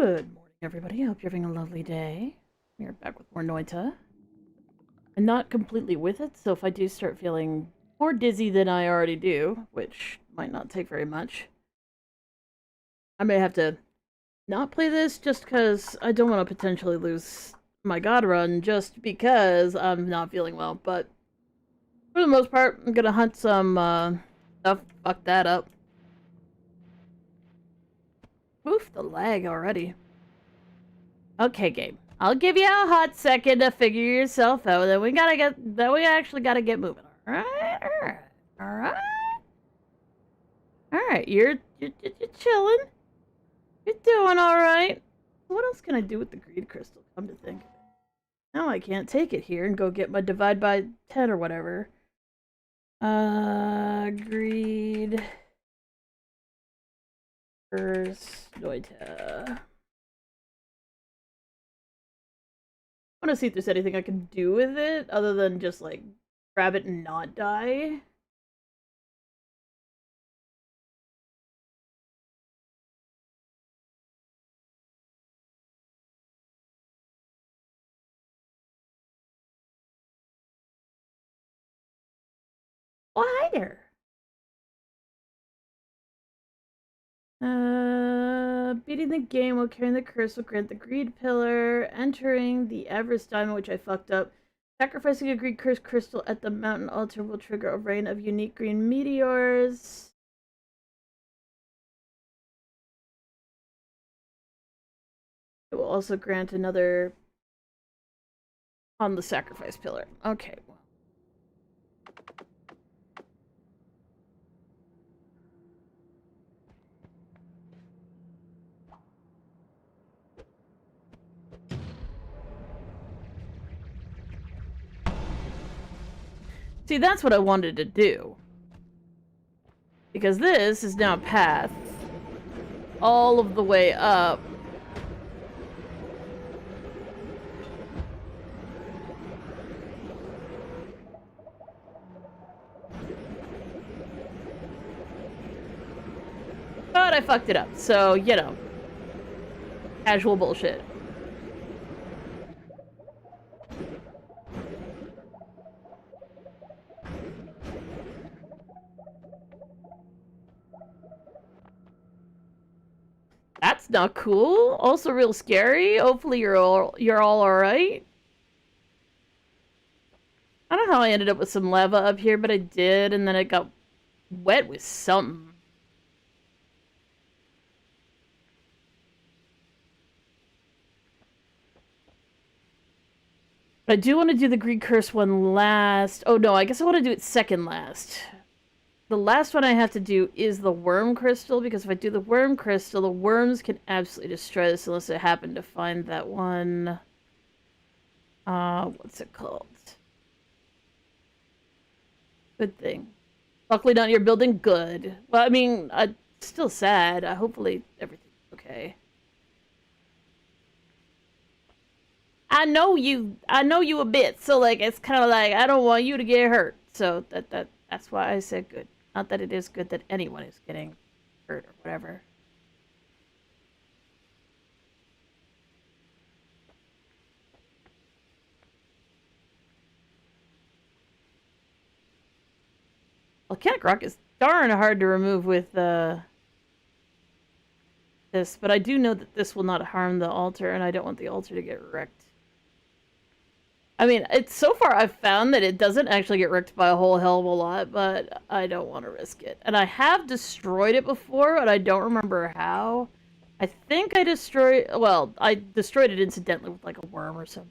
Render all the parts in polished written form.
Good morning, everybody. I hope you're having a lovely day. We're back with more Noita. I'm not completely with it, so if I do start feeling more dizzy than I already do, which might not take very much, I may have to not play this just because I don't want to potentially lose my god run just because I'm not feeling well. But for the most part, I'm gonna hunt some stuff. Fuck that up. Oof, the lag already. Okay, game. I'll give you a hot second to figure yourself out. Then we actually gotta get moving. Alright. Alright, you're chilling. You're doing alright. What else can I do with the greed crystal, come to think of it? Now I can't take it here and go get my divide by 10 or whatever. Greed. First, Noita. I want to see if there's anything I can do with it other than just like grab it and not die. Oh, hi there. Beating the game while carrying the curse will grant the greed pillar. Entering the Everest diamond, which I fucked up. Sacrificing a greed curse crystal at the mountain altar will trigger a rain of unique green meteors. It will also grant another on the sacrifice pillar. Okay. See, that's what I wanted to do. Because this is now a path all of the way up. But I fucked it up, so, you know. Casual bullshit. That's not cool. Also real scary. Hopefully you're all alright. I don't know how I ended up with some lava up here, but I did, and then it got wet with something. But I do want to do the Greed Curse one last. Oh no, I guess I want to do it second last. The last one I have to do is the worm crystal, because if I do the worm crystal, the worms can absolutely destroy this unless I happen to find that one. What's it called? Good thing. Luckily not your building. Good. Well, I mean, still sad. Hopefully everything's okay. I know you a bit, so like it's kind of like I don't want you to get hurt. So that's why I said good. Not that it is good that anyone is getting hurt or whatever. Volcanic rock is darn hard to remove with this, but I do know that this will not harm the altar, and I don't want the altar to get wrecked. I mean, it's so far I've found that it doesn't actually get wrecked by a whole hell of a lot, but I don't want to risk it. And I have destroyed it before, but I don't remember how. I think I destroyed it incidentally with like a worm or something.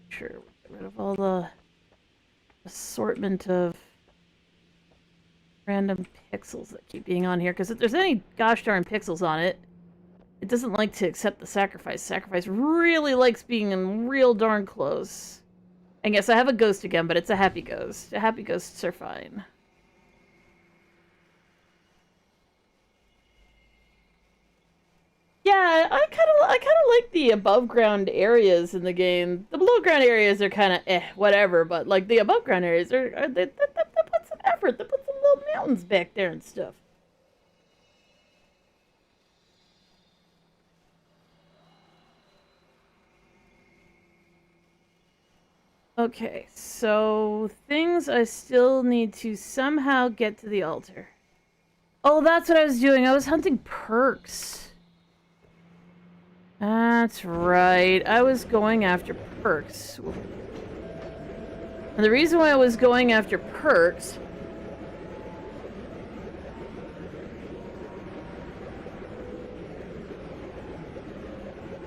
Sure, we'll get rid of all the assortment of random pixels that keep being on here, because if there's any gosh darn pixels on it, it doesn't like to accept the sacrifice. Sacrifice really likes being in real darn close. And yes, I have a ghost again, but it's a happy ghost. Happy ghosts are fine. Yeah, I kind of like the above ground areas in the game. The below ground areas are kind of whatever, but like the above ground areas they put some effort. They put some little mountains back there and stuff. Okay, so things I still need to somehow get to the altar. Oh, that's what I was doing. I was hunting perks. That's right. I was going after perks. And the reason why I was going after perks...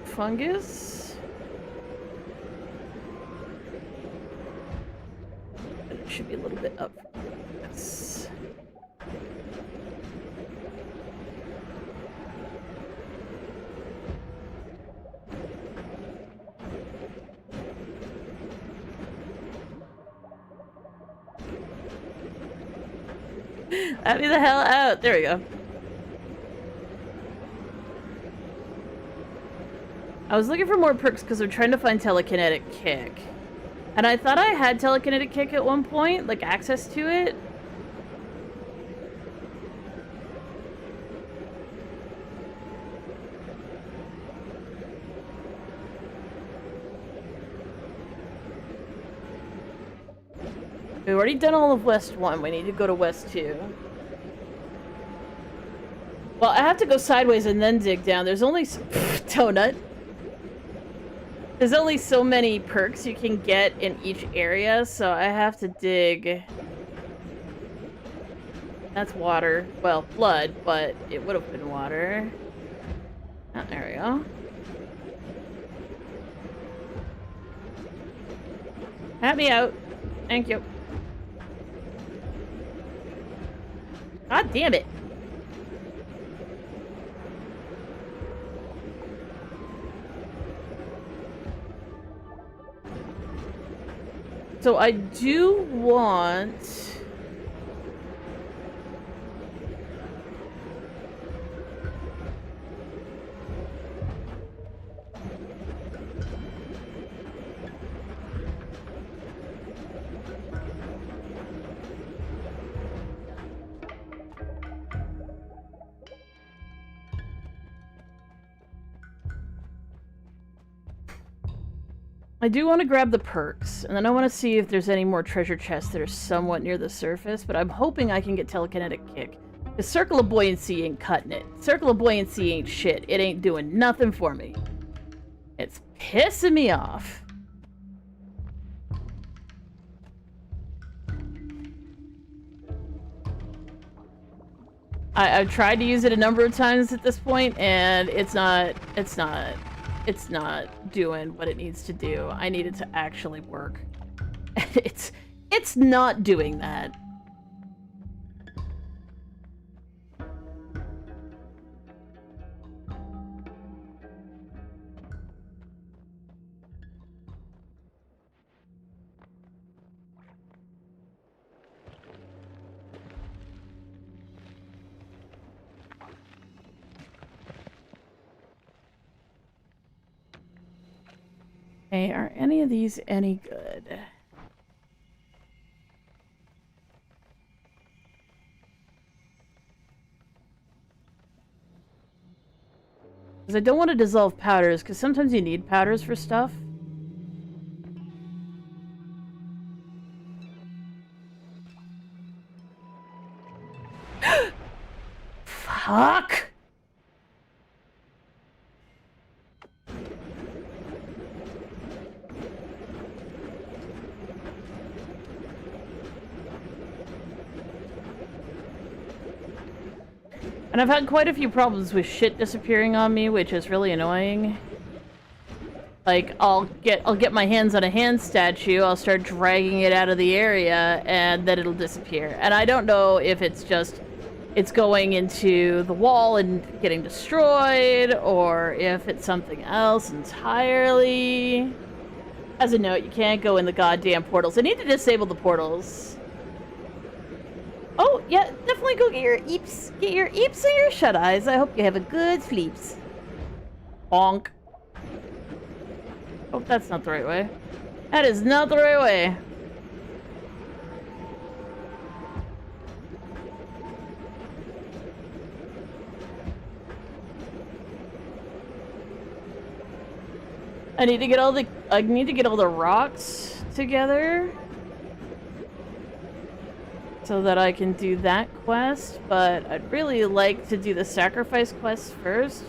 Fungus? It should be a little bit up. Yes. Let me the hell out. There we go. I was looking for more perks because I'm trying to find telekinetic kick. And I thought I had telekinetic kick at one point, like access to it. We've already done all of West 1. We need to go to West 2. Well, I have to go sideways and then dig down. There's only... Donut. There's only so many perks you can get in each area, so I have to dig... That's water. Well, blood, but it would have been water. Oh, there we go. Help me out. Thank you. God damn it. So I do want... I do want to grab the perks, and then I want to see if there's any more treasure chests that are somewhat near the surface, but I'm hoping I can get telekinetic kick. The Circle of Buoyancy ain't cutting it. Circle of Buoyancy ain't shit. It ain't doing nothing for me. It's pissing me off. I've tried to use it a number of times at this point, and it's not doing what it needs to do. I need it to actually work. It's not doing that. Hey, are any of these any good? Because I don't want to dissolve powders, because sometimes you need powders for stuff. Fuck! And I've had quite a few problems with shit disappearing on me, which is really annoying. Like, I'll get my hands on a hand statue, I'll start dragging it out of the area, and then it'll disappear. And I don't know if it's just, it's going into the wall and getting destroyed, or if it's something else entirely. As a note, you can't go in the goddamn portals. I need to disable the portals. Oh, yeah, definitely go get your eeps. Get your eeps and your shut-eyes. I hope you have a good sleeps. Bonk. Oh, that's not the right way. That is not the right way. I need to get all the rocks together so that I can do that quest, but I'd really like to do the sacrifice quest first.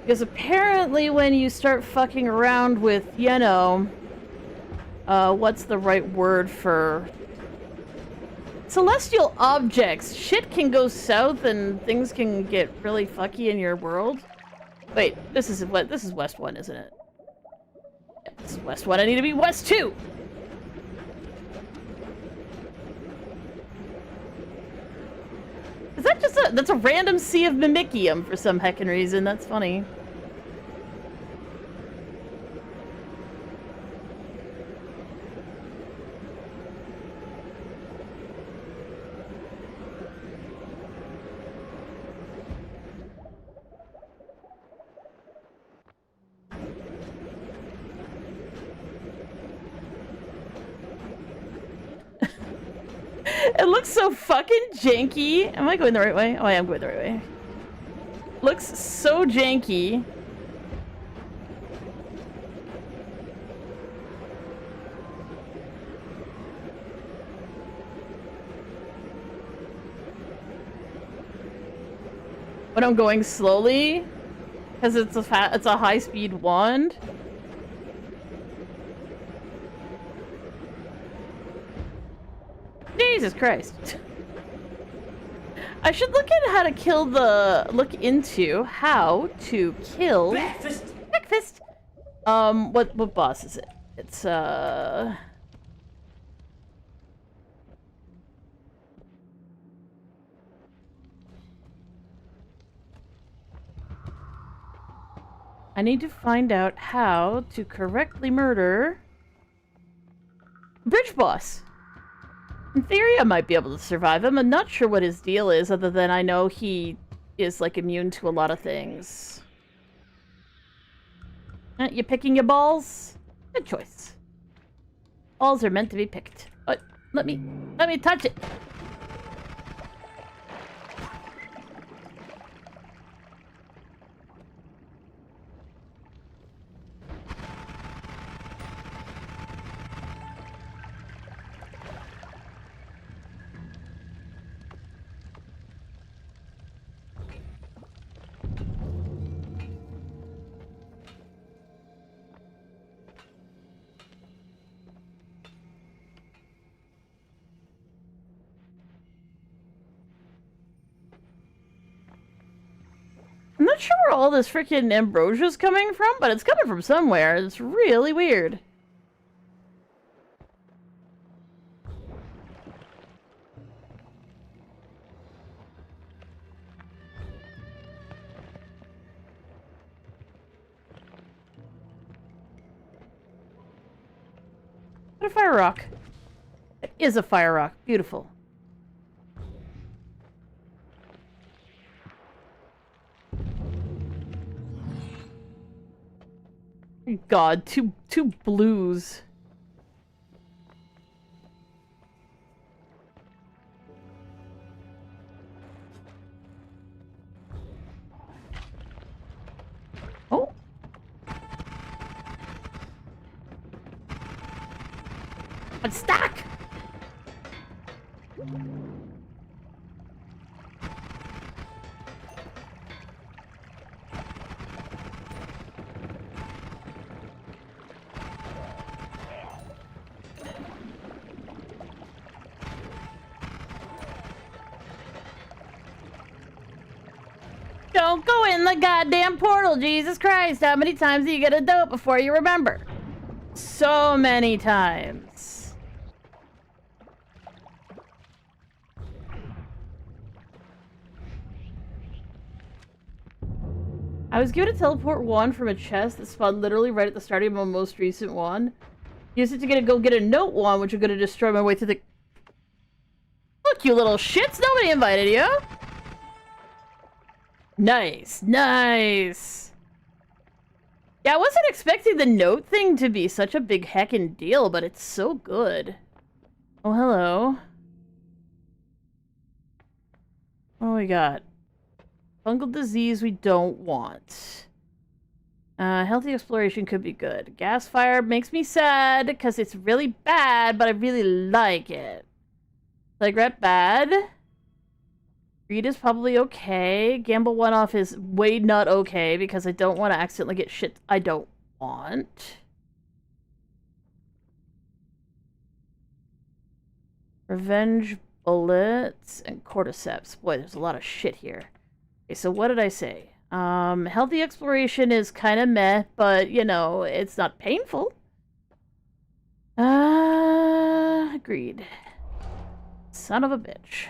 Because apparently when you start fucking around with, you know, what's the right word for celestial objects, shit can go south and things can get really fucky in your world. Wait, this is West 1, isn't it? Yeah, this is West 1. I need to be West 2! Is that just that's a random sea of Mimicium for some heckin' reason? That's funny. It looks so fucking janky. Am I going the right way? Oh, I am going the right way. Looks so janky. When I'm going slowly, because it's a high-speed wand. Jesus Christ. I should look into how to kill breakfast. What boss is it? It's I need to find out how to correctly murder Bridge Boss. In theory, I might be able to survive him. I'm not sure what his deal is, other than I know he is, like, immune to a lot of things. You picking your balls? Good choice. Balls are meant to be picked. But let me touch it. I'm not sure where all this freaking ambrosia's coming from, but it's coming from somewhere. It's really weird. What a fire rock. It is a fire rock. Beautiful. God, two blues. Oh. I'm stuck. Don't go in the goddamn portal, Jesus Christ. How many times do you get a dope before you remember? So many times. I was given a teleport wand from a chest that spawned literally right at the start of my most recent one. Used it to go get a note wand, which was going to destroy my way through the... Look, you little shits. Nobody invited you. Nice, nice. Yeah, I wasn't expecting the note thing to be such a big heckin' deal, but it's so good. Oh, hello. What do we got? Fungal disease we don't want. Healthy exploration could be good. Gas fire makes me sad because it's really bad, but I really like it. Regret bad. Greed is probably okay. Gamble one off is way not okay because I don't want to accidentally get shit I don't want. Revenge bullets and cordyceps. Boy, there's a lot of shit here. Okay, so what did I say? Healthy exploration is kind of meh, but, you know, it's not painful. Agreed. Son of a bitch.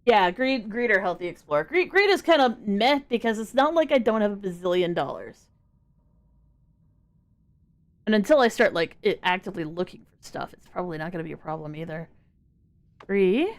Yeah, greed or healthy explorer. Greed is kind of meh because it's not like I don't have a bazillion dollars. And until I start, like, actively looking for stuff, it's probably not going to be a problem either. 3.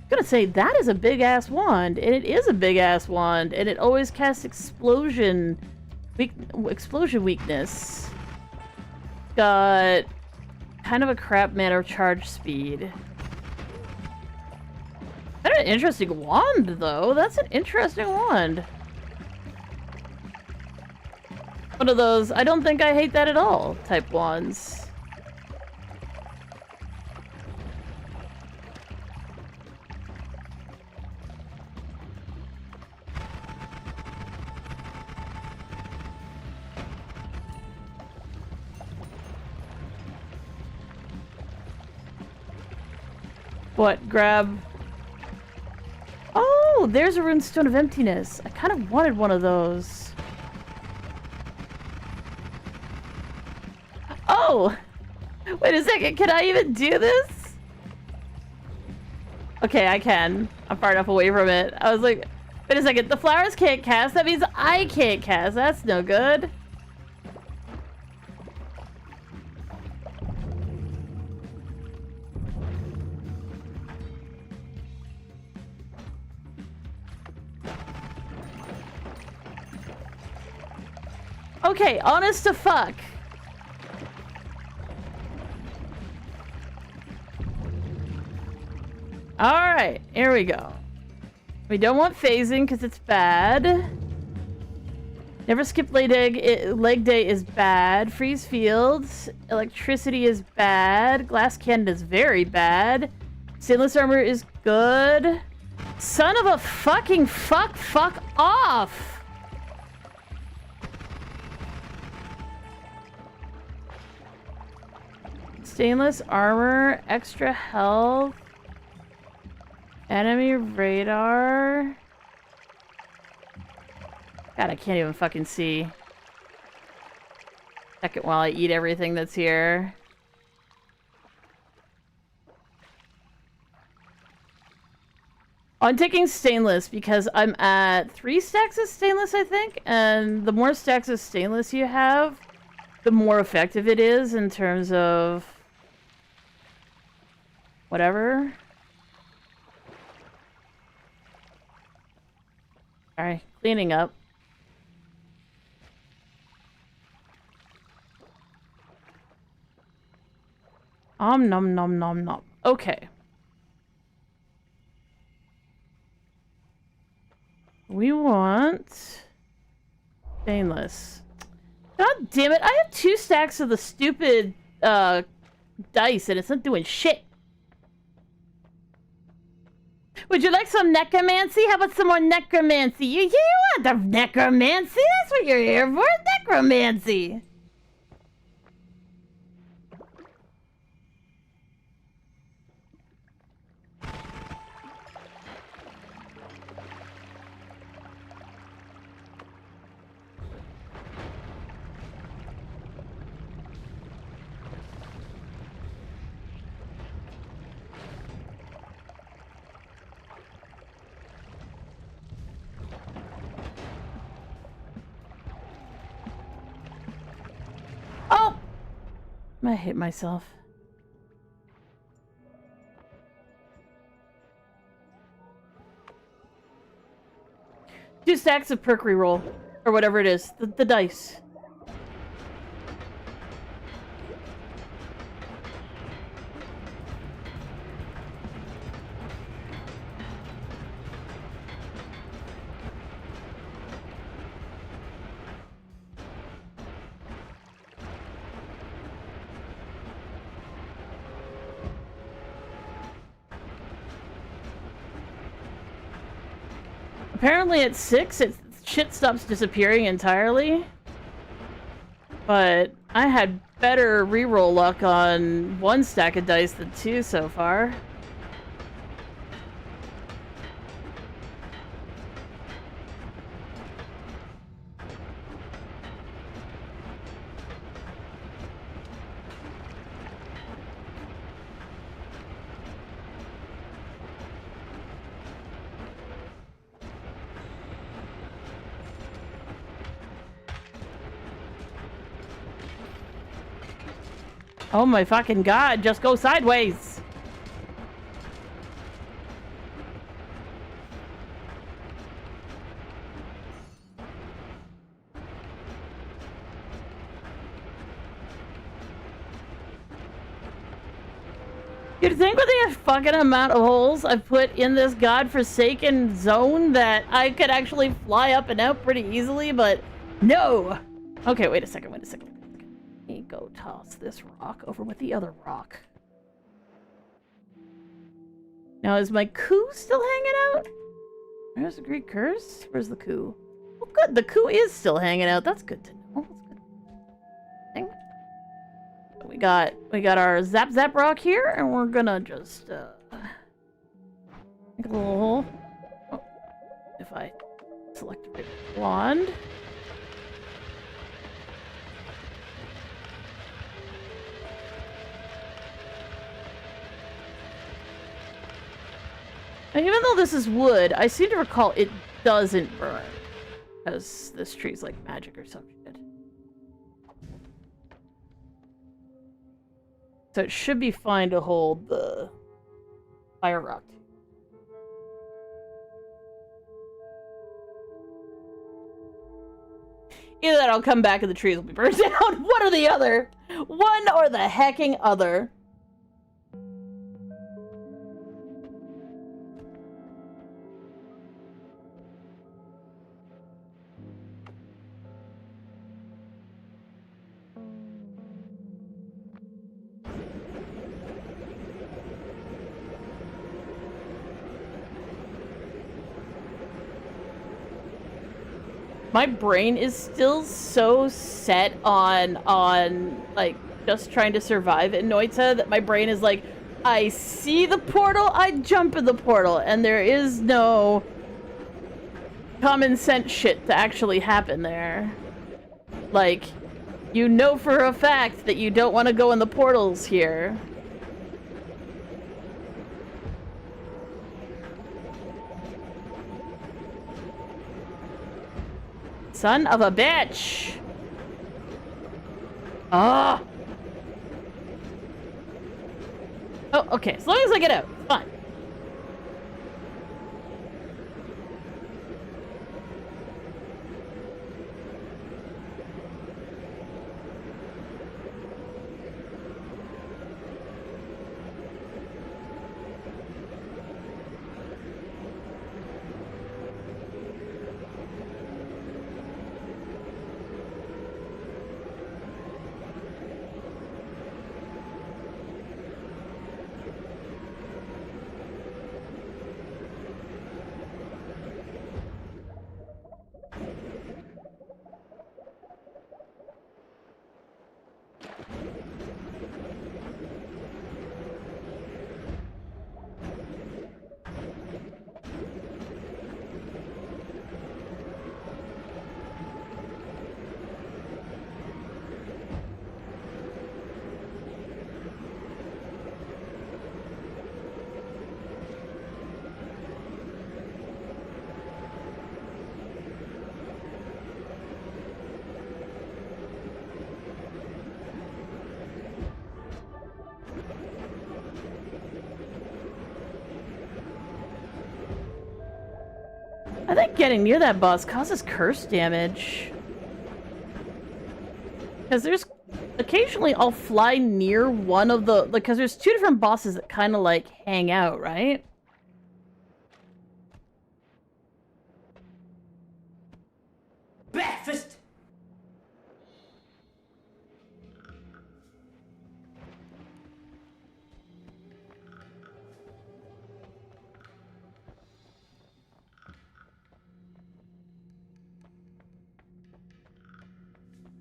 Gonna say that is a big ass wand, and it is a big ass wand, and it always casts explosion weakness. Got kind of a crap mana charge speed. Kind of an interesting wand, though. That's an interesting wand. One of those I don't think I hate that at all type wands. What? Grab... Oh, there's a runestone of emptiness. I kind of wanted one of those. Oh! Wait a second, can I even do this? Okay, I can. I'm far enough away from it. I was like, wait a second, the flowers can't cast? That means I can't cast. That's no good. Okay, honest to fuck. Alright, here we go. We don't want phasing because it's bad. Never skip leg day is bad. Freeze fields. Electricity is bad. Glass cannon is very bad. Stainless armor is good. Son of a fucking fuck off! Stainless armor, extra health, enemy radar. God, I can't even fucking see. Second while I eat everything that's here. I'm taking stainless because I'm at 3 stacks of stainless, I think, and the more stacks of stainless you have, the more effective it is in terms of whatever. Alright, cleaning up. Nom nom nom nom. Okay. We want stainless. God damn it, I have 2 stacks of the stupid dice and it's not doing shit. Would you like some necromancy? How about some more necromancy? You want the necromancy? That's what you're here for, necromancy. I hate myself. Two stacks of perk reroll. Or whatever it is. The dice. Apparently at 6, shit stops disappearing entirely. But I had better reroll luck on 1 stack of dice than 2 so far. Oh my fucking god, just go sideways! You'd think with the fucking amount of holes I've put in this godforsaken zone that I could actually fly up and out pretty easily, but no! Okay, wait a second. Let me go toss this rock over with the other rock. Now, is my coup still hanging out? There's the Greek curse. Where's the coup? Oh, good. The coup is still hanging out. That's good to know. That's good. We got our zap rock here, and we're gonna just make a little hole. Oh, if I select a wand. And even though this is wood, I seem to recall it doesn't burn. Because this tree's like magic or some shit. So it should be fine to hold the fire rock. Either that or I'll come back and the trees will be burned down. One or the other. One or the hecking other. My brain is still so set on like just trying to survive in Noita that my brain is like, I see the portal, I jump in the portal, and there is no common sense shit to actually happen there. Like, you know for a fact that you don't want to go in the portals here. Son of a bitch! Ah! Oh, okay. As long as I get out, it's fine. I think getting near that boss causes curse damage. Because there's... Occasionally I'll fly near one of the... Because there's two different bosses that kind of, like, hang out, right? Breakfast!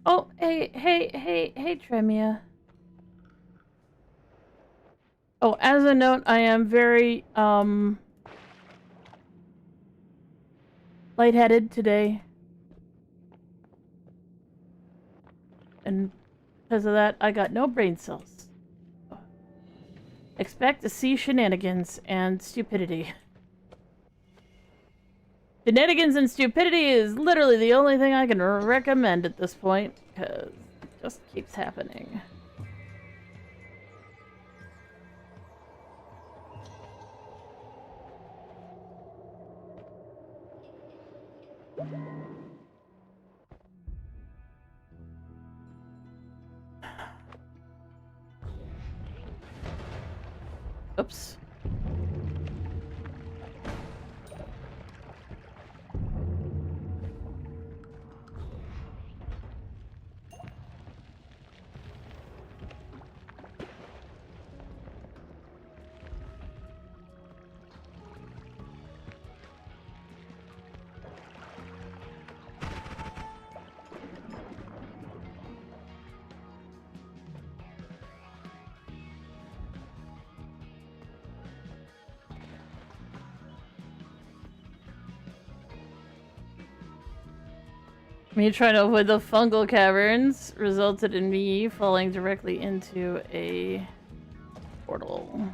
Oh, hey, Tremia. Oh, as a note, I am very, lightheaded today. And because of that, I got no brain cells. Expect to see shenanigans and stupidity. Shenanigans and stupidity is literally the only thing I can recommend at this point, because it just keeps happening. Oops. Me trying to avoid the fungal caverns resulted in me falling directly into a portal.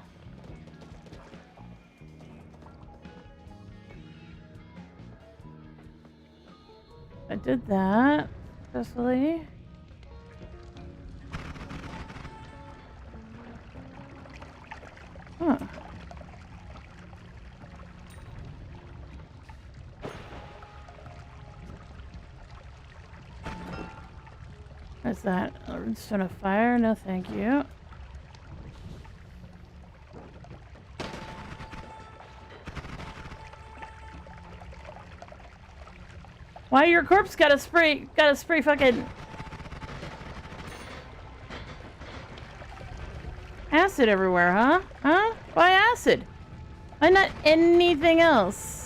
I did that successfully. Huh. What's that? A runestone of fire? No, thank you. Why your corpse gotta spray fucking acid everywhere, huh? Huh? Why acid? Why not anything else?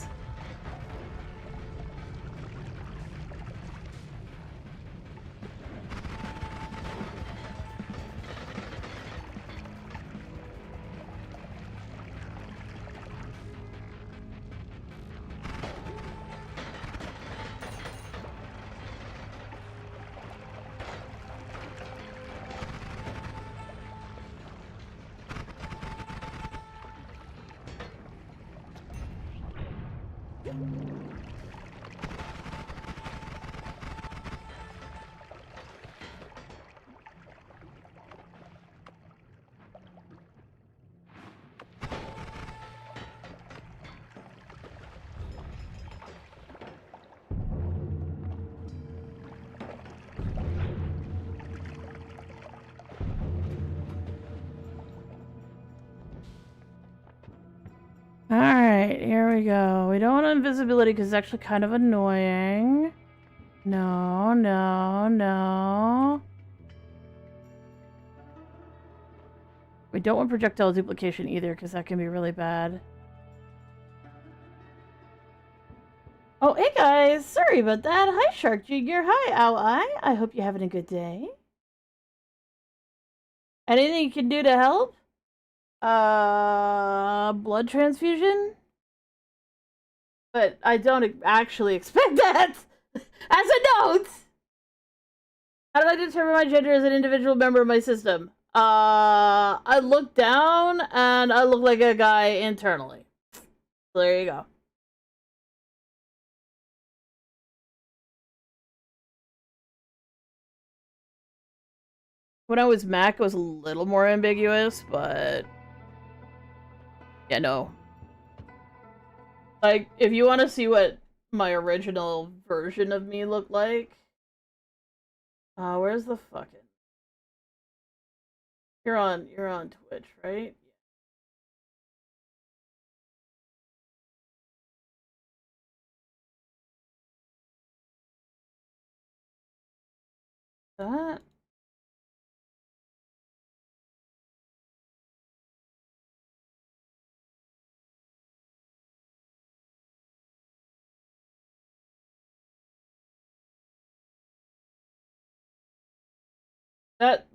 Alright, here we go. We don't want invisibility because it's actually kind of annoying. No, no, no. We don't want projectile duplication either because that can be really bad. Oh, hey guys! Sorry about that. Hi, Shark Junior. Hi, Ow Eye. I hope you're having a good day. Anything you can do to help? Blood transfusion? But I don't actually expect that! As a note! How do I determine my gender as an individual member of my system? I look down and I look like a guy internally. So there you go. When I was Mac, it was a little more ambiguous, but... yeah, no. Like, if you want to see what my original version of me looked like. Where's the fucking... You're on Twitch, right? That?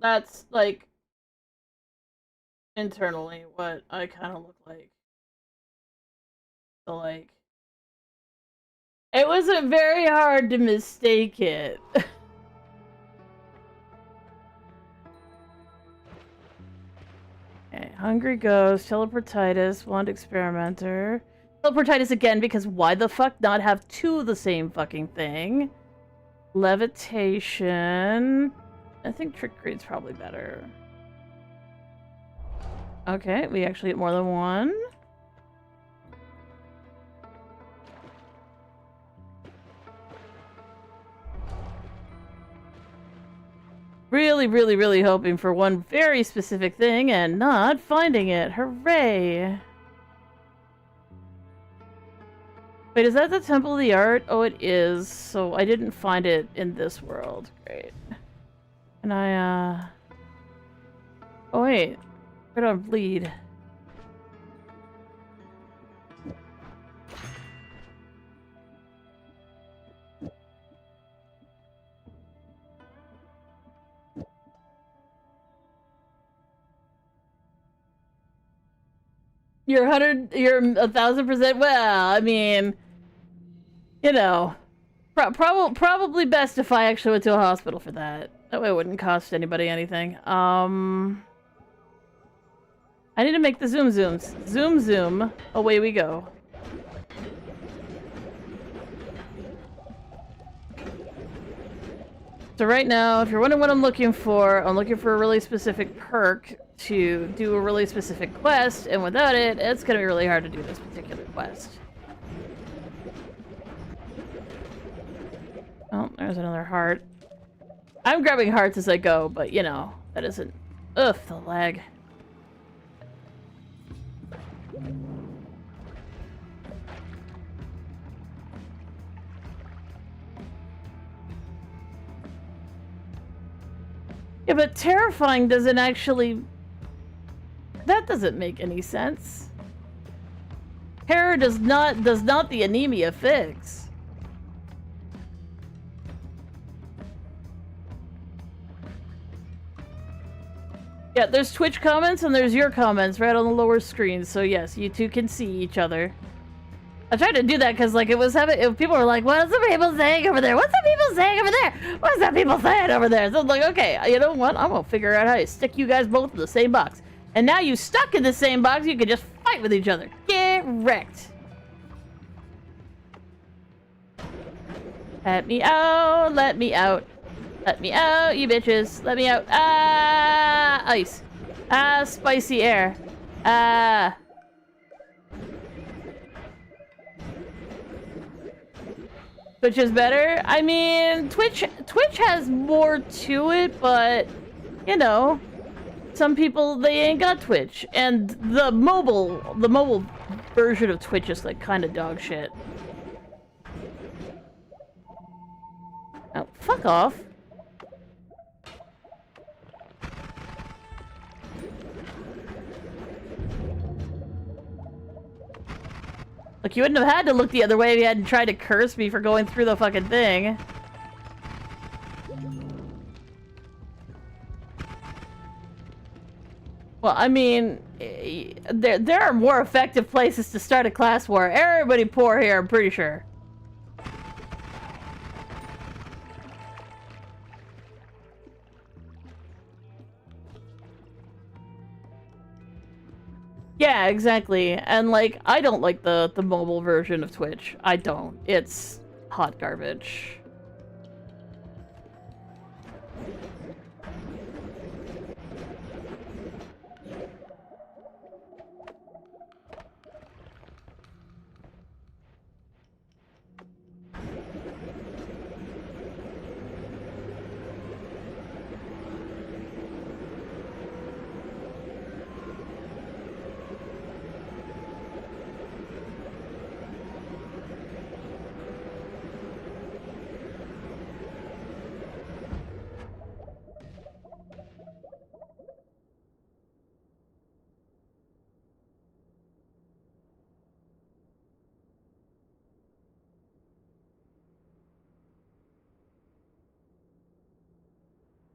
That's like internally what I kind of look like. So like, it wasn't very hard to mistake it. Okay, Hungry Ghost, Teleportitis, Wand Experimenter. Teleportitis again, because why the fuck not have two of the same fucking thing? Levitation. I think Trickery's probably better. Okay, we actually get more than one. Really, really, really hoping for one very specific thing and not finding it. Hooray! Wait, is that the Temple of the Art? Oh, it is. So I didn't find it in this world. Great. And Oh, wait. Where do I bleed? You're 1,000%. Well, I mean, you know, probably best if I actually went to a hospital for that. That way it wouldn't cost anybody anything. I need to make the zooms. Zoom. Away we go. So right now, if you're wondering what I'm looking for a really specific perk to do a really specific quest, and without it, it's gonna be really hard to do this particular quest. Oh, there's another heart. I'm grabbing hearts as I go, but you know, that isn't... Ugh, the lag. Yeah, but terrifying doesn't actually... That doesn't make any sense. Terror does not the anemia fix. Yeah, there's Twitch comments and there's your comments right on the lower screen, so yes, you two can see each other. I tried to do that because, like, people were like, what's the people saying over there? What's the people saying over there? What's the people saying over there? So I'm like, okay, you know what? I'm gonna figure out how to stick you guys both in the same box. And now you stuck in the same box, you can just fight with each other. Get wrecked. Let me out, let me out. Let me out, you bitches. Let me out. Ah, ice. Ah, spicy air. Ah. Twitch is better? I mean, Twitch has more to it, but, you know, some people, they ain't got Twitch. And the mobile version of Twitch is, like, kind of dog shit. Oh, fuck off. Look, you wouldn't have had to look the other way if you hadn't tried to curse me for going through the fucking thing. Well, I mean, there are more effective places to start a class war. Everybody poor here, I'm pretty sure. Yeah, exactly. And, like, I don't like the mobile version of Twitch. I don't. It's hot garbage.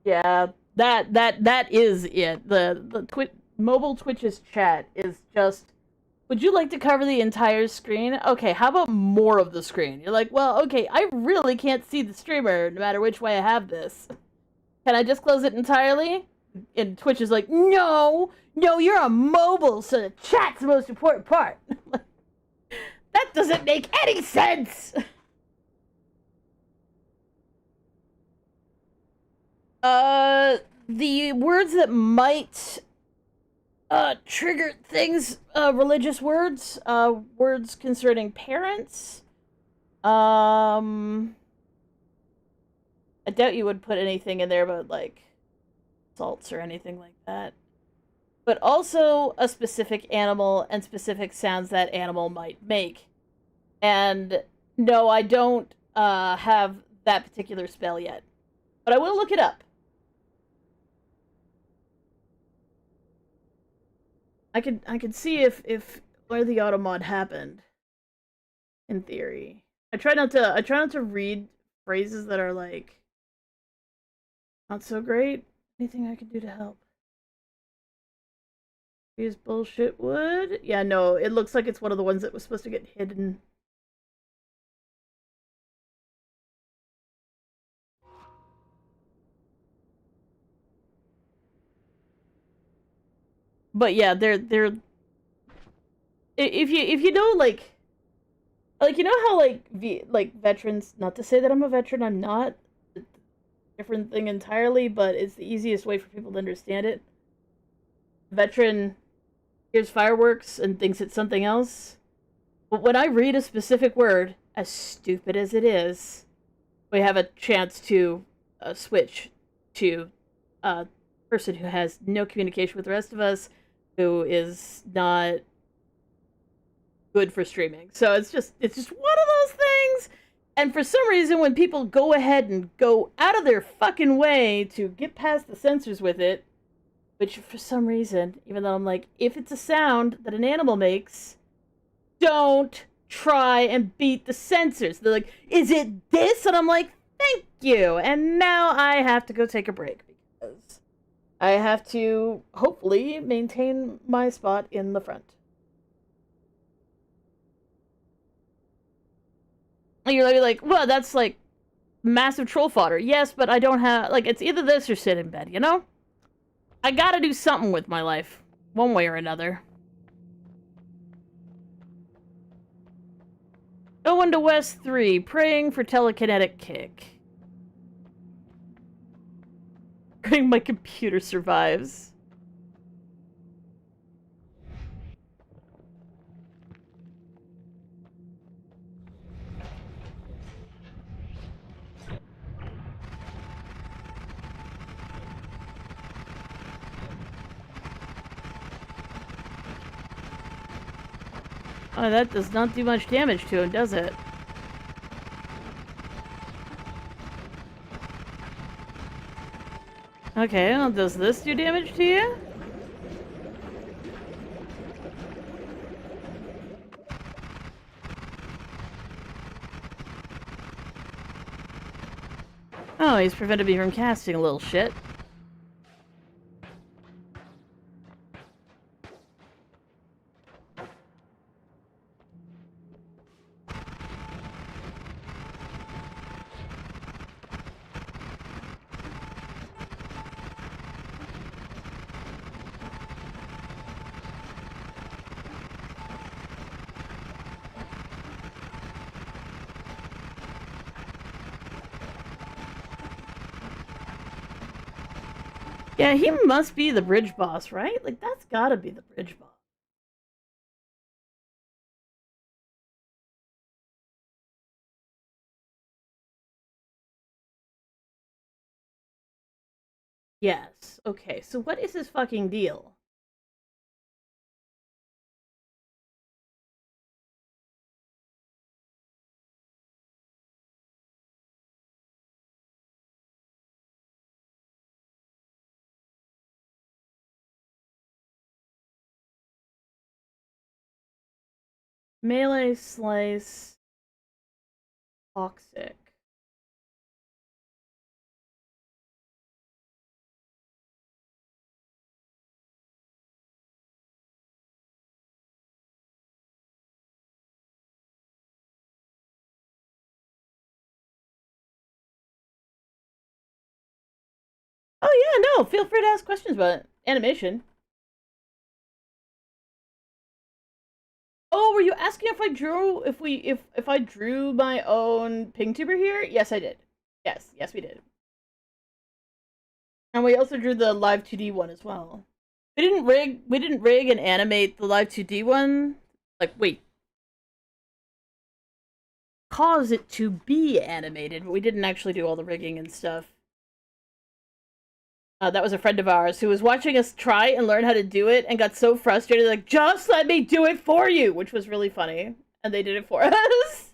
Yeah, that is it. The mobile Twitch's chat is just. Would you like to cover the entire screen? Okay, how about more of the screen? You're like, well, okay, I really can't see the streamer no matter which way I have this. Can I just close it entirely? And Twitch is like, no, no, you're on mobile, so the chat's the most important part. That doesn't make any sense. The words that might trigger things, religious words, words concerning parents. I doubt you would put anything in there about like salts or anything like that. But also a specific animal and specific sounds that animal might make. And no, I don't have that particular spell yet. But I will look it up. I could see if where the auto mod happened. In theory. I try not to read phrases that are like not so great. Anything I can do to help? Use bullshit wood? Yeah, no, it looks like it's one of the ones that was supposed to get hidden. But yeah, they're if you know like you know how like veterans, not to say that I'm a veteran, I'm not, different thing entirely, but it's the easiest way for people to understand it. Veteran hears fireworks and thinks it's something else. But when I read a specific word, as stupid as it is, we have a chance to switch to a person who has no communication with the rest of us, who is not good for streaming. So it's just one of those things. And for some reason, when people go ahead and go out of their fucking way to get past the censors with it, which for some reason, even though I'm like, if it's a sound that an animal makes, don't try and beat the censors. They're like, is it this? And I'm like, thank you. And now I have to go take a break because I have to hopefully maintain my spot in the front. And you're like, well, that's like massive troll fodder. Yes, but I don't have, like, it's either this or sit in bed, you know? I gotta do something with my life, one way or another. Going to West 3, praying for telekinetic kick. Praying my computer survives. Oh, that does not do much damage to him, does it? Okay, well, does this do damage to you? Oh, he's prevented me from casting a little shit. Yeah, he must be the bridge boss, right? Like, that's gotta be the bridge boss. Yes. Okay, so what is his fucking deal? Melee slice. Toxic. Oh yeah, no, feel free to ask questions about animation. Oh, were you asking if I drew if I drew my own pingtuber here? Yes, I did. Yes, we did. And we also drew the live 2D one as well. We didn't rig and animate the live 2D one. Like, wait, cause it to be animated, but we didn't actually do all the rigging and stuff. That was a friend of ours who was watching us try and learn how to do it and got so frustrated, like, just let me do it for you, which was really funny. And they did it for us.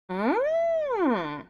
Mm.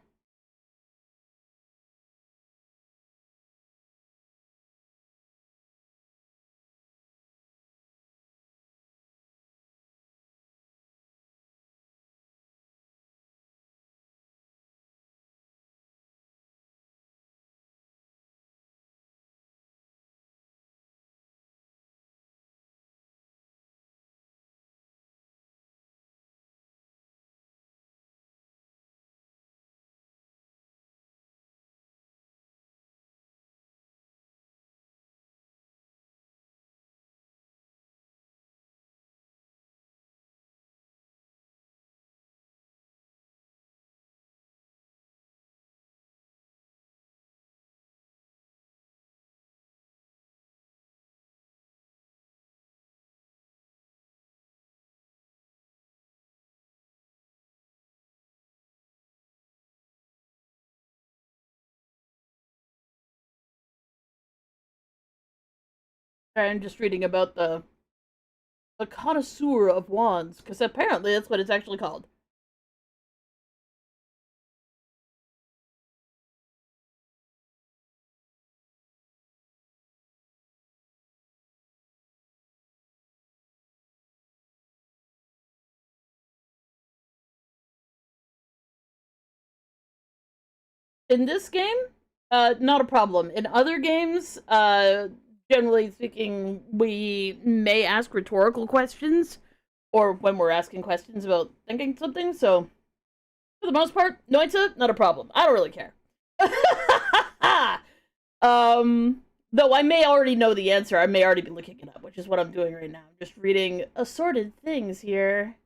I'm just reading about the connoisseur of wands, because apparently that's what it's actually called. In this game, not a problem. In other games, generally speaking, we may ask rhetorical questions, or when we're asking questions about thinking something. So, for the most part, Noita, not a problem. I don't really care. um, though I may already know the answer. I may already be looking it up, which is what I'm doing right now. I'm just reading assorted things here.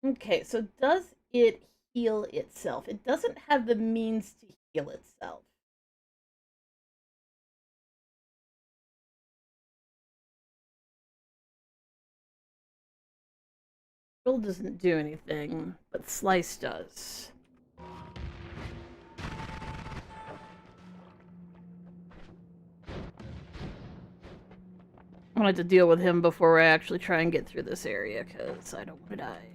Okay, so does it heal itself? It doesn't have the means to heal itself. Drill doesn't do anything, but Slice does. I wanted to deal with him before I actually try and get through this area, because I don't want to die.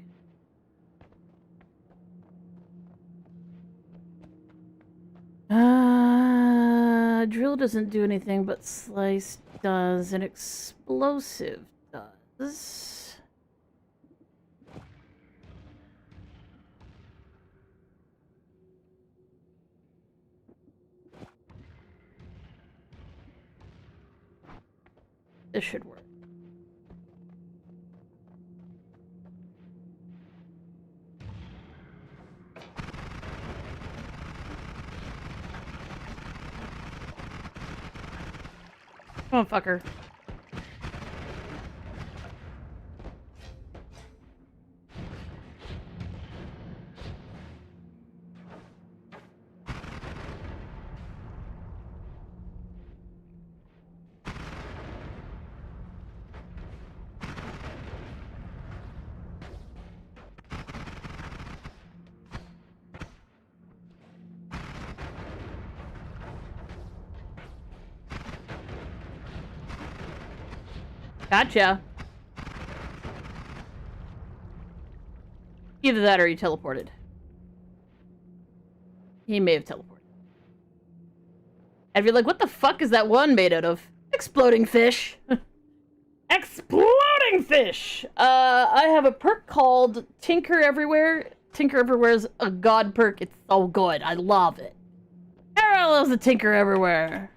Drill doesn't do anything, but Slice does, and Explosive does. This should work. Come on, fucker. Gotcha. Either that or he teleported. He may have teleported. I'd be like, what the fuck is that one made out of? Exploding fish. Exploding fish! I have a perk called Tinker Everywhere. Tinker Everywhere is a god perk. It's so good. I love it. Karl loves the Tinker Everywhere.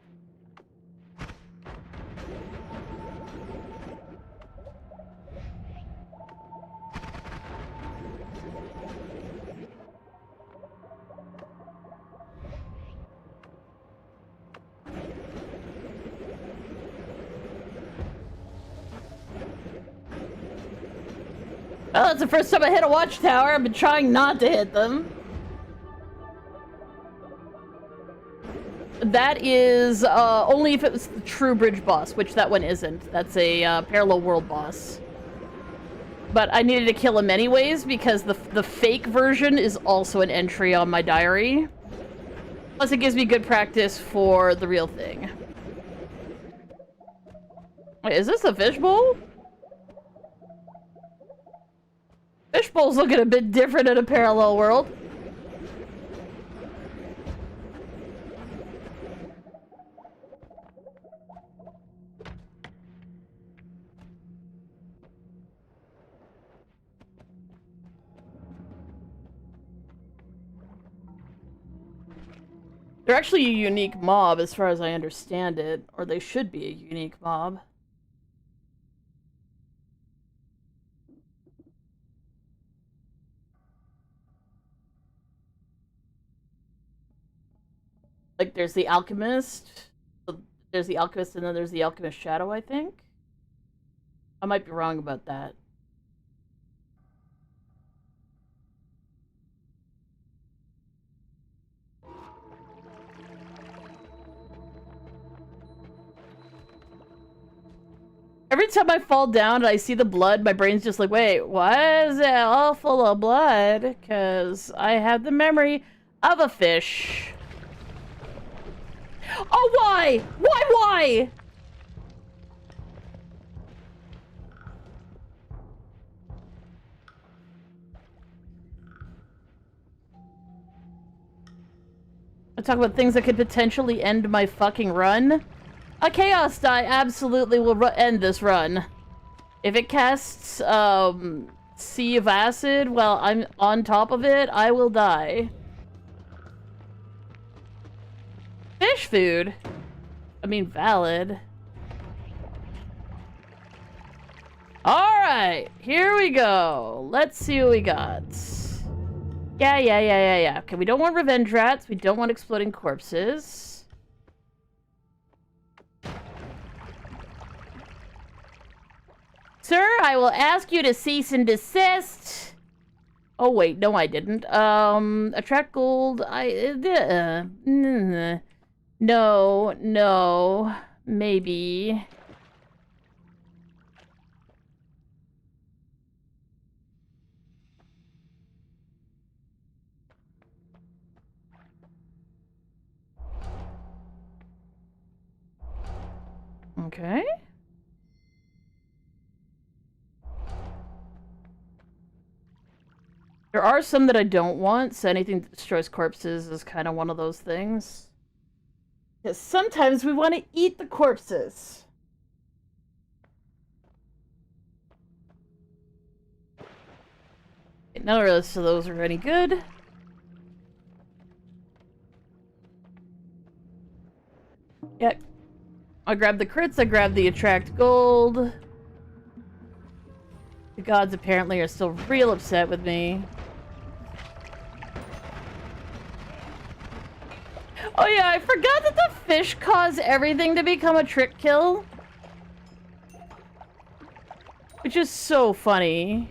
Well, that's the first time I hit a watchtower. I've been trying not to hit them. That is only if it was the true bridge boss, which that one isn't. That's a parallel world boss. But I needed to kill him anyways because the fake version is also an entry on my diary. Plus, it gives me good practice for the real thing. Wait, is this a fishbowl? Fishbowl's looking a bit different in a parallel world. They're actually a unique mob as far as I understand it, or they should be a unique mob. Like, there's the alchemist. There's the alchemist, and then there's the alchemist shadow, I think. I might be wrong about that. Every time I fall down and I see the blood, my brain's just like, wait, why is it all full of blood? Because I have the memory of a fish. Oh, why? Why? I talk about things that could potentially end my fucking run. A chaos die absolutely will end this run. If it casts, Sea of Acid while I'm on top of it, I will die. Fish food? I mean, valid. Alright, here we go. Let's see what we got. Yeah. Okay, we don't want revenge rats. We don't want exploding corpses. Sir, I will ask you to cease and desist. Oh, wait. No, I didn't. Attract gold. No. Maybe. Okay. There are some that I don't want, so anything that destroys corpses is kind of one of those things. Because sometimes we want to eat the corpses. None of the rest of those are any good. Yeah. I grabbed the crits, I grabbed the attract gold. The gods apparently are still real upset with me. Oh yeah, I forgot that the fish cause everything to become a trick kill. Which is so funny.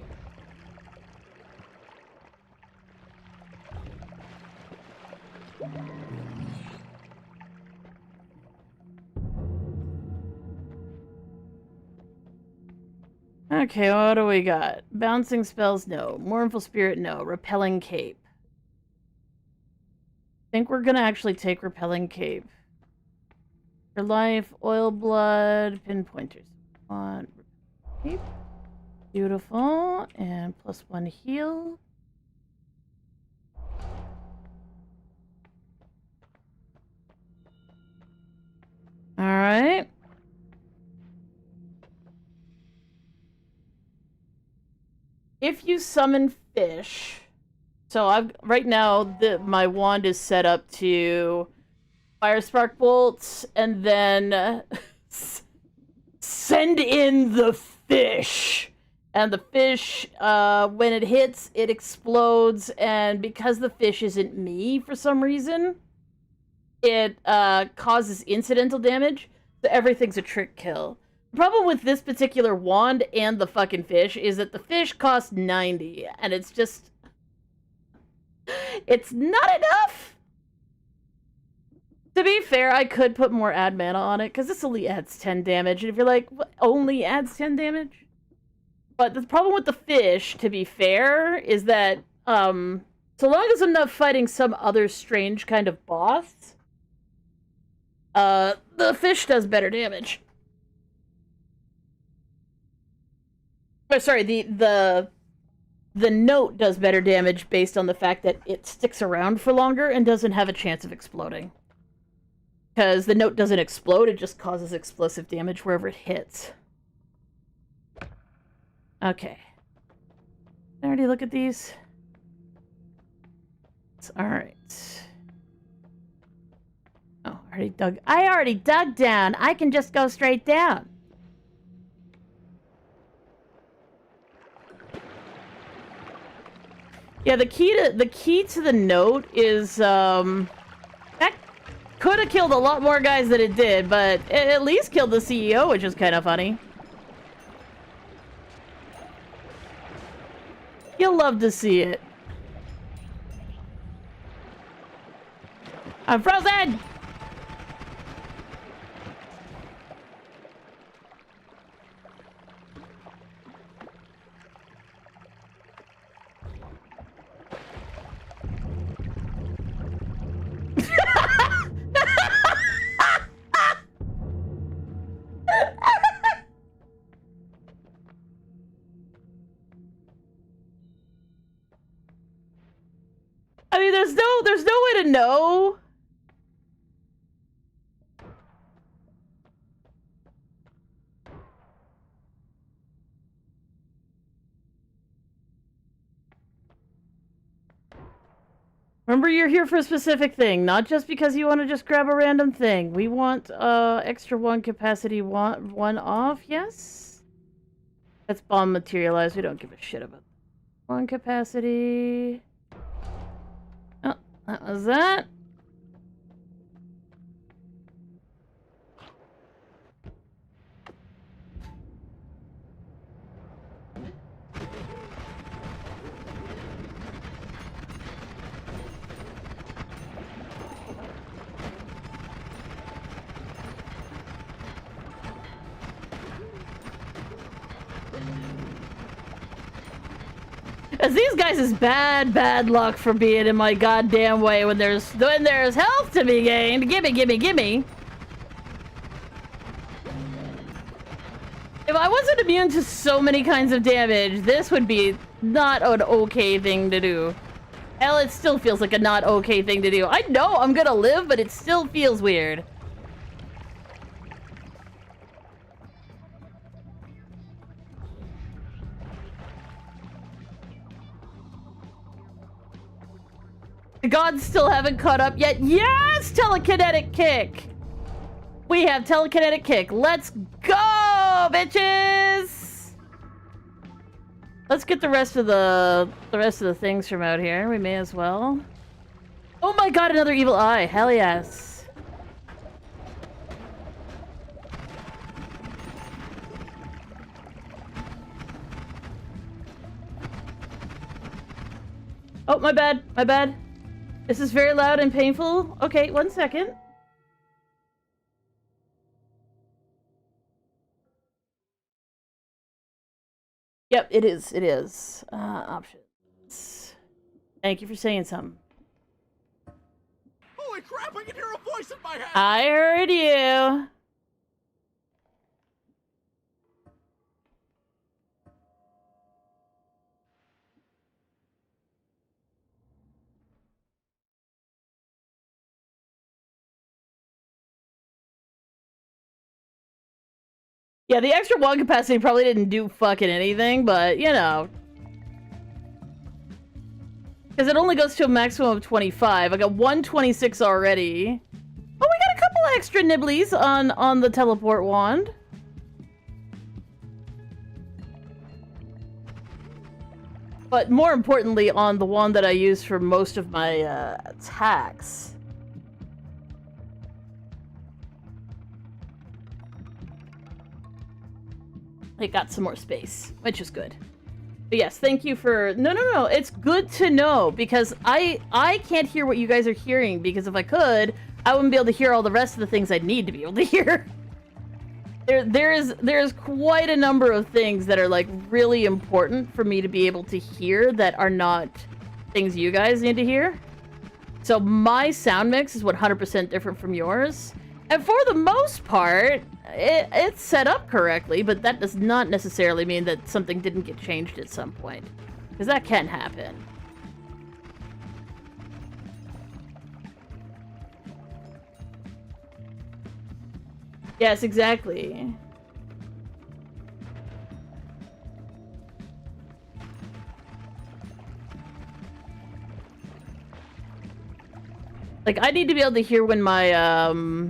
Okay, what do we got? Bouncing spells, no. Mournful spirit, no. Repelling cape. I think we're gonna actually take repelling cape. For life, oil blood, pinpointers. On cape. Beautiful. And +1 heal. Alright. If you summon fish, so I've right now my wand is set up to fire spark bolts and then send in the fish. And the fish, when it hits, it explodes, and because the fish isn't me for some reason, it causes incidental damage, so everything's a trick kill. The problem with this particular wand and the fucking fish is that the fish costs 90, and it's just... it's not enough! To be fair, I could put more add mana on it, because this only adds 10 damage, and if you're like, what, only adds 10 damage? But the problem with the fish, to be fair, is that, so long as I'm not fighting some other strange kind of boss, the fish does better damage. Oh, sorry, the note does better damage based on the fact that it sticks around for longer and doesn't have a chance of exploding. Because the note doesn't explode, it just causes explosive damage wherever it hits. Okay. Did I already look at these? Alright. Oh, I already dug down. I can just go straight down. Yeah, the key to the note is that could have killed a lot more guys than it did, but it at least killed the CEO, which is kind of funny. You'll love to see it. I'm frozen! I mean, there's no way to know. Remember, you're here for a specific thing, not just because you want to just grab a random thing. We want extra 1 capacity one off, yes? That's bomb materialized. We don't give a shit about 1 capacity. Oh, that was that. As these guys is bad luck for being in my goddamn way when there's health to be gained. Gimme. If I wasn't immune to so many kinds of damage, this would be not an okay thing to do. Hell, it still feels like a not okay thing to do. I know I'm gonna live, but it still feels weird. The gods still haven't caught up yet. Yes! Telekinetic kick! We have telekinetic kick. Let's go, bitches! Let's get the rest of the things from out here. We may as well. Oh my god, another evil eye. Hell yes. Oh, my bad. My bad. This is very loud and painful. Okay, 1 second. Yep, it is. It is. Options. Thank you for saying something. Holy crap, I can hear a voice in my head! I heard you. Yeah, the extra wand capacity probably didn't do fucking anything, but, you know. Because it only goes to a maximum of 25. I got 126 already. Oh, we got a couple extra nibblies on the teleport wand. But more importantly, on the wand that I use for most of my attacks. It got some more space, which is good. But yes, thank you for... No. It's good to know, because I can't hear what you guys are hearing, because if I could, I wouldn't be able to hear all the rest of the things I'd need to be able to hear. There's quite a number of things that are, like, really important for me to be able to hear that are not things you guys need to hear. So my sound mix is 100% different from yours. And for the most part, it's set up correctly, but that does not necessarily mean that something didn't get changed at some point. Because that can happen. Yes, exactly. Like, I need to be able to hear when my,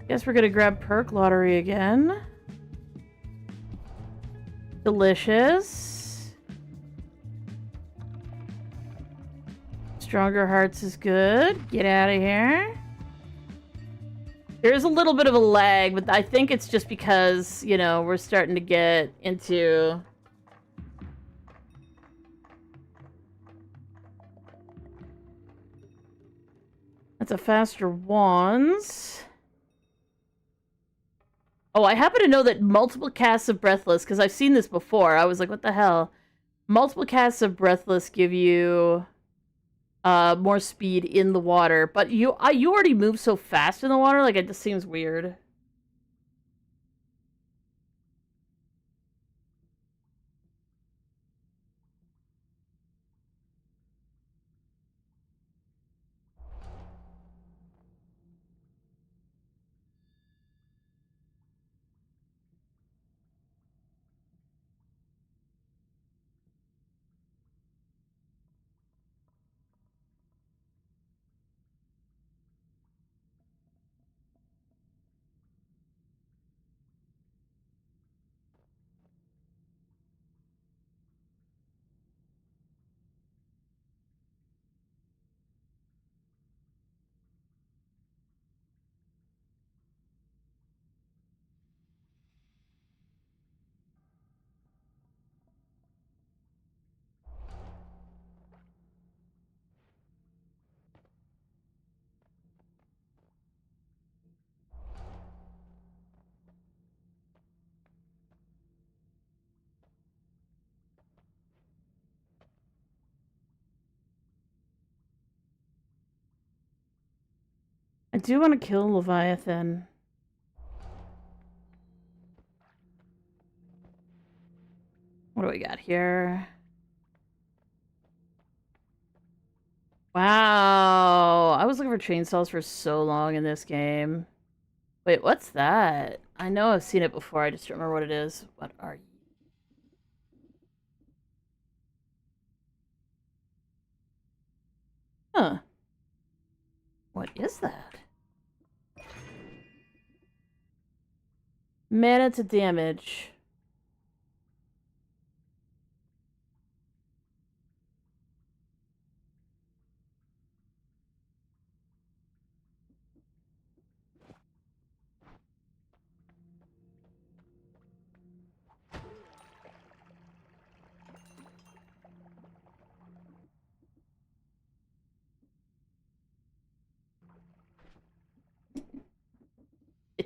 Guess we're gonna grab Perk Lottery again. Delicious. Stronger Hearts is good. Get out of here. There's a little bit of a lag, but I think it's just because, you know, we're starting to get into... That's a faster wands. Oh, I happen to know that multiple casts of Breathless, because I've seen this before. I was like, what the hell? Multiple casts of Breathless give you more speed in the water, but you already move so fast in the water, like, it just seems weird. I do want to kill Leviathan. What do we got here? Wow. I was looking for chainsaws for so long in this game. Wait, what's that? I know I've seen it before, I just don't remember what it is. What are you? Huh. What is that? Mana to damage.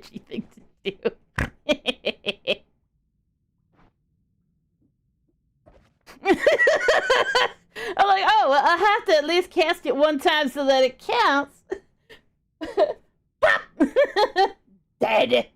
sketchy thing to do. I'm like, oh, well, I have to at least cast it one time so that it counts. Pop! Dead.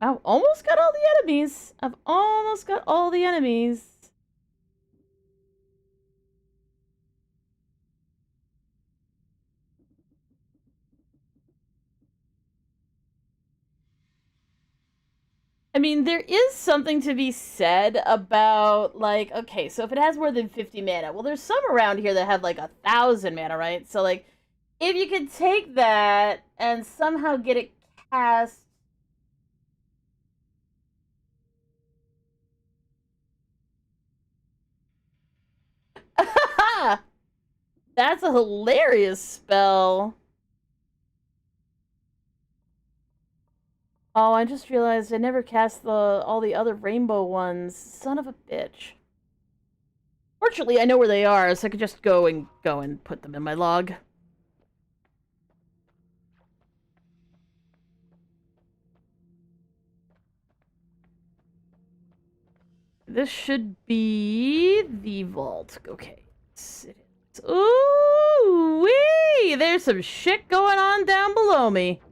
I've almost got all the enemies. I've almost got all the enemies. I mean, there is something to be said about, like, okay, so if it has more than 50 mana, well, there's some around here that have, like, 1,000 mana, right? So, like, if you could take that and somehow get it cast... That's a hilarious spell. Oh, I just realized I never cast all the other rainbow ones. Son of a bitch. Fortunately, I know where they are, so I could just go and put them in my log. This should be the vault. Okay. Ooh wee! There's some shit going on down below me.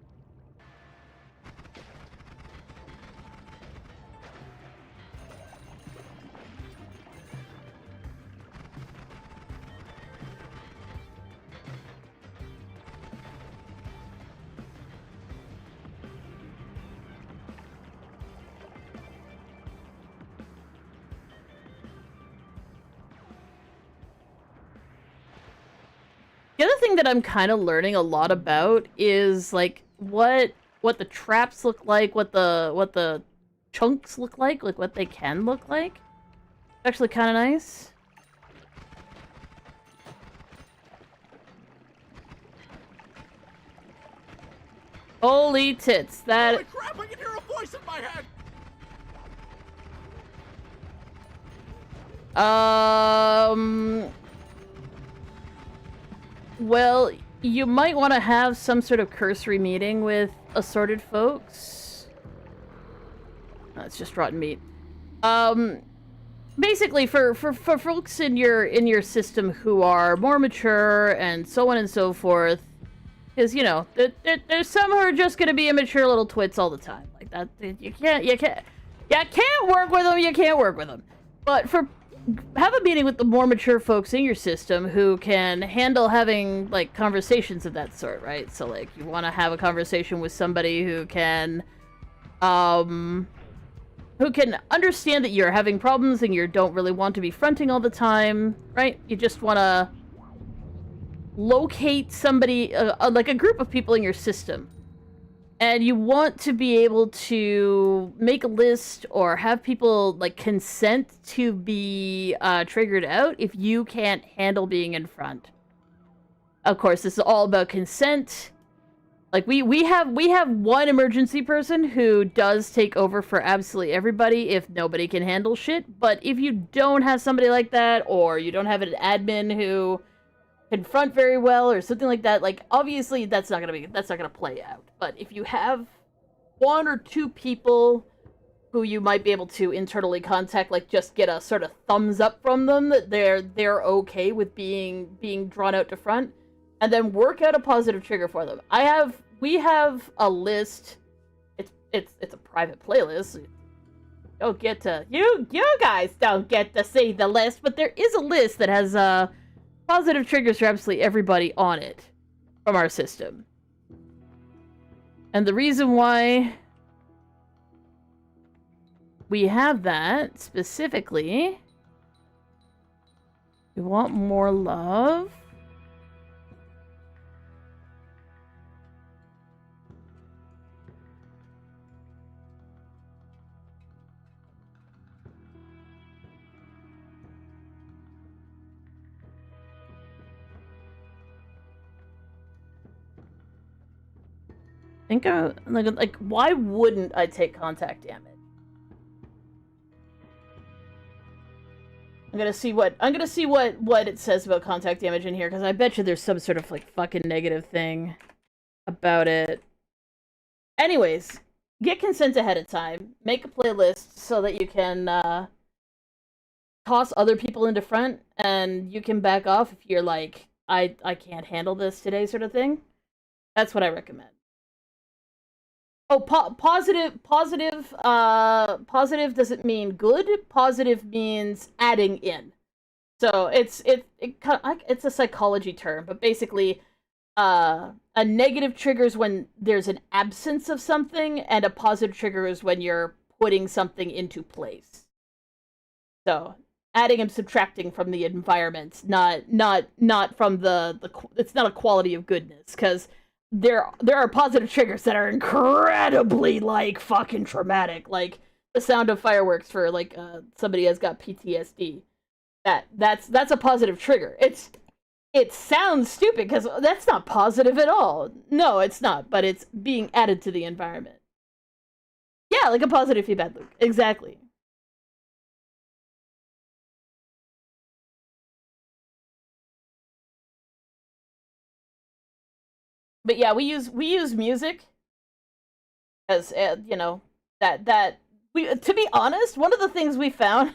The other thing that I'm kind of learning a lot about is like what the traps look like, what the chunks look like what they can look like. It's actually kind of nice. Holy tits! That. Holy crap! I can hear a voice in my head. Well, you might want to have some sort of cursory meeting with assorted folks. Oh, it's just rotten meat. Basically, for folks in your system who are more mature and so on and so forth, because you know there's some who are just gonna be immature little twits all the time. Like that, you can't work with them. You can't work with them. But have a meeting with the more mature folks in your system who can handle having like conversations of that sort, right? So like you want to have a conversation with somebody who can understand that you're having problems and you don't really want to be fronting all the time, right? You just want to locate somebody, like a group of people in your system. And you want to be able to make a list or have people like consent to be triggered out if you can't handle being in front. Of course, this is all about consent. Like we have one emergency person who does take over for absolutely everybody if nobody can handle shit. But if you don't have somebody like that, or you don't have an admin who confront very well or something like that, like obviously that's not gonna play out. But if you have one or two people who you might be able to internally contact, like just get a sort of thumbs up from them that they're okay with being drawn out to front, and then work out a positive trigger for them. We have a list. It's a private playlist. You guys don't get to see the list, but there is a list that has positive triggers for absolutely everybody on it from our system. And the reason why we have that specifically, we want more love. think like why wouldn't I take contact damage? I'm gonna see what it says about contact damage in here, because I bet you there's some sort of like fucking negative thing about it. Anyways, get consent ahead of time. Make a playlist so that you can toss other people into front, and you can back off if you're like, I can't handle this today, sort of thing. That's what I recommend. Oh, positive doesn't mean good. Positive means adding in. So it's a psychology term, but basically, a negative triggers when there's an absence of something, and a positive trigger is when you're putting something into place. So adding and subtracting from the environment, not from the it's not a quality of goodness, because there are positive triggers that are incredibly like fucking traumatic, like the sound of fireworks for like somebody has got PTSD. That's a positive trigger. It sounds stupid because that's not positive at all. No, it's not, but it's being added to the environment. Yeah, like a positive feedback loop. Exactly. But yeah, we use music as that we, to be honest, one of the things we found.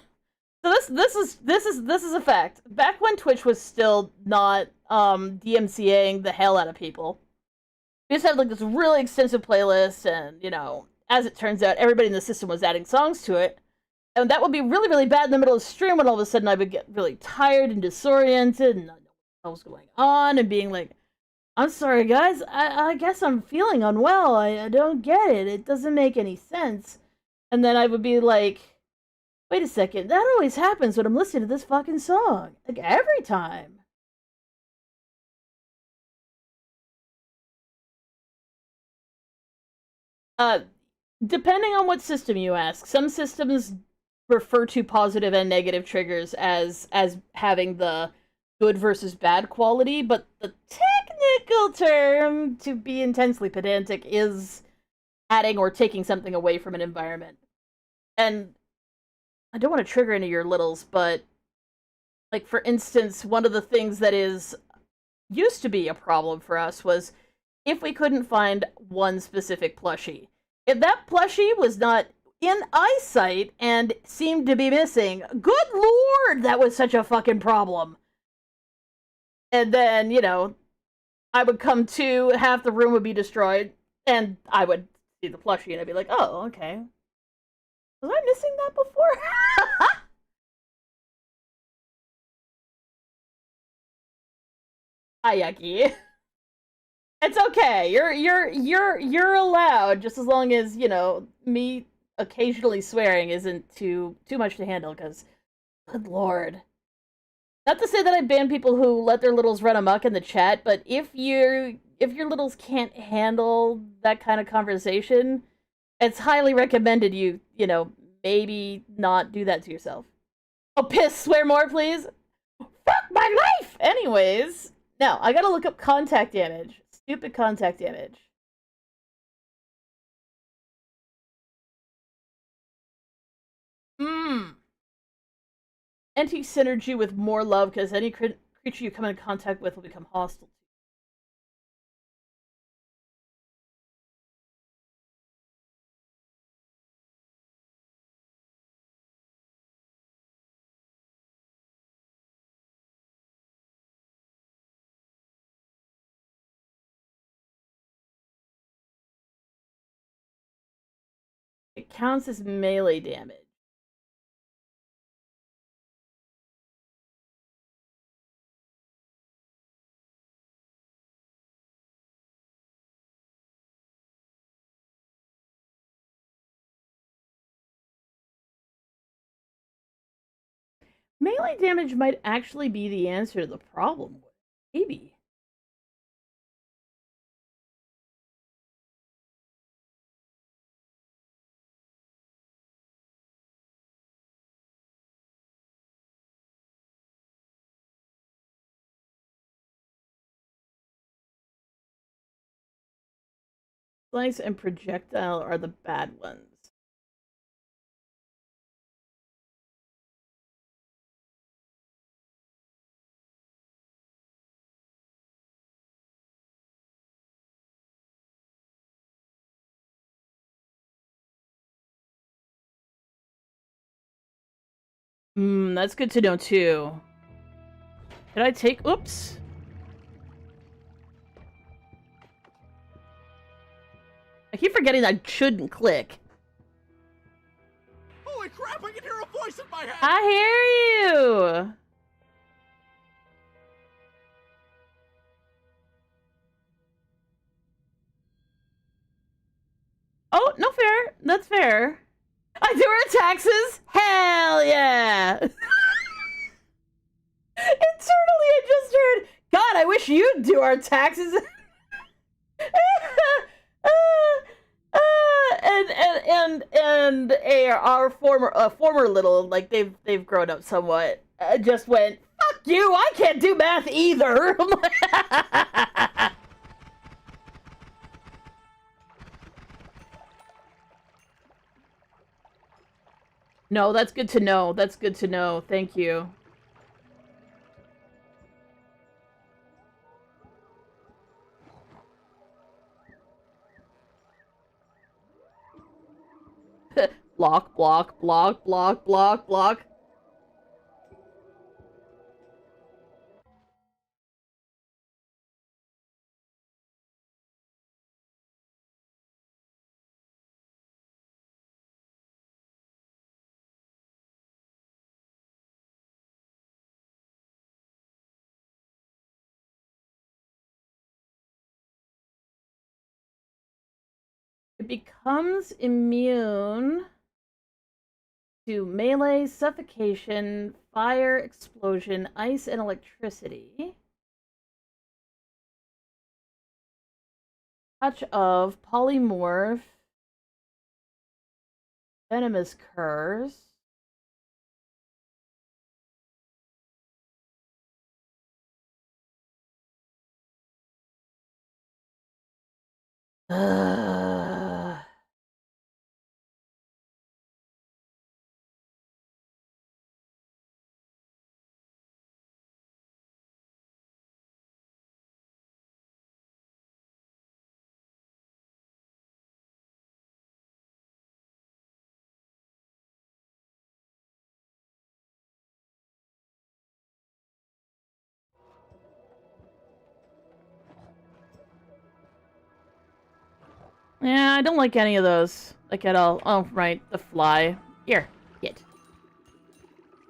So this is a fact. Back when Twitch was still not DMCAing the hell out of people, we just had like this really extensive playlist, and as it turns out, everybody in the system was adding songs to it, and that would be really really bad in the middle of the stream when all of a sudden I would get really tired and disoriented and not know what was going on, and being like, I'm sorry, guys. I guess I'm feeling unwell. I don't get it. It doesn't make any sense. And then I would be like, wait a second. That always happens when I'm listening to this fucking song. Like, every time. Uh, Depending on what system you ask, some systems refer to positive and negative triggers as having the good versus bad quality, but the technical term, to be intensely pedantic, is adding or taking something away from an environment. And I don't want to trigger any of your littles, but like for instance, one of the things that is used to be a problem for us was if we couldn't find one specific plushie. If that plushie was not in eyesight and seemed to be missing, good lord, that was such a fucking problem. And then, I would come to, half the room would be destroyed, and I would see the plushie, and I'd be like, oh, okay. Was I missing that before? Ayaki. It's okay. You're allowed, just as long as, me occasionally swearing isn't too much to handle, because good lord. Not to say that I ban people who let their littles run amok in the chat, but if your littles can't handle that kind of conversation, it's highly recommended maybe not do that to yourself. Oh, piss, swear more, please. Fuck my life! Anyways, now, I gotta look up contact damage. Stupid contact damage. Mmm. Anti-synergy with more love, because any creature you come into contact with will become hostile. It counts as melee damage. Melee damage might actually be the answer to the problem. Maybe. Slice and projectile are the bad ones. That's good to know too. Did I take... Oops. I keep forgetting I shouldn't click. Holy crap, I can hear a voice in my head! I hear you! Oh, no fair. That's fair. I do our taxes? Hell yeah! Internally, I just heard, God, I wish you'd do our taxes. Our former little, like, they've grown up somewhat, just went, fuck you, I can't do math either. No, that's good to know. That's good to know. Thank you. Block, block, block, block, block, block. It becomes immune to melee, suffocation, fire, explosion, ice, and electricity. Touch of polymorph, venomous curse. Yeah, I don't like any of those. Like, at all. Oh, right. The fly. Here. Get.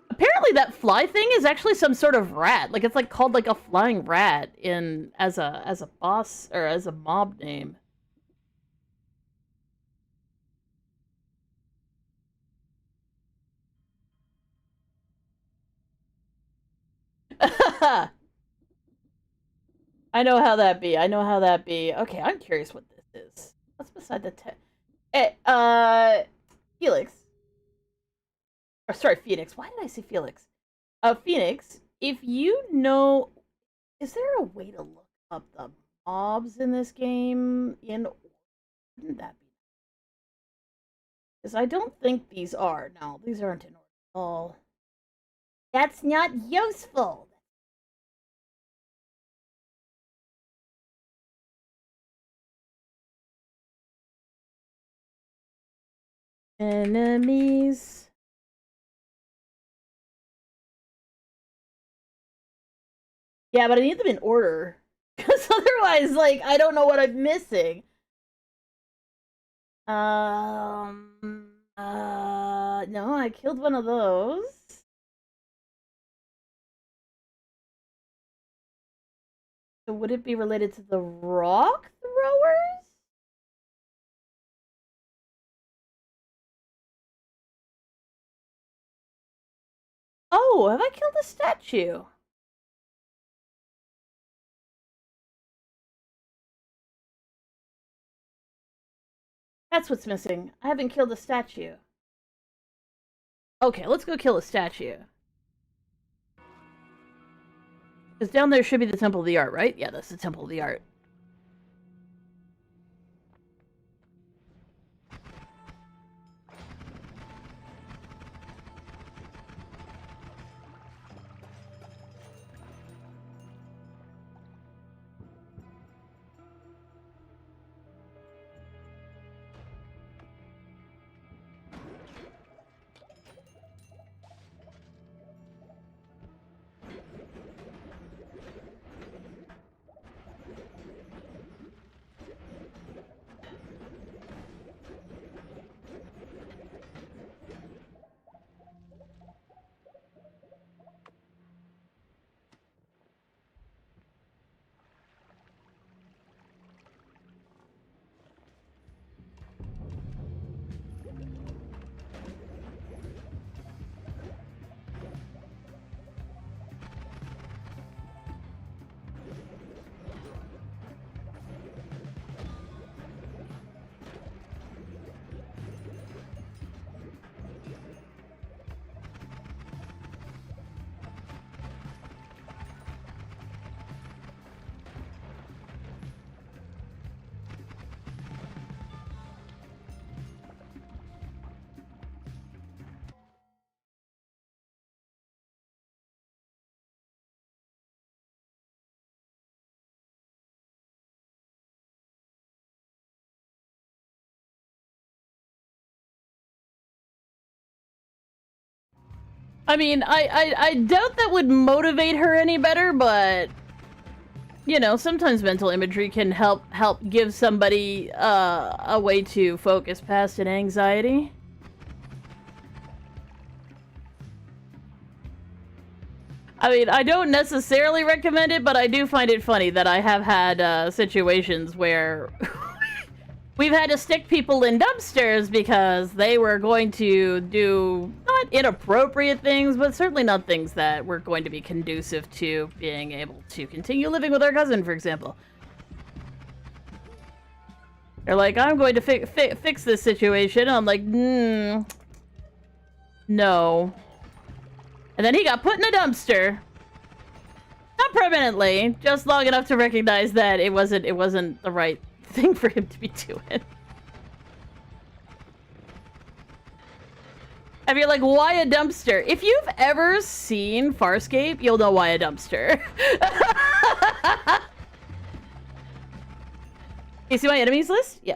Apparently that fly thing is actually some sort of rat. Like, it's like called like a flying rat in as a boss or as a mob name. I know how that be. I know how that be. Okay, I'm curious what this is. What's beside the Felix. Or sorry, Phoenix. Why did I say Felix? Phoenix, if you know, is there a way to look up the mobs in this game? Wouldn't that be? Because I don't think these are. No, these aren't in order at all. That's not useful. Enemies. Yeah, but I need them in order. Because otherwise, like, I don't know what I'm missing. No, I killed one of those. So would it be related to the rock throwers? Oh, have I killed a statue? That's what's missing. I haven't killed a statue. Okay, let's go kill a statue. Because down there should be the Temple of the Art, right? Yeah, that's the Temple of the Art. I mean, I doubt that would motivate her any better, but you know, sometimes mental imagery can help give somebody a way to focus past an anxiety. I mean, I don't necessarily recommend it, but I do find it funny that I have had situations where we've had to stick people in dumpsters because they were going to do not inappropriate things, but certainly not things that were going to be conducive to being able to continue living with our cousin, for example. They're like, I'm going to fix this situation. I'm like, no. And then he got put in a dumpster. Not permanently, just long enough to recognize that it wasn't the right thing for him to be doing. And you're like, why a dumpster? If you've ever seen Farscape, you'll know why a dumpster. You see my enemies list? Yeah.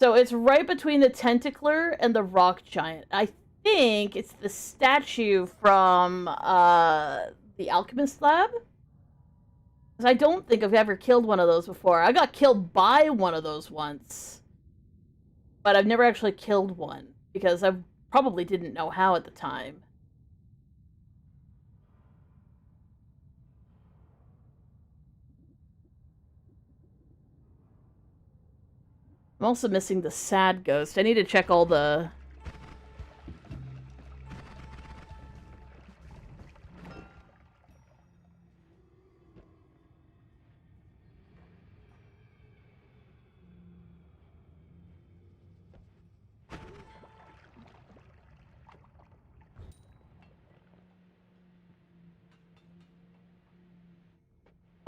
So it's right between the Tentacler and the Rock Giant. I think it's the statue from the Alchemist Lab. Because I don't think I've ever killed one of those before. I got killed by one of those once. But I've never actually killed one. Because I probably didn't know how at the time. I'm also missing the sad ghost. I need to check all the...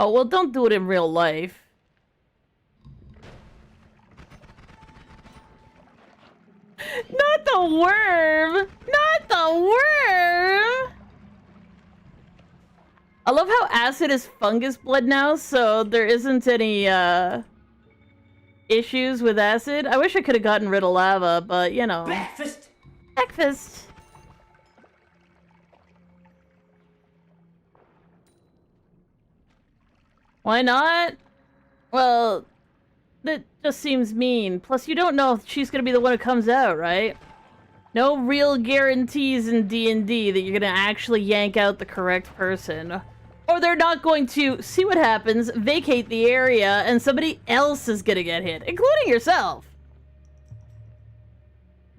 Oh, well, don't do it in real life. Not the worm! Not the worm! I love how acid is fungus blood now, so there isn't any, issues with acid. I wish I could have gotten rid of lava, but, you know. Breakfast! Breakfast! Why not? Well, that just seems mean. Plus, you don't know if she's gonna be the one who comes out, right? No real guarantees in D&D that you're gonna actually yank out the correct person. Or they're not going to see what happens, vacate the area, and somebody else is gonna get hit, including yourself.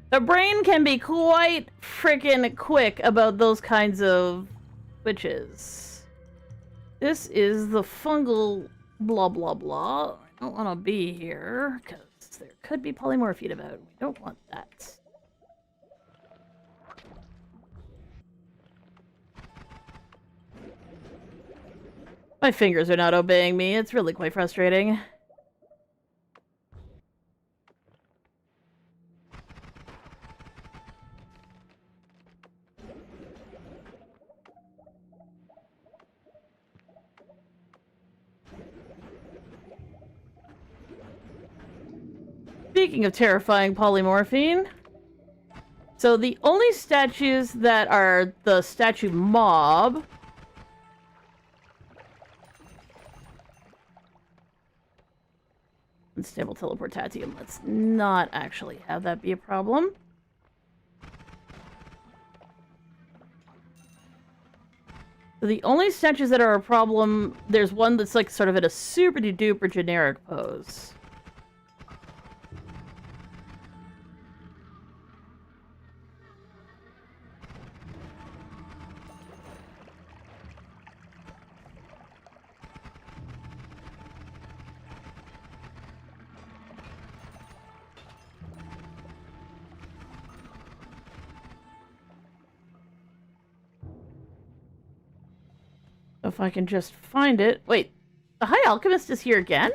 The brain can be quite freaking quick about those kinds of switches. This is the fungal blah blah blah. I don't want to be here, because there could be polymorphine about. We don't want that. My fingers are not obeying me. It's really quite frustrating. Speaking of terrifying polymorphine, so the only statues that are the statue mob unstable teleportatium. Let's not actually have that be a problem. So the only statues that are a problem, there's one that's like sort of in a super duper generic pose. If I can just find it. Wait, the High Alchemist is here again?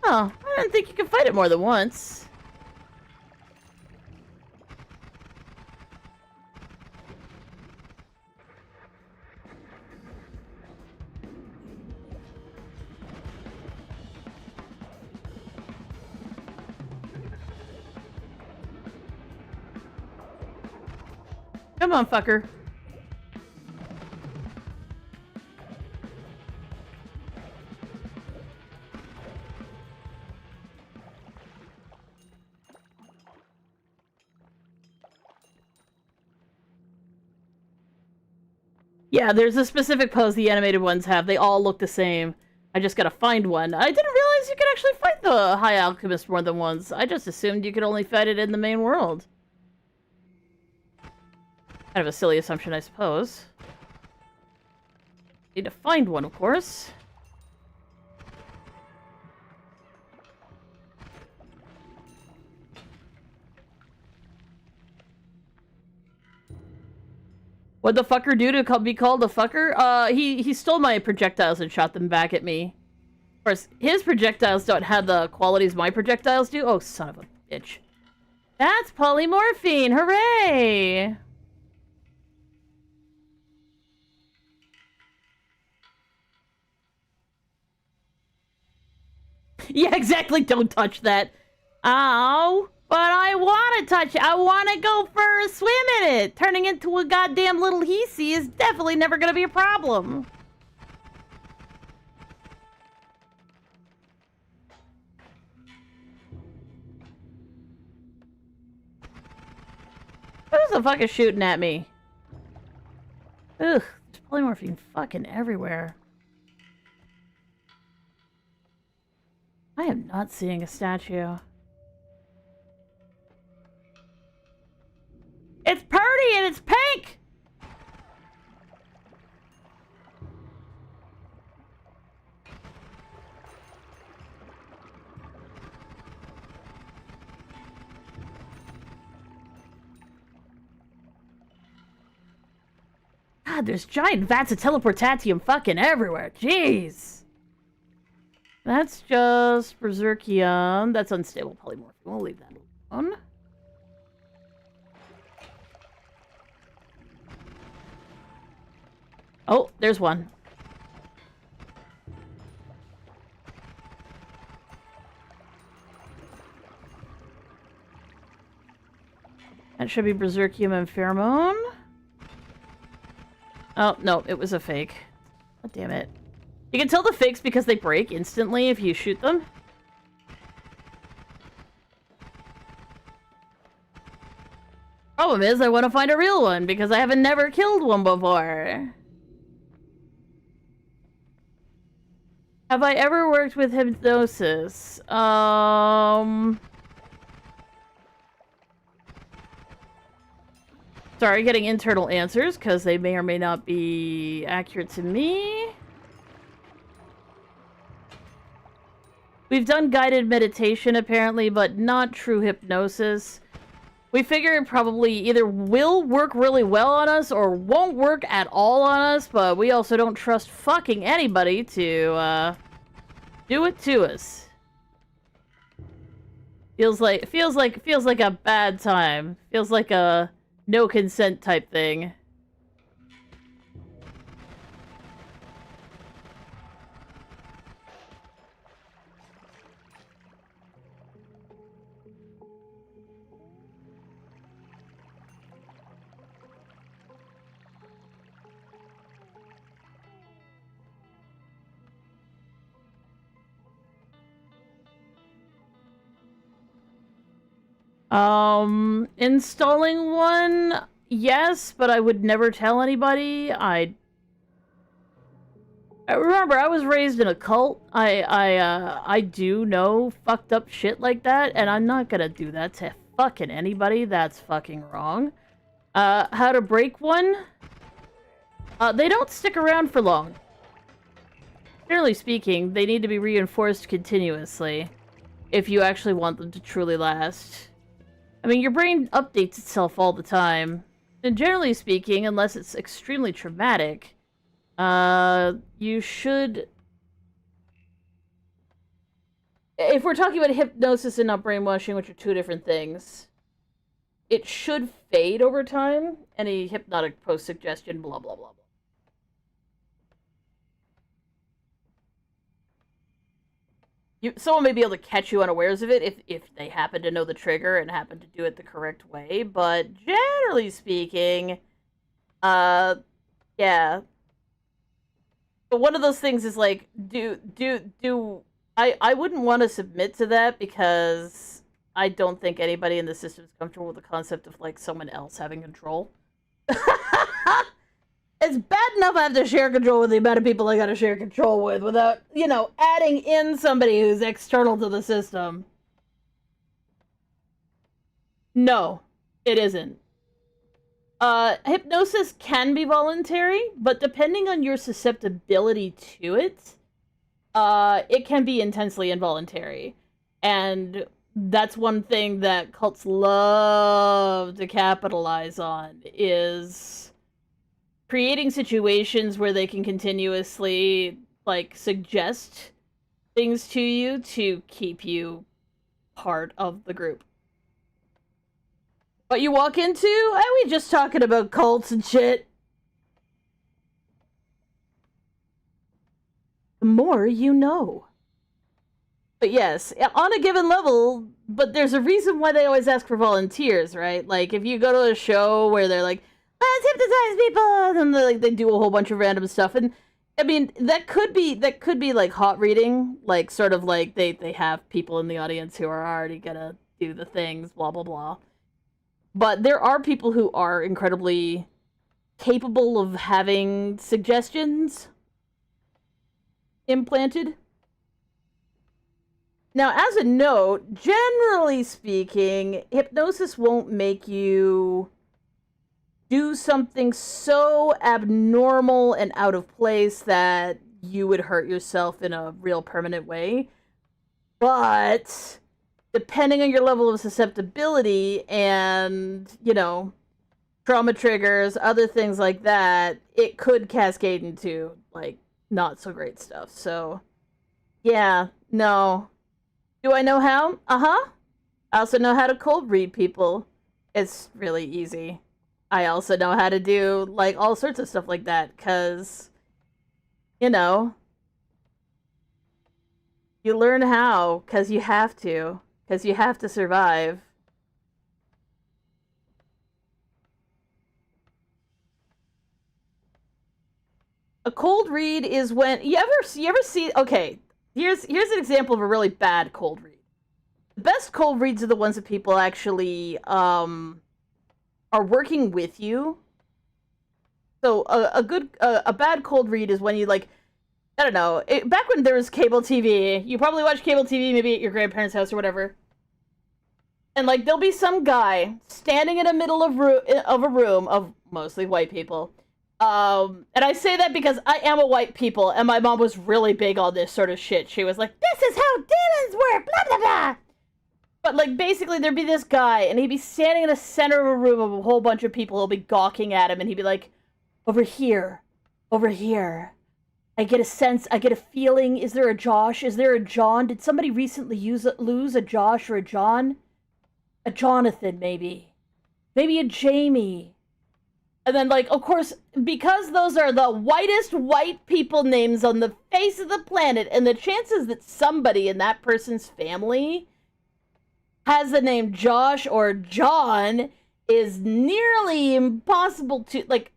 Oh, I didn't think you could fight it more than once. Come on, fucker. Yeah, there's a specific pose the animated ones have. They all look the same. I just gotta find one. I didn't realize you could actually fight the High Alchemist more than once. I just assumed you could only fight it in the main world. Kind of a silly assumption, I suppose. Need to find one, of course. What'd the fucker do to be called a fucker? He stole my projectiles and shot them back at me. Of course, his projectiles don't have the qualities my projectiles do. Oh, son of a bitch. That's polymorphine! Hooray! Yeah, exactly. Don't touch that. Ow. But I want to touch it. I want to go for a swim in it. Turning into a goddamn little Hisi is definitely never going to be a problem. Who's the fuck is shooting at me? Ugh, there's polymorphine fucking everywhere. I am not seeing a statue. It's pretty and it's pink! God, there's giant vats of teleportatium fucking everywhere. Jeez. That's just Berserkium. That's unstable polymorph. We'll leave that alone. Oh, there's one. That should be Berserkium and Pheromone. Oh, no, it was a fake. God damn it. You can tell the fakes because they break instantly if you shoot them. Problem is, I want to find a real one because I haven't never killed one before. Have I ever worked with hypnosis? Sorry, getting internal answers because they may or may not be accurate to me. We've done guided meditation, apparently, but not true hypnosis. We figure it probably either will work really well on us or won't work at all on us, but we also don't trust fucking anybody to, do it to us. Feels like a bad time. Feels like a no consent type thing. Installing one, yes, but I would never tell anybody. I remember I was raised in a cult. I do know fucked up shit like that, and I'm not gonna do that to fucking anybody. That's fucking wrong. How to break one? They don't stick around for long. Generally speaking, they need to be reinforced continuously if you actually want them to truly last. I mean, your brain updates itself all the time. And generally speaking, unless it's extremely traumatic, you should... If we're talking about hypnosis and not brainwashing, which are two different things, it should fade over time. Any hypnotic post-suggestion, blah, blah, blah, blah. Someone may be able to catch you unawares of it if they happen to know the trigger and happen to do it the correct way, but generally speaking, Yeah. But one of those things is like, I wouldn't want to submit to that because I don't think anybody in the system is comfortable with the concept of like someone else having control. It's bad enough I have to share control with the amount of people I gotta share control with without, adding in somebody who's external to the system. No, it isn't. Hypnosis can be voluntary, but depending on your susceptibility to it, it can be intensely involuntary. And that's one thing that cults love to capitalize on, is creating situations where they can continuously, like, suggest things to you to keep you part of the group. What you walk into? Are we just talking about cults and shit? The more you know. But yes, on a given level, but there's a reason why they always ask for volunteers, right? Like, if you go to a show where they're like, let's hypnotize people, and they do a whole bunch of random stuff, and I mean, that could be like hot reading, like sort of like they have people in the audience who are already gonna do the things, blah blah blah. But there are people who are incredibly capable of having suggestions implanted. Now, as a note, generally speaking, hypnosis won't make you do something so abnormal and out of place that you would hurt yourself in a real permanent way. But depending on your level of susceptibility and, trauma triggers, other things like that, it could cascade into, like, not so great stuff. So, yeah, no. Do I know how? Uh-huh. I also know how to cold read people. It's really easy. I also know how to do, like, all sorts of stuff like that, because, you learn how, because you have to. Because you have to survive. A cold read is when you ever see. Okay, here's an example of a really bad cold read. The best cold reads are the ones that people actually are working with you. So a bad cold read is when you, like, I don't know. Back when there was cable TV, you probably watched cable TV maybe at your grandparents' house or whatever. And, like, there'll be some guy standing in the middle of a room of mostly white people. And I say that because I am a white people, and my mom was really big on this sort of shit. She was like, this is how demons work, blah, blah, blah. But, like, basically there'd be this guy, and he'd be standing in the center of a room of a whole bunch of people who'll be gawking at him, and he'd be like, over here. I get a sense, I get a feeling. Is there a Josh? Is there a John? Did somebody recently lose a Josh or a John? A Jonathan, maybe. Maybe a Jamie. And then, like, of course, because those are the whitest white people names on the face of the planet, and the chances that somebody in that person's family has the name Josh or John is nearly impossible to, like,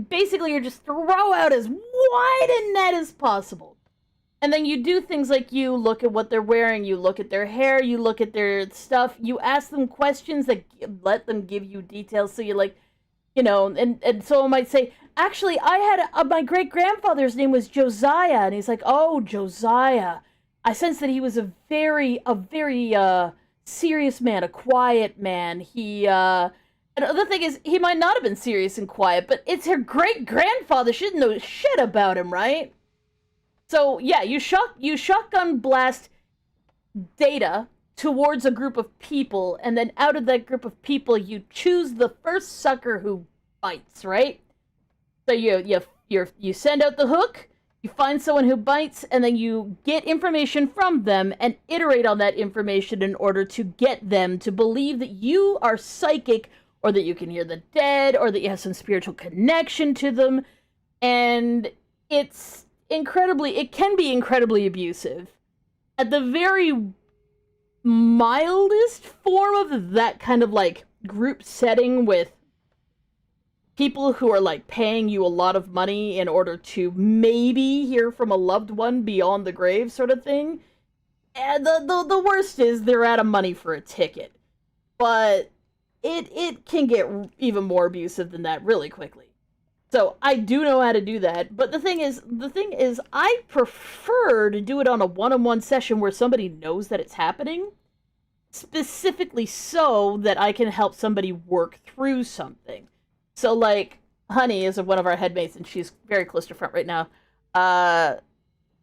basically you're just throw out as wide a net as possible. And then you do things like you look at what they're wearing, you look at their hair, you look at their stuff, you ask them questions that let them give you details. So you're like, and someone might say, actually, I had my great-grandfather's name was Josiah. And he's like, oh, Josiah. I sense that he was a very serious man, a quiet man. And the other thing is, he might not have been serious and quiet, but it's her great-grandfather. She didn't know shit about him, right? So, yeah, you shotgun blast data towards a group of people, and then out of that group of people, you choose the first sucker who bites, right? So you send out the hook, you find someone who bites, and then you get information from them and iterate on that information in order to get them to believe that you are psychic, or that you can hear the dead, or that you have some spiritual connection to them. And it can be incredibly abusive. At the very mildest form of that kind of, like, group setting with people who are like paying you a lot of money in order to maybe hear from a loved one beyond the grave sort of thing. And the worst is they're out of money for a ticket. But it can get even more abusive than that really quickly. So I do know how to do that, but the thing is I prefer to do it on a one-on-one session where somebody knows that it's happening, specifically so that I can help somebody work through something. So like Honey is one of our headmates, and she's very close to front right now.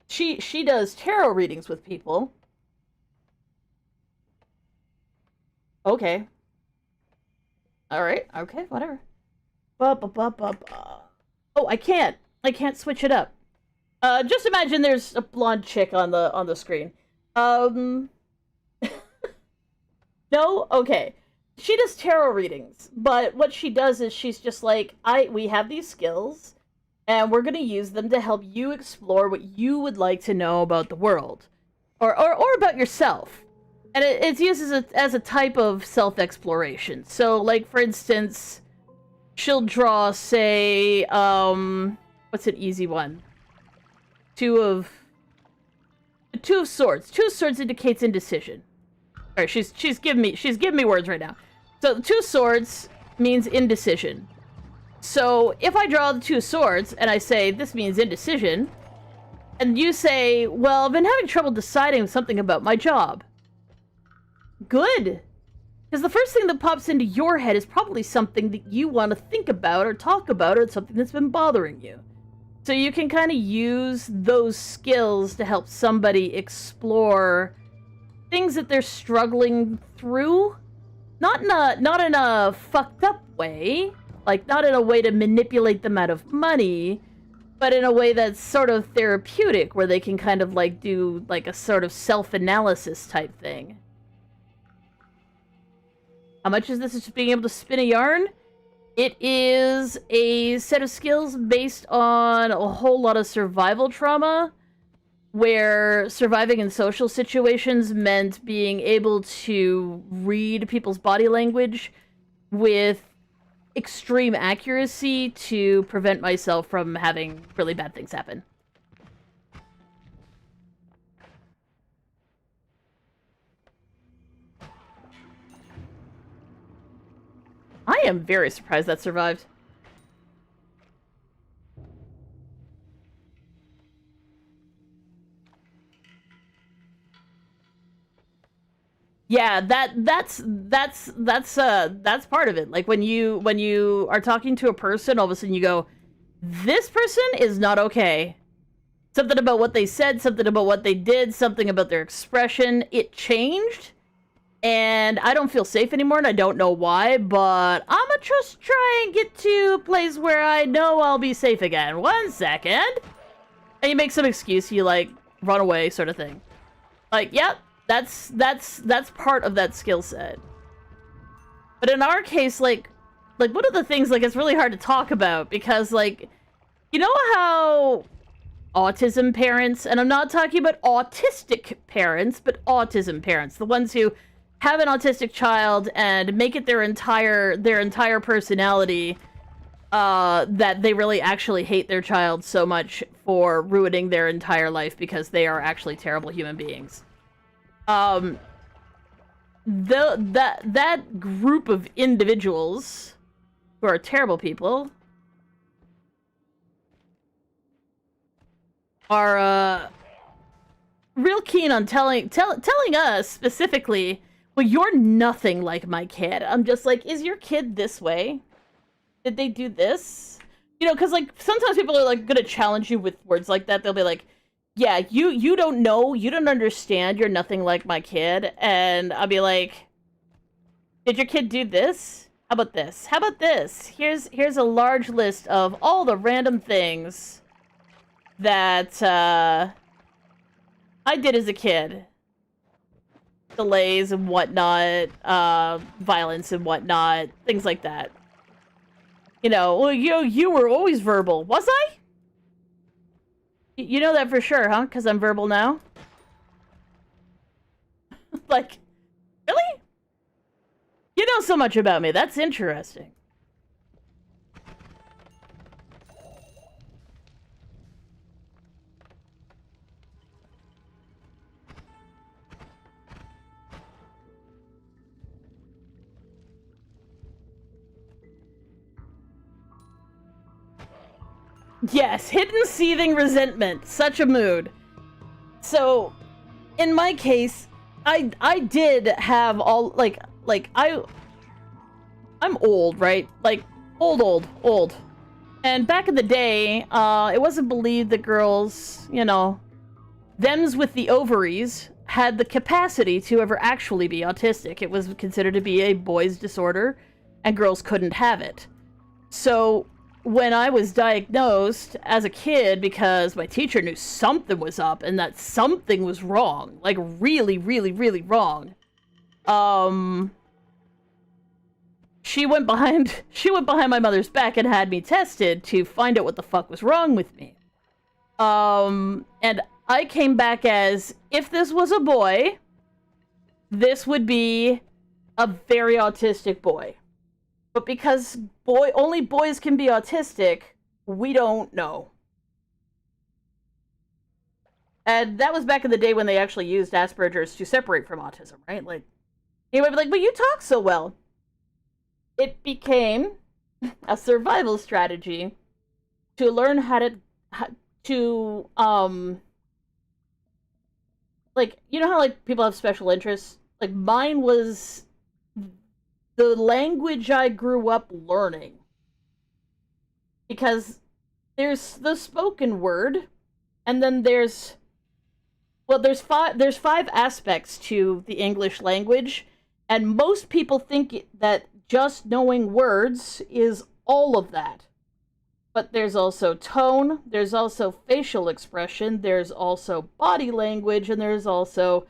She does tarot readings with people. Okay. All right. Okay. Whatever. Oh, I can't switch it up. Just imagine there's a blonde chick on the screen. No? Okay. She does tarot readings, but what she does is she's just like, we have these skills, and we're gonna use them to help you explore what you would like to know about the world. Or about yourself. And it's used as a type of self-exploration. So, like, for instance, she'll draw, say, what's an easy one? Two of Swords. Two of Swords indicates indecision. Alright, she's giving me words right now. So, the Two of Swords means indecision. So, if I draw the Two of Swords, and I say, this means indecision, and you say, well, I've been having trouble deciding something about my job. Good! Because the first thing that pops into your head is probably something that you want to think about or talk about, or something that's been bothering you. So you can kind of use those skills to help somebody explore things that they're struggling through. Not in a fucked up way, like not in a way to manipulate them out of money, but in a way that's sort of therapeutic, where they can kind of like do like a sort of self-analysis type thing. How much is this? Just being able to spin a yarn? It is a set of skills based on a whole lot of survival trauma, where surviving in social situations meant being able to read people's body language with extreme accuracy to prevent myself from having really bad things happen. I am very surprised that survived. Yeah, that's part of it. Like when you are talking to a person, all of a sudden you go, this person is not okay. Something about what they said, something about what they did, something about their expression, it changed. And I don't feel safe anymore, and I don't know why, but I'm gonna just try and get to a place where I know I'll be safe again. 1 second. And you make some excuse, you, like, run away, sort of thing. Like, yep, that's part of that skill set. But in our case, like, one of the things, like, it's really hard to talk about, because, like, you know how autism parents, and I'm not talking about autistic parents, but autism parents, the ones who have an autistic child and make it their entire personality, that they really actually hate their child so much for ruining their entire life because they are actually terrible human beings. That group of individuals who are terrible people are real keen on telling us specifically, well, you're nothing like my kid. I'm just like, is your kid this way? Did they do this? You know, because, like, sometimes people are, like, gonna challenge you with words like that. They'll be like, yeah, you don't know, you don't understand, you're nothing like my kid. And I'll be like, did your kid do this? How about this? How about this? Here's a large list of all the random things that, I did as a kid. Delays and whatnot, violence and whatnot, things like that. You know, well, you were always verbal. Was I? You know that for sure, huh? Because I'm verbal now? Like, really? You know so much about me. That's interesting. Yes, hidden seething resentment. Such a mood. So, in my case, I did have all, I'm old, right? Like, old. And back in the day, it wasn't believed that girls, you know, thems with the ovaries had the capacity to ever actually be autistic. It was considered to be a boy's disorder, and girls couldn't have it. So, when I was diagnosed as a kid, because my teacher knew something was up and that something was wrong, like really, really, really wrong, she went behind my mother's back and had me tested to find out what the fuck was wrong with me. And I came back as, if this was a boy, this would be a very autistic boy. But because only boys can be autistic, we don't know. And that was back in the day when they actually used Asperger's to separate from autism, right? Like, he would be like, but you talk so well. It became a survival strategy to learn how to like, you know how, like, people have special interests? Like, mine was the language I grew up learning. Because there's the spoken word, and then there's five aspects to the English language, and most people think that just knowing words is all of that. But there's also tone, there's also facial expression, there's also body language, and there's also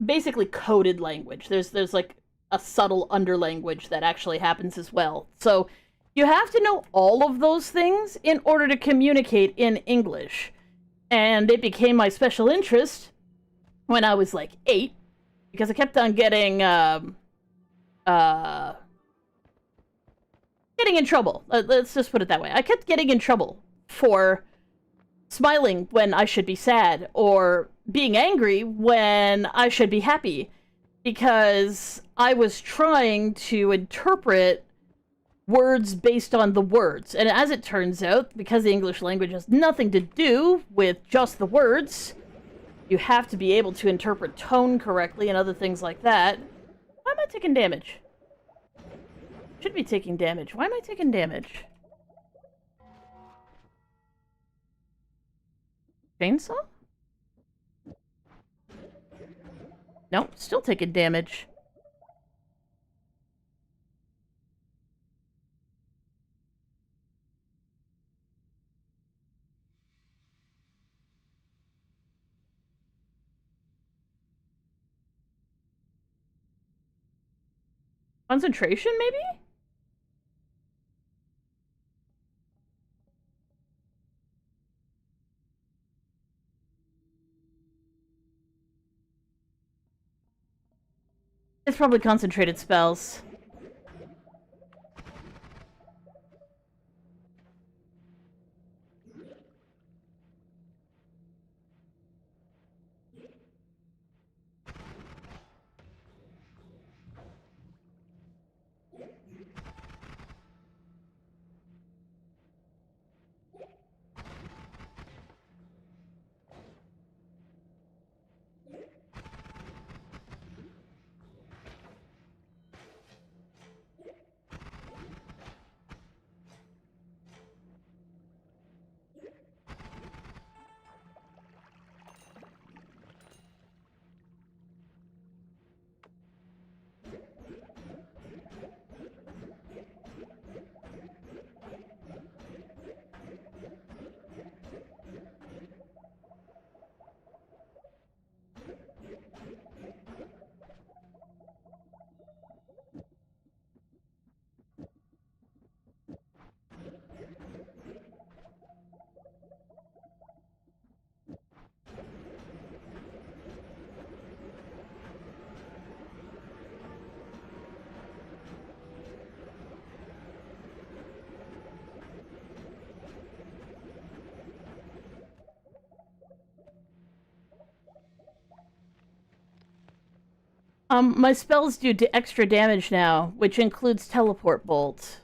basically coded language. There's like a subtle underlanguage that actually happens as well. So you have to know all of those things in order to communicate in English. And it became my special interest when I was like 8, because I kept on getting in trouble. Let's just put it that way. I kept getting in trouble for smiling when I should be sad, or being angry when I should be happy, because I was trying to interpret words based on the words. And as it turns out, because the English language has nothing to do with just the words, you have to be able to interpret tone correctly and other things like that. Why am I taking damage? Should be taking damage. Why am I taking damage? Chainsaw? Nope, still taking damage. Concentration, maybe? It's probably concentrated spells. My spells do extra damage now, which includes teleport bolt.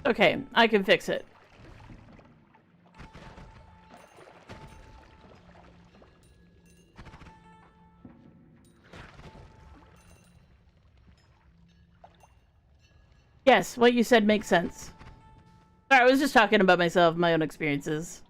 Okay, I can fix it. Yes, what you said makes sense. Sorry, I was just talking about myself, my own experiences.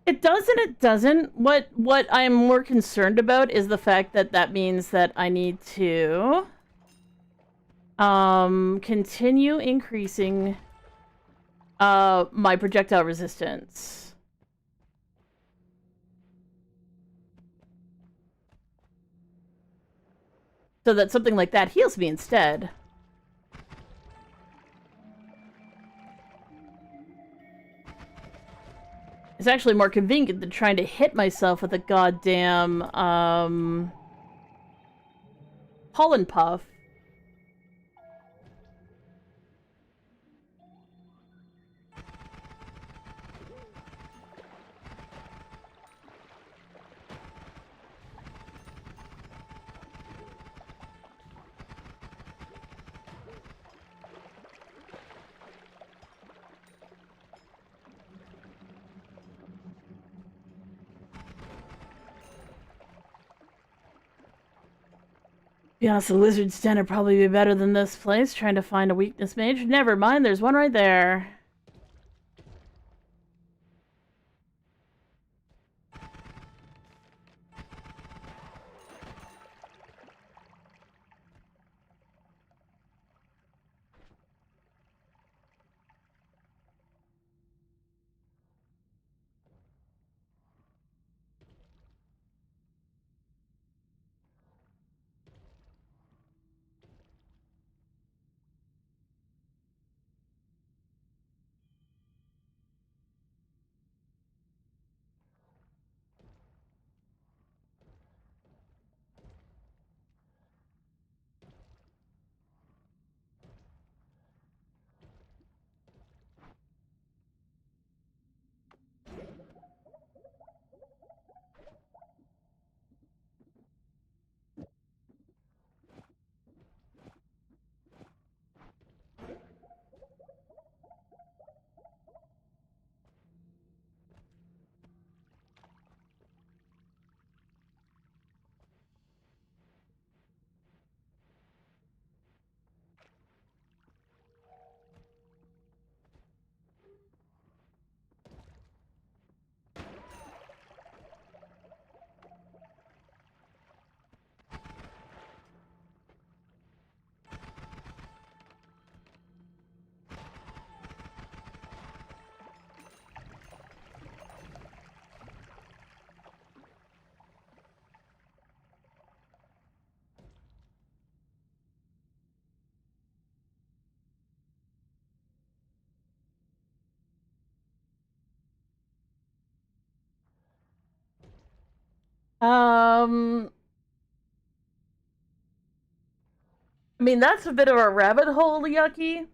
It does and it doesn't. What I'm more concerned about is the fact that that means that I need to continue increasing my projectile resistance. So that something like that heals me instead. It's actually more convenient than trying to hit myself with a goddamn pollen puff. Be honest, the Lizard's Den would probably be better than this place. Trying to find a weakness mage. Never mind, there's one right there. Um, I mean, that's a bit of a rabbit hole, Yucky.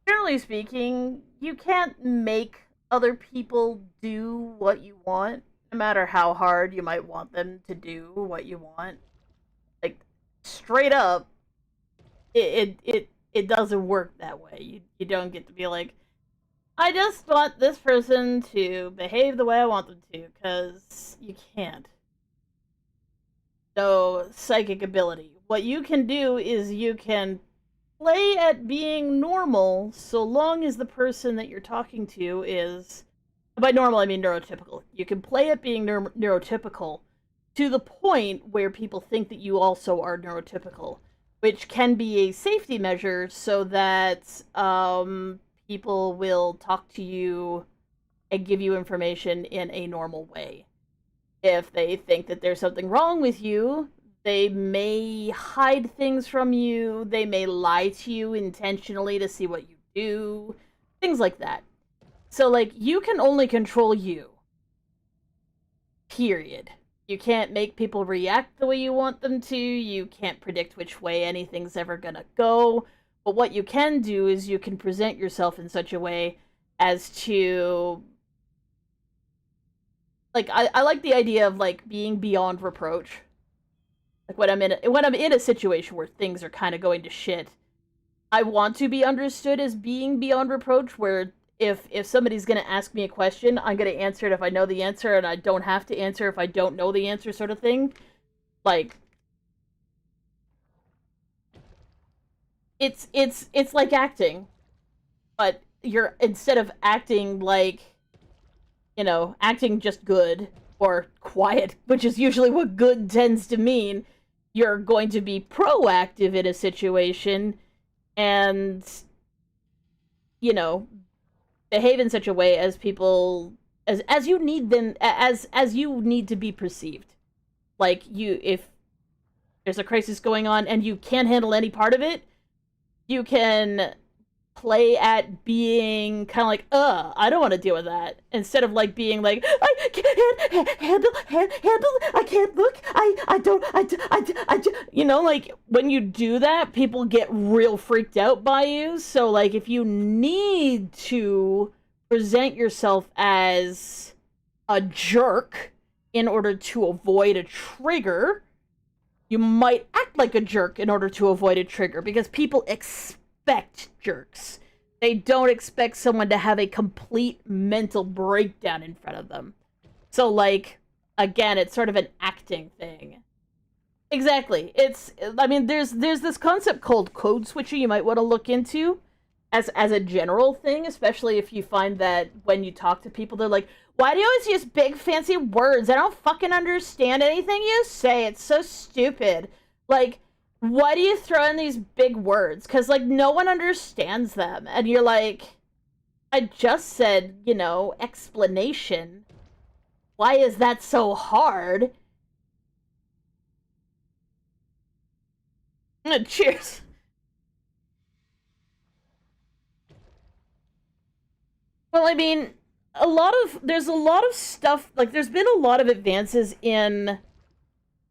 Generally speaking, you can't make other people do what you want, no matter how hard you might want them to do what you want. Like, straight up, it doesn't work that way. You don't get to be like, I just want this person to behave the way I want them to, because you can't. No psychic ability. What you can do is you can play at being normal so long as the person that you're talking to is, by normal I mean neurotypical. You can play at being neurotypical to the point where people think that you also are neurotypical, which can be a safety measure so that people will talk to you and give you information in a normal way. If they think that there's something wrong with you, they may hide things from you. They may lie to you intentionally to see what you do. Things like that. So, like, you can only control you. Period. You can't make people react the way you want them to. You can't predict which way anything's ever gonna go. But what you can do is you can present yourself in such a way as to... Like, I like the idea of, like, being beyond reproach. Like, when I'm in a situation where things are kind of going to shit, I want to be understood as being beyond reproach, where if somebody's going to ask me a question, I'm going to answer it if I know the answer, and I don't have to answer if I don't know the answer, sort of thing. Like, it's like acting, but you're, instead of acting like, you know, acting just good or quiet, which is usually what good tends to mean, you're going to be proactive in a situation and, you know, behave in such a way as people, as you need them, as you need to be perceived. Like, if there's a crisis going on and you can't handle any part of it, you can play at being kind of like, I don't want to deal with that, instead of like being like, I can't handle, I can't look, I don't, you know, like, when you do that, people get real freaked out by you. So, like, if you need to present yourself as a jerk in order to avoid a trigger, you might act like a jerk in order to avoid a trigger, because people expect jerks. They don't expect someone to have a complete mental breakdown in front of them. So, like, again, it's sort of an acting thing. Exactly. I mean, there's this concept called code switching you might want to look into as a general thing, especially if you find that when you talk to people, they're like, why do you always use big fancy words? I don't fucking understand anything you say. It's so stupid. Like, why do you throw in these big words? Because, like, no one understands them. And you're like, I just said, you know, explanation. Why is that so hard? Cheers. Well, I mean, there's a lot of stuff, like, there's been a lot of advances in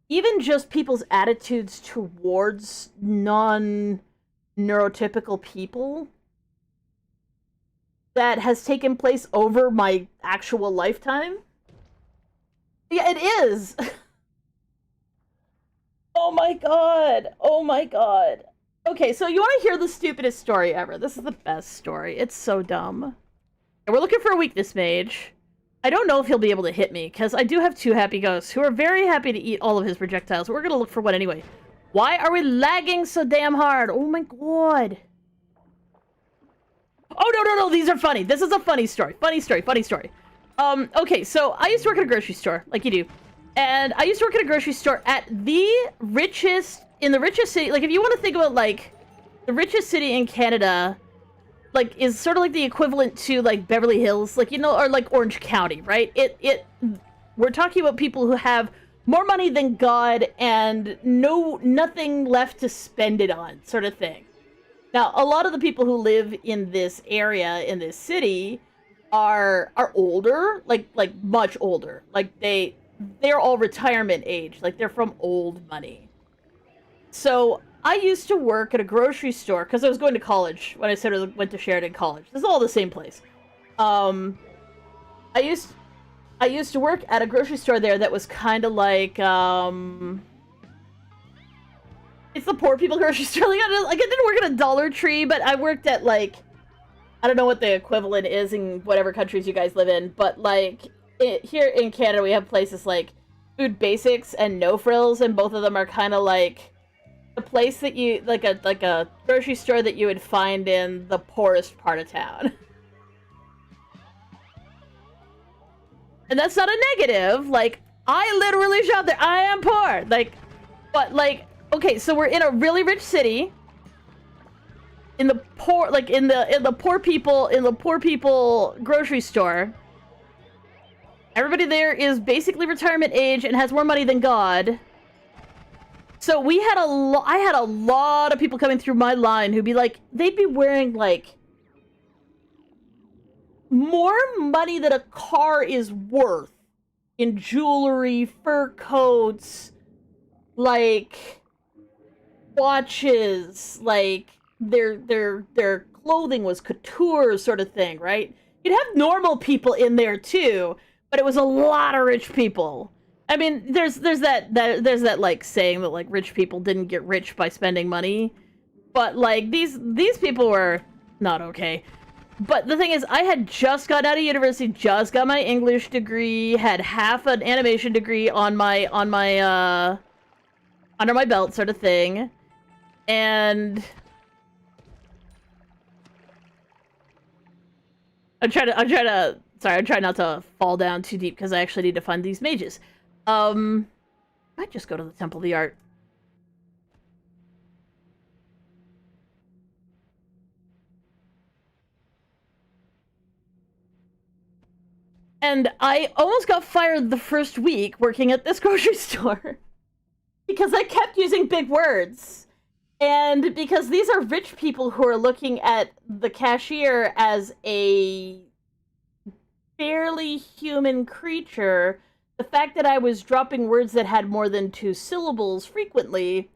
even just people's attitudes towards non-neurotypical people that has taken place over my actual lifetime. Yeah, it is. Oh my god. Oh my god. Okay, so you want to hear the stupidest story ever. This is the best story. It's so dumb. We're looking for a weakness mage. I don't know if he'll be able to hit me, because I do have 2 happy ghosts who are very happy to eat all of his projectiles. We're gonna look for one anyway. Why are we lagging so damn hard? Oh my god. Oh, no, these are funny. This is a funny story. Funny story. Okay, so I used to work at a grocery store, like you do. And I used to work at a grocery store at in the richest city. Like, if you want to think about, like, the richest city in Canada, like, is sort of like the equivalent to, like, Beverly Hills, like, you know, or like Orange County, right? We're talking about people who have more money than God and nothing left to spend it on, sort of thing. Now, a lot of the people who live in this area, in this city, are older, like much older. Like, they're all retirement age, like, they're from old money. So I used to work at a grocery store because I was going to college when I said I went to Sheridan College. This is all the same place. I used to work at a grocery store there that was kind of like, it's the poor people grocery store. Like, I didn't work at a Dollar Tree, but I worked at, like, I don't know what the equivalent is in whatever countries you guys live in, but, like, here in Canada we have places like Food Basics and No Frills, and both of them are kind of like the place that you, like a grocery store that you would find in the poorest part of town. And that's not a negative. Like, I literally shop there. I am poor. Like, but, like, okay, so we're in a really rich city. In the poor, like, in the poor people grocery store. Everybody there is basically retirement age and has more money than God. So we had I had a lot of people coming through my line who'd be like, they'd be wearing like more money than a car is worth in jewelry, fur coats, like watches, like their clothing was couture sort of thing, right? You'd have normal people in there too, but it was a lot of rich people. I mean, there's that like saying that like rich people didn't get rich by spending money, but like these people were not okay. But the thing is, I had just gotten out of university, just got my English degree, had half an animation degree on my under my belt sort of thing. And I'm trying not to fall down too deep because I actually need to find these mages. Might just go to the Temple of the Art. And I almost got fired the first week working at this grocery store because I kept using big words. And because these are rich people who are looking at the cashier as a fairly human creature, the fact that I was dropping words that had more than 2 syllables frequently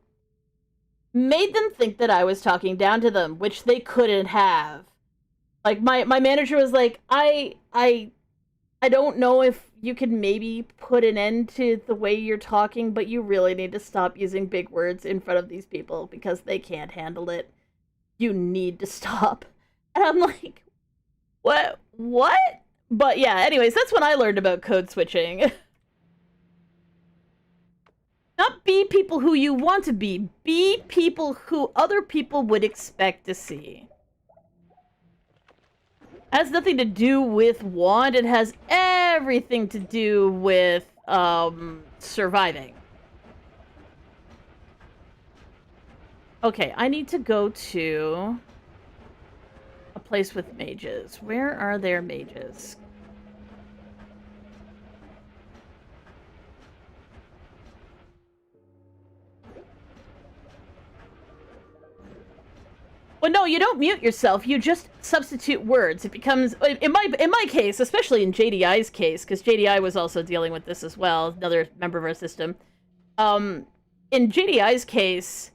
made them think that I was talking down to them, which they couldn't have. Like, my manager was like, I don't know if you could maybe put an end to the way you're talking, but you really need to stop using big words in front of these people because they can't handle it. You need to stop. And I'm like, what? But yeah, anyways, that's when I learned about code switching. Not be people who you want to be people who other people would expect to see. It has nothing to do with want, it has everything to do with, surviving. Okay, I need to go to a place with mages. Where are their mages? Well, no, you don't mute yourself. You just substitute words. It becomes, in my case, especially in JDI's case, because JDI was also dealing with this as well, another member of our system. In JDI's case,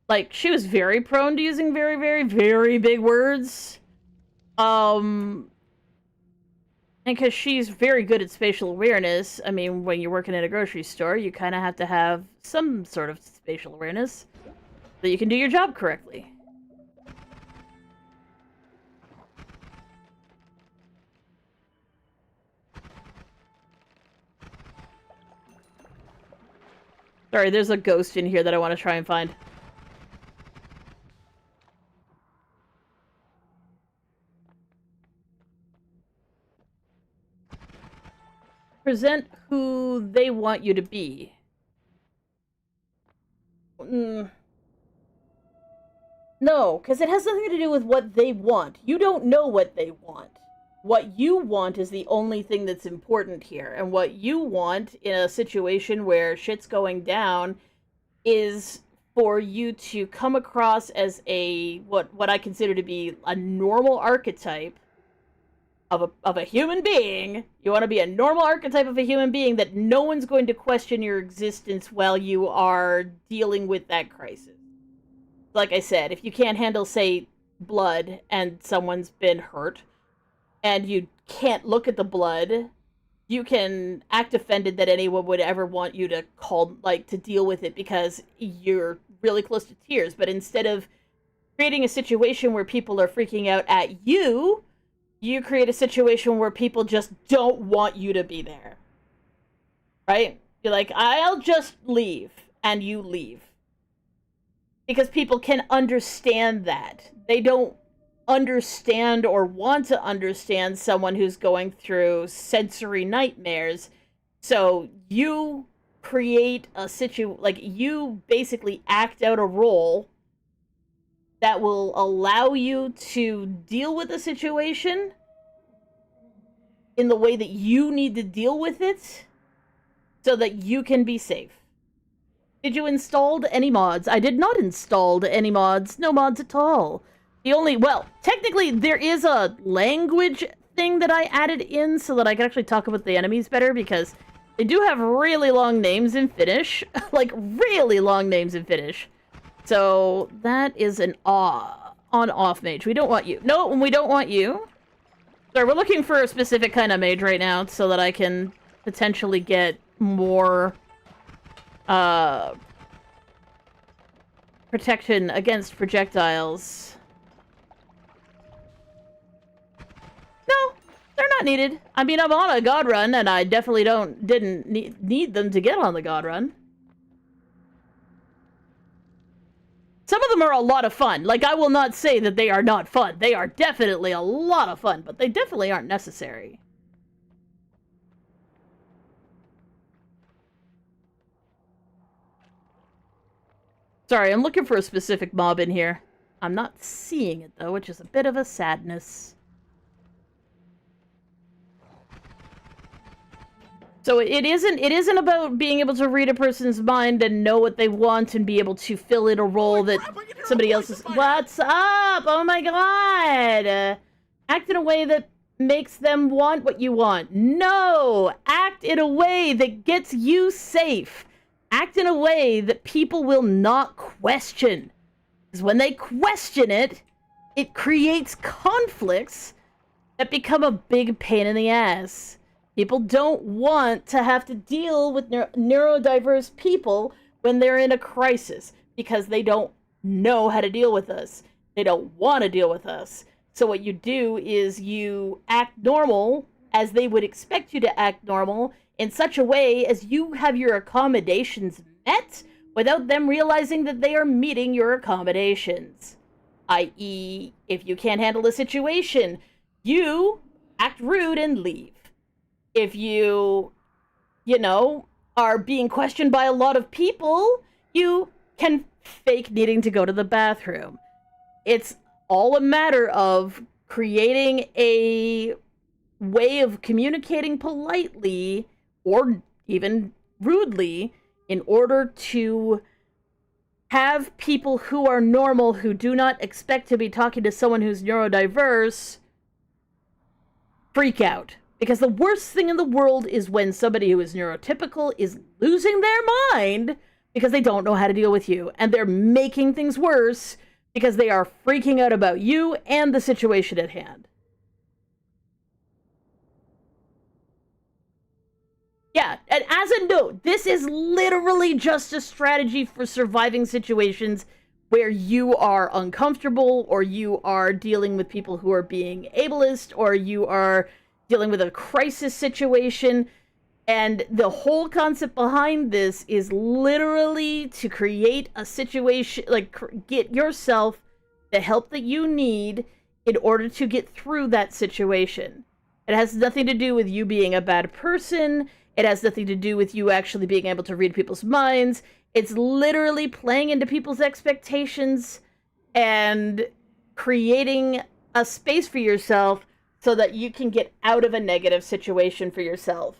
like, she was very prone to using very, very, very big words. And because she's very good at spatial awareness, I mean, when you're working at a grocery store, you kind of have to have some sort of spatial awareness so that you can do your job correctly. Sorry, there's a ghost in here that I want to try and find. Present who they want you to be. No, because it has nothing to do with what they want. You don't know what they want. What you want is the only thing that's important here. And what you want in a situation where shit's going down is for you to come across as a what I consider to be a normal archetype of a human being. You want to be a normal archetype of a human being that no one's going to question your existence while you are dealing with that crisis. Like I said, if you can't handle, say, blood and someone's been hurt, and you can't look at the blood, you can act offended that anyone would ever want you to to deal with it because you're really close to tears. But instead of creating a situation where people are freaking out at you, you create a situation where people just don't want you to be there. Right? You're like, I'll just leave, and you leave. Because people can understand that. They don't understand or want to understand someone who's going through sensory nightmares. So you create a you basically act out a role that will allow you to deal with the situation in the way that you need to deal with it so that you can be safe. Did you install any mods? I did not install any mods. No mods at all. The only, well, technically there is a language thing that I added in so that I can actually talk about the enemies better, because they do have really long names in Finnish. Like, really long names in Finnish. So, that is an on-off mage. We don't want you. No, we don't want you. Sorry, we're looking for a specific kind of mage right now so that I can potentially get more protection against projectiles. No, they're not needed. I mean, I'm on a god run, and I definitely didn't need them to get on the god run. Some of them are a lot of fun. Like, I will not say that they are not fun. They are definitely a lot of fun, but they definitely aren't necessary. Sorry, I'm looking for a specific mob in here. I'm not seeing it, though, which is a bit of a sadness. So it isn't about being able to read a person's mind and know what they want and be able to fill in a role that somebody else is... What's up? Oh my god! Act in a way that makes them want what you want. No! Act in a way that gets you safe. Act in a way that people will not question. Because when they question it, it creates conflicts that become a big pain in the ass. People don't want to have to deal with neurodiverse people when they're in a crisis because they don't know how to deal with us. They don't want to deal with us. So what you do is you act normal as they would expect you to act normal in such a way as you have your accommodations met without them realizing that they are meeting your accommodations. I.e., if you can't handle a situation, you act rude and leave. If you are being questioned by a lot of people, you can fake needing to go to the bathroom. It's all a matter of creating a way of communicating politely or even rudely in order to have people who are normal, who do not expect to be talking to someone who's neurodiverse, freak out. Because the worst thing in the world is when somebody who is neurotypical is losing their mind because they don't know how to deal with you. And they're making things worse because they are freaking out about you and the situation at hand. Yeah, and as a note, this is literally just a strategy for surviving situations where you are uncomfortable, or you are dealing with people who are being ableist, or you are dealing with a crisis situation. And the whole concept behind this is literally to create a situation, like get yourself the help that you need in order to get through that situation. It has nothing to do with you being a bad person. It has nothing to do with you actually being able to read people's minds. It's literally playing into people's expectations and creating a space for yourself so that you can get out of a negative situation for yourself.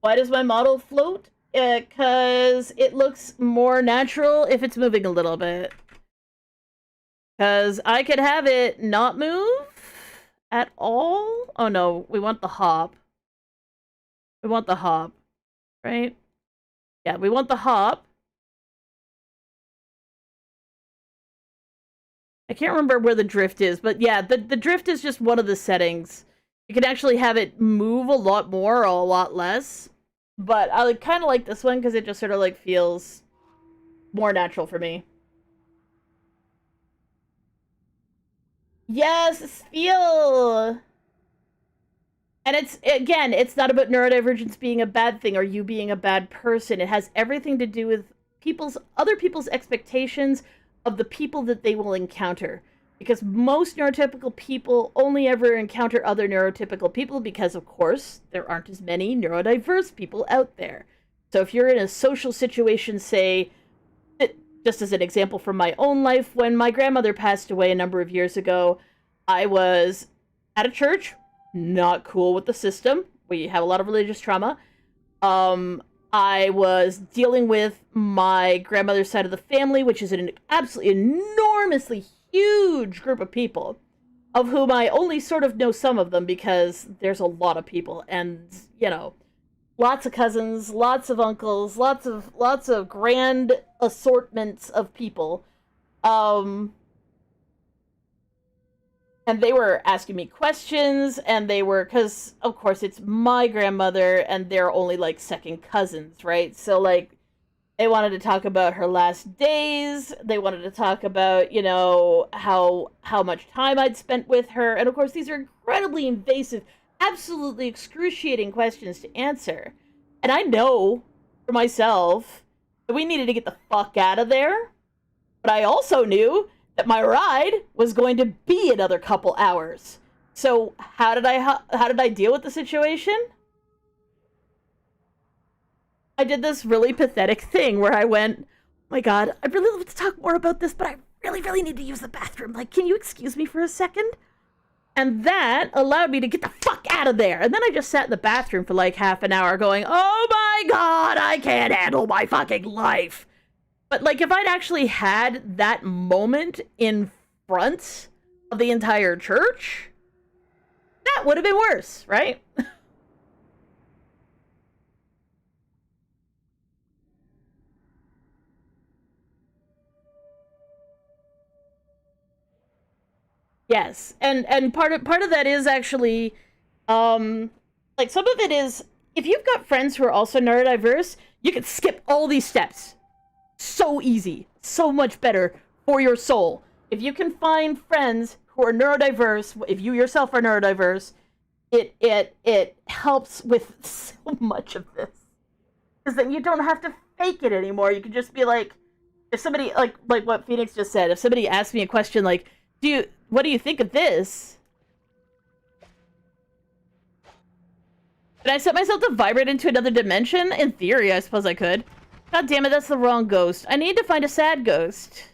Why does my model float? Because it looks more natural if it's moving a little bit. Because I could have it not move at all. Oh no, we want the hop. We want the hop, right? Yeah, we want the hop. I can't remember where the drift is, but yeah, the drift is just one of the settings. You can actually have it move a lot more or a lot less. But I kind of like this one because it just sort of like feels more natural for me. Yes, feel. And it's, again, it's not about neurodivergence being a bad thing or you being a bad person. It has everything to do with other people's expectations of the people that they will encounter. Because most neurotypical people only ever encounter other neurotypical people because, of course, there aren't as many neurodiverse people out there. So if you're in a social situation, say, just as an example from my own life, when my grandmother passed away a number of years ago, I was at a church, not cool with the system. We have a lot of religious trauma. I was dealing with my grandmother's side of the family, which is an absolutely enormously huge group of people, of whom I only sort of know some of them because there's a lot of people, and, you know, lots of cousins, lots of uncles, lots of grand assortments of people. And they were asking me questions, and they were, because, of course, it's my grandmother, and they're only, like, second cousins, right? So, like, they wanted to talk about her last days, they wanted to talk about, you know, how much time I'd spent with her, and, of course, these are incredibly invasive, absolutely excruciating questions to answer. And I know, for myself, that we needed to get the fuck out of there, but I also knew that my ride was going to be another couple hours. So how did I deal with the situation? I did this really pathetic thing where I went, oh my god, I'd really love to talk more about this, but I really, really need to use the bathroom. Like, can you excuse me for a second? And that allowed me to get the fuck out of there. And then I just sat in the bathroom for like half an hour going, oh my god, I can't handle my fucking life. But, like, if I'd actually had that moment in front of the entire church, that would have been worse, right? Yes, and part of that is actually, like, some of it is, if you've got friends who are also neurodiverse, you can skip all these steps. So easy, so much better for your soul. If you can find friends who are neurodiverse, if you yourself are neurodiverse, it helps with so much of this. Because then you don't have to fake it anymore. You can just be like, if somebody, like what Phoenix just said, if somebody asks me a question like, what do you think of this? Did I set myself to vibrate into another dimension? In theory, I suppose I could. God damn it, that's the wrong ghost. I need to find a sad ghost.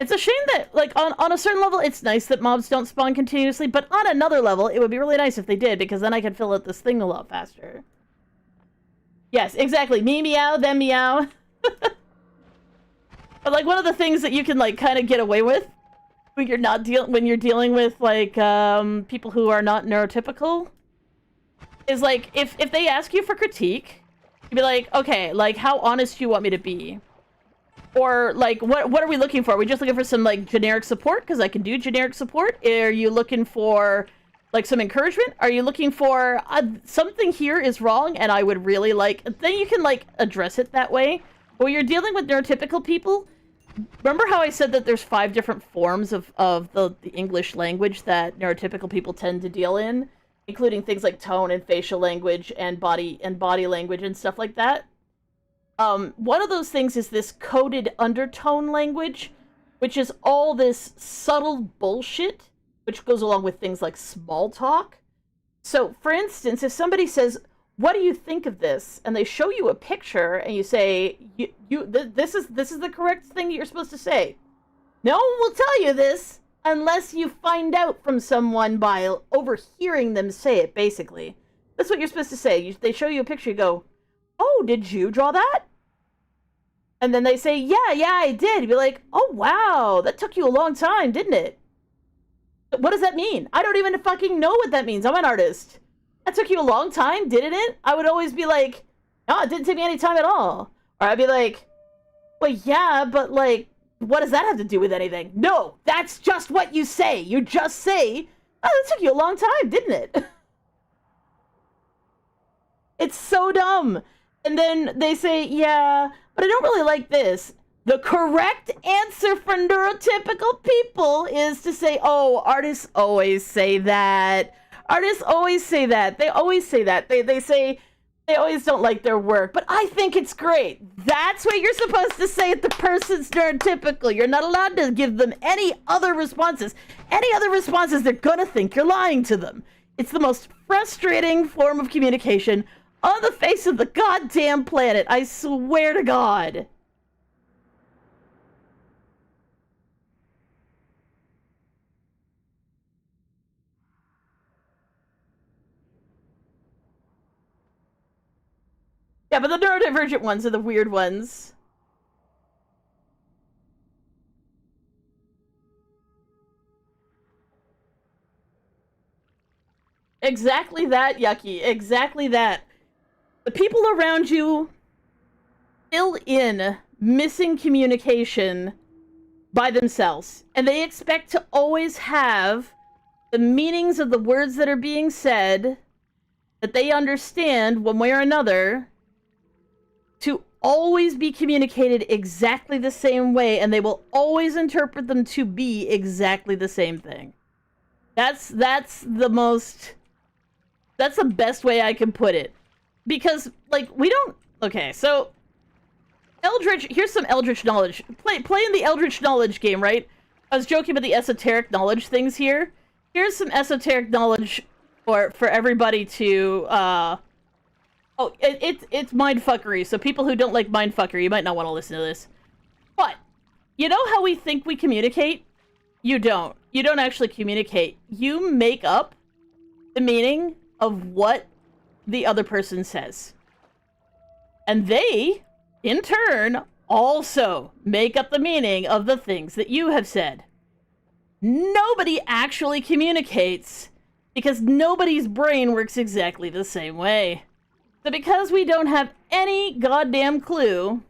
It's a shame that, like, on a certain level, it's nice that mobs don't spawn continuously, but on another level, it would be really nice if they did, because then I could fill out this thing a lot faster. Yes, exactly. Me meow, them meow. But, like, one of the things that you can, like, kind of get away with when you're dealing with, like, people who are not neurotypical is, like, if they ask you for critique, you'd be like, okay, like, how honest do you want me to be? Or, like, what are we looking for? Are we just looking for some, like, generic support? Because I can do generic support. Are you looking for, like, some encouragement? Are you looking for something here is wrong and I would really like... Then you can, like, address it that way. But when you're dealing with neurotypical people, remember how I said that there's 5 different forms of the English language that neurotypical people tend to deal in? Including things like tone and facial language and body language and stuff like that. One of those things is this coded undertone language, which is all this subtle bullshit, which goes along with things like small talk. So, for instance, if somebody says, what do you think of this? And they show you a picture and you say, this is the correct thing that you're supposed to say. No one will tell you this unless you find out from someone by overhearing them say it, basically. That's what you're supposed to say. They show you a picture, you go, oh, did you draw that? And then they say, yeah, I did. You'd be like, oh, wow, that took you a long time, didn't it? What does that mean? I don't even fucking know what that means. I'm an artist. That took you a long time, didn't it? I would always be like, no, it didn't take me any time at all. Or I'd be like, well, yeah, but, like, what does that have to do with anything? No, that's just what you say. You just say, oh, that took you a long time, didn't it? It's so dumb. And then they say, yeah, but I don't really like this. The correct answer for neurotypical people is to say, oh, artists always say that. Artists always say that. They always say that. They say they always don't like their work, but I think it's great. That's what you're supposed to say if the person's neurotypical. You're not allowed to give them any other responses. Any other responses, they're gonna think you're lying to them. It's the most frustrating form of communication on the face of the goddamn planet. I swear to God. Yeah, but the neurodivergent ones are the weird ones. Exactly that, Yucky. Exactly that. The people around you fill in missing communication by themselves. And they expect to always have the meanings of the words that are being said that they understand one way or another to always be communicated exactly the same way, and they will always interpret them to be exactly the same thing. That's the best way I can put it. Because, like, we don't... Okay, so... Eldritch... Here's some Eldritch knowledge. Playing the Eldritch knowledge game, right? I was joking about the esoteric knowledge things here. Here's some esoteric knowledge for everybody to, Oh, it's mindfuckery, so people who don't like mindfuckery, you might not want to listen to this. But, you know how we think we communicate? You don't. You don't actually communicate. You make up the meaning of what the other person says. And they, in turn, also make up the meaning of the things that you have said. Nobody actually communicates because nobody's brain works exactly the same way. So because we don't have any goddamn clue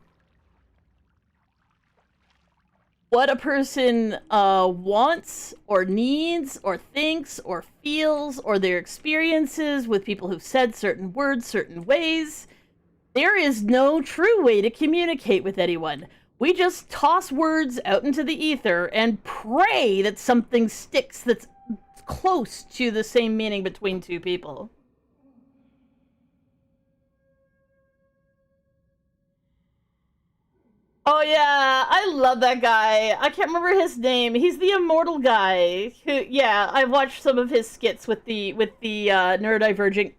what a person wants or needs or thinks or feels or their experiences with people who've said certain words certain ways, there is no true way to communicate with anyone. We just toss words out into the ether and pray that something sticks that's close to the same meaning between two people. Oh yeah, I love that guy. I can't remember his name. He's the immortal guy. Who, yeah, I've watched some of his skits with the neurodivergent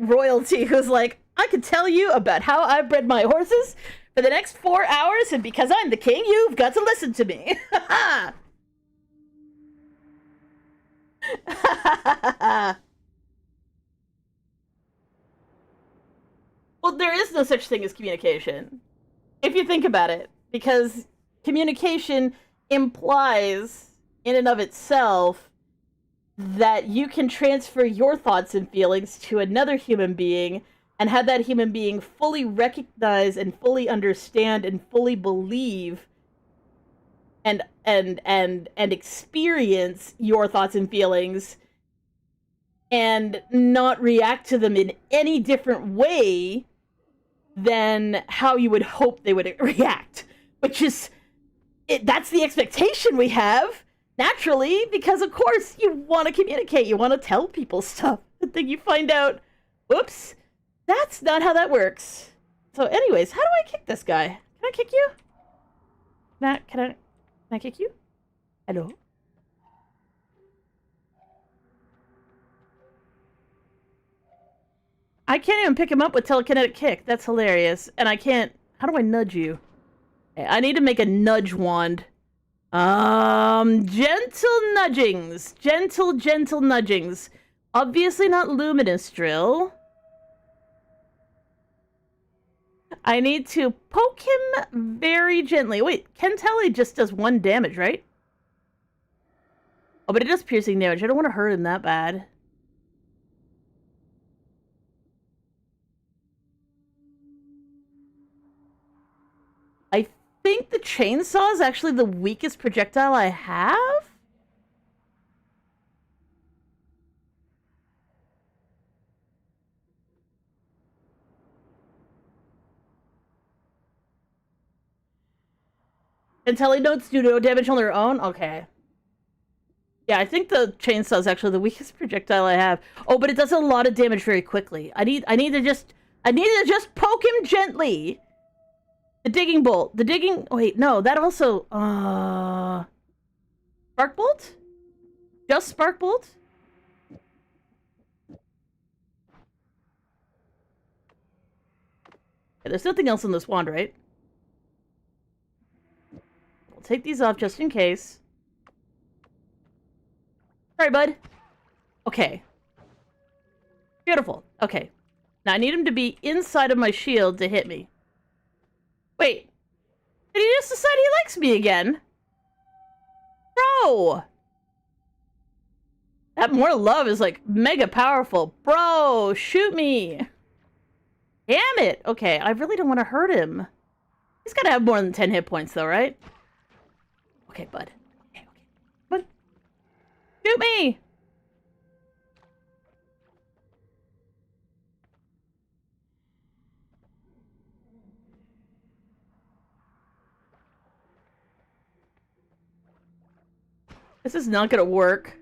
royalty who's like, I could tell you about how I bred my horses for the next 4 hours, and because I'm the king, you've got to listen to me. Well, there is no such thing as communication. If you think about it, because communication implies, in and of itself, that you can transfer your thoughts and feelings to another human being and have that human being fully recognize and fully understand and fully believe and experience your thoughts and feelings and not react to them in any different way than how you would hope they would react, which is that's the expectation we have naturally, because of course you want to communicate, you want to tell people stuff, and then you find out, oops, that's not how that works. So anyways, how do I kick this guy? Can I kick you? Can I kick you? Hello? I can't even pick him up with telekinetic kick. That's hilarious. And I can't... How do I nudge you? Okay, I need to make a nudge wand. Gentle nudgings. Gentle nudgings. Obviously not luminous drill. I need to poke him very gently. Wait, Kentelli just does 1 damage, right? Oh, but it does piercing damage. I don't want to hurt him that bad. I think the chainsaw is actually the weakest projectile I have? Intelli notes do no damage on their own? Okay. Yeah, I think the chainsaw is actually the weakest projectile I have. Oh, but it does a lot of damage very quickly. I need to just poke him gently. The digging bolt. The digging... Wait, no, that also... Spark bolt? Just spark bolt? Yeah, there's nothing else in this wand, right? I'll take these off just in case. Sorry, bud. Okay. Beautiful. Okay. Now, I need him to be inside of my shield to hit me. Wait. Did he just decide he likes me again? Bro! That more love is, like, mega powerful. Bro, shoot me! Damn it! Okay, I really don't want to hurt him. He's gotta have more than 10 hit points, though, right? Okay, bud. Okay, okay. Bud. Shoot me! This is not gonna work.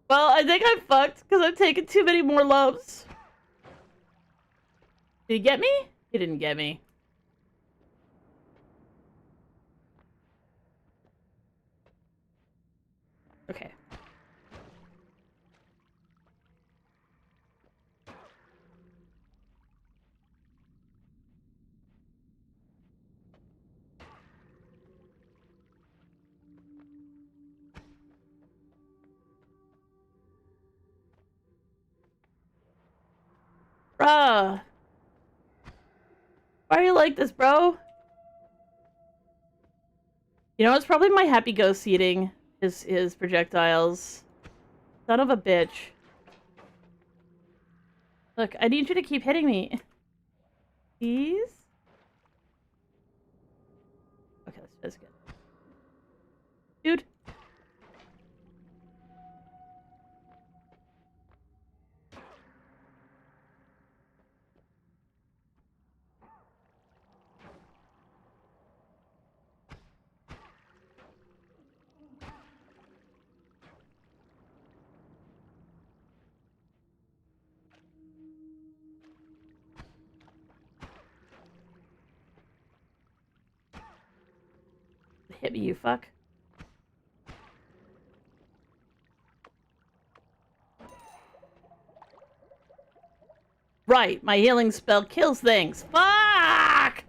Well, I think I'm fucked because I've taken too many more loves. Did he get me? He didn't get me. Okay. Bruh. Why are you like this, bro? You know, it's probably my happy ghost eating his projectiles. Son of a bitch. Look, I need you to keep hitting me. Please? Okay, that's good. Dude. Hit me, you fuck. Right, my healing spell kills things. Fuck!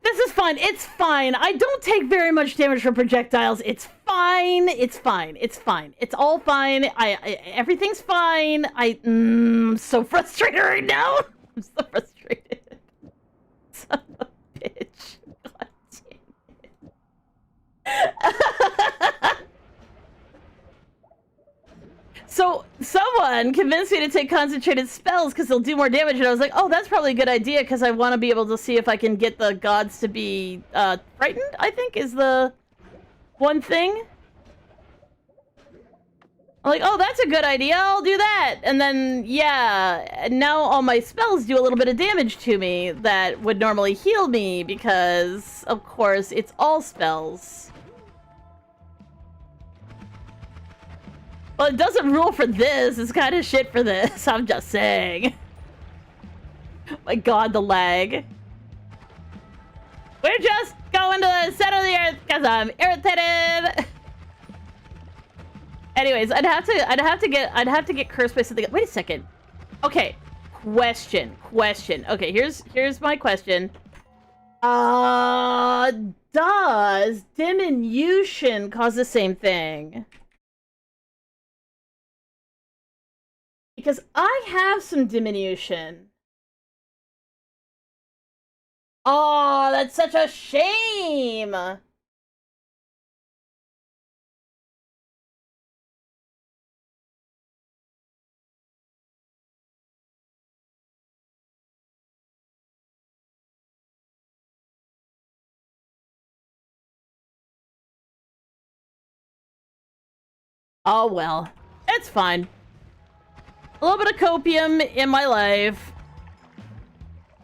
This is fine. It's fine. I don't take very much damage from projectiles. It's fine. It's fine. It's fine. It's all fine. Everything's fine. I'm so frustrated right now. I'm so frustrated. Son of a bitch. God damn it. So, someone convinced me to take concentrated spells because they'll do more damage, and I was like, oh, that's probably a good idea because I want to be able to see if I can get the gods to be, frightened, I think, is the one thing. I'm like, oh, that's a good idea, I'll do that! And then, yeah, now all my spells do a little bit of damage to me that would normally heal me because, of course, it's all spells. Well, it doesn't rule for this. It's kind of shit for this. I'm just saying. My god, the lag. We're just going to the center of the earth because I'm irritated. Anyways, I'd have to get cursed by something. Wait a second. Okay. Question. Okay, here's my question. Does diminution cause the same thing? Because I have some diminution. Oh, that's such a shame! Oh well. It's fine. A little bit of copium in my life.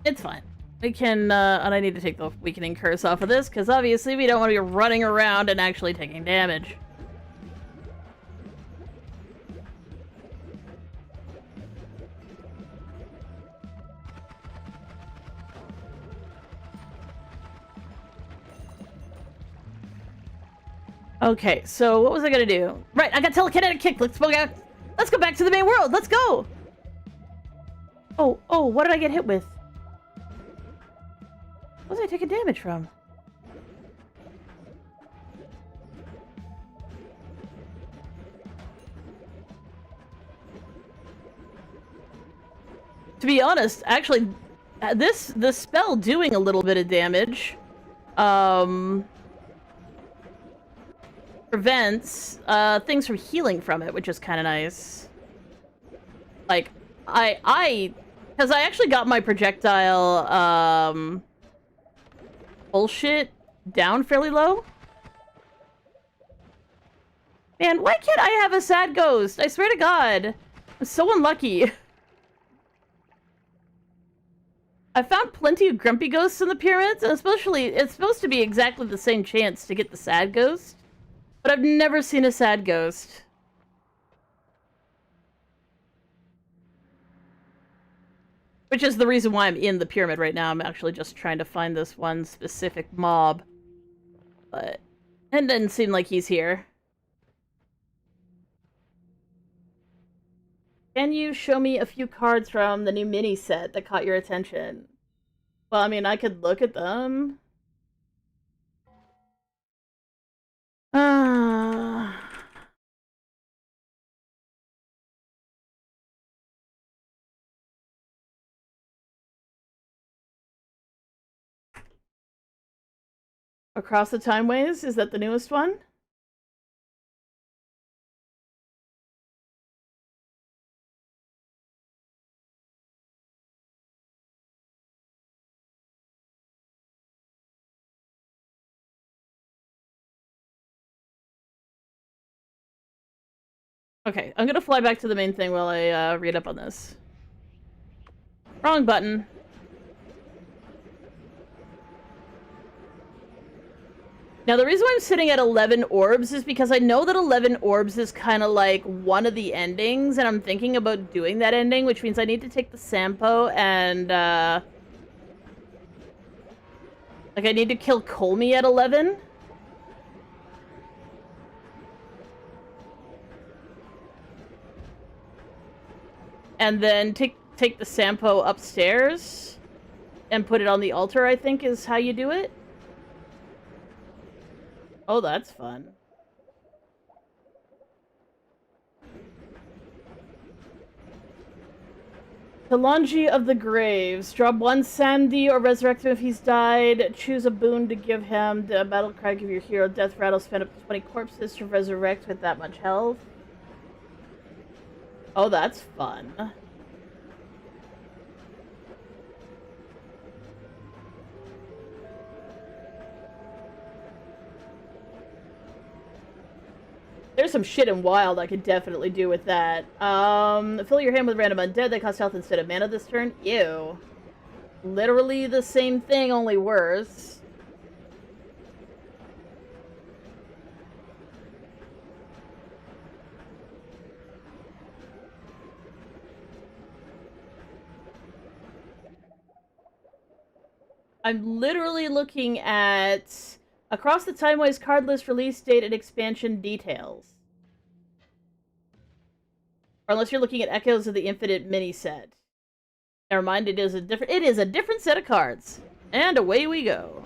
It's fine. We can, and I need to take the weakening curse off of this, because obviously we don't want to be running around and actually taking damage. Okay, so what was I gonna do? Right, I got telekinetic kick. Let's go back to the main world. Let's go. Oh, what did I get hit with? What was I taking damage from? To be honest, actually, the spell doing a little bit of damage, prevents, things from healing from it, which is kind of nice. Like, because I actually got my projectile, bullshit down fairly low. Man, why can't I have a sad ghost? I swear to God. I'm so unlucky. I found plenty of grumpy ghosts in the pyramids, and especially, it's supposed to be exactly the same chance to get the sad ghost. But I've never seen a sad ghost. Which is the reason why I'm in the pyramid right now. I'm actually just trying to find this one specific mob. But it doesn't seem like he's here. Can you show me a few cards from the new mini set that caught your attention? Well, I mean, I could look at them. Across the Timeways? Is that the newest one? Okay, I'm gonna fly back to the main thing while I read up on this. Wrong button. Now, the reason why I'm sitting at 11 orbs is because I know that 11 orbs is kind of like one of the endings, and I'm thinking about doing that ending, which means I need to take the Sampo and, like, I need to kill Colmy at 11. And then take the Sampo upstairs and put it on the altar, I think is how you do it. Oh, that's fun. Kalonji of the Graves. Drop one Sandy or resurrect him if he's died. Choose a boon to give him. The battle cry, give your hero death rattle. Spend up to 20 corpses to resurrect with that much health. Oh, that's fun. There's some shit in Wild I could definitely do with that. Fill your hand with random undead that cost health instead of mana this turn. Ew. Literally the same thing, only worse. I'm literally looking at Across the Timeways card list, release date, and expansion details. Or unless you're looking at Echoes of the Infinite mini set. Never mind, it is a different set of cards. And away we go.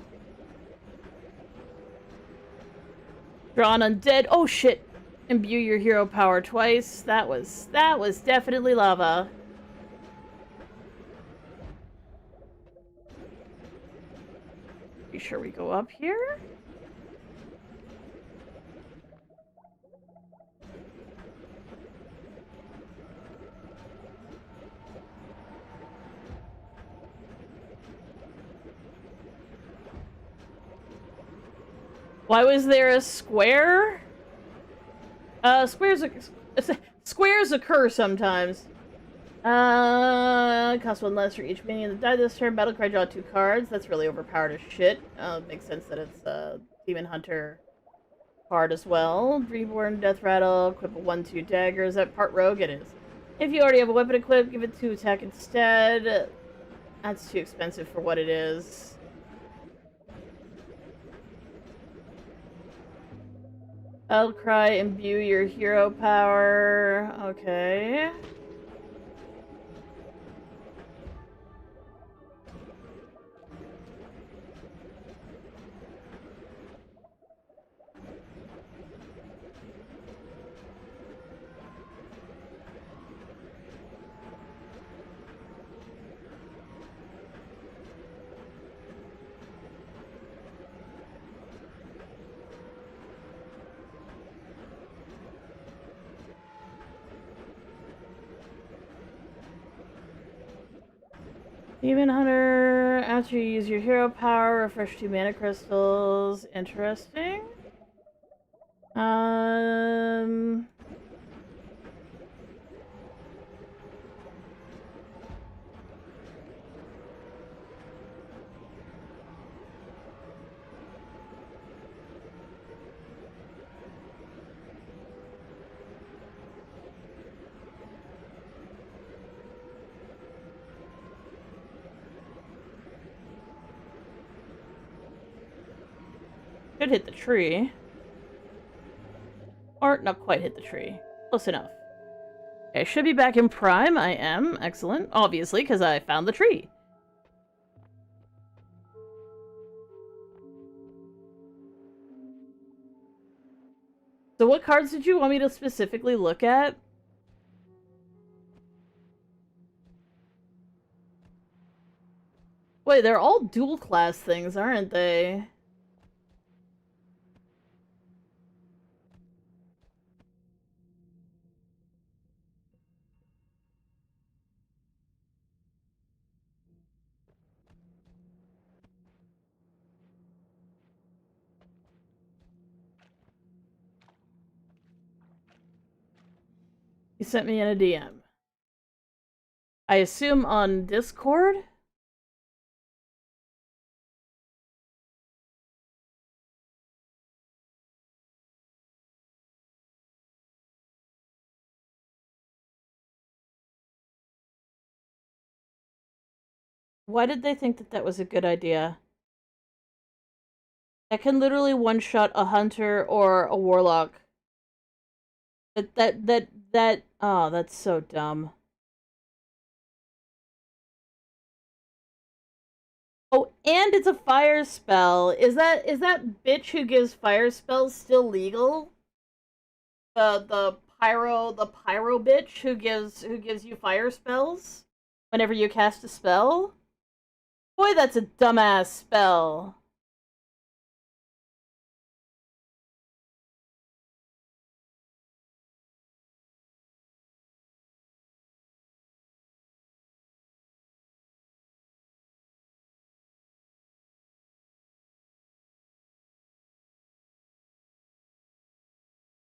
Draw an undead. Oh shit. Imbue your hero power twice. That was definitely lava. Be sure we go up here. Why was there a square? Squares occur sometimes. Cost one less for each minion that died this turn. Battle cry, draw 2 cards. That's really overpowered as shit. Makes sense that it's a Demon Hunter card as well. Reborn, Death Rattle, equip a 1/2 dagger. Is that part rogue? It is. If you already have a weapon equipped, give it 2 attack instead. That's too expensive for what it is. Battle cry, imbue your hero power. Okay. Demon Hunter, after you use your hero power, refresh 2 mana crystals. Interesting. Should hit the tree. Or not quite hit the tree. Close enough. Okay, should be back in Prime. I am. Excellent. Obviously, because I found the tree. So what cards did you want me to specifically look at? Wait, they're all dual class things, aren't they? He sent me in a DM. I assume on Discord? Why did they think that that was a good idea? That can literally one-shot a hunter or a warlock. Oh, that's so dumb. Oh, and it's a fire spell. Is that bitch who gives fire spells still legal? The pyro bitch who gives you fire spells whenever you cast a spell? Boy, that's a dumbass spell.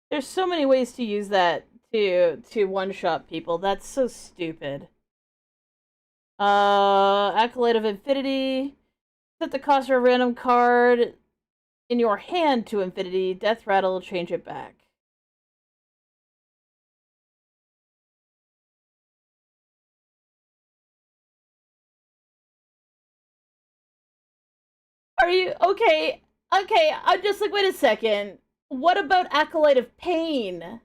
There's so many ways to use that to one-shot people. That's so stupid. Acolyte of Infinity. Set the cost of a random card in your hand to infinity. Death Rattle, change it back. Are you okay? Okay, I'm just like, wait a second. What about Acolyte of Pain?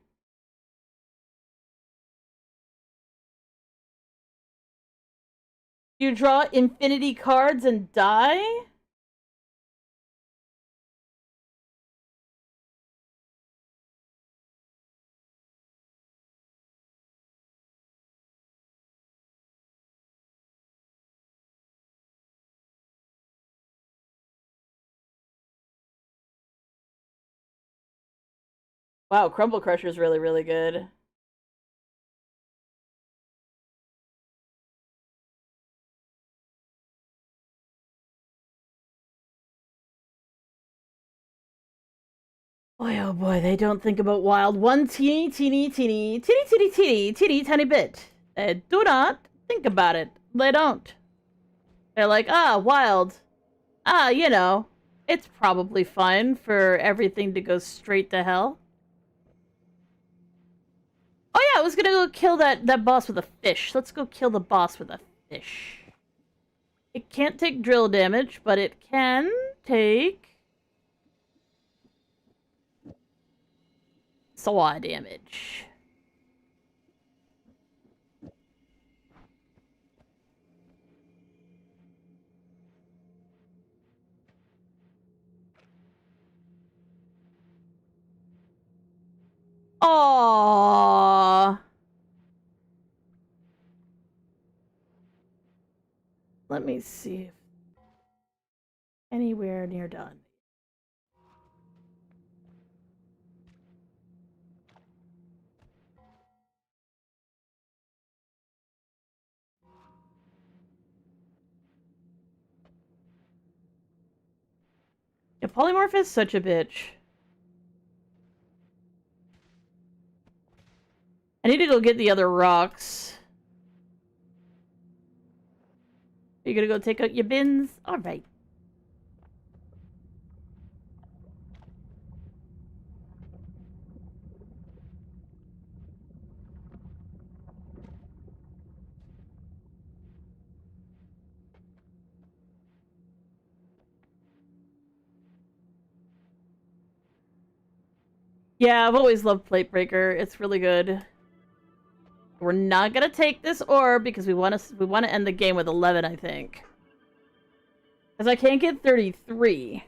You draw infinity cards and die? Wow, Crumble Crusher is really, really good. Boy, oh boy, they don't think about wild one teeny tiny bit. They do not think about it. They don't. They're like, ah, wild. Ah, it's probably fine for everything to go straight to hell. Oh yeah, I was gonna go kill that boss with a fish. Let's go kill the boss with a fish. It can't take drill damage, but it can take saw damage. Aww. Let me see if anywhere near done. Yeah, polymorph is such a bitch. I need to go get the other rocks. You gonna go take out your bins? Alright. Yeah, I've always loved Plate Breaker. It's really good. We're not gonna take this orb because we want to end the game with 11, I think. Because I can't get 33.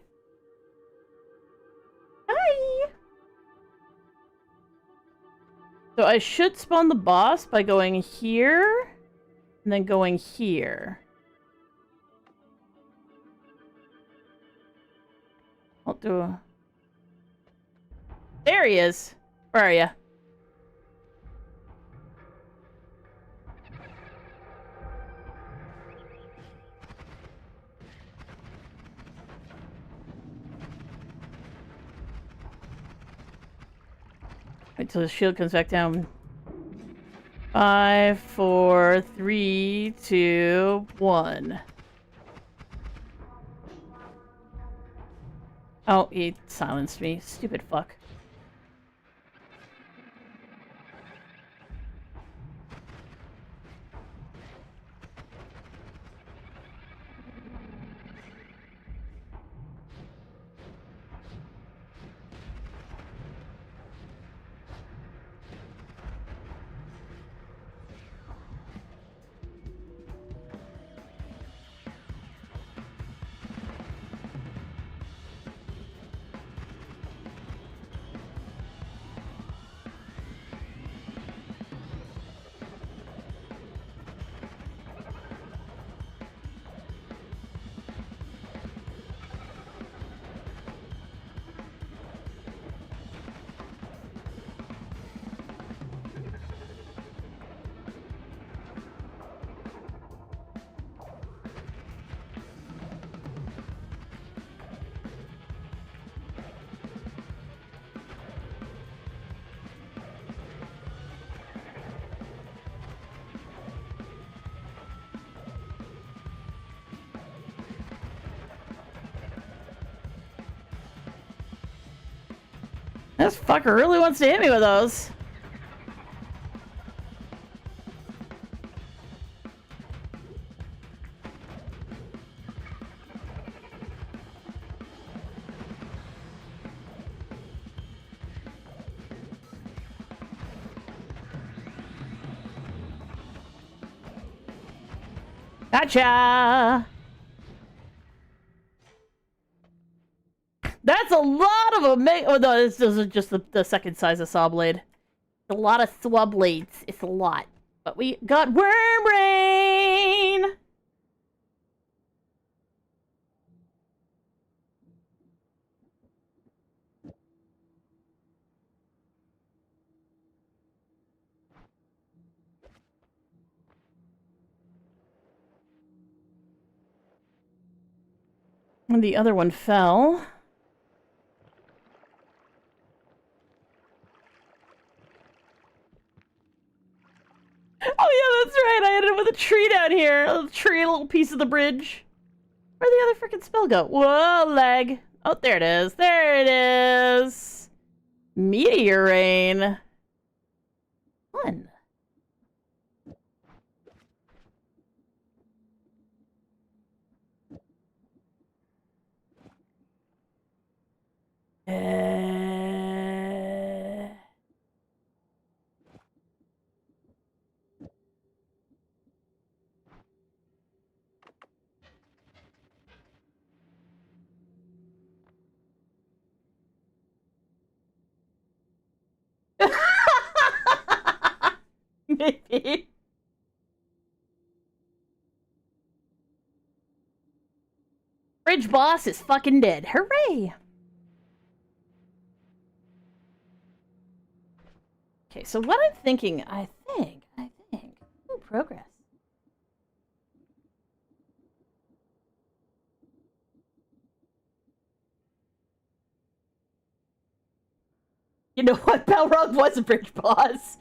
Hi! So I should spawn the boss by going here, and then going here. I'll do a... There he is! Where are you? Wait till the shield comes back down. 5, 4, 3, 2, 1. Oh, he silenced me. Stupid fuck. This fucker really wants to hit me with those. Gotcha! That's a lot of a oh no, this is just the second size of saw blade. A lot of saw blades. It's a lot. But we got worm brain! And the other one fell. Oh yeah, that's right. I ended up with a tree down here. A tree, a little piece of the bridge. Where'd the other freaking spell go? Whoa, leg. Oh, there it is. There it is. Meteor rain. Fun. Maybe. Bridge boss is fucking dead. Hooray! Okay, so what I'm thinking, I think. Ooh, progress. You know what? Balrog was a bridge boss.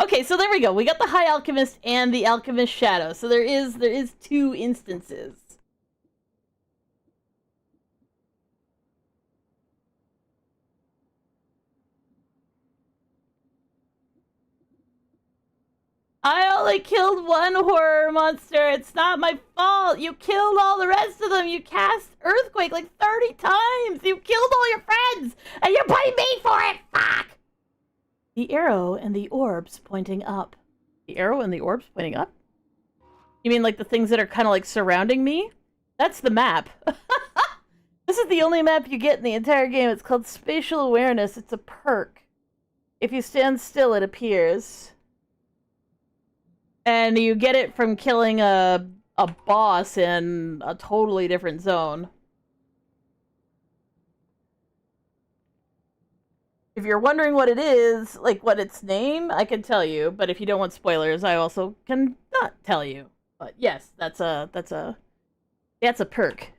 Okay, so there we go. We got the High Alchemist and the Alchemist Shadow. So there is 2 instances. I only killed 1 horror monster. It's not my fault. You killed all the rest of them. You cast Earthquake like 30 times. You killed all your friends. And you blame me for it. Fuck. The arrow and the orbs pointing up. The arrow and the orbs pointing up? You mean like the things that are kind of like surrounding me? That's the map. This is the only map you get in the entire game. It's called Spatial Awareness. It's a perk. If you stand still, it appears. And you get it from killing a boss in a totally different zone. If you're wondering what it is, like what its name, I can tell you. But if you don't want spoilers, I also can not tell you. But yes, that's a perk.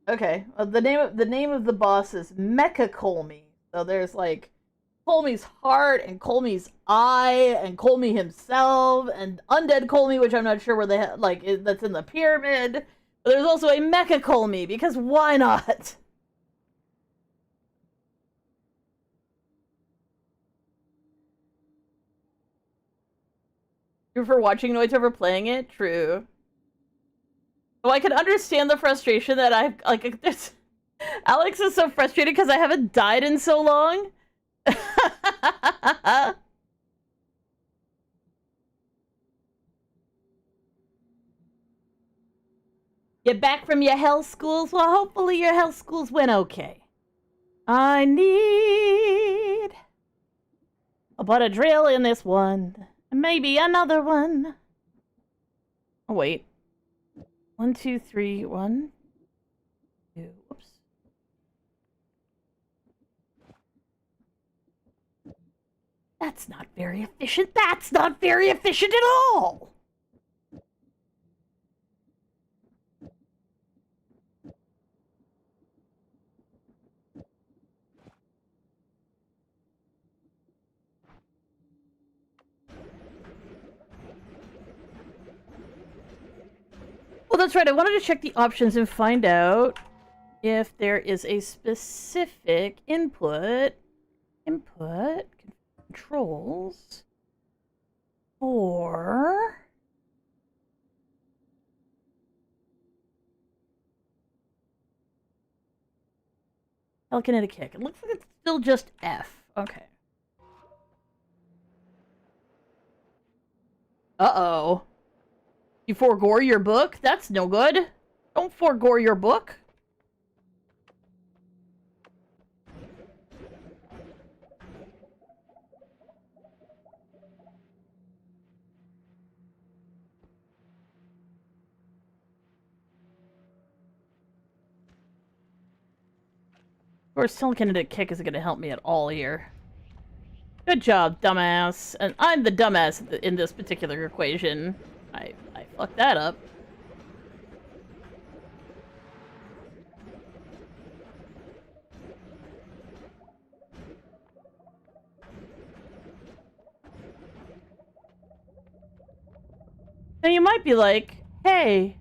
Okay, well, the name of the boss is Mecha Colmy. So there's like Colmy's heart and Colmy's eye and Colmy himself and Undead Colmy, which I'm not sure where they that's in the pyramid. But there's also a Mecha Colmy because why not? You for watching Noite over playing it? True. Oh, I can understand the frustration that there's... Alex is so frustrated because I haven't died in so long. You back from your hell schools? Well, hopefully your hell schools went okay. I need about a drill in this one. Maybe another one. Oh, wait. 1, 2, 3, 1, 2, whoops. That's not very efficient. That's not very efficient at all! Well, that's right. I wanted to check the options and find out if there is a specific input controls for telekinetic kick. It looks like it's still just F. Okay. Uh-oh. You forgore your book? That's no good. Don't forgore your book. Of course, telekinetic kick isn't going to help me at all here. Good job, dumbass. And I'm the dumbass in this particular equation. I fucked that up. Now you might be like, hey,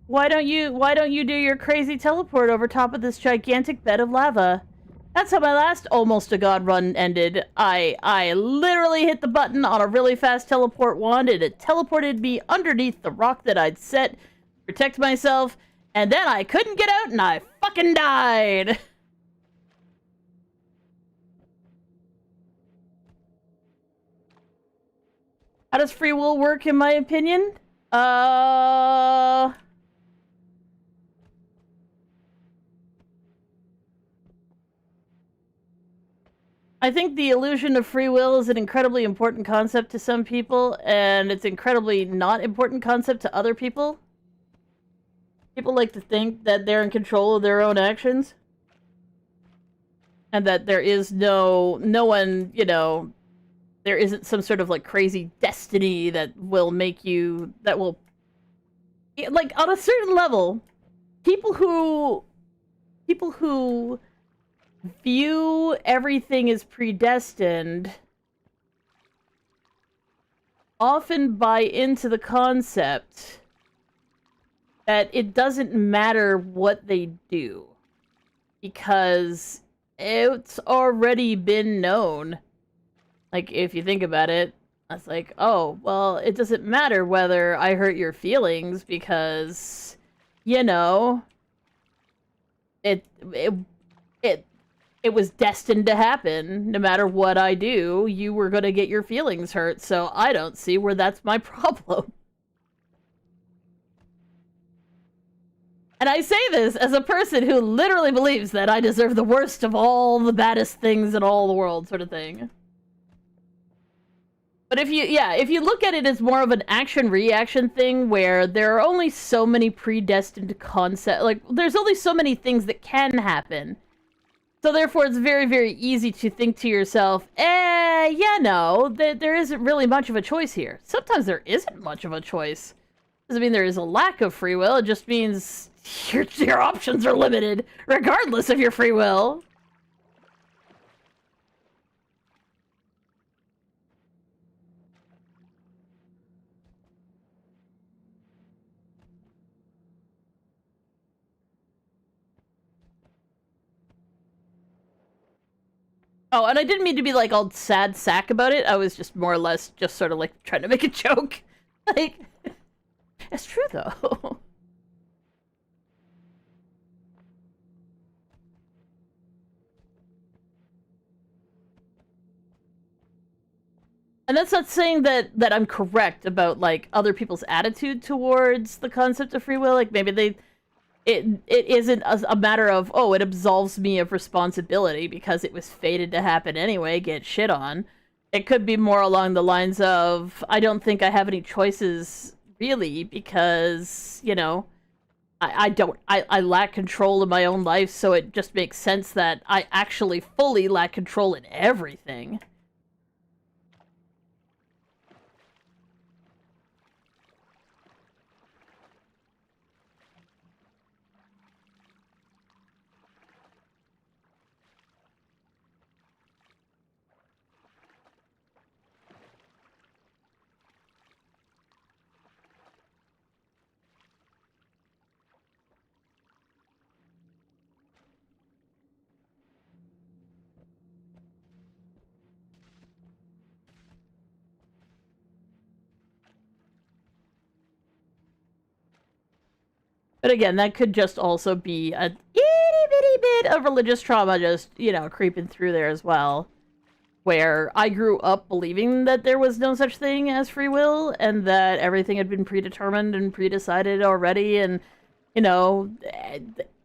why don't you do your crazy teleport over top of this gigantic bed of lava? That's how my last almost a god run ended. I literally hit the button on a really fast teleport wand and it teleported me underneath the rock that I'd set to protect myself, and then I couldn't get out and I fucking died. How does free will work in my opinion? I think the illusion of free will is an incredibly important concept to some people, and it's incredibly not important concept to other people. People like to think that they're in control of their own actions. And that there is no one, you know, there isn't some sort of, like, crazy destiny that will make you, that will, like, on a certain level, people who view everything as predestined often buy into the concept that it doesn't matter what they do, because it's already been known. Like, if you think about it, it's like, oh, well, it doesn't matter whether I hurt your feelings because, you know, it was destined to happen. No matter what I do, you were going to get your feelings hurt, so I don't see where that's my problem. And I say this as a person who literally believes that I deserve the worst of all the baddest things in all the world, sort of thing. But if you look at it as more of an action-reaction thing, where there are only so many predestined concepts, like, there's only so many things that can happen. So therefore, it's very, very easy to think to yourself, yeah, no, there isn't really much of a choice here. Sometimes there isn't much of a choice. Doesn't mean there is a lack of free will, it just means your options are limited, regardless of your free will. Oh, and I didn't mean to be, like, all sad sack about it. I was just more or less just sort of, like, trying to make a joke. Like, it's true, though. And that's not saying that I'm correct about, like, other people's attitude towards the concept of free will. Like, maybe it isn't a matter of, oh, it absolves me of responsibility because it was fated to happen anyway, get shit on. It could be more along the lines of, I don't think I have any choices, really, because, you know, I lack control in my own life, so it just makes sense that I actually fully lack control in everything. But again, that could just also be a itty bitty bit of religious trauma just, you know, creeping through there as well. Where I grew up believing that there was no such thing as free will, and that everything had been predetermined and predecided already, and, you know,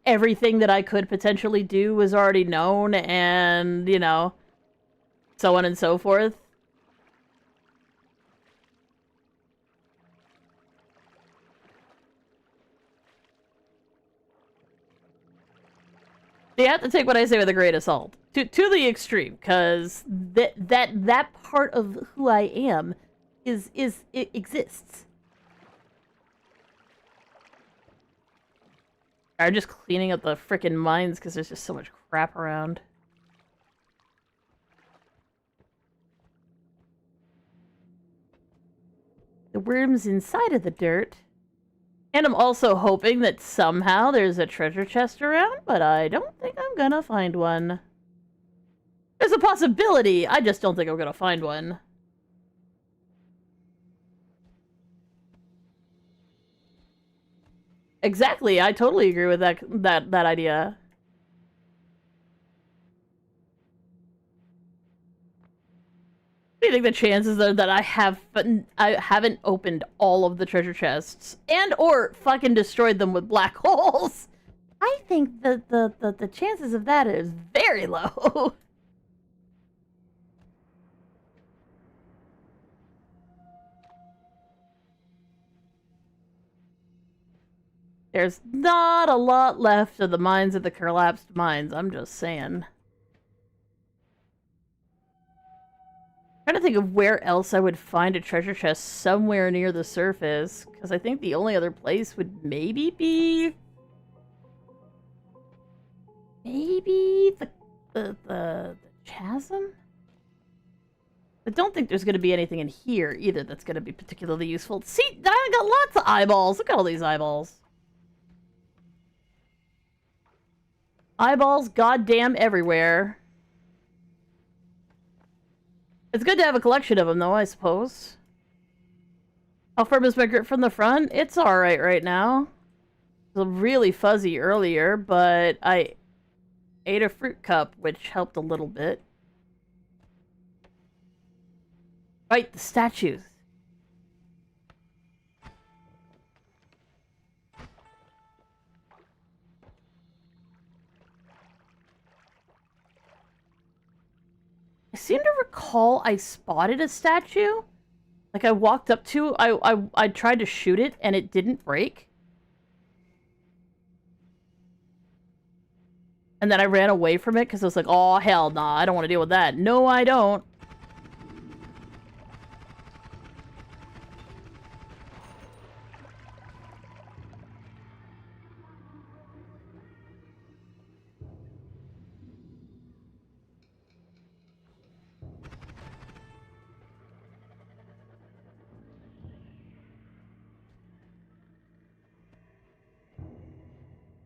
everything that I could potentially do was already known, and, you know, so on and so forth. You have to take what I say with a grain of salt. To the extreme, because that part of who I am it exists. I'm just cleaning up the frickin' mines because there's just so much crap around. The worm's inside of the dirt. And I'm also hoping that somehow there's a treasure chest around, but I don't think I'm gonna find one. There's a possibility, I just don't think I'm gonna find one. Exactly, I totally agree with that idea. I think the chances are that I haven't opened all of the treasure chests and or fucking destroyed them with black holes. I think that the chances of that is very low. There's not a lot left of the mines of the collapsed mines, I'm just saying. I'm trying to think of where else I would find a treasure chest somewhere near the surface, because I think the only other place would maybe be... Maybe the chasm? I don't think there's going to be anything in here either that's going to be particularly useful. See, I got lots of eyeballs. Look at all these eyeballs. Eyeballs goddamn everywhere. It's good to have a collection of them, though, I suppose. How firm is my grip from the front? It's alright right now. It was really fuzzy earlier, but I ate a fruit cup, which helped a little bit. Right, the statues. I seem to recall I spotted a statue. Like I walked up to, I tried to shoot it and it didn't break. And then I ran away from it because I was like, oh hell nah, I don't want to deal with that. No, I don't.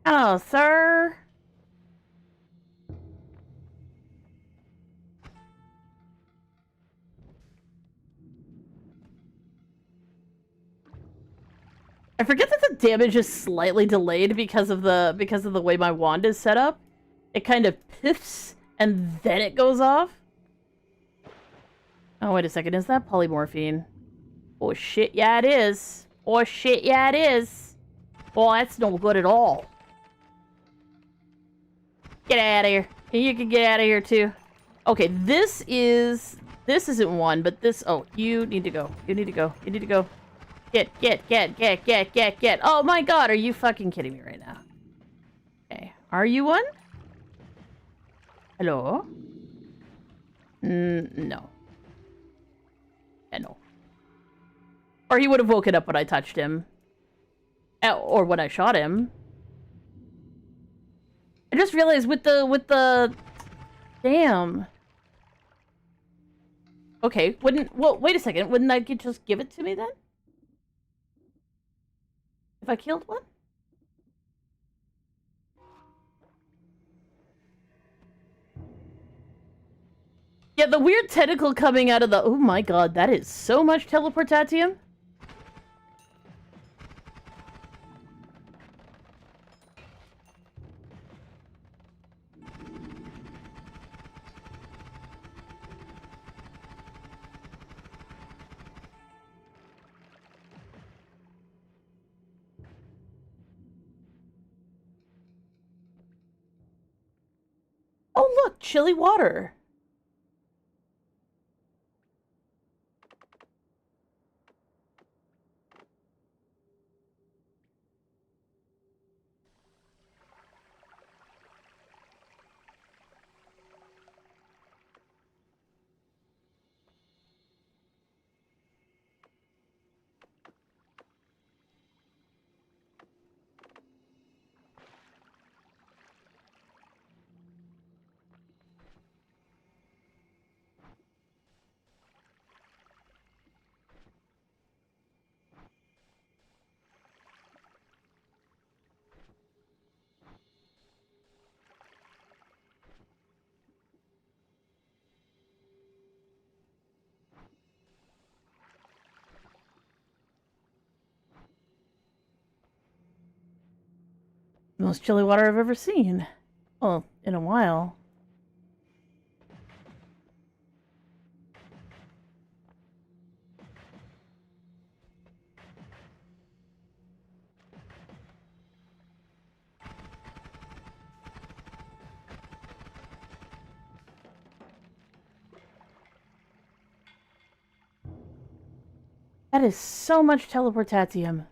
Oh, sir. I forget that the damage is slightly delayed because of the way my wand is set up. It kind of piffs and then it goes off. Oh, wait a second. Is that polymorphine? Oh shit, yeah it is. Oh shit, yeah it is. Oh, that's no good at all. Get out of here. You can get out of here too. Okay, this isn't one, but this, oh, you need to go. You need to go. You need to go. Get. Oh my god, are you fucking kidding me right now? Okay, are you one? Hello? No. Yeah, no. Or he would have woken up when I touched him. Or when I shot him. I just realized with the... Damn. Okay, well, wait a second. Wouldn't I just give it to me then? If I killed one? Yeah, the weird tentacle coming out of the... Oh my god, that is so much teleportatium. Oh look, chilly water. The most chilly water I've ever seen. Well, in a while. That is so much teleportatium.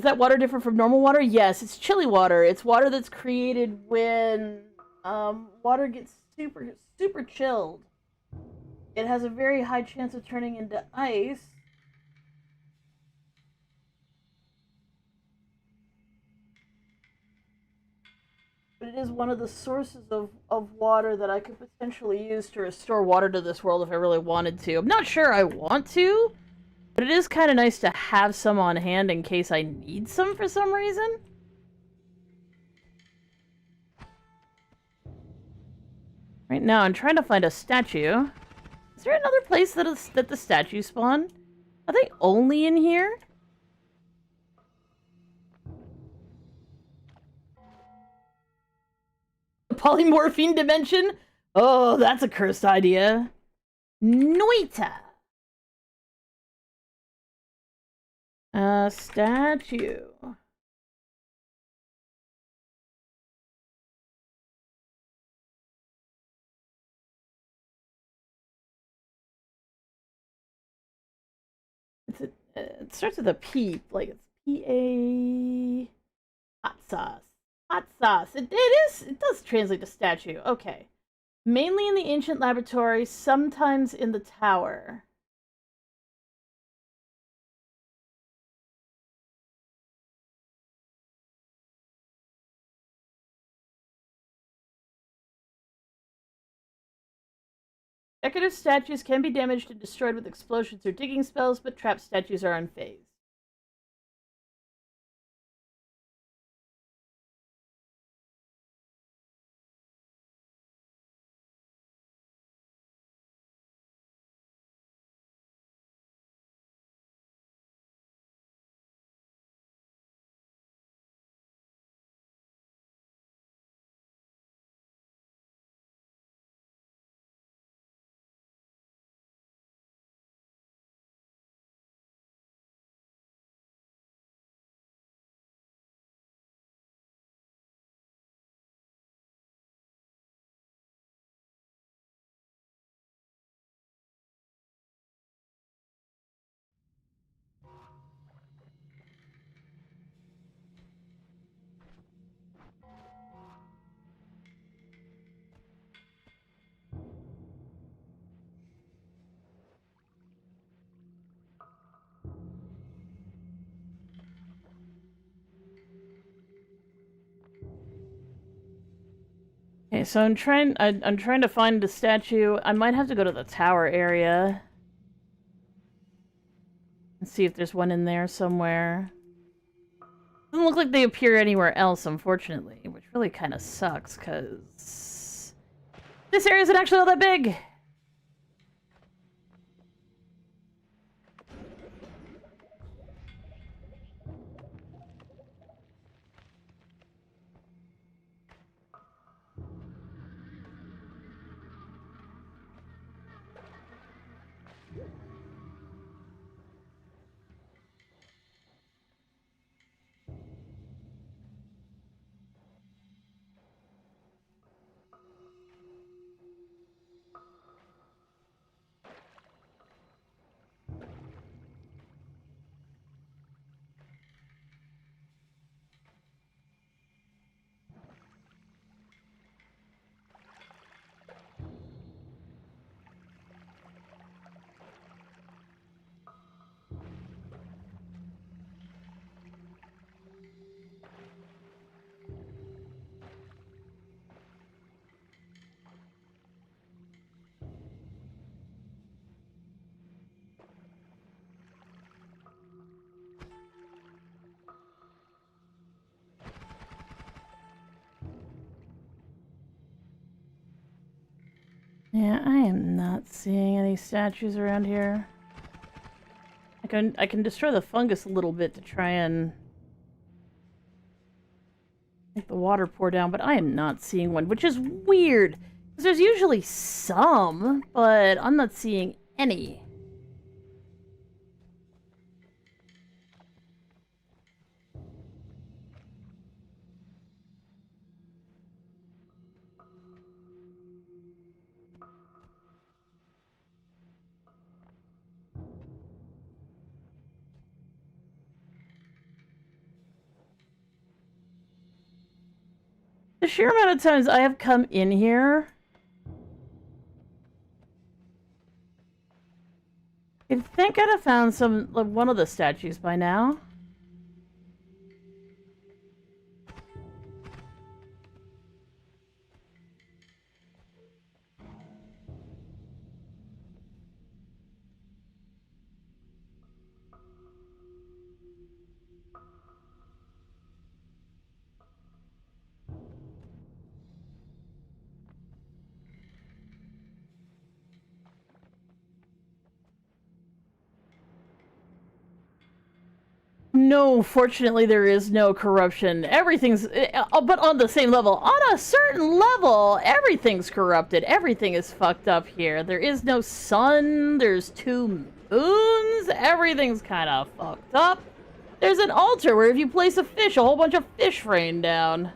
Is that water different from normal water? Yes, it's chilly water. It's water that's created when water gets super chilled. It has a very high chance of turning into ice. But it is one of the sources of water that I could potentially use to restore water to this world if I really wanted to. I'm not sure I want to, but it is kind of nice to have some on hand in case I need some for some reason. Right now, I'm trying to find a statue. Is there another place that the statues spawn? Are they only in here? The polymorphine dimension? Oh, that's a cursed idea. Noita. Statue. It starts with a P, like it's P-A... Hot sauce. Hot sauce. It does translate to statue. Okay. Mainly in the ancient laboratory, sometimes in the tower. Decorative statues can be damaged and destroyed with explosions or digging spells, but trapped statues are unfazed. Okay, so I'm trying to find a statue. I might have to go to the tower area and see if there's one in there somewhere. Doesn't look like they appear anywhere else, unfortunately, which really kind of sucks, because this area isn't actually all that big. Yeah, I am not seeing any statues around here. I can destroy the fungus a little bit to try and make the water pour down, but I am not seeing one, which is weird. Because there's usually some, but I'm not seeing any. The sheer amount of times I have come in here... You'd think I'd have found like, one of the statues by now. No, fortunately there is no corruption. Everything's... but on the same level. On a certain level, everything's corrupted. Everything is fucked up here. There is no sun. There's 2 moons. Everything's kind of fucked up. There's an altar where if you place a fish, a whole bunch of fish rain down.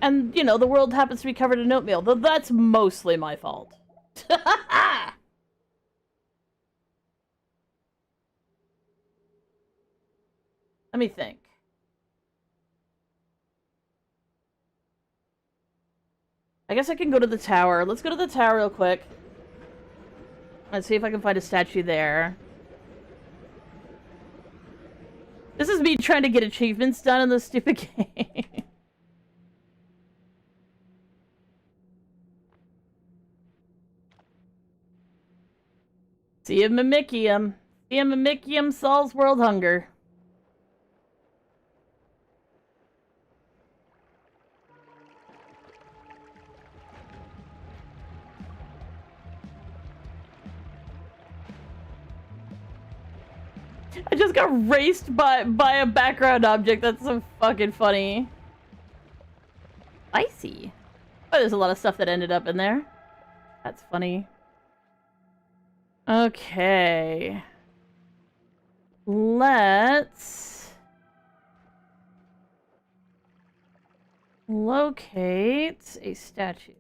And, you know, the world happens to be covered in oatmeal. Though that's mostly my fault. Let me think. I guess I can go to the tower. Let's go to the tower real quick. Let's see if I can find a statue there. This is me trying to get achievements done in this stupid game. See a Mimicium. See a Mimicium solves world hunger. I just got raced by a background object. That's so fucking funny. Spicy. Oh, there's a lot of stuff that ended up in there. That's funny. Okay. Let's locate a statue.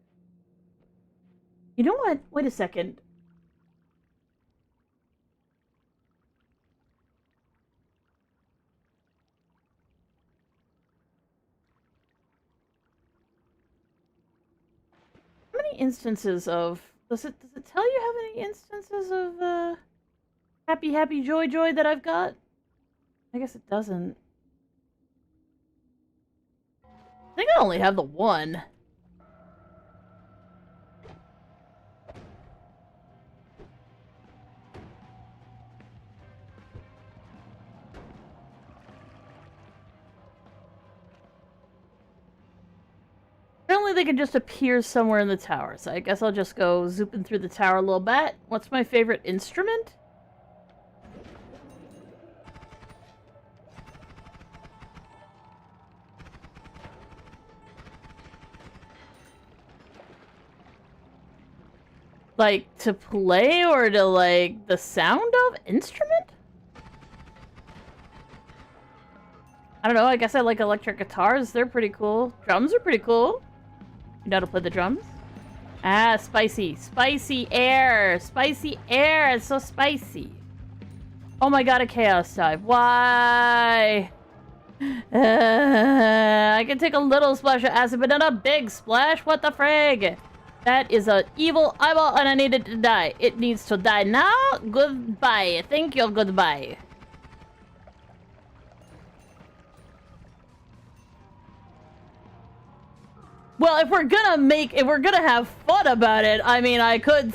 You know what? Wait a second. How many instances of... Does it tell you how many instances of, happy, happy, joy, joy that I've got? I guess it doesn't. I think I only have the one. Apparently they can just appear somewhere in the tower, so I guess I'll just go zooping through the tower a little bit. What's my favorite instrument? Like, to play or to, like, the sound of? Instrument? I don't know, I guess I like electric guitars. They're pretty cool. Drums are pretty cool. You know how to play the drums? Ah, spicy. Spicy air! Spicy air! It's so spicy. Oh my god, a chaos type. Why? I can take a little splash of acid, but not a big splash? What the frig? That is an evil eyeball and I need it to die. It needs to die now. Goodbye. Thank you, goodbye. Well, if we're gonna have fun about it, I mean, I could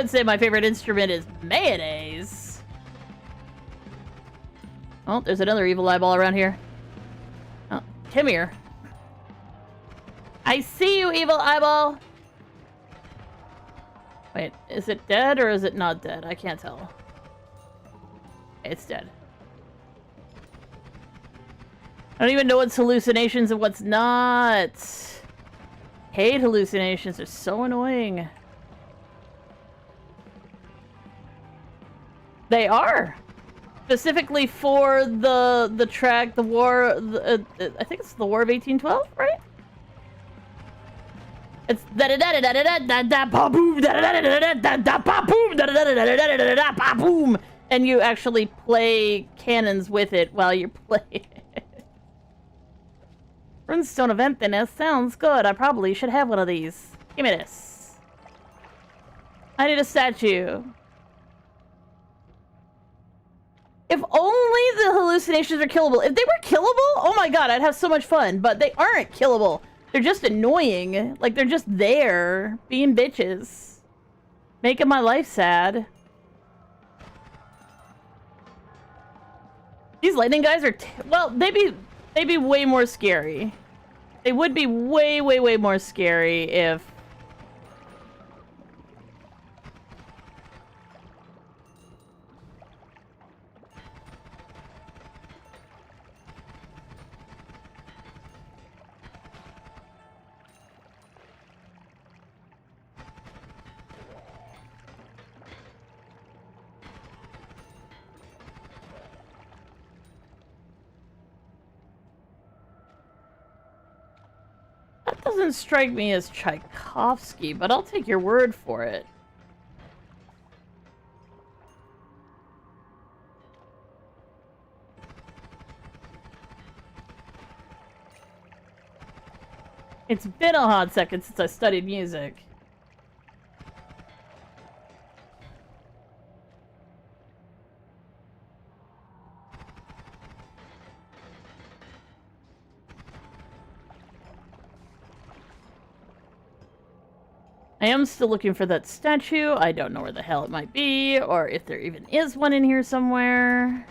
say my favorite instrument is mayonnaise. Oh, there's another evil eyeball around here. Oh, come here. I see you, evil eyeball. Wait, is it dead or is it not dead? I can't tell. It's dead. I don't even know what's hallucinations and what's not. Hate hallucinations are so annoying. They are. Specifically for the track, the war, I think it's the War of 1812, right? It's da da da da da da da da boom da da da da da da da boom da da da da da da da da boom, and you actually play cannons with it while you're playing. Runestone event then. Sounds good. I probably should have one of these. Give me this. I need a statue. If only the hallucinations are killable. If they were killable, oh my god, I'd have so much fun. But they aren't killable. They're just annoying. Like, they're just there, being bitches. Making my life sad. These lightning guys are... well, they'd be way more scary. They would be way, way, way more scary if... That doesn't strike me as Tchaikovsky, but I'll take your word for it. It's been a hot second since I studied music. I am still looking for that statue. I don't know where the hell it might be, or if there even is one in here somewhere.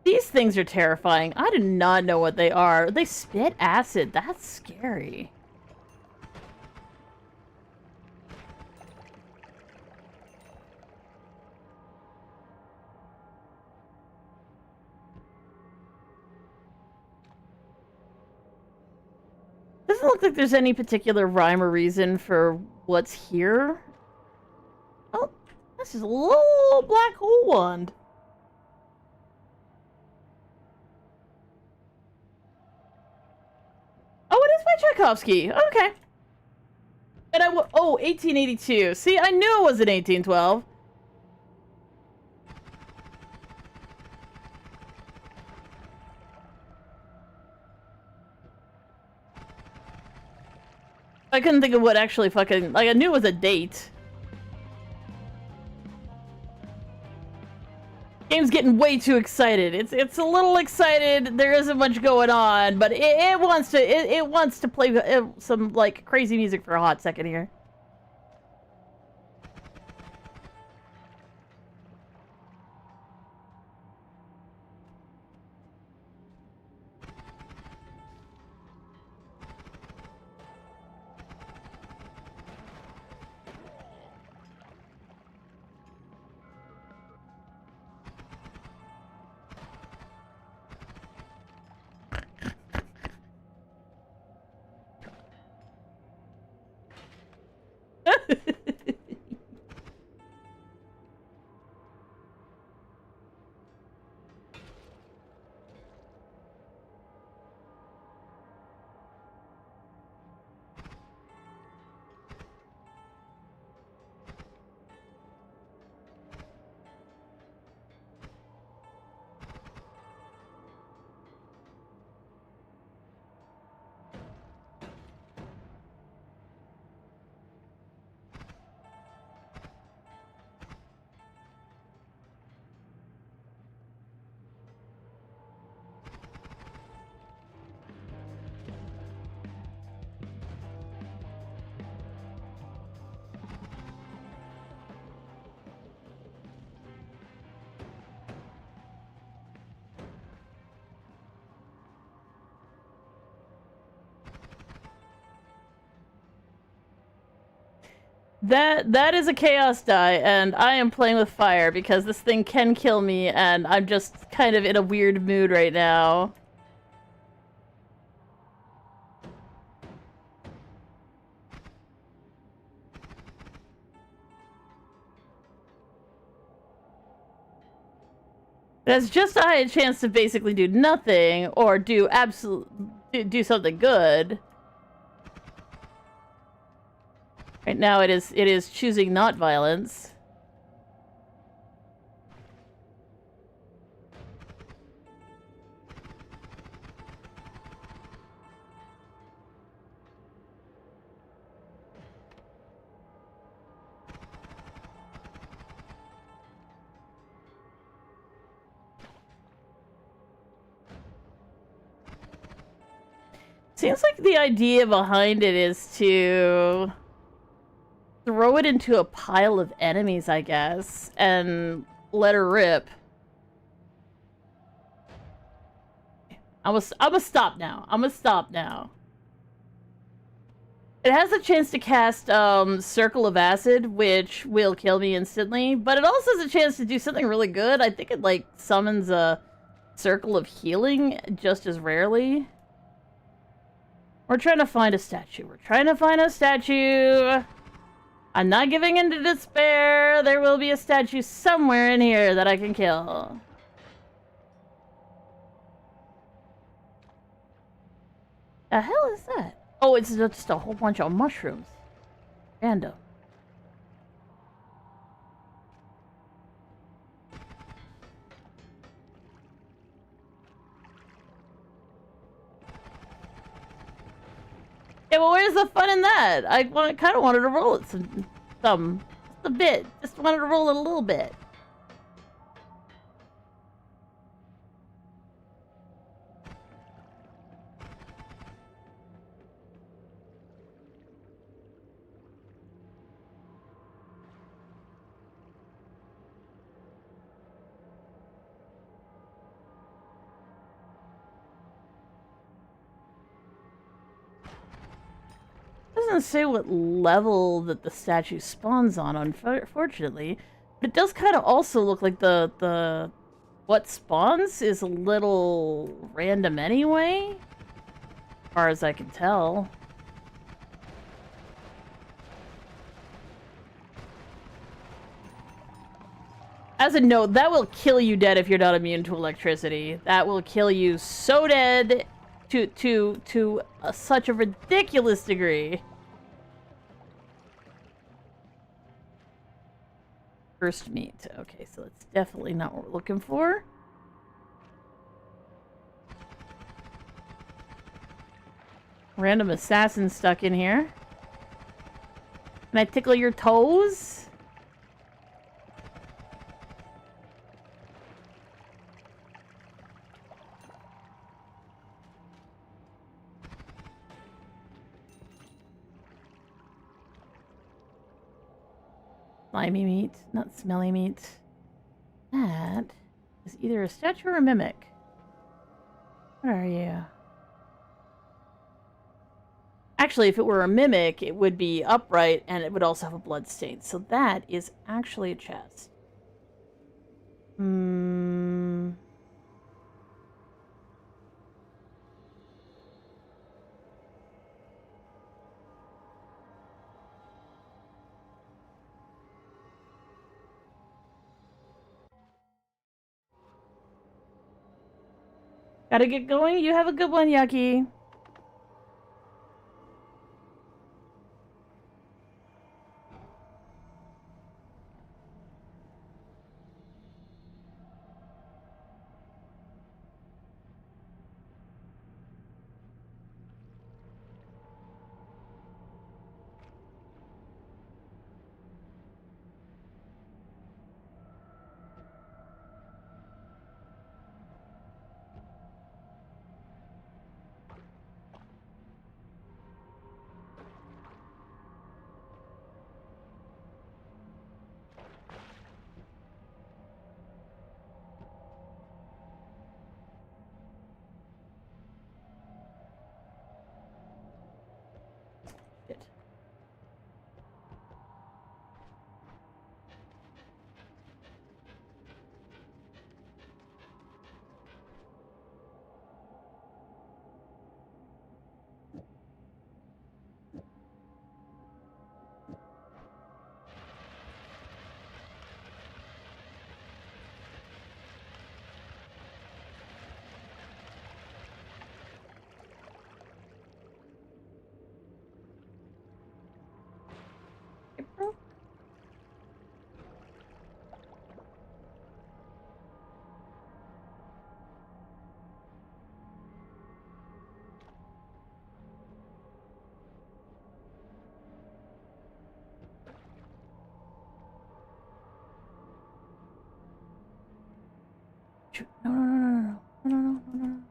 These things are terrifying. I do not know what they are. They spit acid. That's scary. Doesn't look like there's any particular rhyme or reason for what's here. Oh, this is a little black hole wand. Oh, it is by Tchaikovsky. Okay. And oh, 1882. See, I knew it wasn't 1812. I couldn't think of what actually fucking... like, I knew it was a date. Game's getting way too excited. It's a little excited. There isn't much going on, but it wants to play some, like, crazy music for a hot second here. That is a chaos die, and I am playing with fire because this thing can kill me, and I'm just kind of in a weird mood right now. That's just I had a chance to basically do nothing or do do something good. Right now it is choosing not violence. Seems like the idea behind it is to throw it into a pile of enemies, I guess, and let her rip. I'm gonna stop now. I'm gonna stop now. It has a chance to cast Circle of Acid, which will kill me instantly, but it also has a chance to do something really good. I think it, like, summons a Circle of Healing just as rarely. We're trying to find a statue. We're trying to find a statue. I'm not giving in to despair. There will be a statue somewhere in here that I can kill. The hell is that? Oh, it's just a whole bunch of mushrooms. Random. Yeah, well, where's the fun in that? I kind of wanted to roll it some, just a bit. Just wanted to roll it a little bit. Doesn't say what level that the statue spawns on, unfortunately, but it does kind of also look like the what spawns is a little random anyway, as far as I can tell. As a note, that will kill you dead if you're not immune to electricity. That will kill you so dead to such a ridiculous degree. First meat. Okay, so that's definitely not what we're looking for. Random assassin stuck in here. Can I tickle your toes? Slimy meat, not smelly meat. That is either a statue or a mimic. What are you? Actually, if it were a mimic, it would be upright and it would also have a blood stain. So that is actually a chest. Gotta get going. You have a good one, Yucky. No, no, no, no, no, no, no, no, no.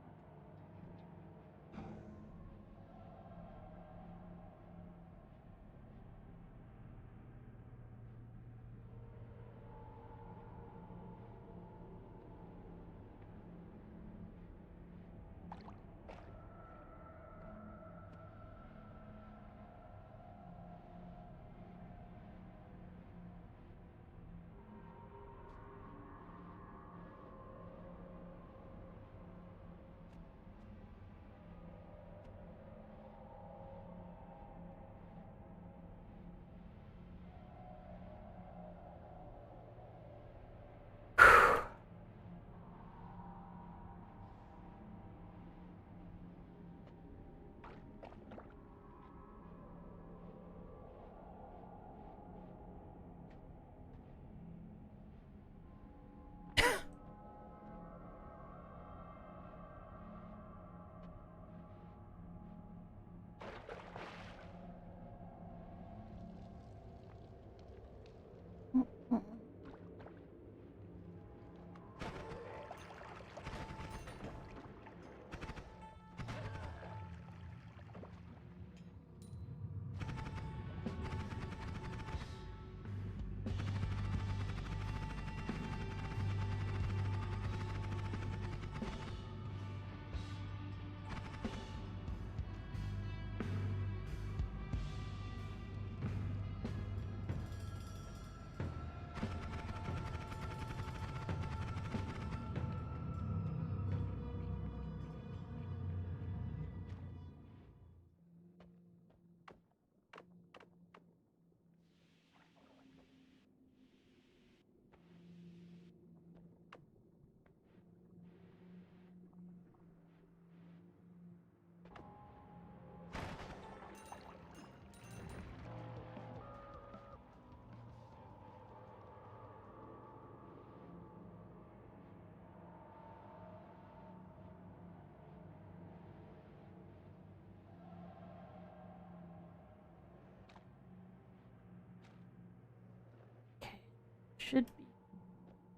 should be.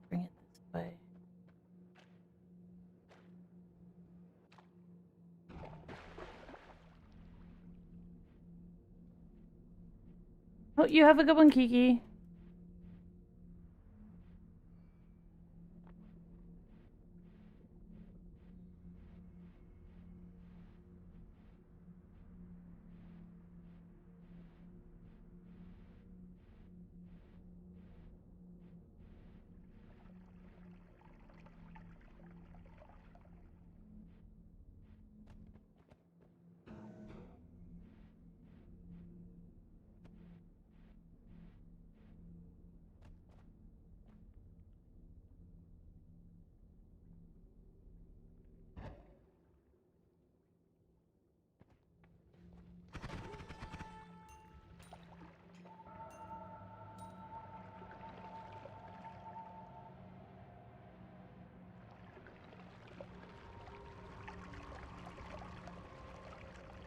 Bring it this way. Oh, you have a good one, Kiki.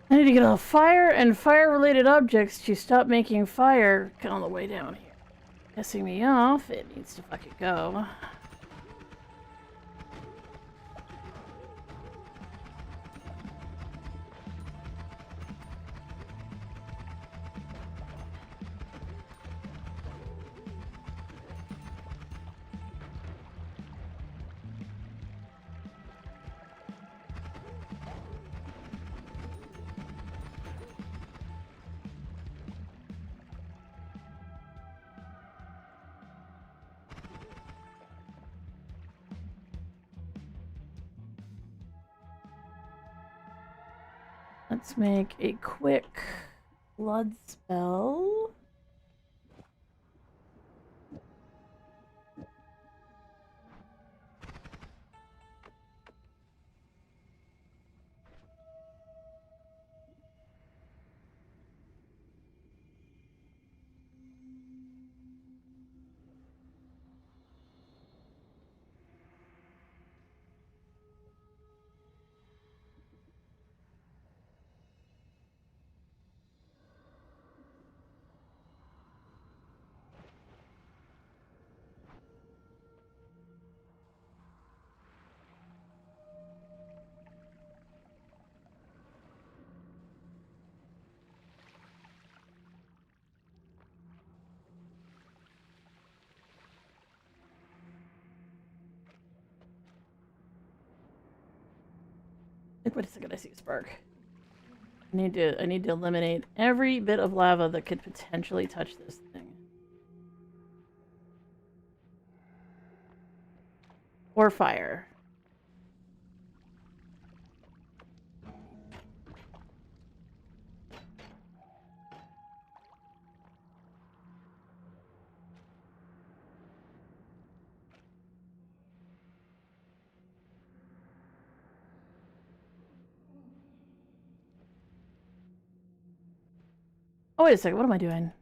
I need to get all fire and fire-related objects to stop making fire on the way down here. Pissing me off. It needs to fucking go. Let's make a quick blood spell. Wait a second, I see a spark. I need to eliminate every bit of lava that could potentially touch this thing. Or fire. Oh, wait a second, what am I doing?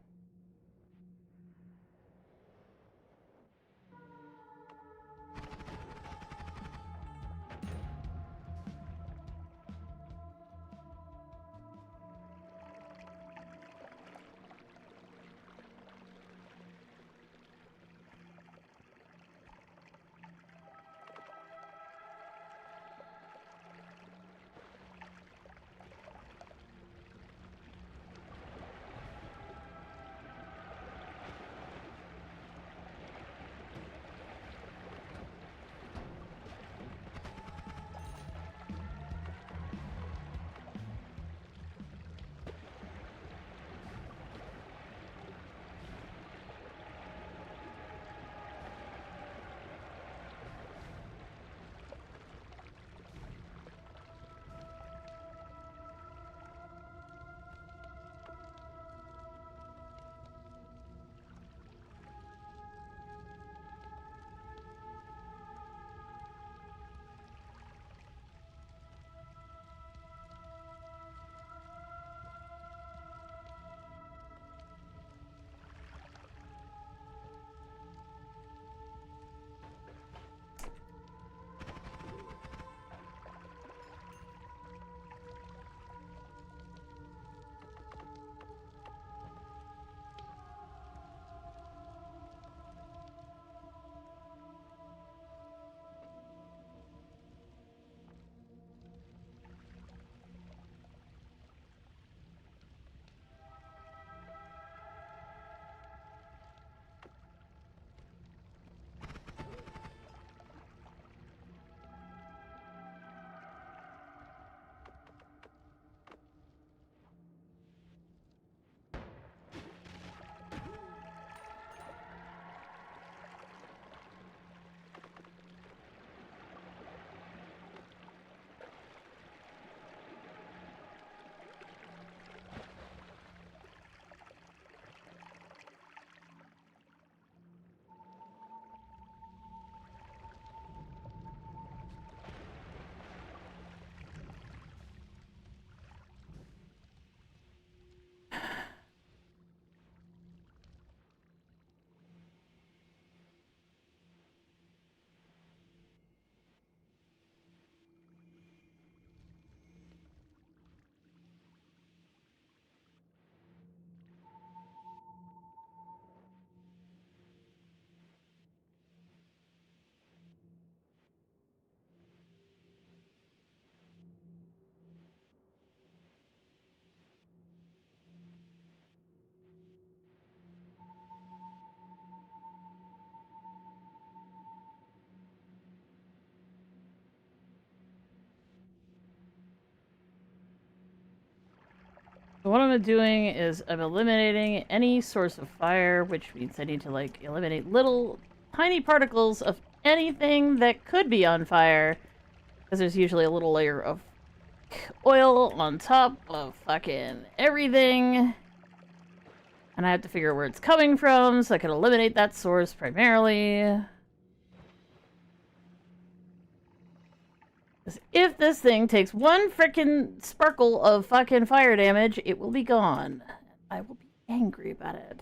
So what I'm doing is I'm eliminating any source of fire, which means I need to, like, eliminate little tiny particles of anything that could be on fire. Because there's usually a little layer of oil on top of fucking everything. And I have to figure out where it's coming from, so I can eliminate that source primarily. Because if this thing takes one frickin' sparkle of fucking fire damage, it will be gone. I will be angry about it.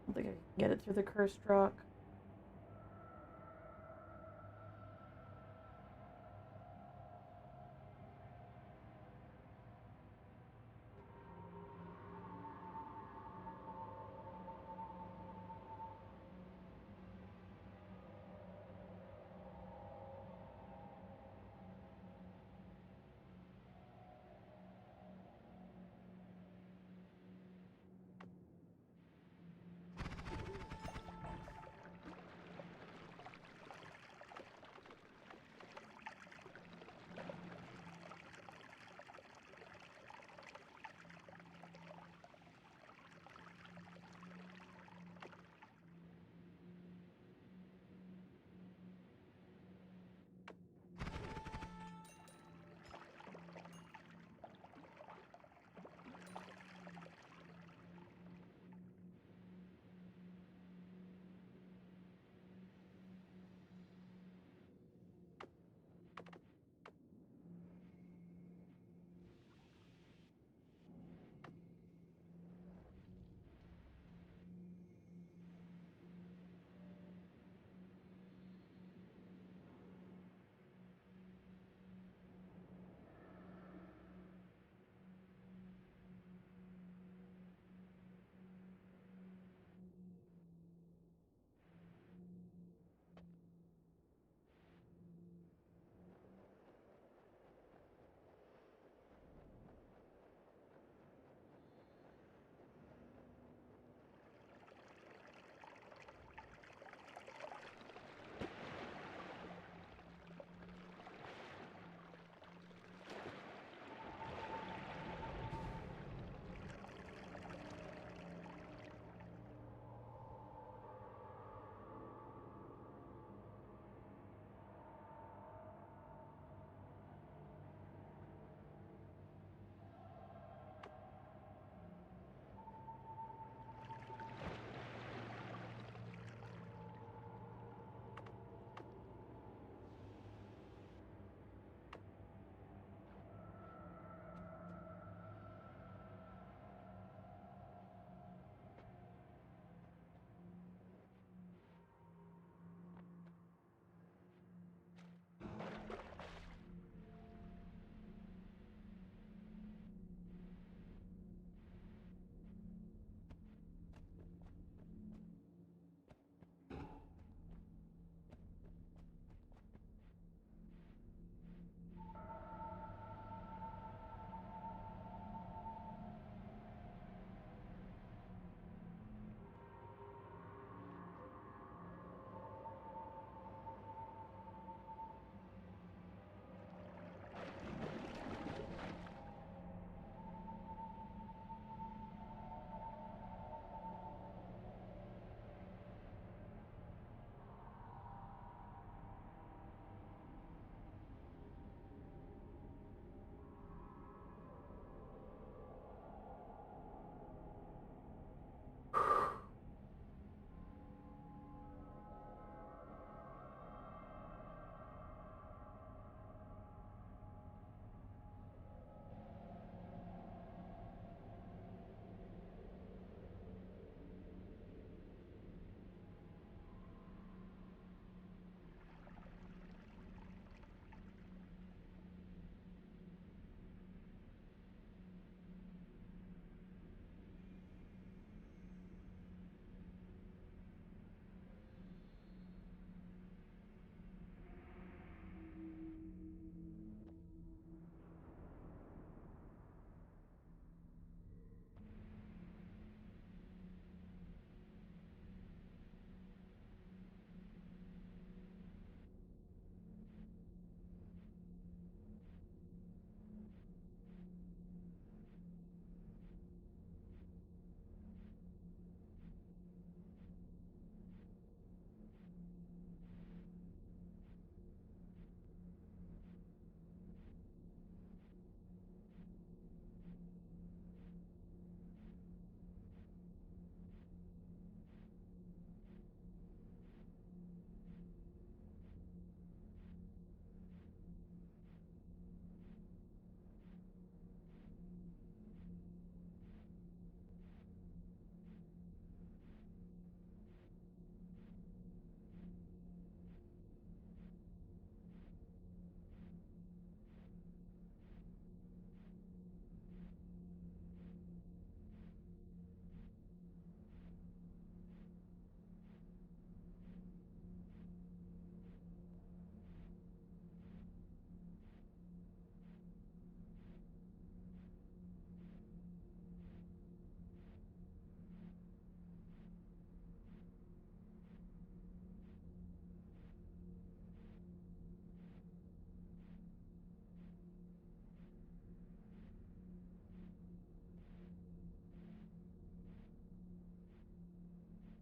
I don't think I can get it through the cursed rock.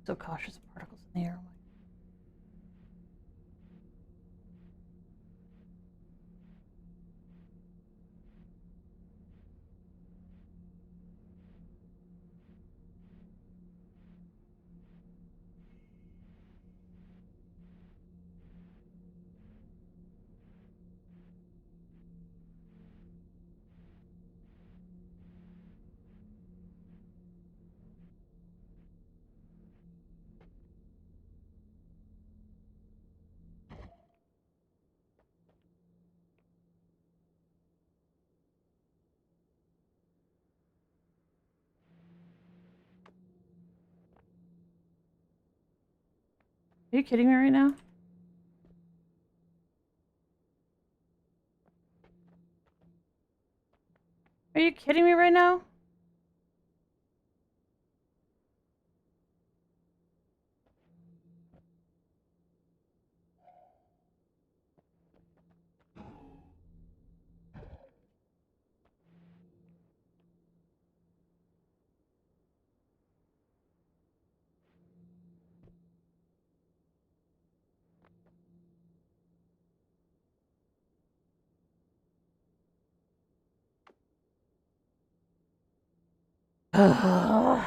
So cautious of particles in the air. Are you kidding me right now? Are you kidding me right now? Ugh.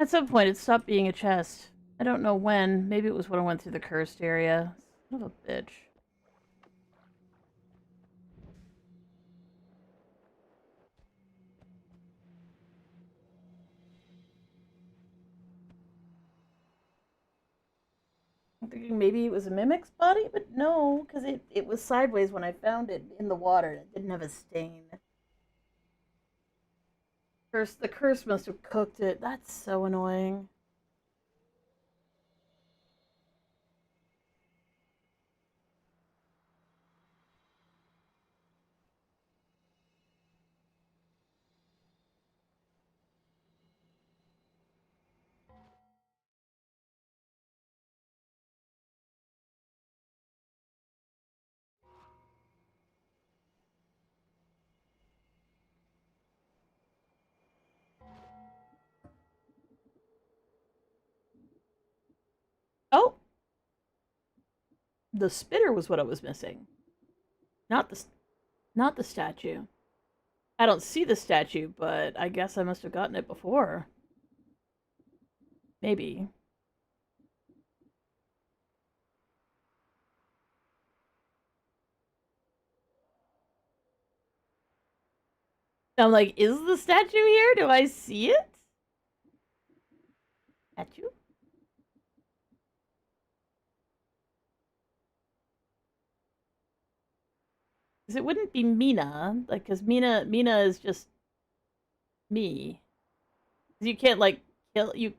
At some point, it stopped being a chest. I don't know when. Maybe it was when I went through the cursed area. Son of a bitch. I'm thinking maybe it was a mimic's body, but no, because it was sideways when I found it in the water. It didn't have a stain. The curse must have cooked it. That's so annoying. Oh, the spitter was what I was missing. Not the not the statue. I don't see the statue, but I guess I must have gotten it before. Maybe. I'm like, is the statue here? Do I see it? Statue? Because it wouldn't be Mina, like, because Mina is just me. You can't like kill you.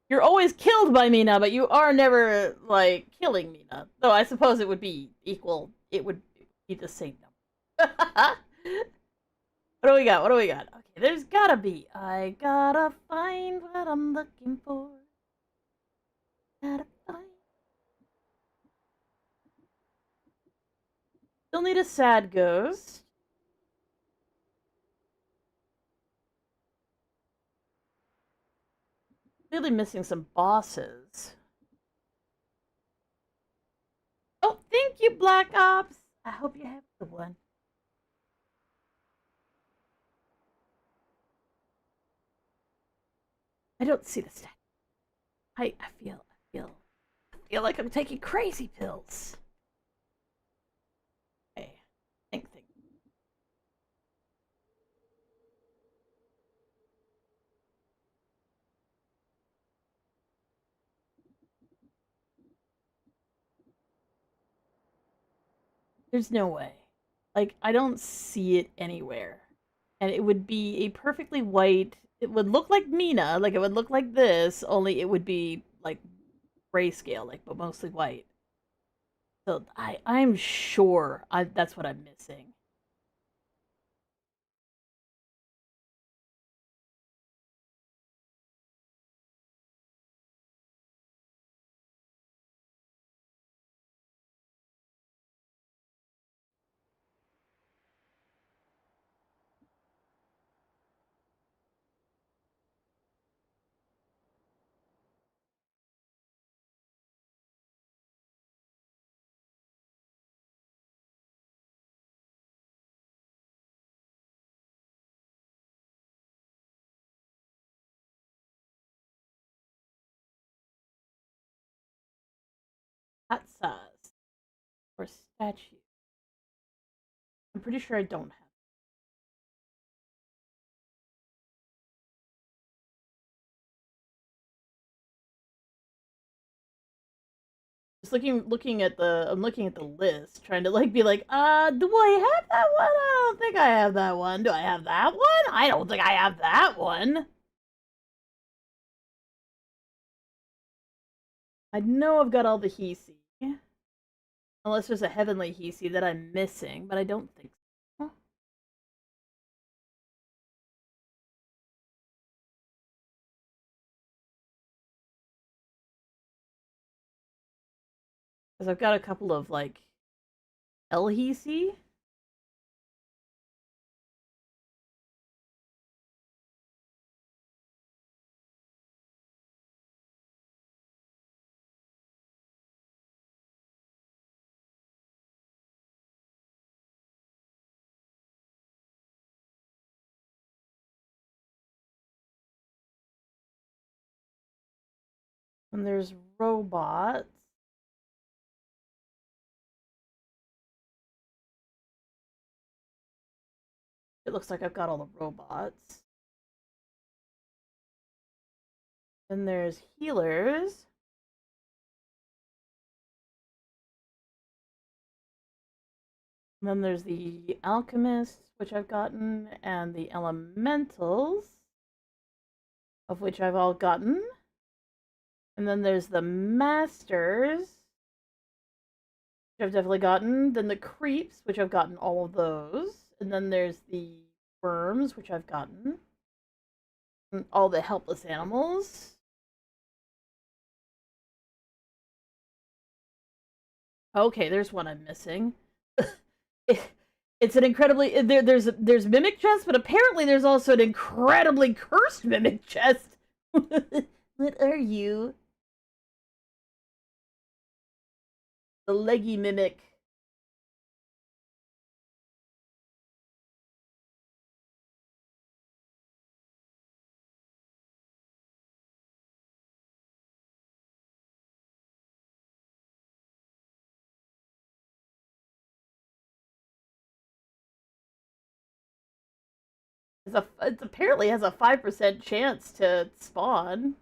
You're always killed by Mina, but you are never like killing Mina. Though I suppose it would be equal. It would be the same number. What do we got? What do we got? Okay, there's gotta be. I gotta find what I'm looking for. Gotta find. Still need a sad ghost. Really missing some bosses. Oh, thank you, Black Ops. I hope you have the one. I don't see the stat. I feel like I'm taking crazy pills. Okay, think. There's no way. Like, I don't see it anywhere. And it would be a perfectly white. It would look like Mina, like it would look like this, only it would be like grayscale, like but mostly white. So I'm sure that's what I'm missing. Hat size. Or statue. I'm pretty sure I don't have. Just looking at the, I'm looking at the list, trying to like be like, do I have that one? I don't think I have that one. Do I have that one? I don't think I have that one. I know I've got all the Hisi. Unless there's a heavenly Hisi that I'm missing, but I don't think so. Because I've got a couple of, like, El-Hisi. And there's robots. It looks like I've got all the robots. Then there's healers. And then there's the alchemists, which I've gotten, and the elementals, of which I've all gotten. And then there's the masters, which I've definitely gotten. Then the creeps, which I've gotten all of those. And then there's the worms, which I've gotten. And all the helpless animals. Okay, there's one I'm missing. It's an incredibly there's mimic chest, but apparently there's also an incredibly cursed mimic chest. What are you? The leggy mimic. It apparently has a 5% chance to spawn.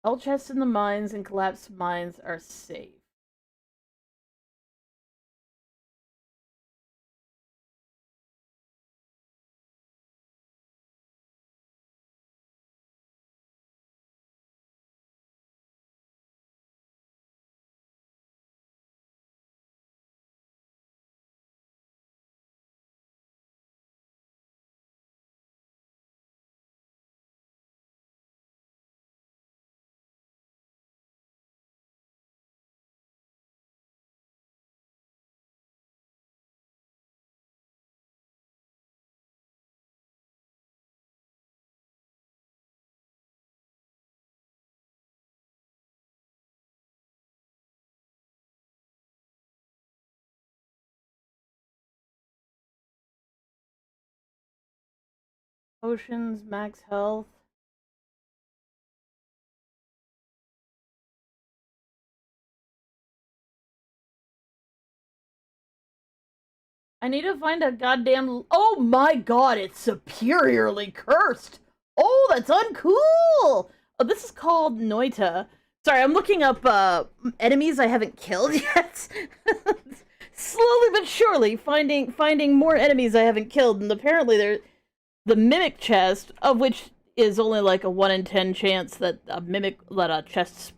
All chests in the mines and collapsed mines are safe. Potions, max health. I need to find a goddamn. Oh my god, it's superiorly cursed! Oh, that's uncool! Oh, this is called Noita. Sorry, I'm looking up enemies I haven't killed yet. Slowly but surely finding more enemies I haven't killed, and apparently they're the mimic chest, of which is only like a 1 in 10 chance that a chest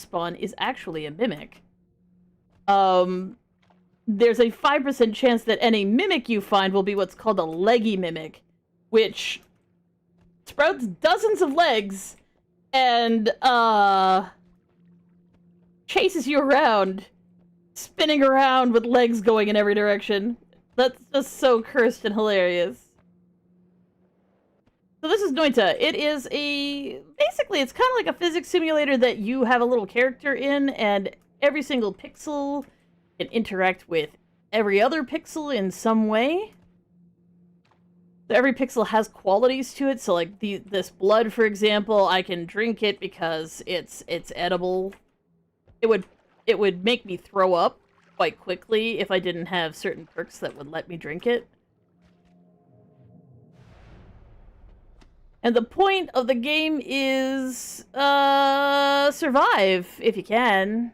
spawn is actually a mimic. There's a 5% chance that any mimic you find will be what's called a leggy mimic, which sprouts dozens of legs and chases you around, spinning around with legs going in every direction. That's just so cursed and hilarious. So this is Noita. It is basically, it's kind of like a physics simulator that you have a little character in, and every single pixel can interact with every other pixel in some way. So every pixel has qualities to it. So like this blood, for example, I can drink it because it's edible. It would make me throw up quite quickly if I didn't have certain perks that would let me drink it. And the point of the game is, survive, if you can.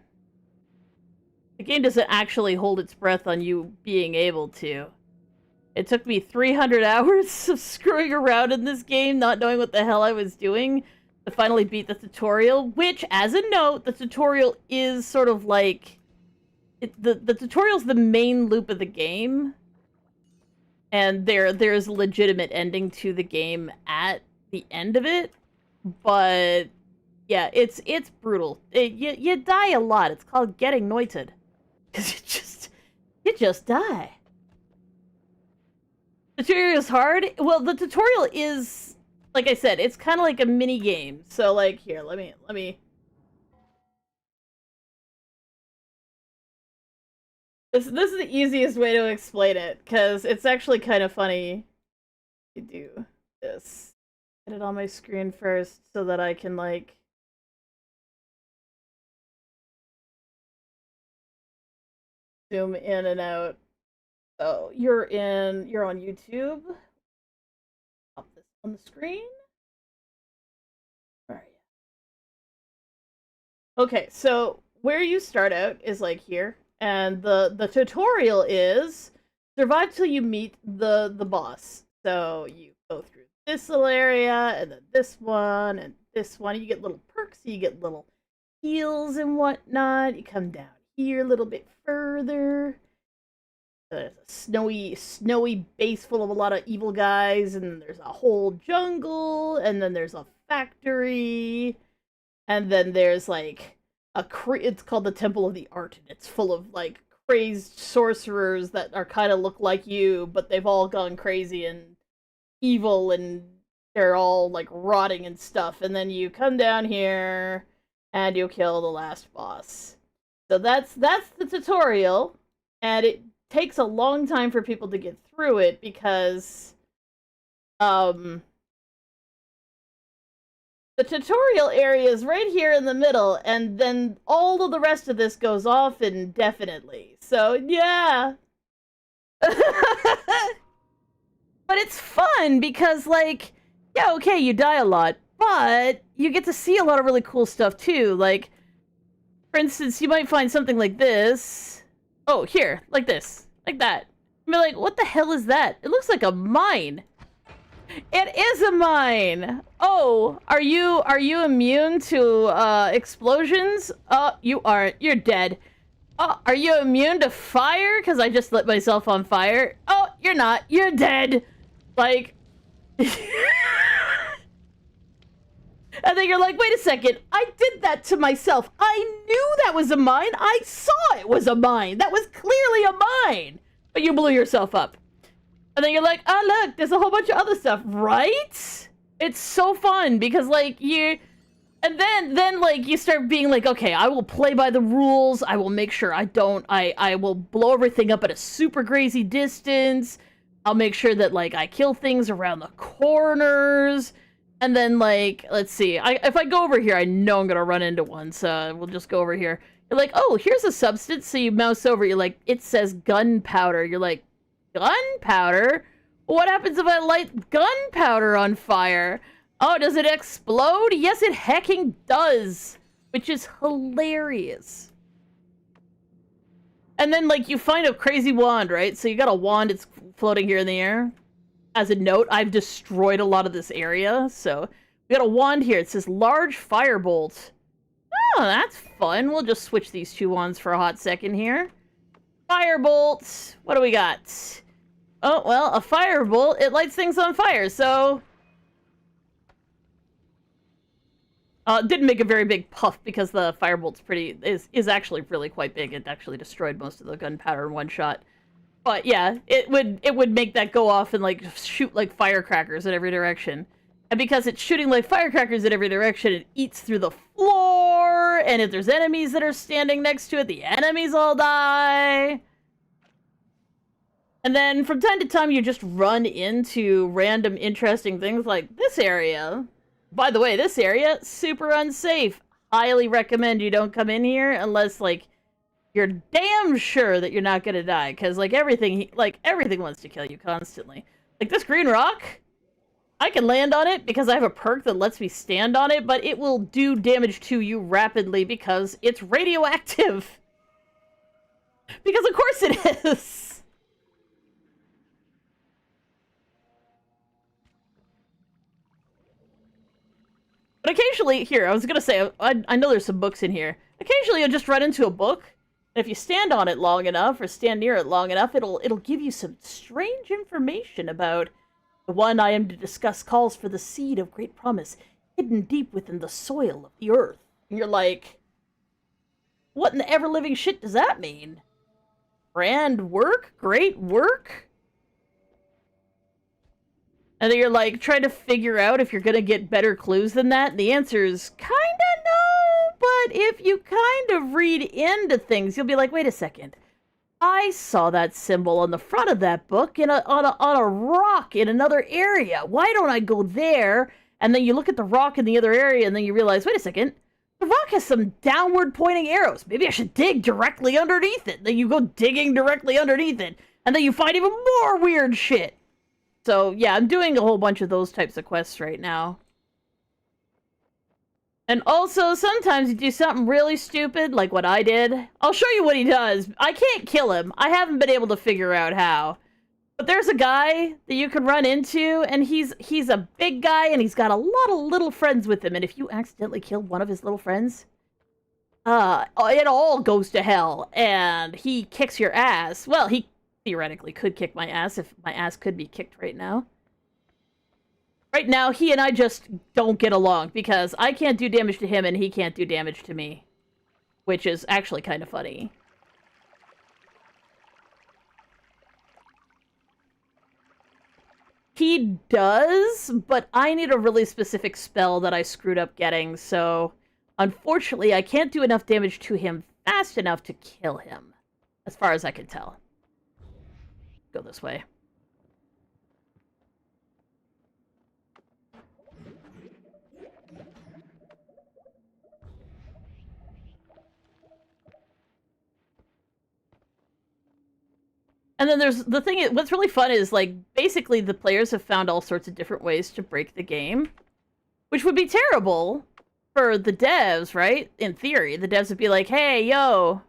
The game doesn't actually hold its breath on you being able to. It took me 300 hours of screwing around in this game, not knowing what the hell I was doing, to finally beat the tutorial, which, as a note, the tutorial is sort of like... the tutorial's the main loop of the game, and there's a legitimate ending to the game at the end of it, but yeah, it's brutal. You die a lot. It's called getting noited, because you just die. The tutorial is hard. Well, the tutorial is, like I said, it's kind of like a mini game. So like here, let me. This is the easiest way to explain it, because it's actually kind of funny to do this. Get it on my screen first so that I can, like... zoom in and out. So, you're on YouTube. Pop this on the screen. Where are you? Okay, so where you start out is, like, here. And the tutorial is survive till you meet the boss. So you go through this little area, and then this one, and this one. You get little perks, you get little heals and whatnot. You come down here a little bit further. There's a snowy base full of a lot of evil guys, and then there's a whole jungle, and then there's a factory, and then there's like it's called the Temple of the Art, and it's full of like crazed sorcerers that are kind of look like you, but they've all gone crazy and evil, and they're all like rotting and stuff. And then you come down here and you kill the last boss. So that's the tutorial, and it takes a long time for people to get through it because the tutorial area is right here in the middle, and then all of the rest of this goes off indefinitely. So, yeah. But it's fun because, like, yeah, okay, you die a lot, but you get to see a lot of really cool stuff, too. Like, for instance, you might find something like this. Oh, here, like this. Like that. You'd be like, what the hell is that? It looks like a mine. It is a mine! Oh, are you immune to, explosions? Oh, you aren't. You're dead. Oh, are you immune to fire? Because I just lit myself on fire. Oh, you're not. You're dead! Like... and then you're like, wait a second. I did that to myself. I knew that was a mine. I saw it was a mine. That was clearly a mine. But you blew yourself up. And then you're like, oh, look, there's a whole bunch of other stuff, right? It's so fun because, like, and then like, you start being like, okay, I will play by the rules. I will make sure I will blow everything up at a super crazy distance. I'll make sure that, like, I kill things around the corners. And then, like, let's see. If I go over here, I know I'm gonna run into one, so we'll just go over here. You're like, oh, here's a substance. So you mouse over, you're like, it says gunpowder. You're like, gunpowder? What happens if I light gunpowder on fire? Oh, does it explode? Yes, it hecking does. Which is hilarious. And then, like, you find a crazy wand, right? So you got a wand, it's floating here in the air. As a note, I've destroyed a lot of this area, so... we got a wand here, it says large firebolt. Oh, that's fun. We'll just switch these two wands for a hot second here. Firebolt! What do we got? Oh, well, a firebolt, it lights things on fire, so... Didn't make a very big puff because the firebolt's is actually really quite big. It actually destroyed most of the gunpowder in one shot. But yeah, it would make that go off and like shoot like firecrackers in every direction. And because it's shooting like firecrackers in every direction, it eats through the floor. And if there's enemies that are standing next to it, the enemies all die. And then from time to time, you just run into random interesting things like this area. By the way, this area, super unsafe. Highly recommend you don't come in here unless, like, you're damn sure that you're not gonna die. Because, like, everything wants to kill you constantly. Like, this green rock, I can land on it because I have a perk that lets me stand on it, but it will do damage to you rapidly because it's radioactive. Because of course it is! But occasionally, here, I was gonna say, I know there's some books in here. Occasionally you'll just run into a book, and if you stand on it long enough, or stand near it long enough, it'll give you some strange information about the one I am to discuss calls for the seed of great promise, hidden deep within the soil of the earth. And you're like, what in the ever-living shit does that mean? Grand work? Great work? And then you're like trying to figure out if you're gonna get better clues than that. And the answer is kinda no, but if you kind of read into things, you'll be like, wait a second. I saw that symbol on the front of that book on a rock in another area. Why don't I go there? And then you look at the rock in the other area, and then you realize, wait a second. The rock has some downward pointing arrows. Maybe I should dig directly underneath it. Then you go digging directly underneath it. And then you find even more weird shit. So, yeah, I'm doing a whole bunch of those types of quests right now. And also, sometimes you do something really stupid, like what I did. I'll show you what he does. I can't kill him. I haven't been able to figure out how. But there's a guy that you can run into, and he's a big guy, and he's got a lot of little friends with him. And if you accidentally kill one of his little friends, it all goes to hell, and he kicks your ass. Well, he theoretically could kick my ass if my ass could be kicked right now. Right now, he and I just don't get along because I can't do damage to him and he can't do damage to me. Which is actually kind of funny. He does, but I need a really specific spell that I screwed up getting, so unfortunately I can't do enough damage to him fast enough to kill him. As far as I can tell. Go this way. And then there's the thing, what's really fun is, like, basically the players have found all sorts of different ways to break the game. Which would be terrible for the devs, right? In theory, the devs would be like, hey, yo,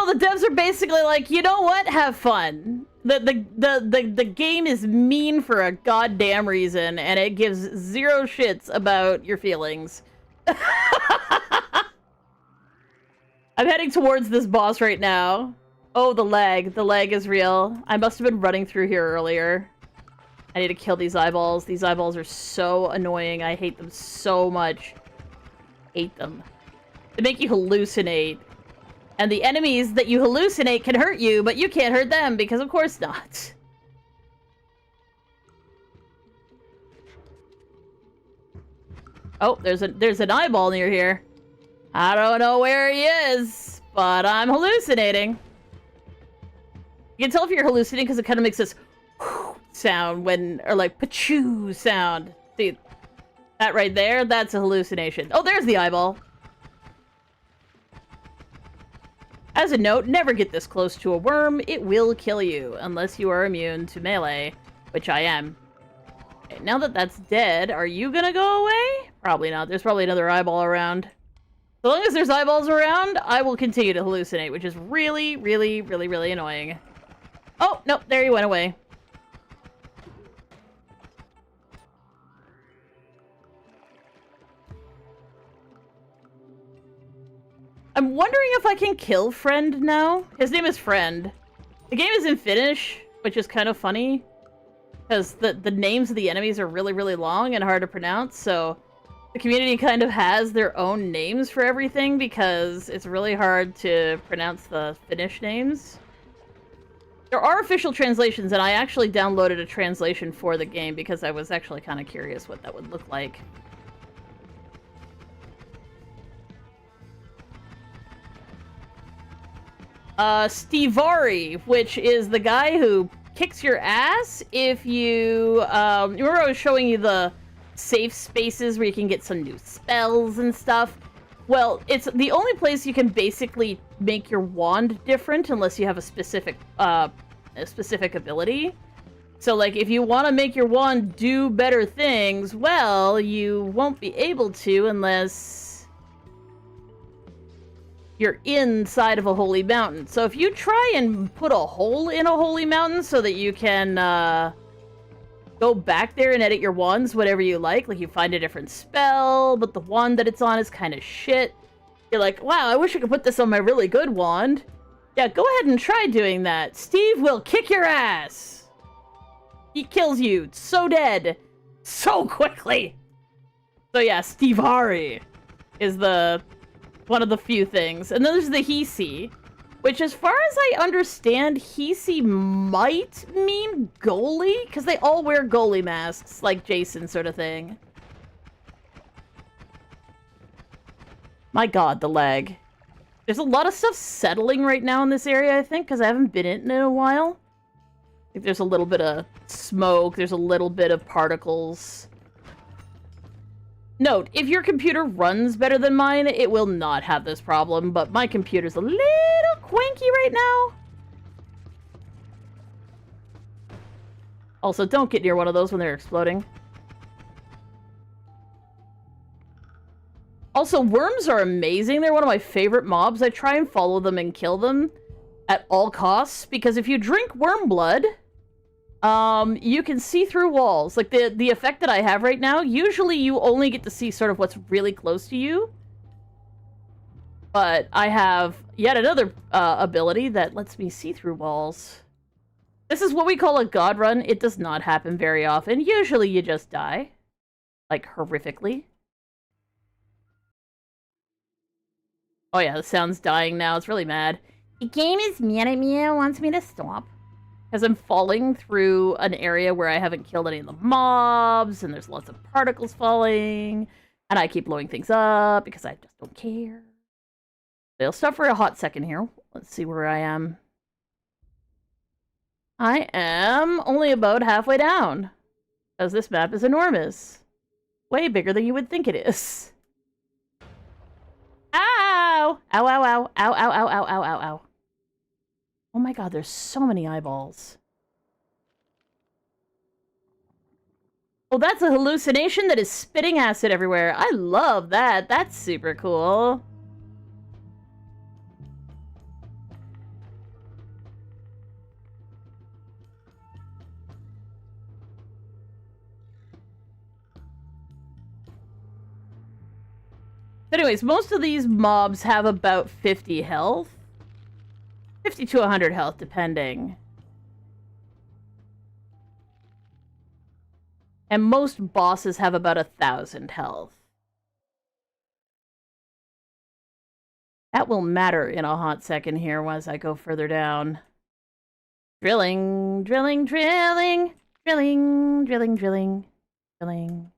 No, the devs are basically like, you know what? Have fun. The game is mean for a goddamn reason, and it gives zero shits about your feelings. I'm heading towards this boss right now. Oh, the lag. The lag is real. I must have been running through here earlier. I need to kill these eyeballs. These eyeballs are so annoying. I hate them so much. Hate them. They make you hallucinate. And the enemies that you hallucinate can hurt you, but you can't hurt them, because of course not. Oh, there's an eyeball near here. I don't know where he is, but I'm hallucinating. You can tell if you're hallucinating because it kind of makes this sound when, or like pachoo sound. See, that right there, that's a hallucination. Oh, there's the eyeball. As a note, never get this close to a worm. It will kill you, unless you are immune to melee, which I am. Okay, now that that's dead, are you gonna go away? Probably not. There's probably another eyeball around. So long as there's eyeballs around, I will continue to hallucinate, which is really, really, really, really annoying. Oh, nope, there he went away. I'm wondering if I can kill Friend now. His name is Friend. The game is in Finnish, which is kind of funny. Because the names of the enemies are really, really long and hard to pronounce, so the community kind of has their own names for everything because it's really hard to pronounce the Finnish names. There are official translations, and I actually downloaded a translation for the game because I was actually kind of curious what that would look like. Stivari, which is the guy who kicks your ass if you, remember I was showing you the safe spaces where you can get some new spells and stuff? Well, it's the only place you can basically make your wand different unless you have a specific ability. So, like, if you want to make your wand do better things, well, you won't be able to unless you're inside of a holy mountain. So if you try and put a hole in a holy mountain so that you can go back there and edit your wands whatever you like you find a different spell, but the wand that it's on is kind of shit. You're like, wow, I wish I could put this on my really good wand. Yeah, go ahead and try doing that. Steve will kick your ass. He kills you so dead so quickly. So yeah, Stivari is one of the few things. And then there's the Hisi, which as far as I understand, Hisi might mean goalie, because they all wear goalie masks, like Jason sort of thing. My god, the lag. There's a lot of stuff settling right now in this area, I think, because I haven't been in it in a while. I think there's a little bit of smoke, there's a little bit of particles. Note, if your computer runs better than mine, it will not have this problem, but my computer's a little quinky right now. Also, don't get near one of those when they're exploding. Also, worms are amazing. They're one of my favorite mobs. I try and follow them and kill them at all costs, because if you drink worm blood, you can see through walls. Like, the effect that I have right now, usually you only get to see sort of what's really close to you. But I have yet another ability that lets me see through walls. This is what we call a god run. It does not happen very often. Usually you just die. Like, horrifically. Oh yeah, the sound's dying now. It's really mad. The game is mad at me and wants me to stop. Because I'm falling through an area where I haven't killed any of the mobs, and there's lots of particles falling, and I keep blowing things up because I just don't care. I'll stop for a hot second here. Let's see where I am. I am only about halfway down, because this map is enormous. Way bigger than you would think it is. Ow! Ow, ow, ow, ow, ow, ow, ow, ow, ow, ow. Oh my god, there's so many eyeballs. Oh, that's a hallucination that is spitting acid everywhere. I love that. That's super cool. Anyways, most of these mobs have about 50 health. 50 to 100 health, depending. And most bosses have about 1,000 health. That will matter in a hot second here as I go further down. Drilling, drilling, drilling, drilling, drilling, drilling, drilling.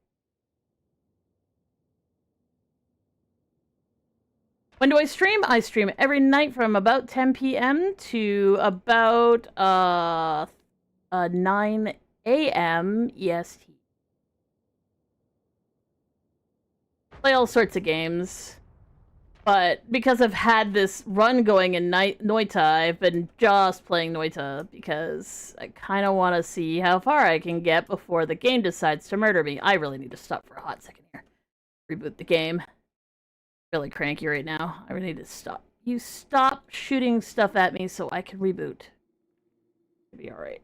When do I stream? I stream every night from about 10 p.m. to about 9 a.m. EST. Play all sorts of games. But because I've had this run going in Noita, I've been just playing Noita because I kind of want to see how far I can get before the game decides to murder me. I really need to stop for a hot second here. Reboot the game. really cranky right now. I really need to stop. You stop shooting stuff at me so I can reboot. It'll be alright.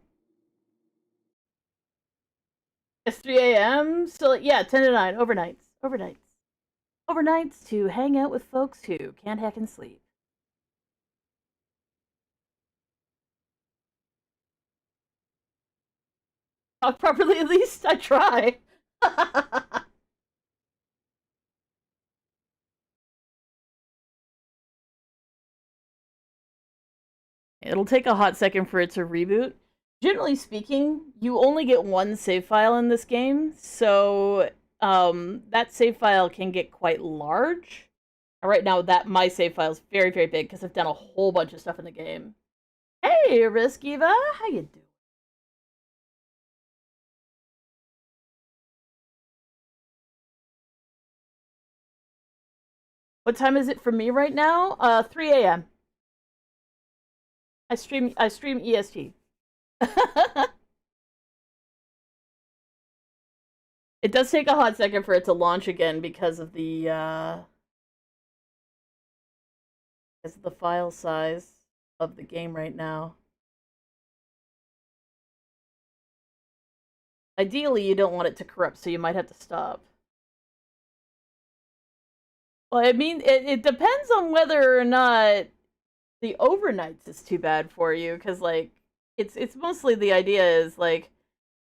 It's 3 a.m. Still, yeah, 10 to 9. Overnights. Overnights. Overnights to hang out with folks who can't heck and sleep. Talk properly, at least. I try. It'll take a hot second for it to reboot. Generally speaking, you only get one save file in this game, so that save file can get quite large. Right now, my save file is very, very big because I've done a whole bunch of stuff in the game. Hey, Riskiva, how you doing? What time is it for me right now? 3 a.m. I stream EST. It does take a hot second for it to launch again because of the file size of the game right now. Ideally, you don't want it to corrupt, so you might have to stop. Well, I mean, it depends on whether or not the overnights is too bad for you, because, like, it's mostly the idea is, like,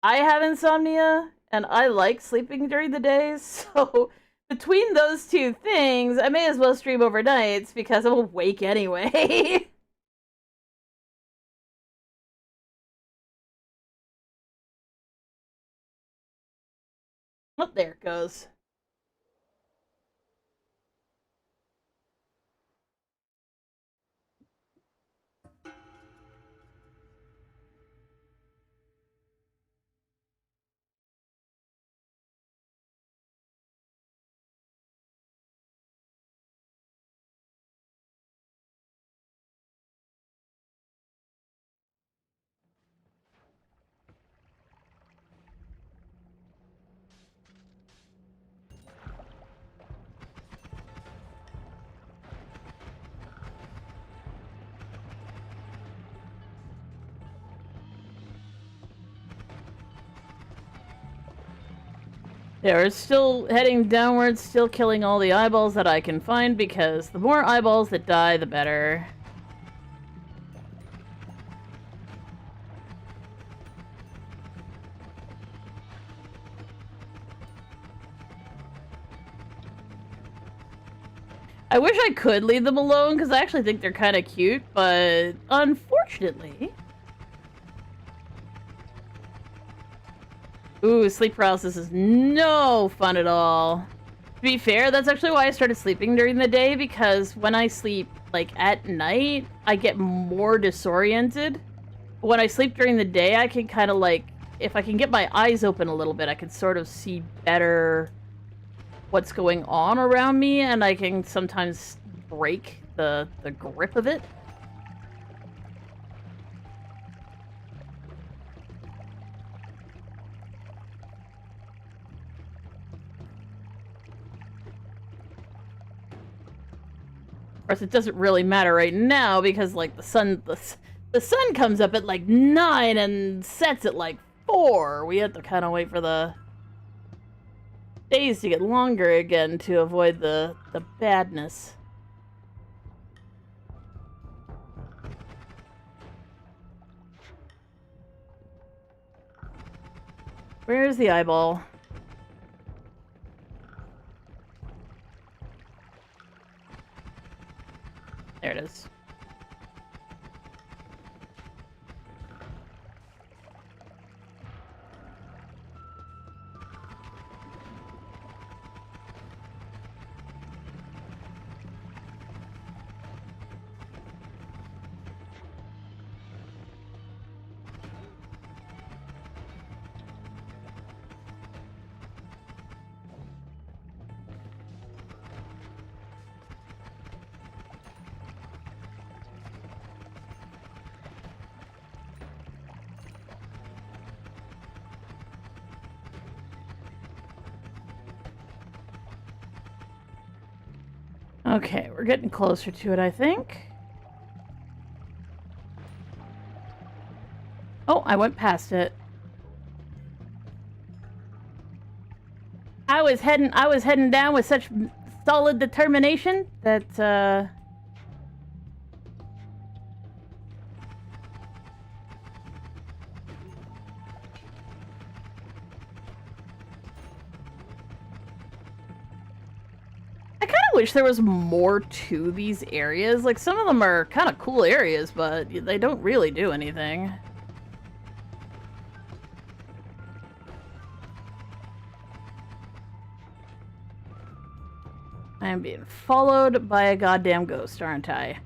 I have insomnia, and I like sleeping during the day, so between those two things, I may as well stream overnights, because I'm awake anyway. Oh, there it goes. Yeah, we're still heading downwards, still killing all the eyeballs that I can find, because the more eyeballs that die, the better. I wish I could leave them alone, because I actually think they're kind of cute, but unfortunately... Ooh, sleep paralysis is no fun at all. To be fair, that's actually why I started sleeping during the day, because when I sleep, like, at night, I get more disoriented. When I sleep during the day, I can kind of, like, if I can get my eyes open a little bit, I can sort of see better what's going on around me, and I can sometimes break the grip of it. Of course, it doesn't really matter right now because, like, the sun comes up at like 9 and sets at like 4. We have to kind of wait for the days to get longer again to avoid the badness. Where's the eyeball? There it is. Okay, we're getting closer to it, I think. Oh, I went past it. I was heading down with such solid determination that, I kind of wish there was more to these areas. Like, some of them are kind of cool areas, but they don't really do anything. I am being followed by a goddamn ghost, aren't I?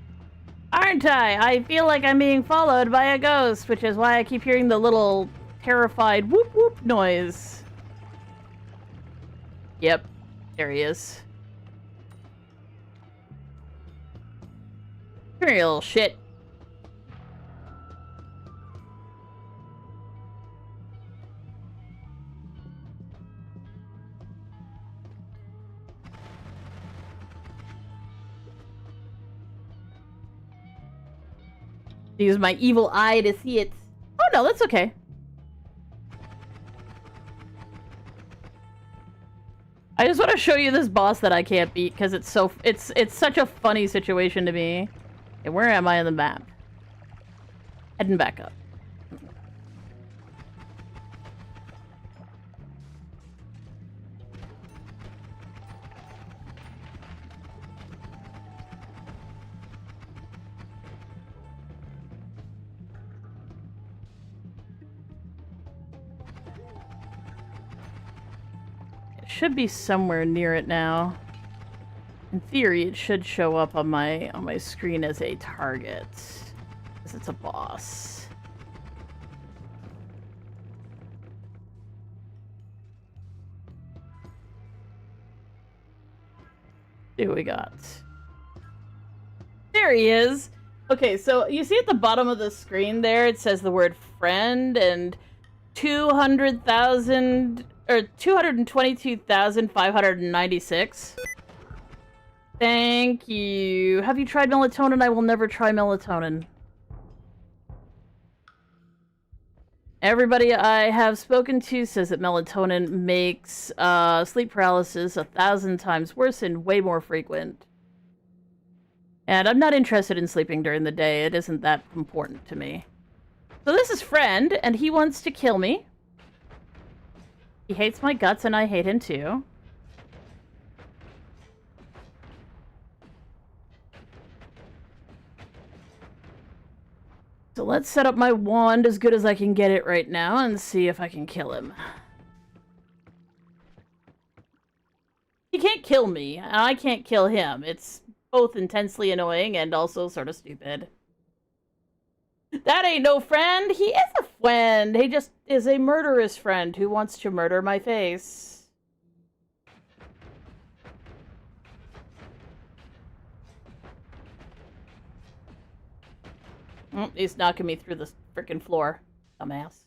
Aren't I? I feel like I'm being followed by a ghost, which is why I keep hearing the little terrified whoop whoop noise. Yep, there he is. Come here, you little shit. Use my evil eye to see it. Oh no, that's okay. I just want to show you this boss that I can't beat because it's such a funny situation to me. Okay, where am I on the map? Heading back up. Should be somewhere near it now. In theory, it should show up on my screen as a target, because it's a boss. See what we got. There he is. Okay, so you see at the bottom of the screen there, it says the word friend and 200,000 or 222,596. Thank you. Have you tried melatonin? I will never try melatonin. Everybody I have spoken to says that melatonin makes sleep paralysis 1,000 times worse and way more frequent. And I'm not interested in sleeping during the day. It isn't that important to me. So this is Friend, and he wants to kill me. He hates my guts, and I hate him too. So let's set up my wand as good as I can get it right now and see if I can kill him. He can't kill me, and I can't kill him. It's both intensely annoying and also sort of stupid. That ain't no friend. He is a friend. He just is a murderous friend who wants to murder my face. Oh, he's knocking me through the frickin' floor. Dumbass.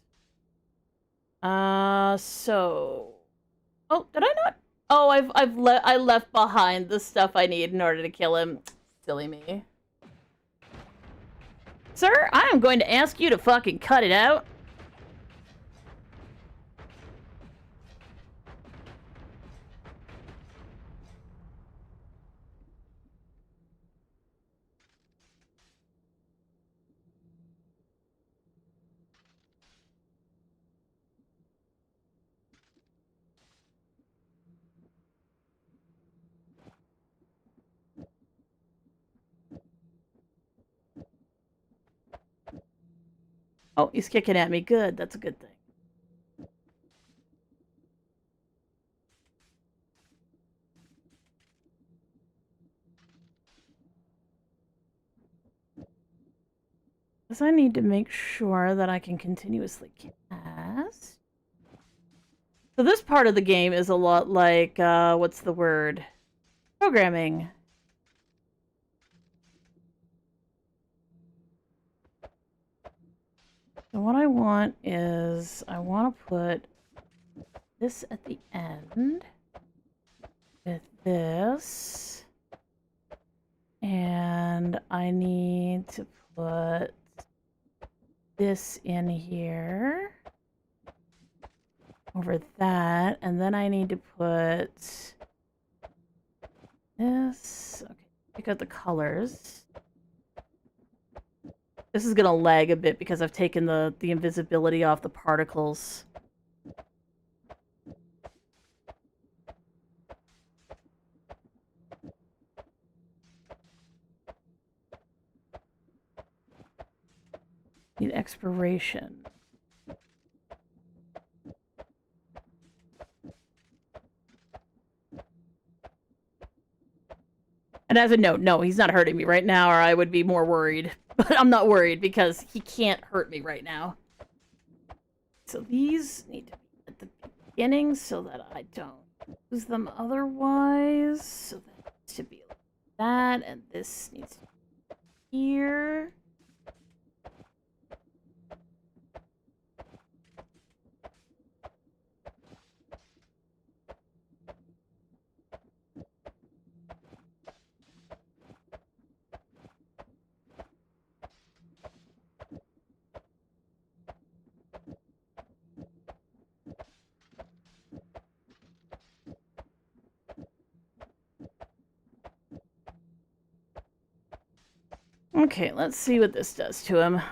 So... Oh, did I not? Oh, I left behind the stuff I need in order to kill him. Silly me. Sir, I am going to ask you to fucking cut it out. Oh, he's kicking at me. Good. That's a good thing. Because I need to make sure that I can continuously cast. So this part of the game is a lot like, what's the word? Programming. So what I want is, I want to put this at the end with this. And I need to put this in here. Over that. And then I need to put this. Okay, pick out the colors. This is gonna lag a bit because I've taken the invisibility off the particles. Need expiration. And as a note, no, he's not hurting me right now, or I would be more worried. But I'm not worried because he can't hurt me right now. So these need to be at the beginning so that I don't lose them otherwise. So that needs to be like that, and this needs to be here. Okay, let's see what this does to him.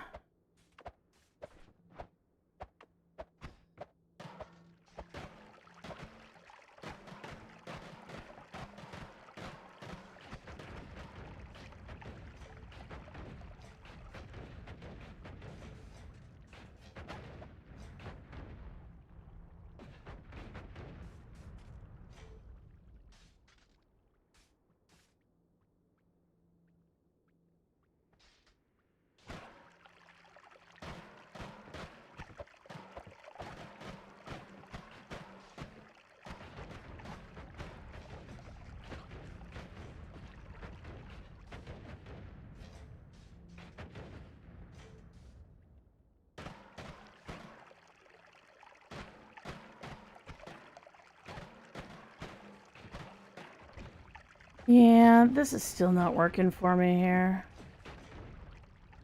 Yeah, this is still not working for me here.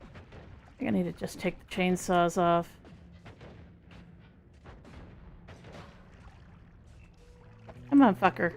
I think I need to just take the chainsaws off. Come on, fucker.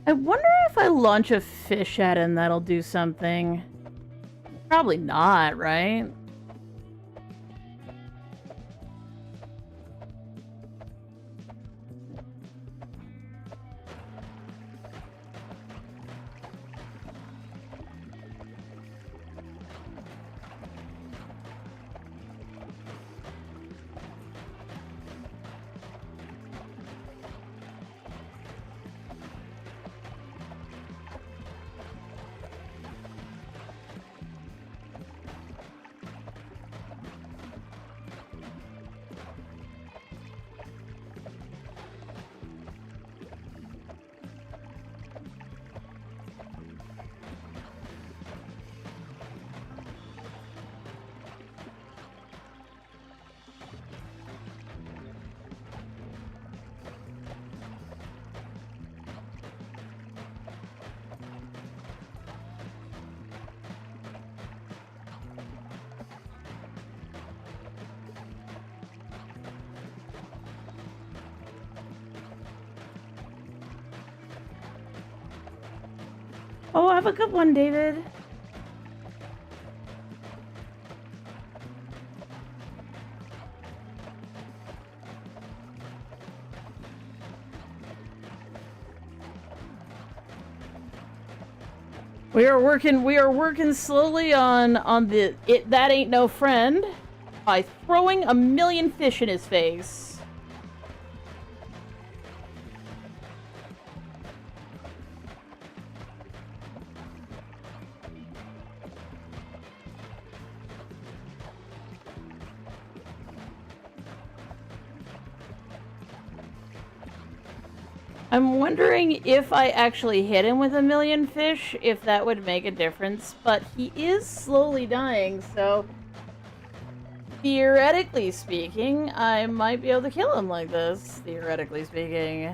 I wonder if I launch a fish at him, that'll do something. Probably not, right? Oh, have a good one, David. We are working slowly on the that ain't no friend by throwing a million fish in his face. I'm wondering if I actually hit him with a million fish, if that would make a difference, but he is slowly dying, so theoretically speaking, I might be able to kill him like this, theoretically speaking.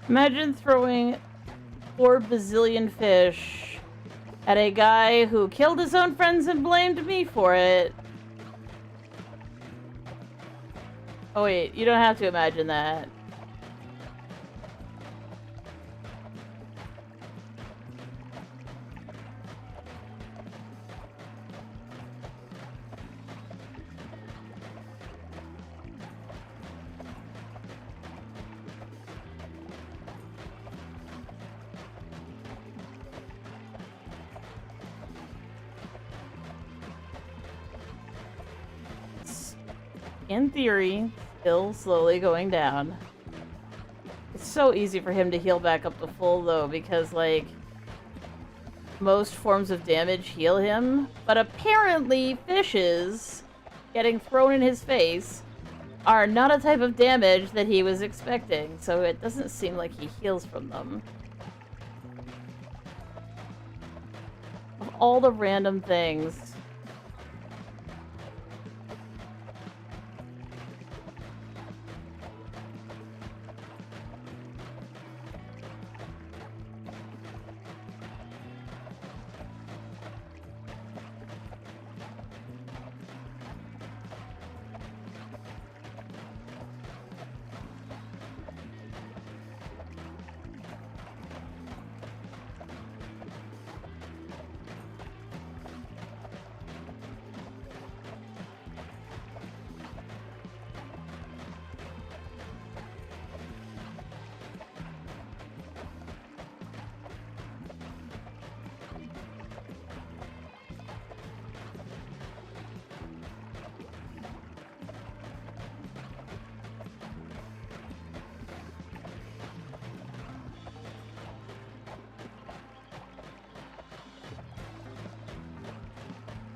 Imagine throwing 4 bazillion fish at a guy who killed his own friends and blamed me for it. Oh wait, you don't have to imagine that. In theory, still slowly going down. It's so easy for him to heal back up to full, though, because, like, most forms of damage heal him. But apparently, fishes getting thrown in his face are not a type of damage that he was expecting, so it doesn't seem like he heals from them. Of all the random things.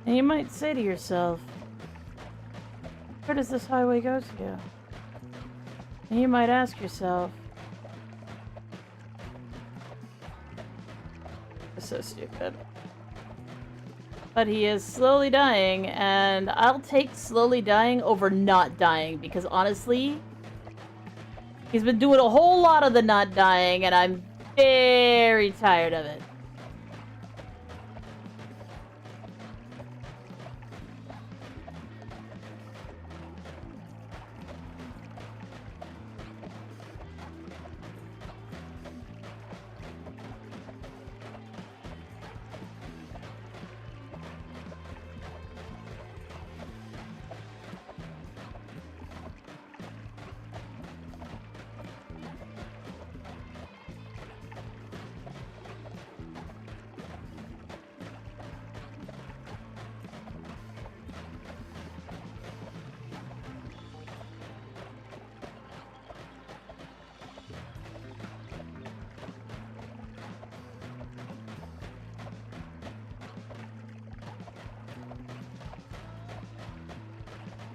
And you might say to yourself, where does this highway go to? And you might ask yourself, it's so stupid. But he is slowly dying, and I'll take slowly dying over not dying, because honestly, he's been doing a whole lot of the not dying, and I'm very tired of it.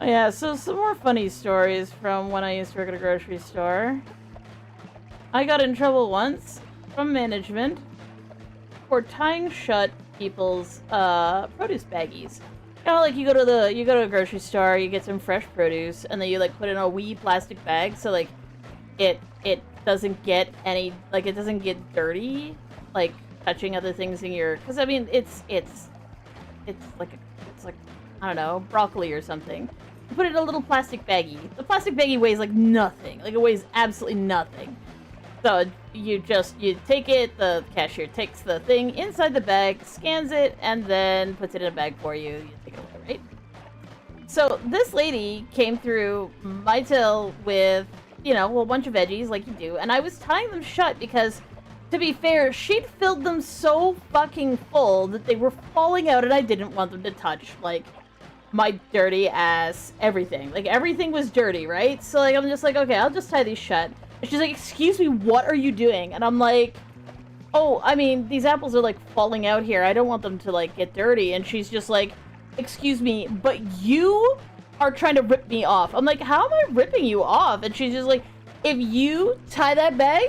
Yeah, so some more funny stories from when I used to work at a grocery store. I got in trouble once from management for tying shut people's produce baggies. You know, like you go to a grocery store, you get some fresh produce, and then you like put it in a wee plastic bag so like it doesn't get any, like it doesn't get dirty, like touching other things in your, because I mean it's like I don't know, broccoli or something. You put it in a little plastic baggie. The plastic baggie weighs like nothing. Like it weighs absolutely nothing. So you take it, the cashier takes the thing inside the bag, scans it, and then puts it in a bag for you. You take it away, right? So this lady came through my till with, you know, a bunch of veggies like you do, and I was tying them shut because, to be fair, she'd filled them so fucking full that they were falling out and I didn't want them to touch, like, my dirty ass everything. Like, everything was dirty, right? So, like, I'm just like, okay, I'll just tie these shut. And she's like, excuse me, what are you doing? And I'm like, oh, I mean, these apples are, like, falling out here. I don't want them to, like, get dirty. And she's just like, excuse me, but you are trying to rip me off. I'm like, how am I ripping you off? And she's just like, if you tie that bag,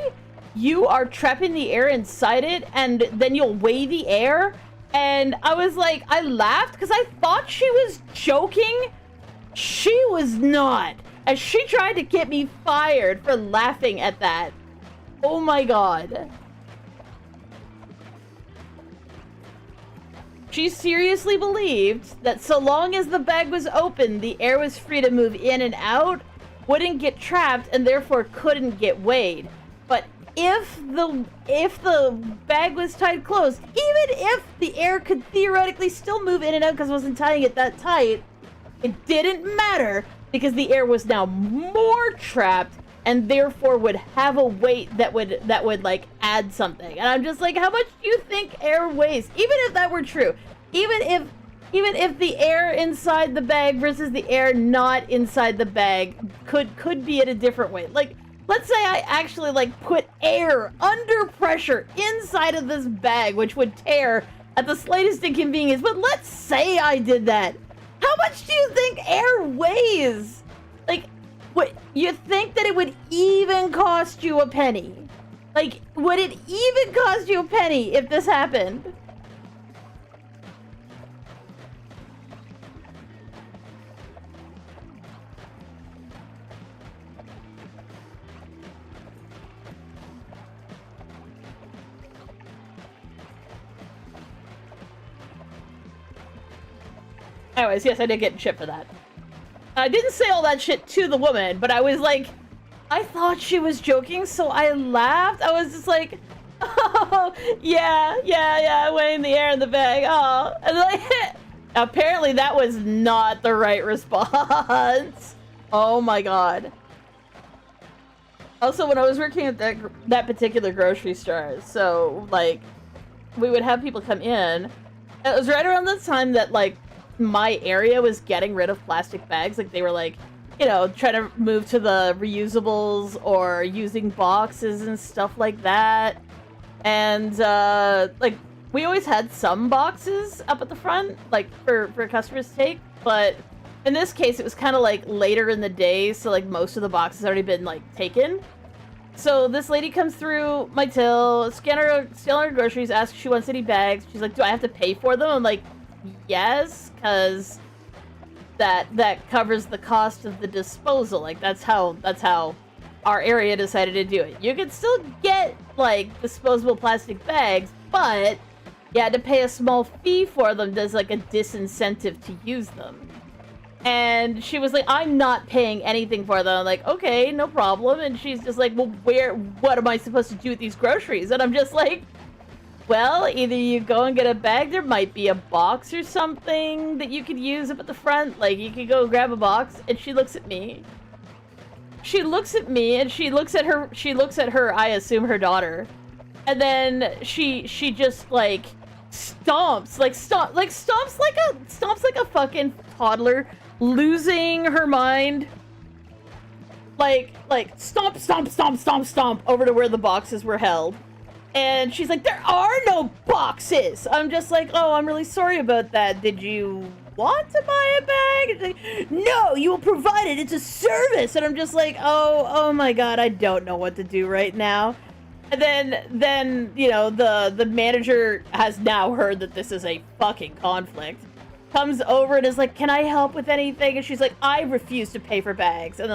you are trapping the air inside it, and then you'll weigh the air. And I was like, I laughed because I thought she was joking. She was not. And she tried to get me fired for laughing at that. Oh my god. She seriously believed that so long as the bag was open, the air was free to move in and out, wouldn't get trapped, and therefore couldn't get weighed. But if the bag was tied closed, even if the air could theoretically still move in and out because I wasn't tying it that tight, it didn't matter because the air was now more trapped and therefore would have a weight that would like add something. And I'm just like, how much do you think air weighs? Even if that were true, even if the air inside the bag versus the air not inside the bag could be at a different weight. Like, let's say I actually like put air under pressure inside of this bag, which would tear at the slightest inconvenience. But let's say I did that. How much do you think air weighs? Like, what, you think that it would even cost you a penny? Like, would it even cost you a penny if this happened? Anyways, yes, I did get shit for that. I didn't say all that shit to the woman, but I was like, I thought she was joking, so I laughed. I was just like, oh, yeah, weighing the air in the bag. Oh, and like, apparently that was not the right response. Oh my god. Also, when I was working at that particular grocery store, so like, we would have people come in. It was right around the time that like my area was getting rid of plastic bags. Like they were like, you know, trying to move to the reusables or using boxes and stuff like that. And like we always had some boxes up at the front, like for customers to take. But in this case, it was kind of like later in the day, so like most of the boxes already been like taken. So this lady comes through my till, scan her groceries, asks if she wants any bags. She's like, do I have to pay for them? I'm like, yes, because that covers the cost of the disposal. Like that's how our area decided to do it. You could still get like disposable plastic bags, but you had to pay a small fee for them. There's like a disincentive to use them. And she was like, I'm not paying anything for them. I'm like, okay, no problem. And she's just like, well, what am I supposed to do with these groceries? And I'm just like, well, either you go and get a bag. There might be a box or something that you could use up at the front. Like, you could go grab a box. And she looks at me. She looks at me and she looks at her, I assume her daughter. And then she just like stomps like a fucking toddler losing her mind. Like stomp over to where the boxes were held. And she's like, there are no boxes. I'm just like, oh, I'm really sorry about that. Did you want to buy a bag? She's like, no, you will provide it. It's a service. And I'm just like, oh my God, I don't know what to do right now. And then you know, the manager has now heard that this is a fucking conflict. Comes over and is like, can I help with anything? And she's like, I refuse to pay for bags. And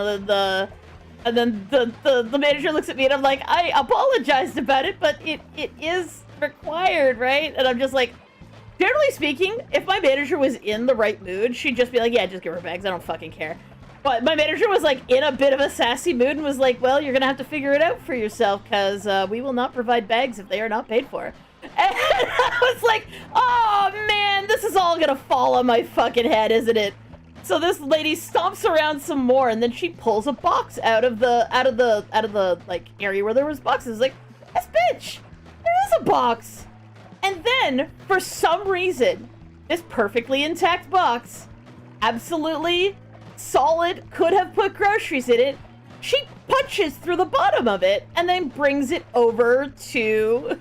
then the manager looks at me and I'm like, I apologized about it, but it is required, right? And I'm just like, generally speaking, if my manager was in the right mood, she'd just be like, yeah, just give her bags. I don't fucking care. But my manager was like in a bit of a sassy mood and was like, well, you're gonna have to figure it out for yourself because we will not provide bags if they are not paid for. And I was like, oh man, this is all gonna fall on my fucking head, isn't it? So this lady stomps around some more and then she pulls a box out of the like area where there was boxes. Like, this bitch, there is a box. And then for some reason, this perfectly intact box, absolutely solid, could have put groceries in it, she punches through the bottom of it and then brings it over to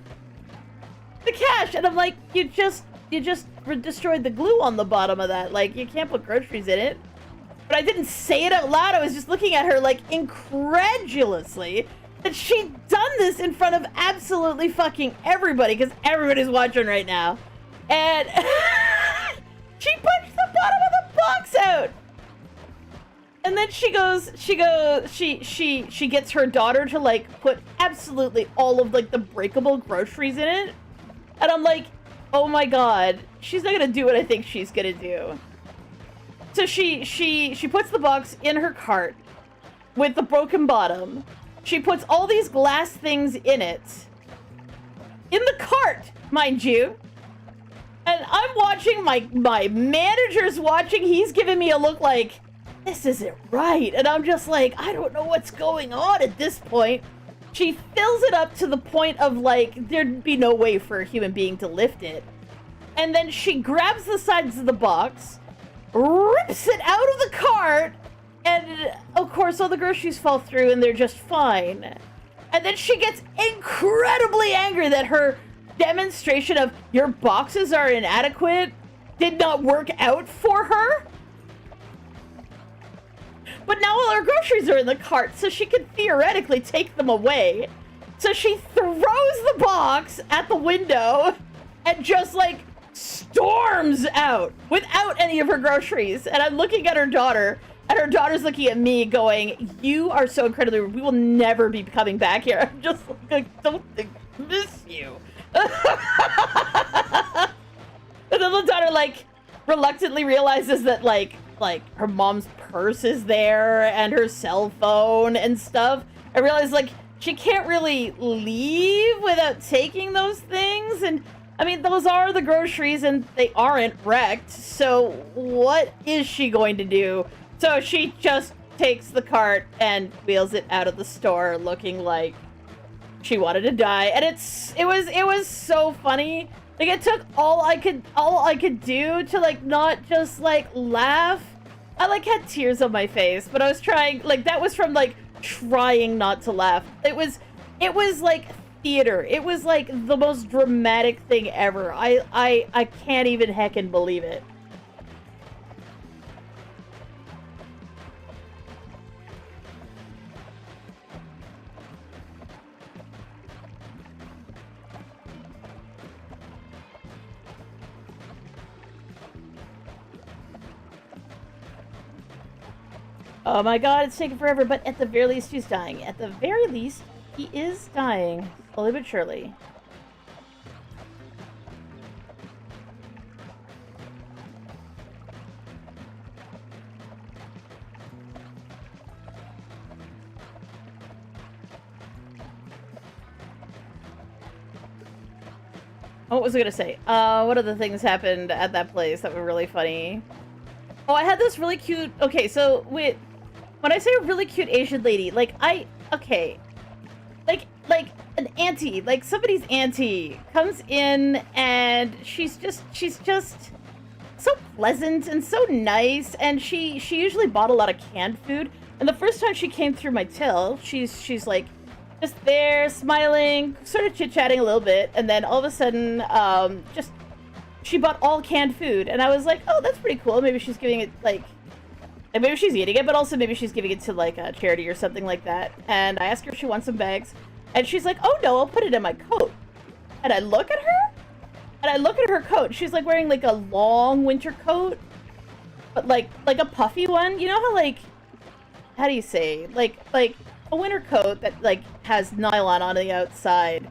the cash. And I'm like, you just destroyed the glue on the bottom of that. Like, you can't put groceries in it. But I didn't say it out loud. I was just looking at her like incredulously that she'd done this in front of absolutely fucking everybody because everybody's watching right now. And she punched the bottom of the box out. And then she gets her daughter to like put absolutely all of like the breakable groceries in it. And I'm like, oh my God, she's not gonna do what I think she's gonna do. So she puts the box in her cart with the broken bottom. She puts all these glass things in it. In the cart, mind you. And I'm watching, my manager's watching, he's giving me a look like, this isn't right. And I'm just like, I don't know what's going on at this point. She fills it up to the point of like, there'd be no way for a human being to lift it. And then she grabs the sides of the box, rips it out of the cart, and of course all the groceries fall through and they're just fine. And then she gets incredibly angry that her demonstration of your boxes are inadequate did not work out for her. But now all her groceries are in the cart, so she could theoretically take them away. So she throws the box at the window and just like storms out without any of her groceries. And I'm looking at her daughter, and her daughter's looking at me going, you are so incredibly rude. We will never be coming back here. I'm just like, I don't miss you. And then the daughter like reluctantly realizes that like her mom's purse is there and her cell phone and stuff. I realized like she can't really leave without taking those things. And I mean, those are the groceries and they aren't wrecked. So what is she going to do? So she just takes the cart and wheels it out of the store looking like she wanted to die. And it was so funny. Like, it took all I could do to like not just like laugh. I like had tears on my face, but I was trying, like, that was from like trying not to laugh. It was like theater. It was like the most dramatic thing ever. I can't even heckin' believe it. Oh my God, it's taking forever, but at the very least he's dying. At the very least, he is dying, slowly but surely. Oh, what was I gonna say? What other things happened at that place that were really funny? Oh, I had this really cute... Okay, so, wait... When I say a really cute Asian lady, like, okay. Like an auntie, like somebody's auntie comes in and she's just so pleasant and so nice, and she usually bought a lot of canned food. And the first time she came through my till, she's like just there smiling, sort of chit-chatting a little bit, and then all of a sudden just she bought all canned food, and I was like, oh, that's pretty cool. Maybe she's giving it, like, and maybe she's eating it, but also maybe she's giving it to, like, a charity or something like that. And I asked her if she wants some bags, and she's like, oh, no, I'll put it in my coat. And I look at her, and I look at her coat. She's, like, wearing, like, a long winter coat, but, like a puffy one. You know how, like, how do you say? Like a winter coat that, like, has nylon on the outside,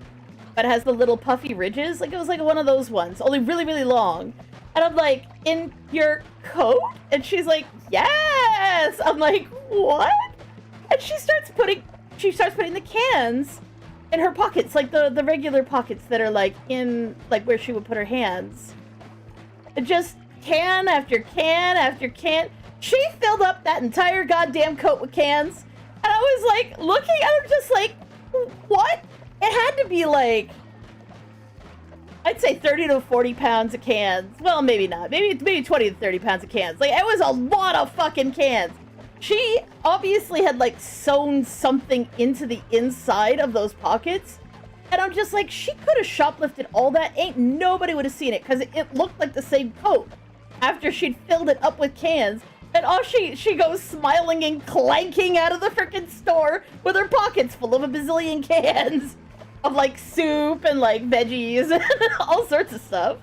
but has the little puffy ridges. Like, it was like one of those ones, only really, really long. And I'm like, in your coat? And she's like, yes! I'm like, what? And she starts putting the cans in her pockets, like the regular pockets that are, like, in, like, where she would put her hands. And just can after can after can. She filled up that entire goddamn coat with cans. And I was, like, looking at her just like, what? It had to be, like, I'd say 30 to 40 pounds of cans. Well, maybe not. Maybe 20 to 30 pounds of cans. Like, it was a lot of fucking cans. She obviously had, like, sewn something into the inside of those pockets. And I'm just like, she could have shoplifted all that. Ain't nobody would have seen it, because it looked like the same coat after she'd filled it up with cans. And off she goes smiling and clanking out of the frickin' store with her pockets full of a bazillion cans of, like, soup and, like, veggies and all sorts of stuff.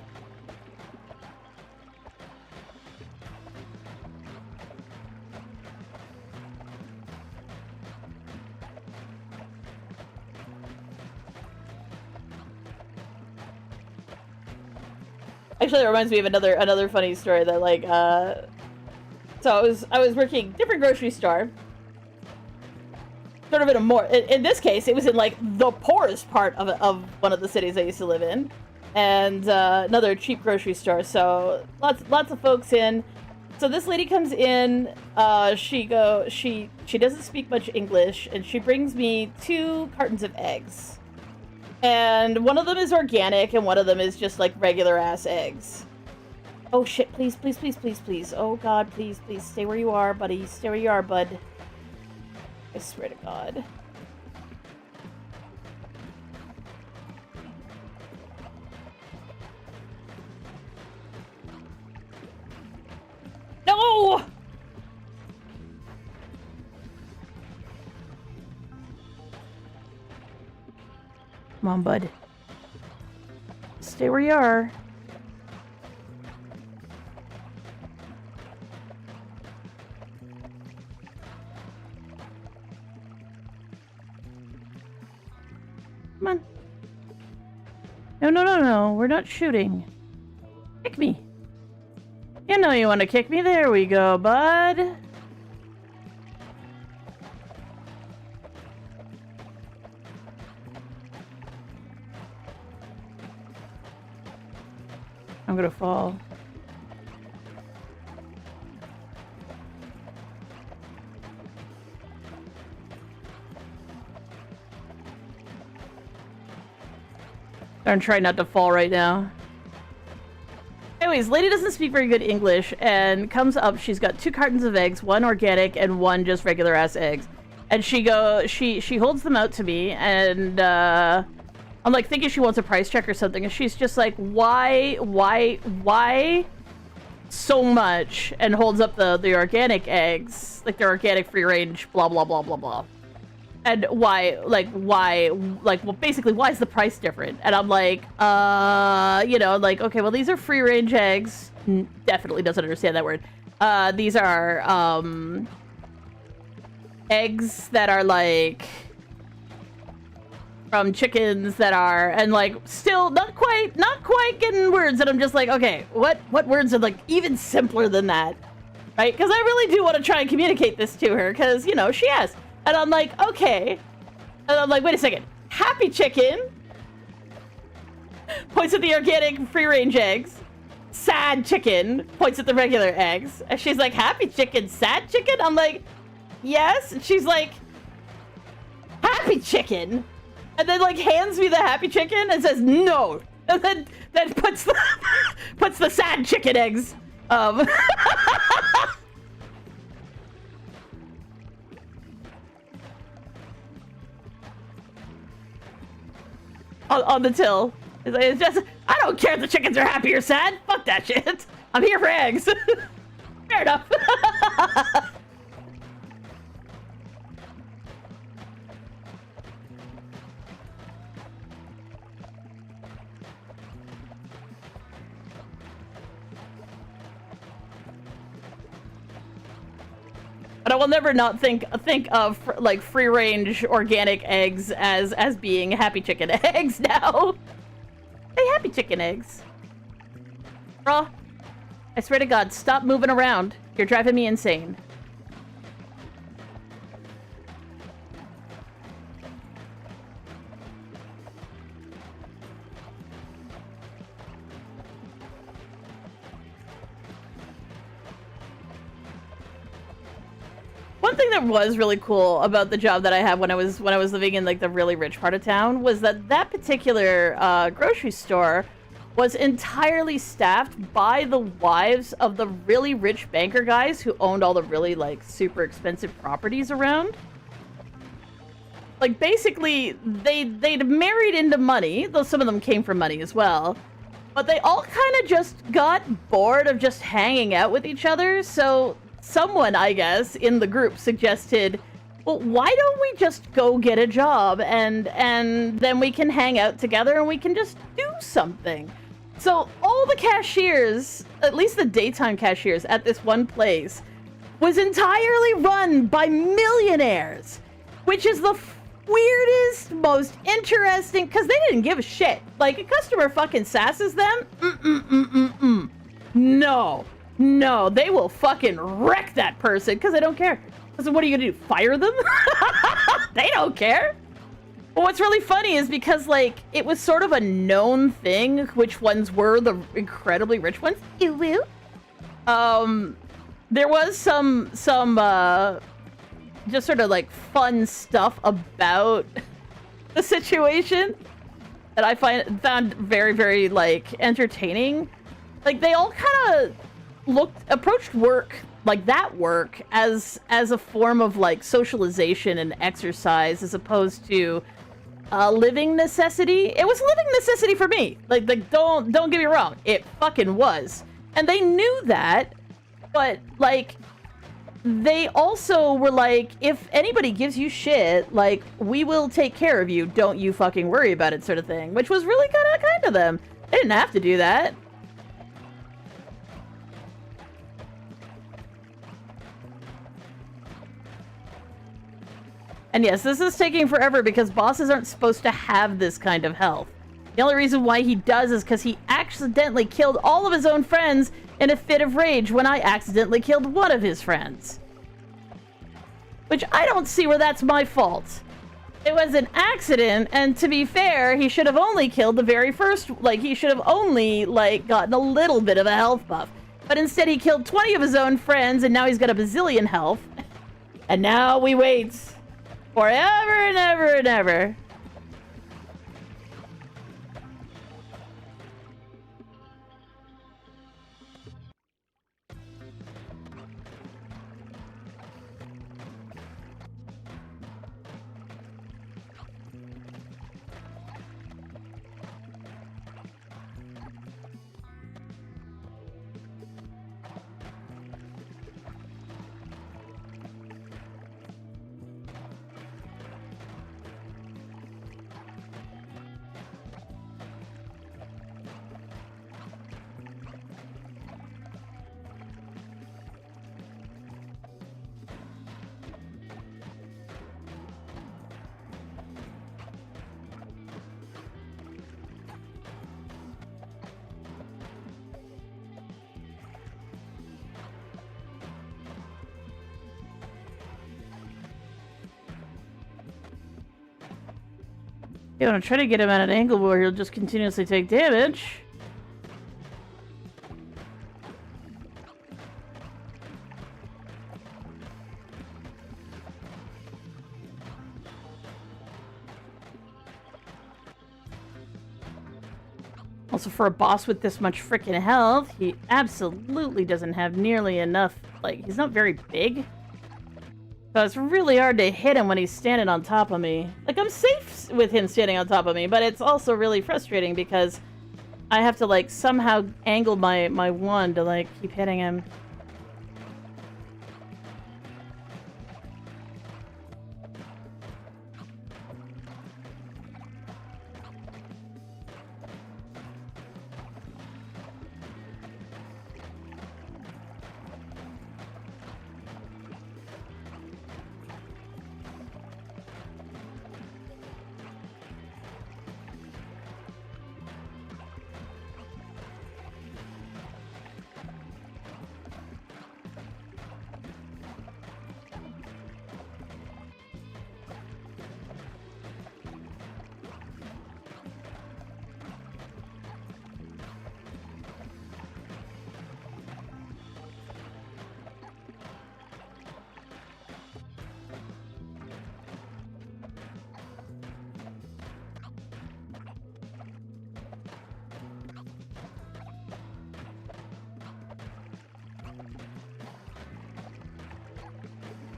Actually, that reminds me of another funny story that, like, so I was working different grocery store, sort of in a more, in this case, it was in, like, the poorest part of one of the cities I used to live in, and another cheap grocery store. So lots of folks in. So this lady comes in. She doesn't speak much English, and she brings me 2 cartons of eggs, and one of them is organic, and one of them is just, like, regular ass eggs. Oh shit, please, please, please, please, please. Oh god, please, please, stay where you are, buddy. Stay where you are, bud. I swear to god. No! Come on, bud. Stay where you are. Come on. No. We're not shooting. Kick me. You know you want to kick me. There we go, bud. I'm gonna fall. I'm trying not to fall right now. Anyways, lady doesn't speak very good English and comes up. She's got 2 cartons of eggs, 1 organic and 1 just regular ass eggs. And she holds them out to me, and I'm like thinking she wants a price check or something, and she's just like, why so much? And holds up the organic eggs, like they're organic, free range, blah blah blah blah blah. And why, well, basically, why is the price different? And I'm like, you know, like, okay, well, these are free-range eggs. Definitely doesn't understand that word. These are, eggs that are, like, from chickens that are, and, like, still not quite getting words. And I'm just like, okay, what words are, like, even simpler than that? Right? Because I really do want to try and communicate this to her, because, you know, she asked. And I'm like, okay. And I'm like, wait a second. Happy chicken. Points at the organic free-range eggs. Sad chicken. Points at the regular eggs. And she's like, happy chicken, sad chicken? I'm like, yes. And she's like, happy chicken. And then, like, hands me the happy chicken and says, no. And then puts the sad chicken eggs. On the till. It's just, I don't care if the chickens are happy or sad. Fuck that shit. I'm here for eggs. Fair enough. But I will never not think of like free range organic eggs as being happy chicken eggs now. Hey, happy chicken eggs. Bruh, I swear to God, stop moving around. You're driving me insane. One thing that was really cool about the job that I had when I was living in like the really rich part of town was that particular grocery store was entirely staffed by the wives of the really rich banker guys who owned all the really like super expensive properties around. Like basically they'd married into money, though some of them came from money as well. But they all kind of just got bored of just hanging out with each other, so someone, I guess, in the group suggested, well, why don't we just go get a job and then we can hang out together and we can just do something. So all the cashiers, at least the daytime cashiers at this one place, was entirely run by millionaires, which is the weirdest, most interesting, because they didn't give a shit. Like, a customer fucking sasses them, No, they will fucking wreck that person because they don't care. So what are you gonna do, fire them? They don't care. But what's really funny is because, like, it was sort of a known thing which ones were the incredibly rich ones. You will? There was some just sort of, like, fun stuff about the situation that I found very, very, like, entertaining. Like, they all kind of approached work, like that work, as a form of like socialization and exercise, as opposed to living necessity. It was a living necessity for me. Like don't get me wrong, it fucking was, and they knew that. But like, they also were like, if anybody gives you shit, like, we will take care of you. Don't you fucking worry about it, sort of thing. Which was really kind of them. They didn't have to do that. And yes, this is taking forever because bosses aren't supposed to have this kind of health. The only reason why he does is because he accidentally killed all of his own friends in a fit of rage when I accidentally killed one of his friends. Which I don't see where that's my fault. It was an accident, and to be fair, he should have only killed the very first, like, he should have only, like, gotten a little bit of a health buff. But instead he killed 20 of his own friends, and now he's got a bazillion health. And now we wait. Forever and ever and ever. You want to try to get him at an angle where he'll just continuously take damage. Also, for a boss with this much freaking health, he absolutely doesn't have nearly enough. Like, he's not very big. So it's really hard to hit him when he's standing on top of me. Like, I'm safe with him standing on top of me, but it's also really frustrating because I have to, like, somehow angle my wand to, like, keep hitting him.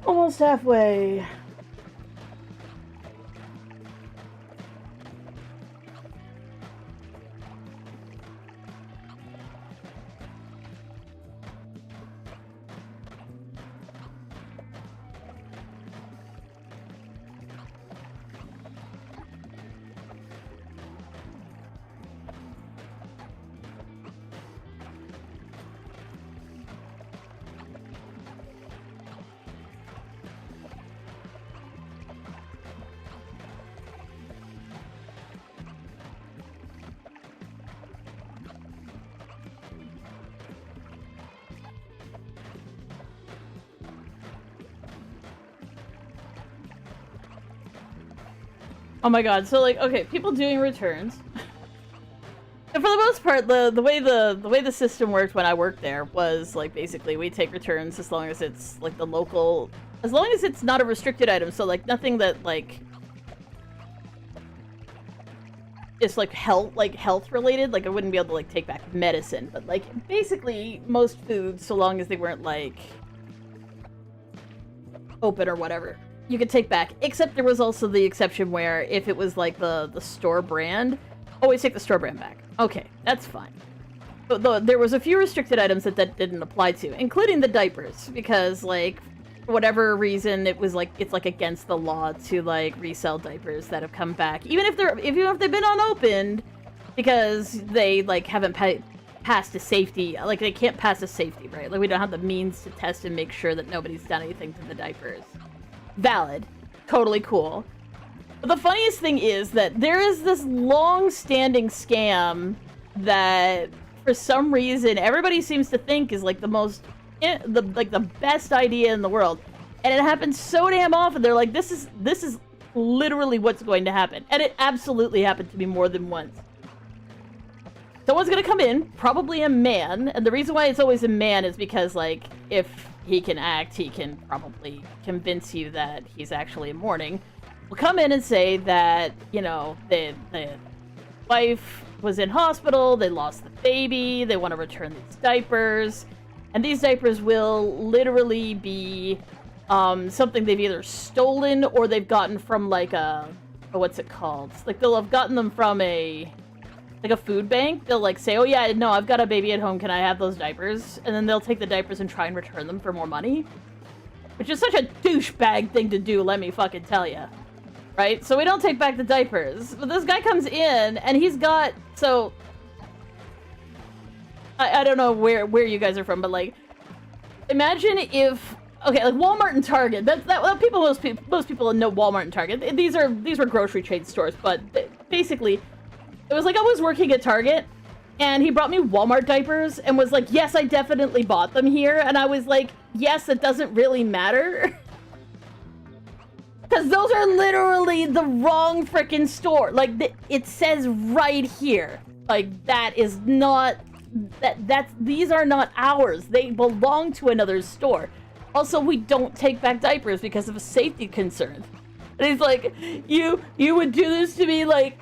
Almost halfway. Oh my god, so like, okay, people doing returns. And for the most part, the way the system worked when I worked there was like basically we take returns as long as it's like the local, as long as it's not a restricted item, so like nothing that like is like health related, like I wouldn't be able to like take back medicine, but like basically most foods, so long as they weren't like open or whatever, you could take back. Except there was also the exception where if it was like the store brand, always take the store brand back. Okay, that's fine. But there was a few restricted items that didn't apply to, including the diapers, because like for whatever reason it's like against the law to like resell diapers that have come back, even if they've been unopened, because they like haven't passed a safety, like they can't pass a safety, right? Like we don't have the means to test and make sure that nobody's done anything to the diapers. Valid. Totally cool. But the funniest thing is that there is this long-standing scam that, for some reason, everybody seems to think is like the best idea in the world, and it happens so damn often. They're like, this is literally what's going to happen, and it absolutely happened to me more than once. Someone's gonna come in, probably a man, and the reason why it's always a man is because like if he can act, he can probably convince you that he's actually a morning. Will come in and say that, you know, the wife was in hospital, they lost the baby, they want to return these diapers, and these diapers will literally be something they've either stolen or they've gotten from like what's it called? Like they'll have gotten them from a food bank. They'll like say, oh yeah, no, I've got a baby at home, can I have those diapers? And then they'll take the diapers and try and return them for more money. Which is such a douchebag thing to do, let me fucking tell ya. Right? So we don't take back the diapers. But this guy comes in, and he's got, so... I don't know where you guys are from, but like... Imagine if... Okay, like Walmart and Target. Most people know Walmart and Target. These were grocery chain stores, but basically... It was like I was working at Target, and he brought me Walmart diapers and was like, yes, I definitely bought them here. And I was like, yes, it doesn't really matter. Because those are literally the wrong freaking store. Like, it says right here. Like, that is not... These are not ours. They belong to another store. Also, we don't take back diapers because of a safety concern. And he's like, you would do this to me, like...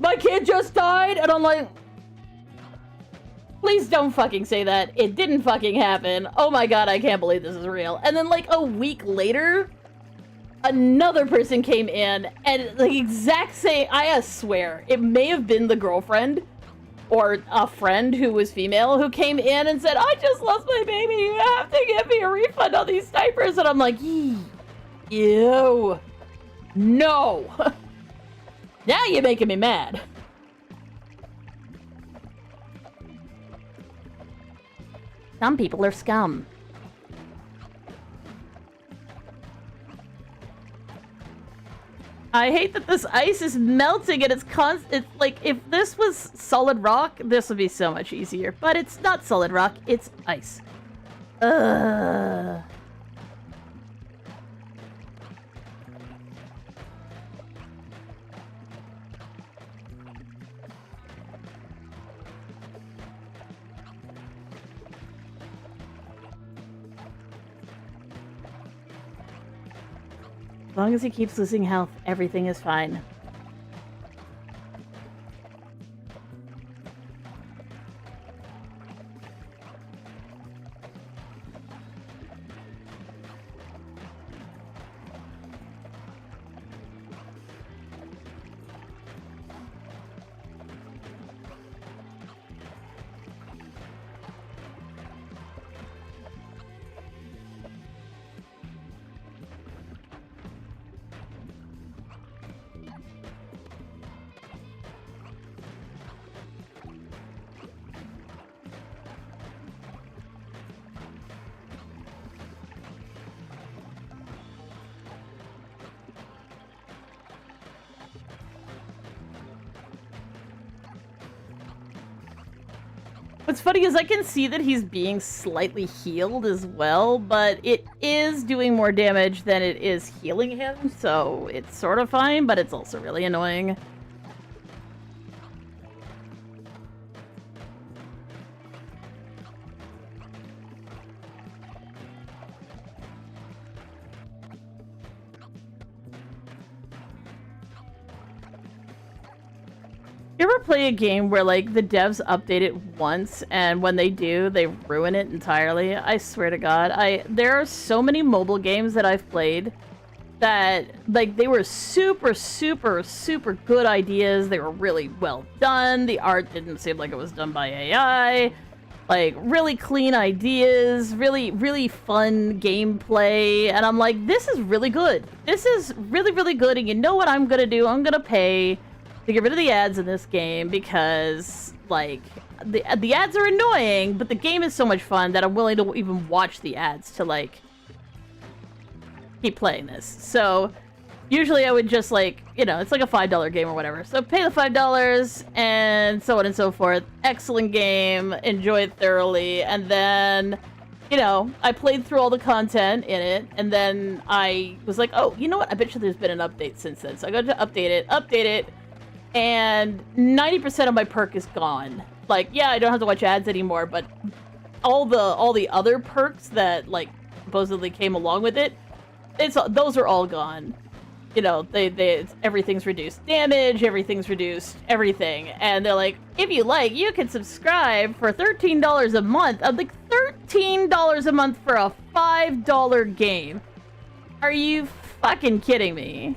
My kid just died, and I'm like, Please don't fucking say that. It didn't fucking happen. Oh my god, I can't believe this is real. And then like a week later, another person came in and the exact same, I swear, it may have been the girlfriend or a friend who was female who came in and said, I just lost my baby, you have to give me a refund on these diapers. And I'm like, ew, no. Now you're making me mad. Some people are scum. I hate that this ice is melting and it's like, if this was solid rock, this would be so much easier. But it's not solid rock, it's ice. Ugh. As long as he keeps losing health, everything is fine. What's funny is I can see that he's being slightly healed as well, but it is doing more damage than it is healing him, so it's sort of fine, but it's also really annoying. You ever play a game where, like, the devs update it once, and when they do, they ruin it entirely? I swear to God. There are so many mobile games that I've played that, like, they were super, super, super good ideas. They were really well done. The art didn't seem like it was done by AI. Like, really clean ideas, really, really fun gameplay. And I'm like, this is really good. This is really, really good, and you know what I'm gonna do? I'm gonna pay to get rid of the ads in this game because, like, the ads are annoying, but the game is so much fun that I'm willing to even watch the ads to, like, keep playing this. So, usually I would just, like, you know, it's like a $5 game or whatever. So, pay the $5 and so on and so forth. Excellent game. Enjoy it thoroughly. And then, you know, I played through all the content in it, and then I was like, oh, you know what? I bet you there's been an update since then. So, I go to update it, and 90% of my perk is gone. Like, yeah, I don't have to watch ads anymore, but all the other perks that, like, supposedly came along with it, those are all gone. You know, everything's reduced damage, everything's reduced everything, and they're like, if you like, you can subscribe for $13 a month. I'm like, $13 a month for a $5 game? Are you fucking kidding me?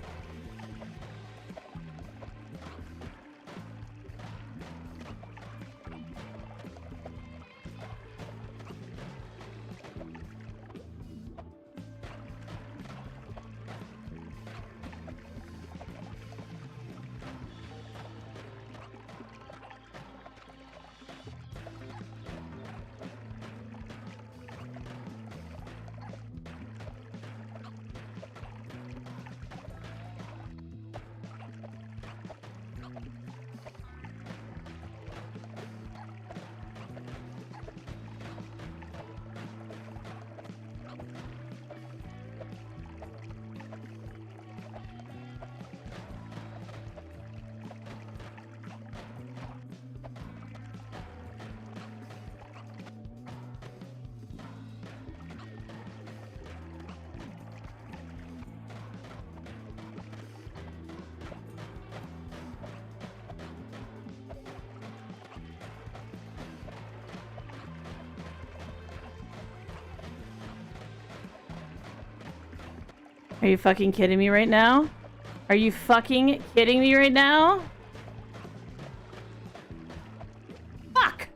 Are you fucking kidding me right now? Are you fucking kidding me right now? Fuck!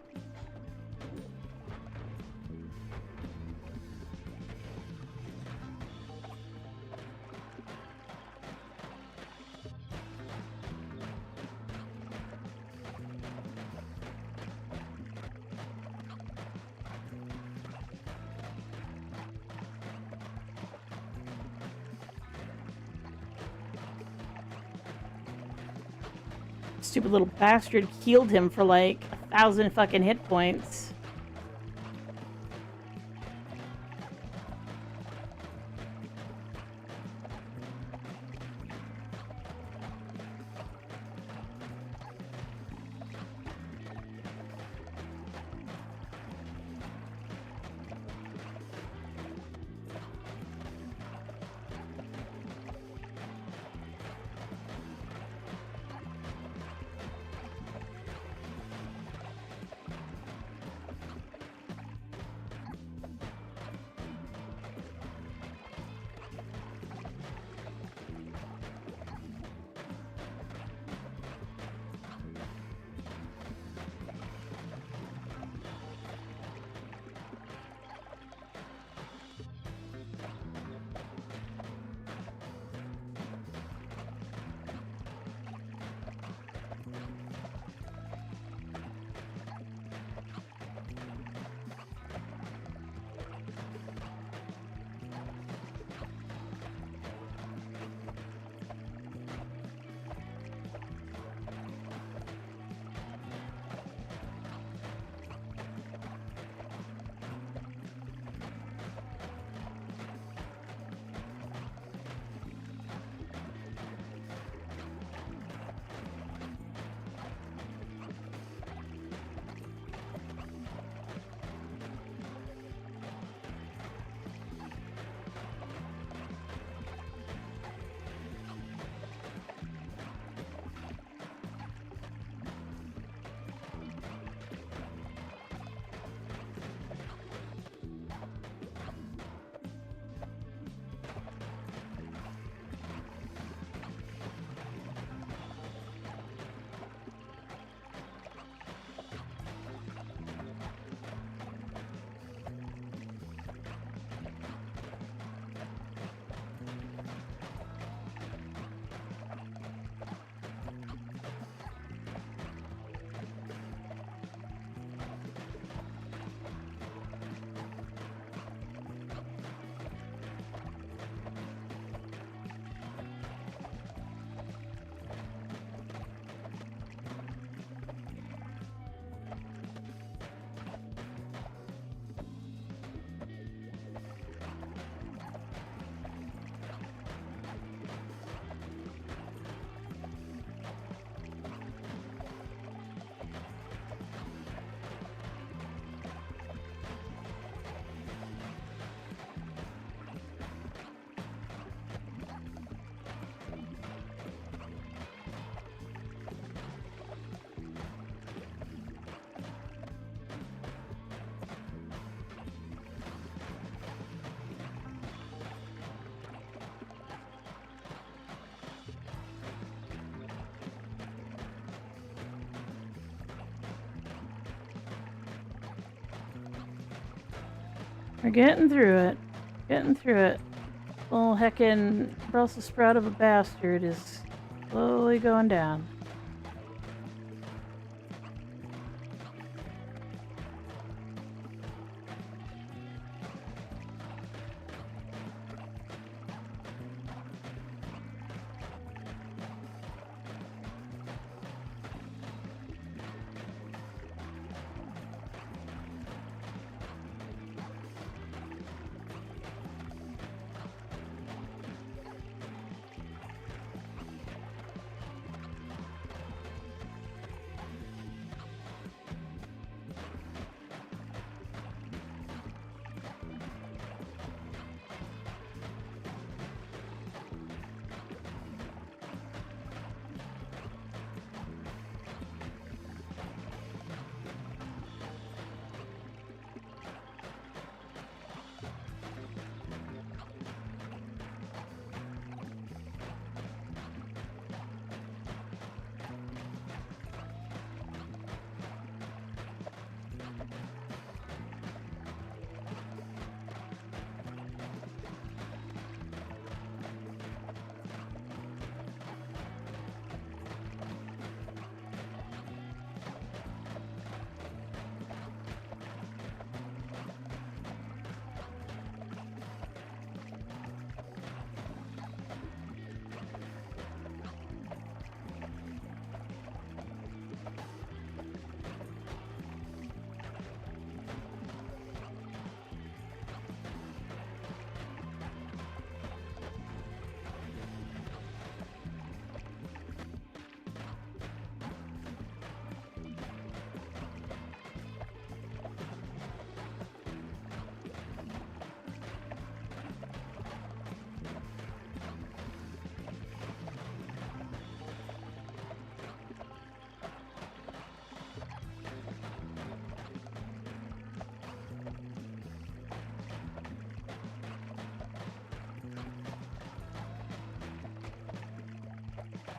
Stupid little bastard healed him for like 1,000 fucking hit points. We're getting through it. Getting through it. Little heckin' Brussels sprout of a bastard is slowly going down.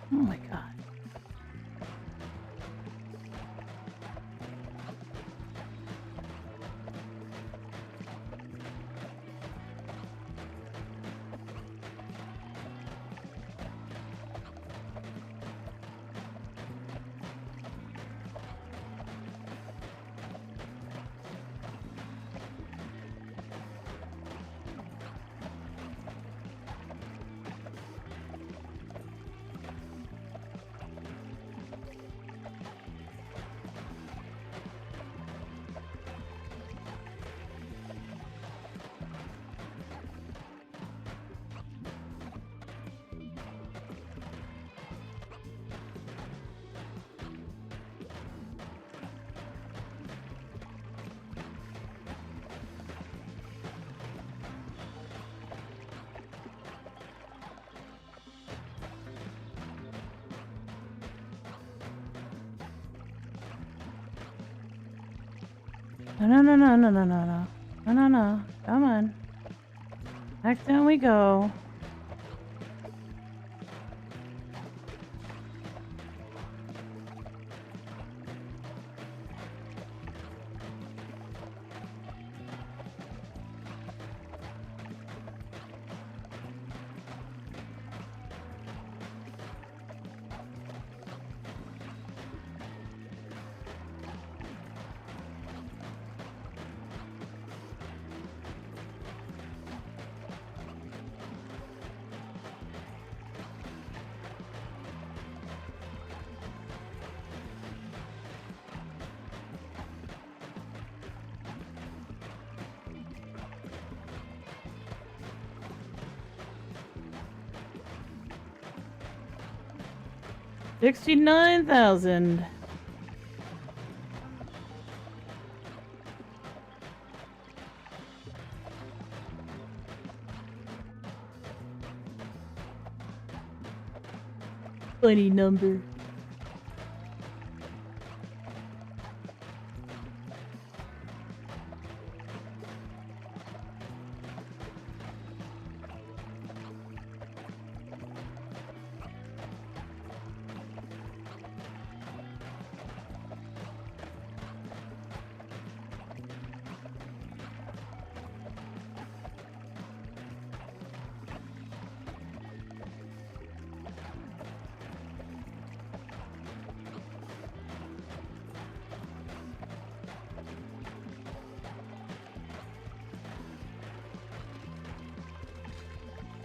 Oh my god. No, no, no, no, no, no, no. No, no, no. Come on. Back down we go. $69,000. Funny number.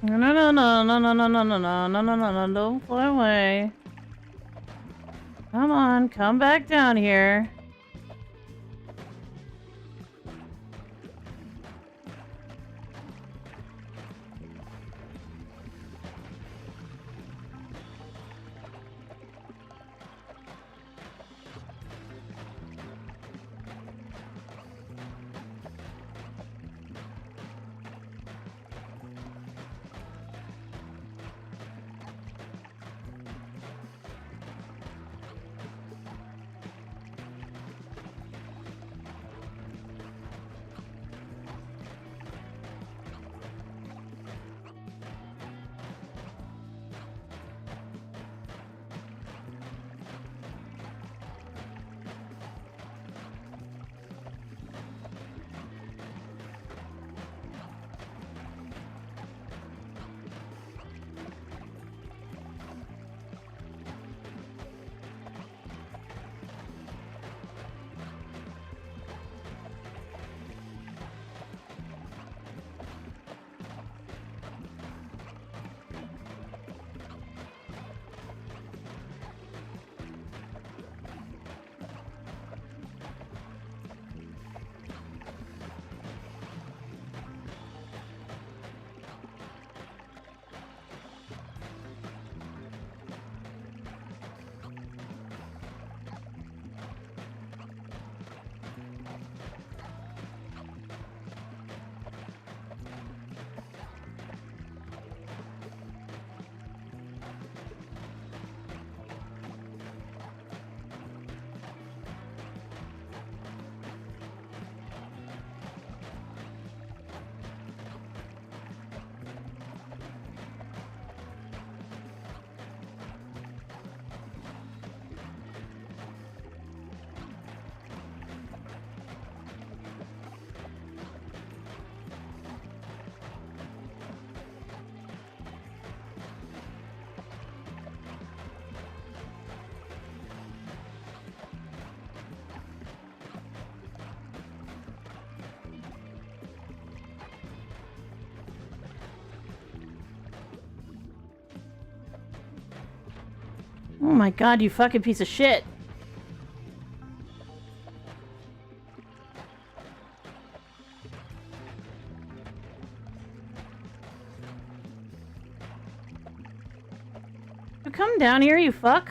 No, no, no, no, no, no, no, no, no, no, no, no, no, no, don't fly away. Come on, come back down here. Oh my god, you fucking piece of shit. You come down here, you fuck.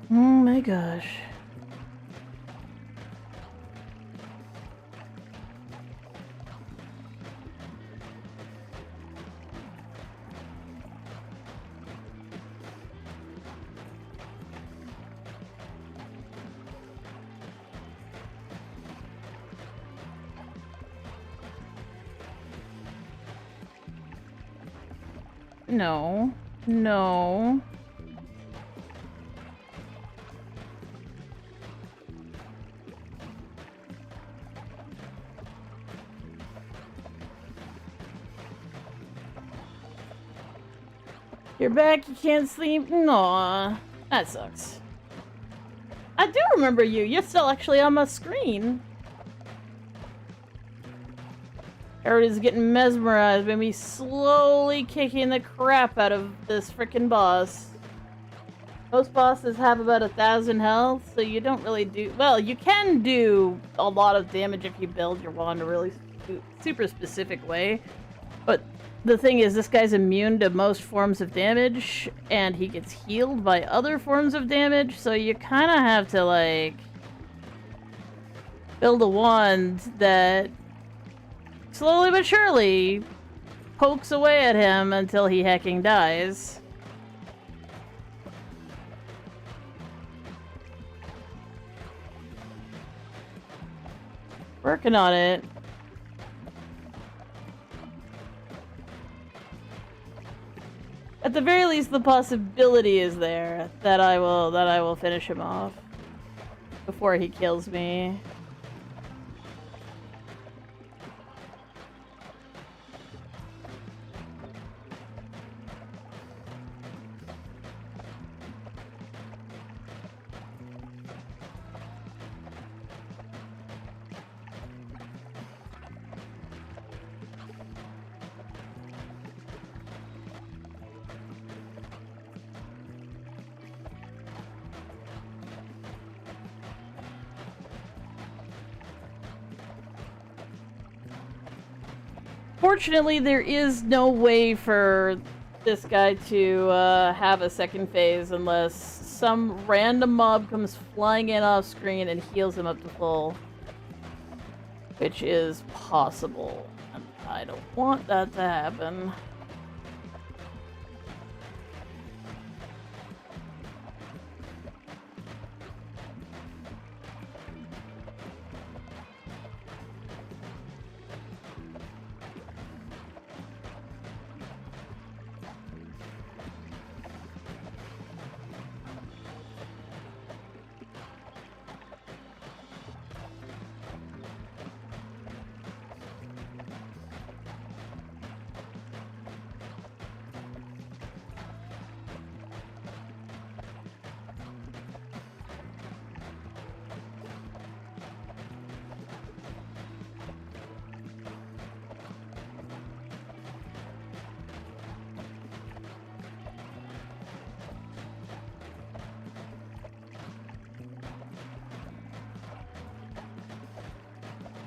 Oh my gosh. No. No. You're back, you can't sleep? Aw, that sucks. I do remember you. You're still actually on my screen. Everybody's getting mesmerized by me slowly kicking the crap out of this frickin' boss. Most bosses have about 1,000 health, so you don't really do... Well, you can do a lot of damage if you build your wand a really super specific way. But the thing is, this guy's immune to most forms of damage, and he gets healed by other forms of damage, so you kind of have to, like, build a wand that slowly but surely pokes away at him until he hecking dies. Working on it. At the very least, the possibility is there that I will finish him off before he kills me. Fortunately, there is no way for this guy to have a second phase unless some random mob comes flying in off screen and heals him up to full. Which is possible. And I don't want that to happen.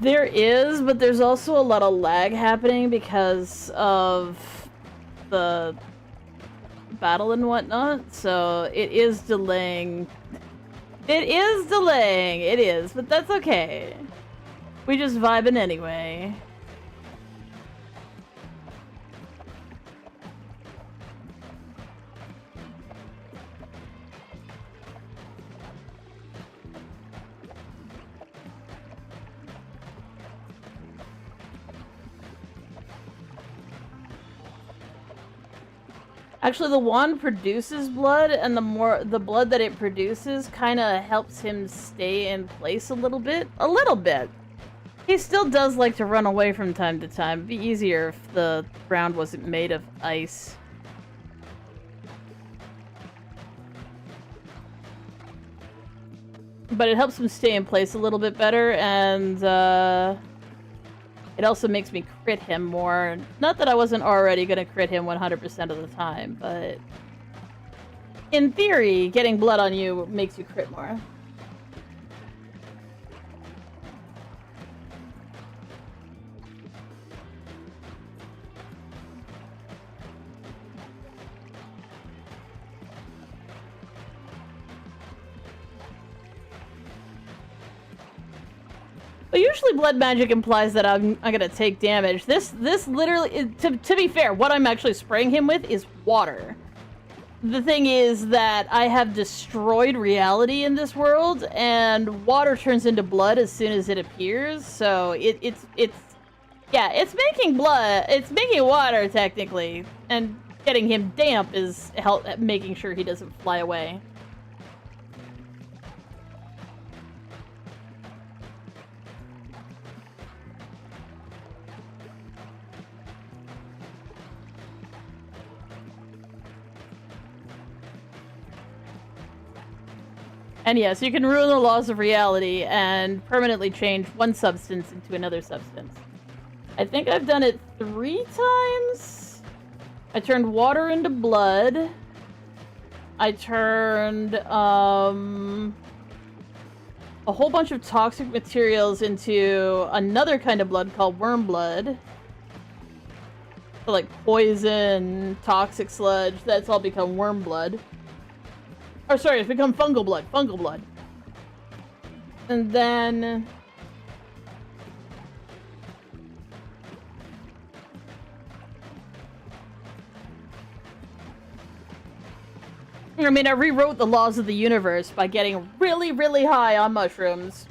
There is, but there's also a lot of lag happening because of the battle and whatnot, so it is delaying. It is delaying! It is, but that's okay. We just vibing anyway. Actually, the wand produces blood, and the blood that it produces kind of helps him stay in place a little bit. A little bit. He still does like to run away from time to time. It'd be easier if the ground wasn't made of ice. But it helps him stay in place a little bit better, and it also makes me crit him more. Not that I wasn't already gonna crit him 100% of the time, but in theory, getting blood on you makes you crit more. But usually blood magic implies that I'm gonna take damage. This literally, to be fair, what I'm actually spraying him with is water. The thing is that I have destroyed reality in this world, and water turns into blood as soon as it appears, so it's making blood, it's making water, technically, and getting him damp is making sure he doesn't fly away. And yes, you can ruin the laws of reality and permanently change one substance into another substance. I think I've done it 3 times. I turned water into blood. I turned a whole bunch of toxic materials into another kind of blood called worm blood. So like poison, toxic sludge, that's all become worm blood. Oh, sorry, it's become fungal blood. Fungal blood. And then... I mean, I rewrote the laws of the universe by getting really, really high on mushrooms.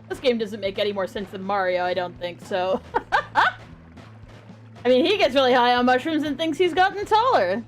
This game doesn't make any more sense than Mario, I don't think, so... I mean, he gets really high on mushrooms and thinks he's gotten taller.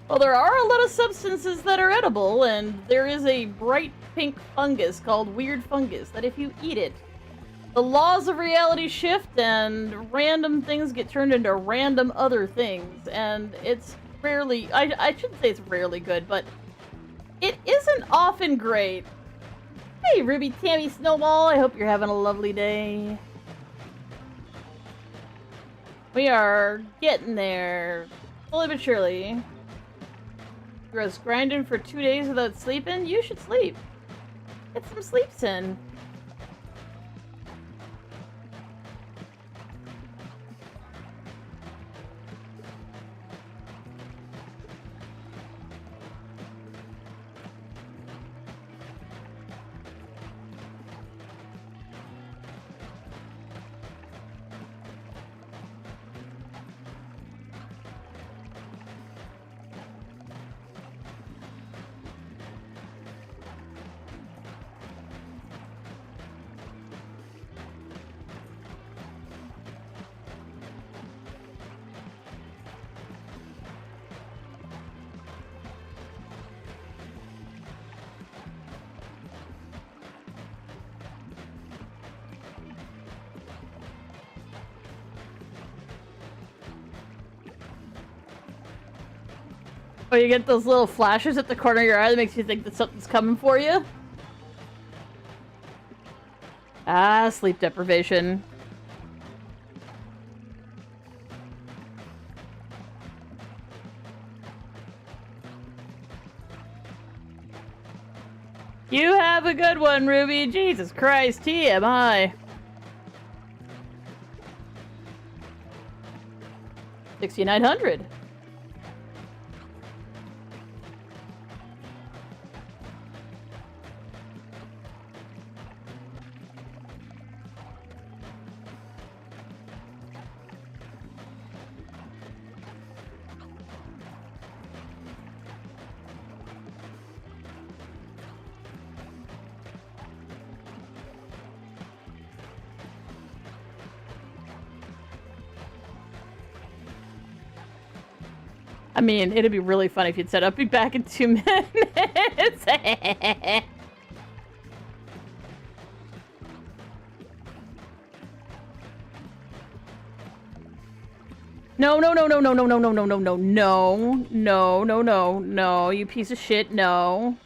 Well, there are a lot of substances that are edible, and there is a bright pink fungus called weird fungus that if you eat it, the laws of reality shift and random things get turned into random other things, and it's rarely, I shouldn't say it's rarely good, but it isn't often great. Hey, Ruby Tammy Snowball, I hope you're having a lovely day. We are getting there, slowly but surely. Gross, grinding for 2 days without sleeping? You should sleep. Get some sleeps in. Oh, you get those little flashes at the corner of your eye that makes you think that something's coming for you? Ah, sleep deprivation. You have a good one, Ruby. Jesus Christ, TMI. 6,900. I mean, it'd be really funny if you'd said, I'll be back in 2 minutes. No, no, no, no, no, no, no, no, no, no, no, no, no, no, no, no, you piece of shit, no.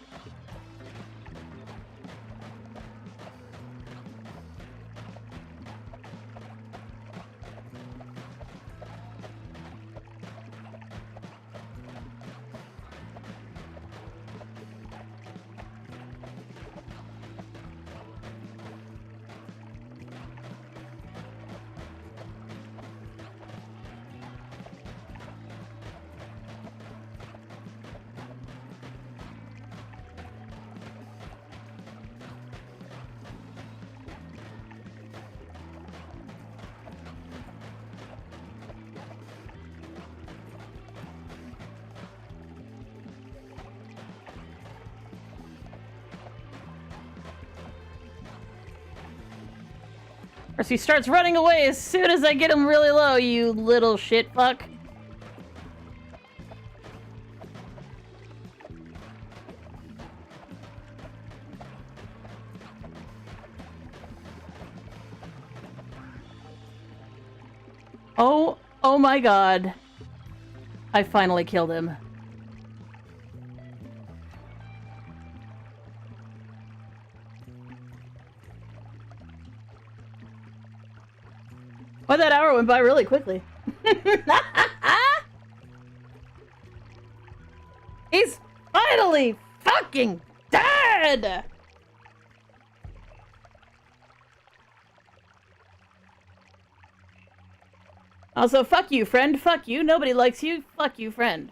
Or he starts running away as soon as I get him really low, you little shit fuck. Oh my god. I finally killed him. Well, that hour went by really quickly. He's finally fucking dead! Also, fuck you, friend. Fuck you. Nobody likes you. Fuck you, friend.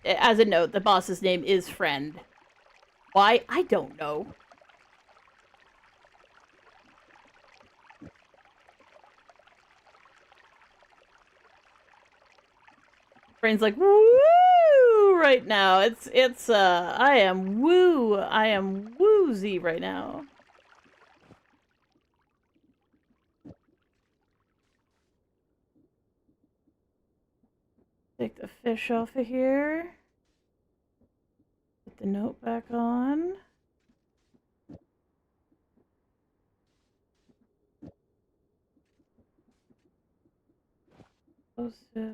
As a note, the boss's name is Friend. Why? I don't know. Brain's like, woo right now. I am woozy right now. Take the fish off of here. Put the note back on. Also...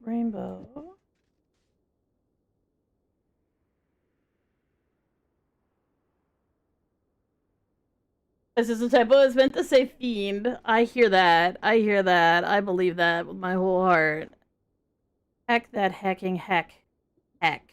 rainbow. This is a typo. It's meant to say fiend. I hear that. I hear that. I believe that with my whole heart. Heck that hacking heck. Heck.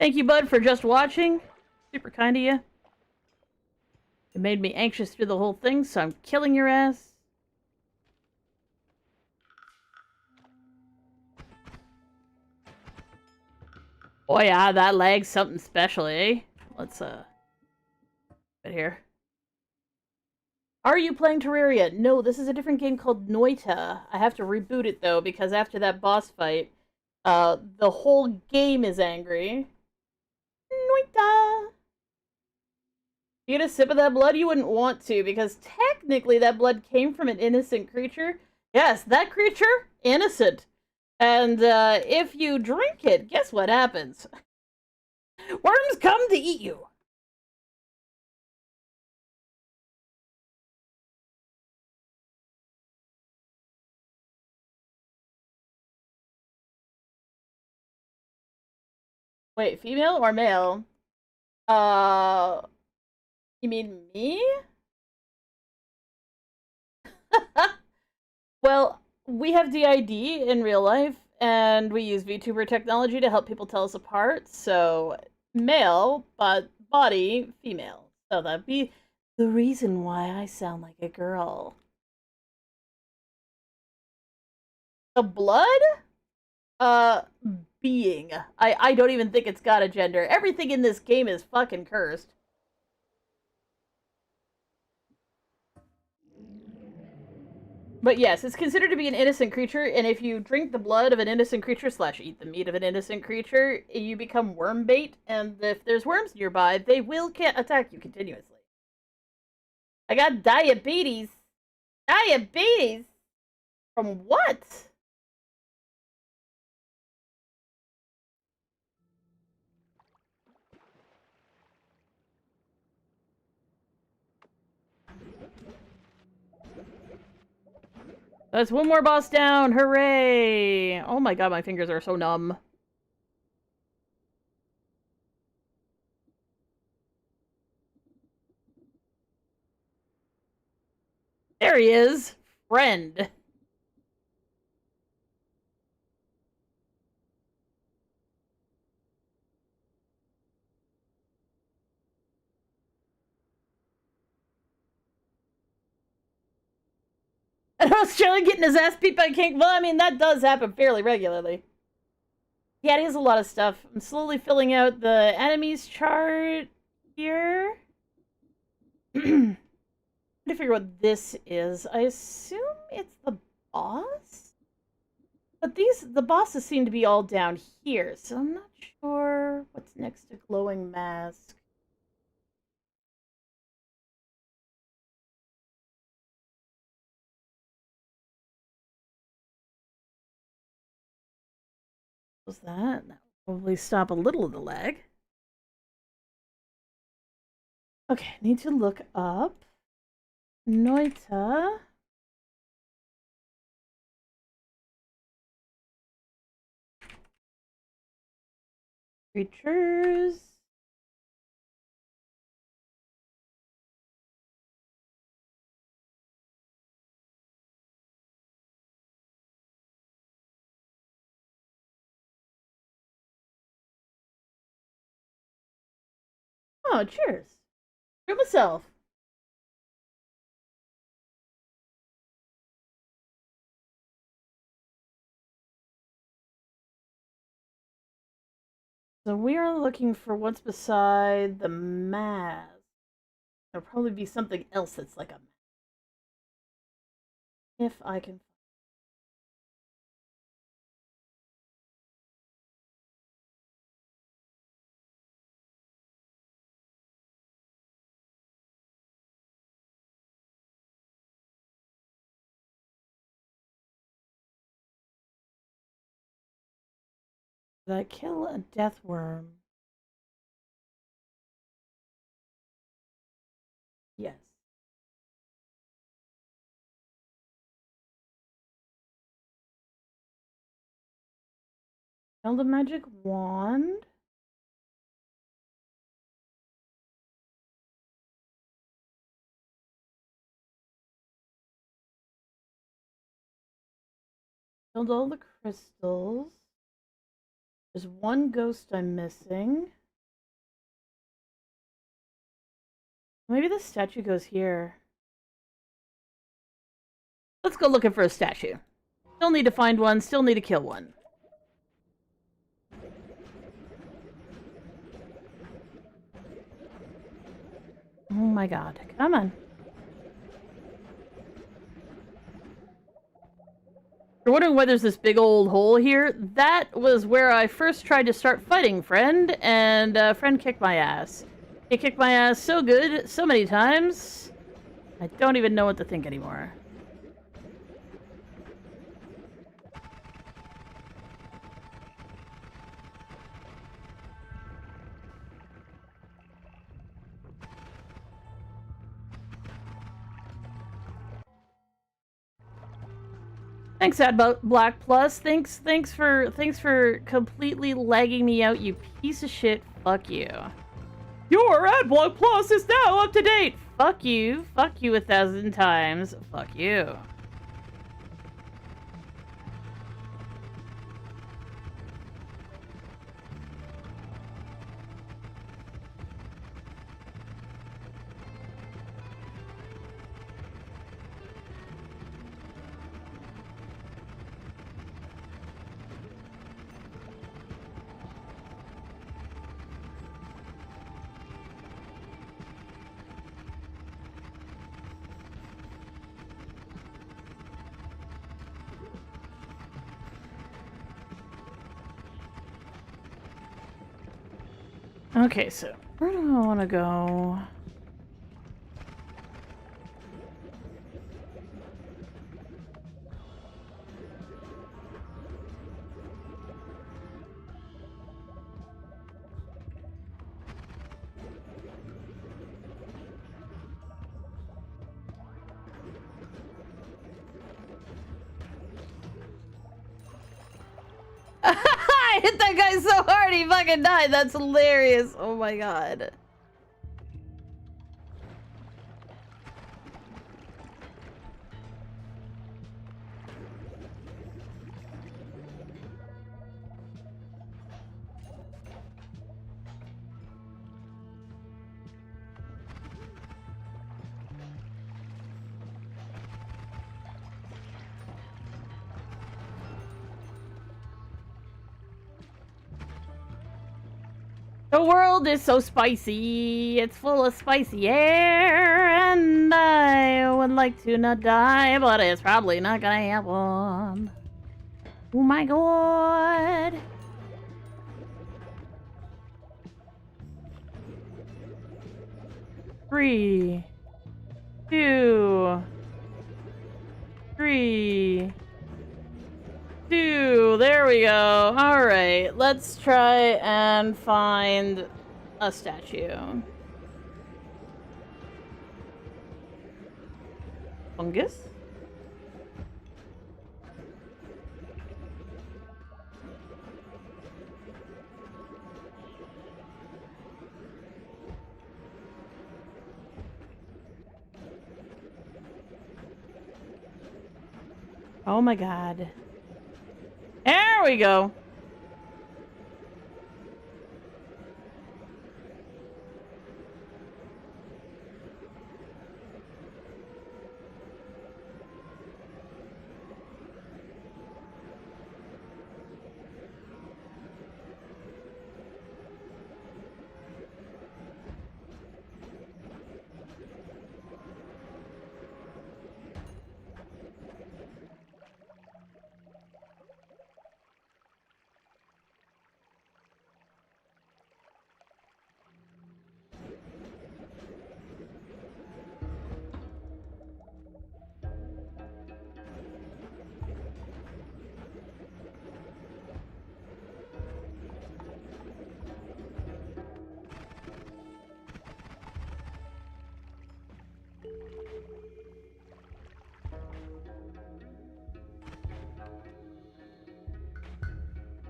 Thank you, bud, for just watching. Super kind of you. It made me anxious through the whole thing, so I'm killing your ass. Oh yeah, that lag's something special, eh? Let's, right here. Are you playing Terraria? No, this is a different game called Noita. I have to reboot it, though, because after that boss fight, the whole game is angry. Noita! You get a sip of that blood? You wouldn't want to, because technically that blood came from an innocent creature. Yes, that creature, innocent. And if you drink it, guess what happens? Worms come to eat you. Wait, female or male? You mean me? Well, we have DID in real life, and we use VTuber technology to help people tell us apart. So, male, but body, female. So that'd be the reason why I sound like a girl. The blood? Uh, being. I don't even think it's got a gender. Everything in this game is fucking cursed. But yes, it's considered to be an innocent creature, and if you drink the blood of an innocent creature / eat the meat of an innocent creature, you become worm bait, and if there's worms nearby, they will can't attack you continuously. I got diabetes. Diabetes? From what? That's one more boss down! Hooray! Oh my god, my fingers are so numb. There he is! Friend! An Australian getting his ass beat by King. Well, I mean, that does happen fairly regularly. Yeah, it is a lot of stuff. I'm slowly filling out the enemies chart here. I'm trying to figure what this is. I assume it's the boss? But the bosses seem to be all down here, so I'm not sure what's next to glowing mask. What was that? That will probably stop a little of the lag. Okay, need to look up Noita. Creatures. Oh, cheers. For myself. So we are looking for what's beside the mask. There'll probably be something else that's like a mask. If I can. Did I kill a death worm? Yes. Held a magic wand. Killed all the crystals. There's one ghost I'm missing. Maybe the statue goes here. Let's go looking for a statue. Still need to find one, still need to kill one. Oh my god, come on. You're wondering why there's this big old hole here? That was where I first tried to start fighting Friend, and Friend kicked my ass. He kicked my ass so good, so many times, I don't even know what to think anymore. Thanks, Black Plus. Thanks for completely lagging me out, you piece of shit. Fuck you. Your AdBlock Plus is now up to date. Fuck you 1,000 times. Fuck you. Okay, so where do I want to go? hit that guy so hard he fucking died. That's hilarious. Oh my god. The world is so spicy, it's full of spicy air, and I would like to not die, but it's probably not gonna happen. Oh my god. Three, two, three, two. There we go. All right, let's try and find a statue. Fungus? Oh my god. There we go.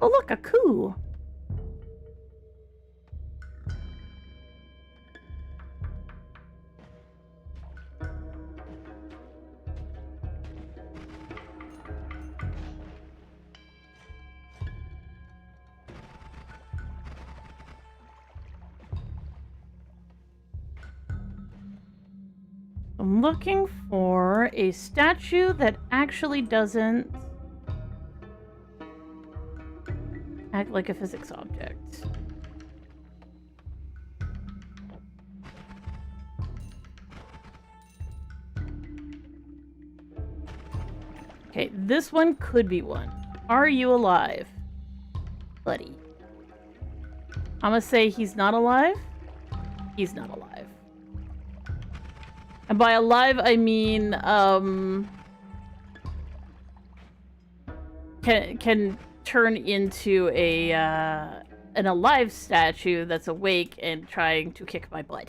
Oh, look, a coup. I'm looking for a statue that actually doesn't act like a physics object. Okay, this one could be one. Are you alive, buddy? I'm gonna say he's not alive. He's not alive. And by alive, I mean, can turn into a, an alive statue that's awake and trying to kick my butt.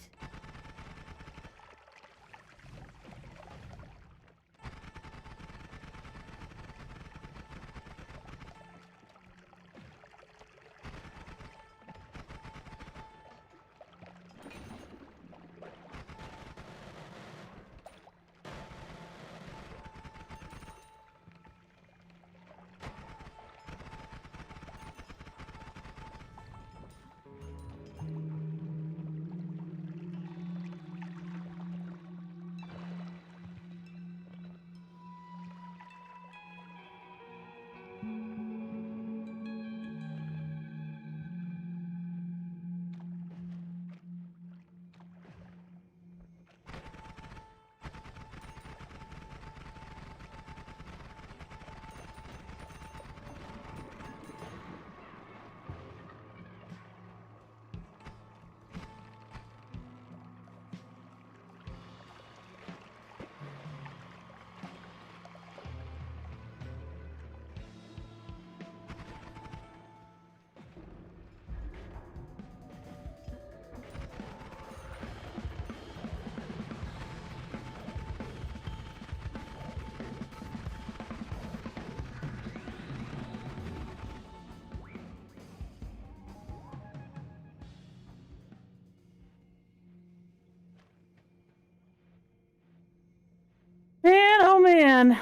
man.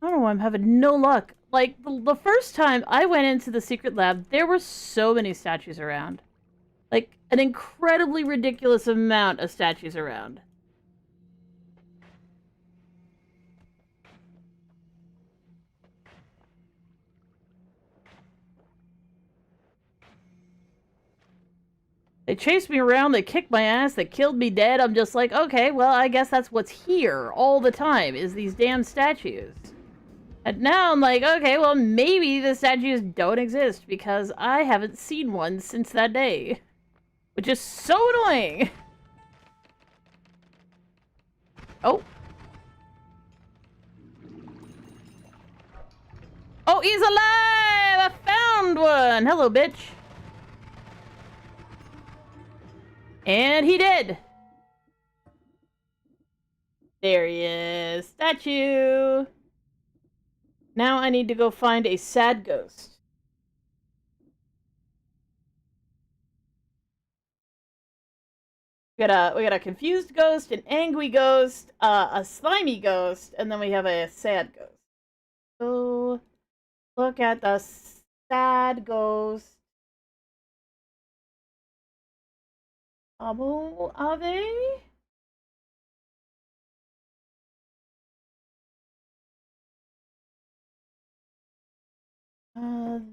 I don't know why I'm having no luck. Like, the first time I went into the secret lab, there were so many statues around. Like, an incredibly ridiculous amount of statues around. They chased me around, they kicked my ass, they killed me dead. I'm just like, okay, well, I guess that's what's here all the time, is these damn statues. And now I'm like, okay, well, maybe the statues don't exist, because I haven't seen one since that day. Which is so annoying! Oh. Oh, he's alive! I found one! Hello, bitch. And he did! There he is. Statue! Now I need to go find a sad ghost. We got a confused ghost, an angry ghost, a slimy ghost, and then we have a sad ghost. So, look at the sad ghost. Abo, are they?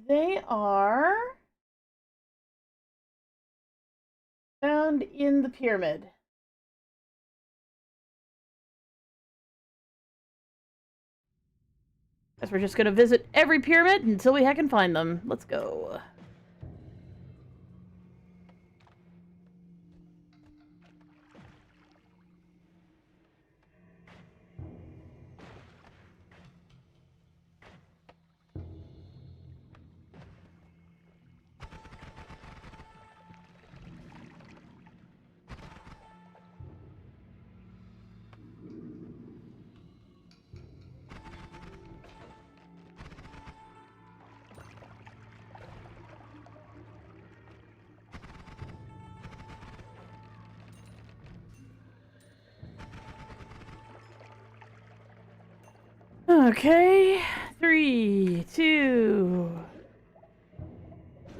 They are found in the pyramid. Guess we're just gonna visit every pyramid until we can find them. Let's go. Okay, 3, 2.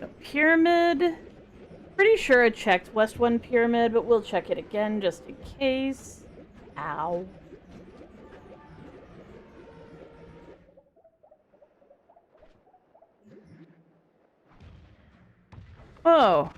A pyramid. Pretty sure I checked West 1 pyramid, but we'll check it again just in case. Ow. Oh.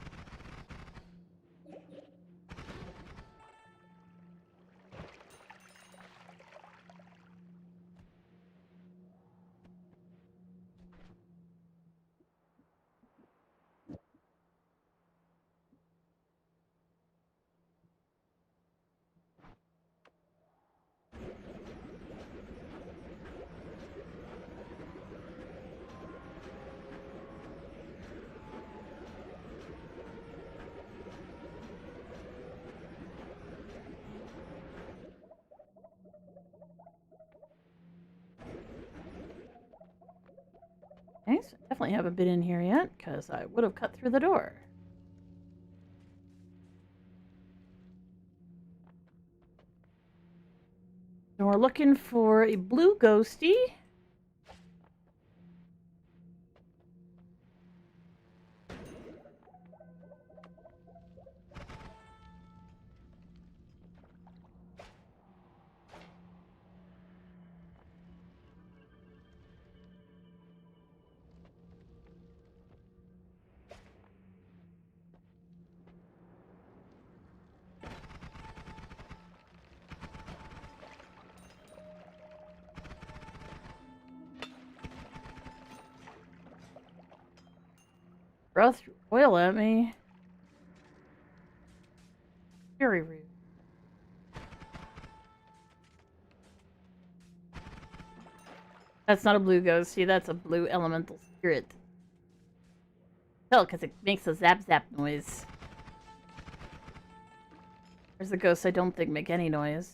Okay, so I definitely haven't been in here yet, because I would have cut through the door. So we're looking for a blue ghosty. Breath oil at me. Very rude. That's not a blue ghosty, that's a blue elemental spirit. Tell, because it makes a zap zap noise. There's the ghosts I don't think make any noise.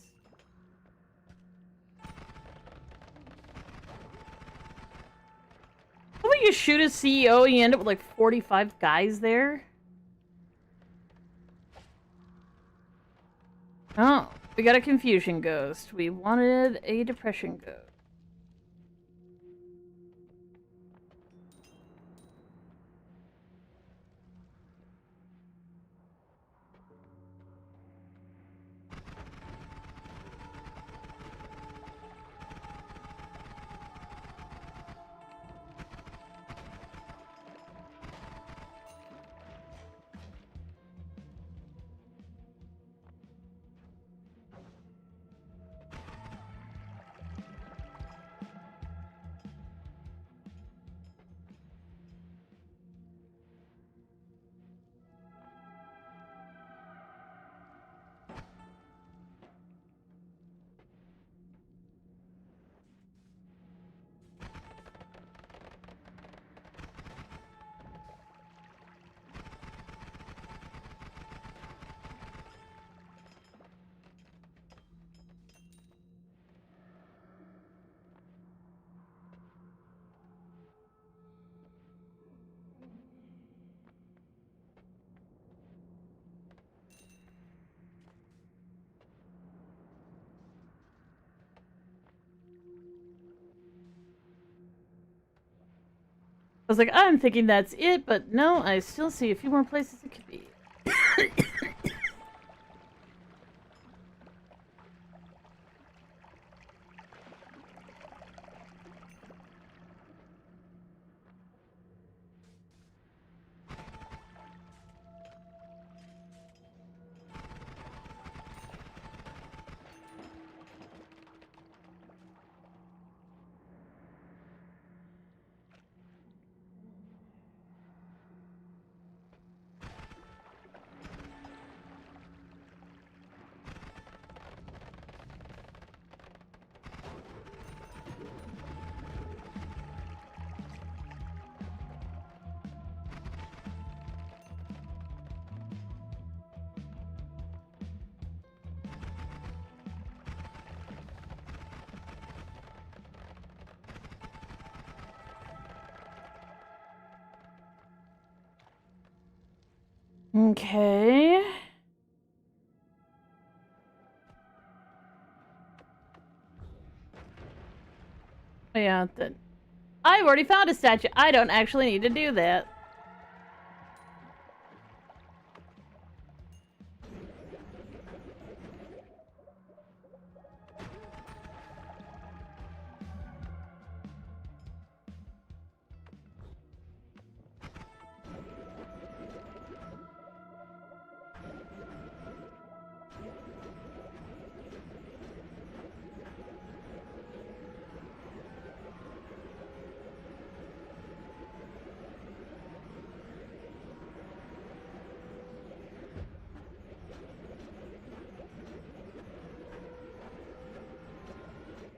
How about you shoot a CEO and you end up with like 45 guys there? Oh, We got a confusion ghost. We wanted a depression ghost. I was like, I'm thinking that's it, but no, I still see a few more places it could be. Okay. Yeah, I've already found a statue. I don't actually need to do that.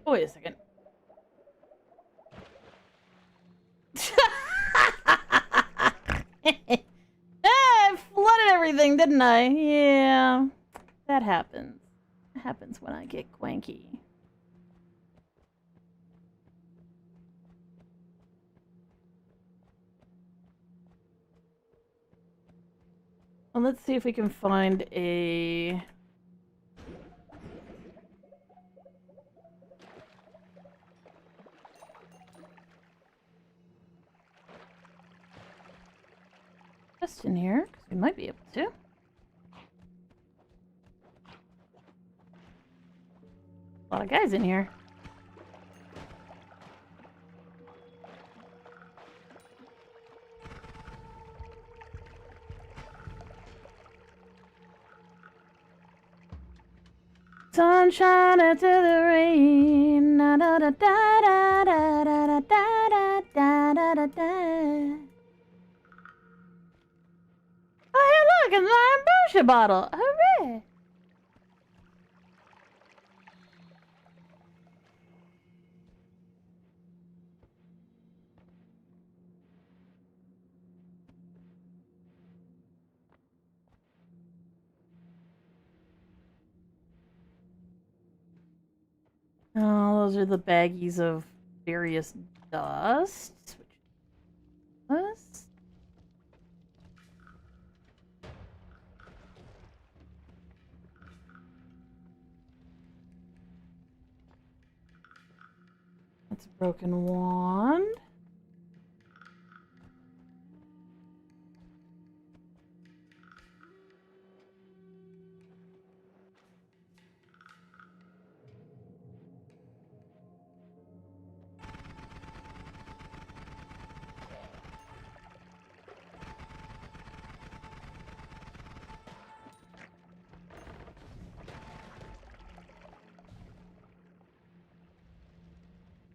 Oh, wait a second. I flooded everything, didn't I? Yeah. That happens. It happens when I get cranky. Well, let's see if we can find a... Just in here, because we might be able to. A lot of guys in here. Sunshine into the rain. Da da da da da da da da da da da da. Oh, hey, look, it's my ambrosia bottle. Hooray! Oh, those are the baggies of various dusts. Which That's a broken wand.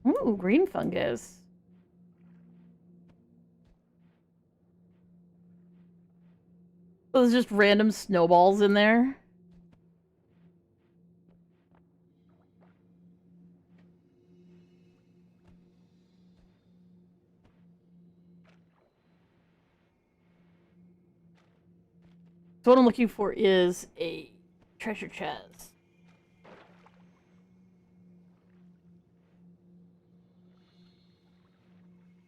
Ooh, green fungus. So there's just random snowballs in there. So what I'm looking for is a treasure chest.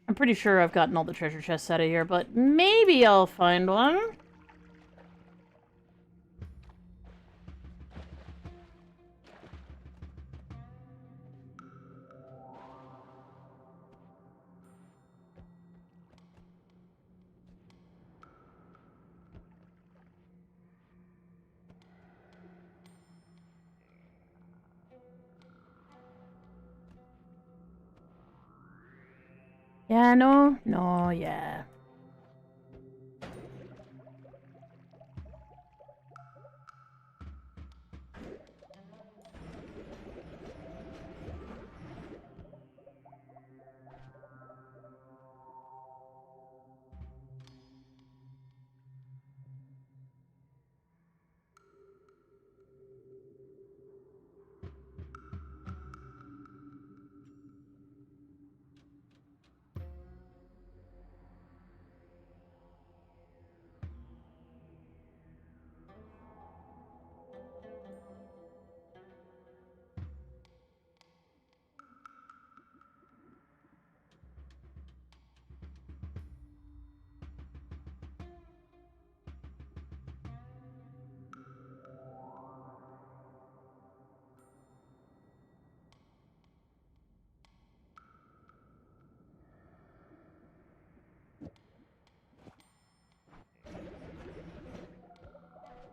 I'm pretty sure I've gotten all the treasure chests out of here, but maybe I'll find one. Yeah, no, yeah.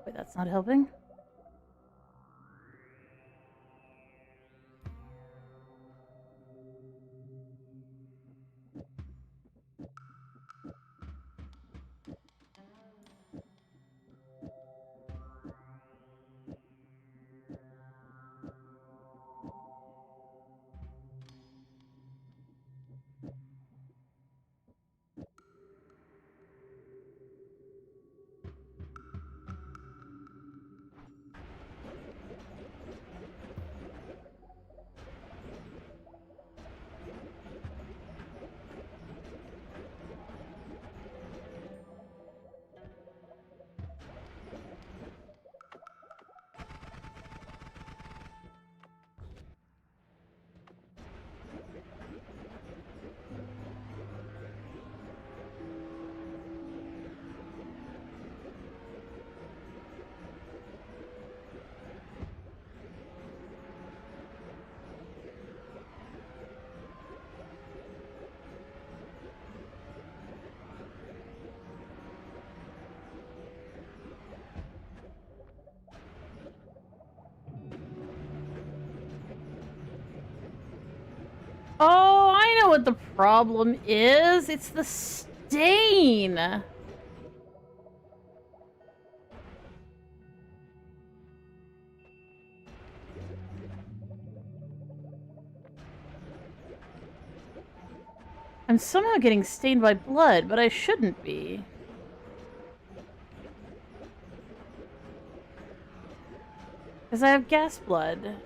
Wait, that's not helping? Oh, I know what the problem is. It's the stain. I'm somehow getting stained by blood, but I shouldn't be. Because I have gas blood.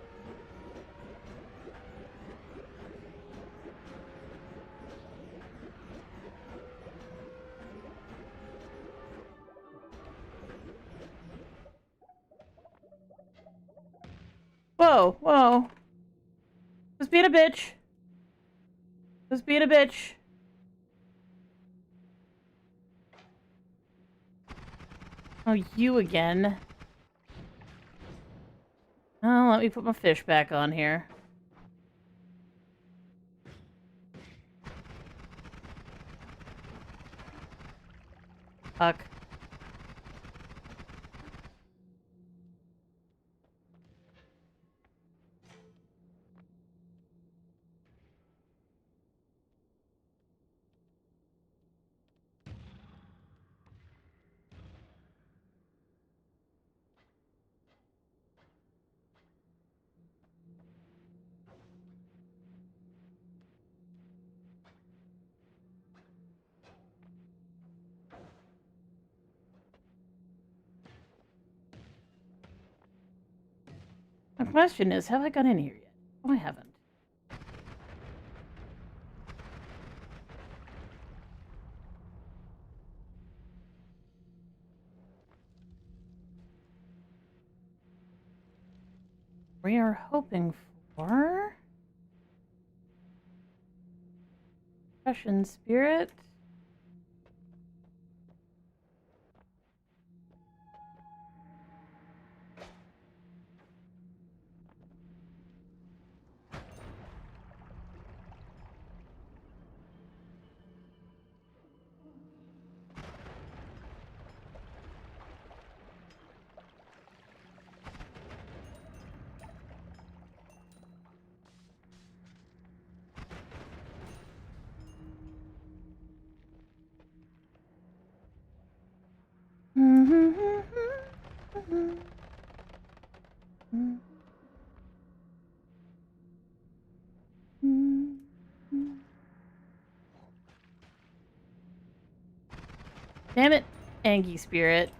Whoa, whoa. Just being a bitch. Just being a bitch. Oh, you again. Oh, let me put my fish back on here. Fuck. The question is, have I got in here yet? Oh, I haven't. We are hoping for Russian spirit. Damn it, Angie spirit.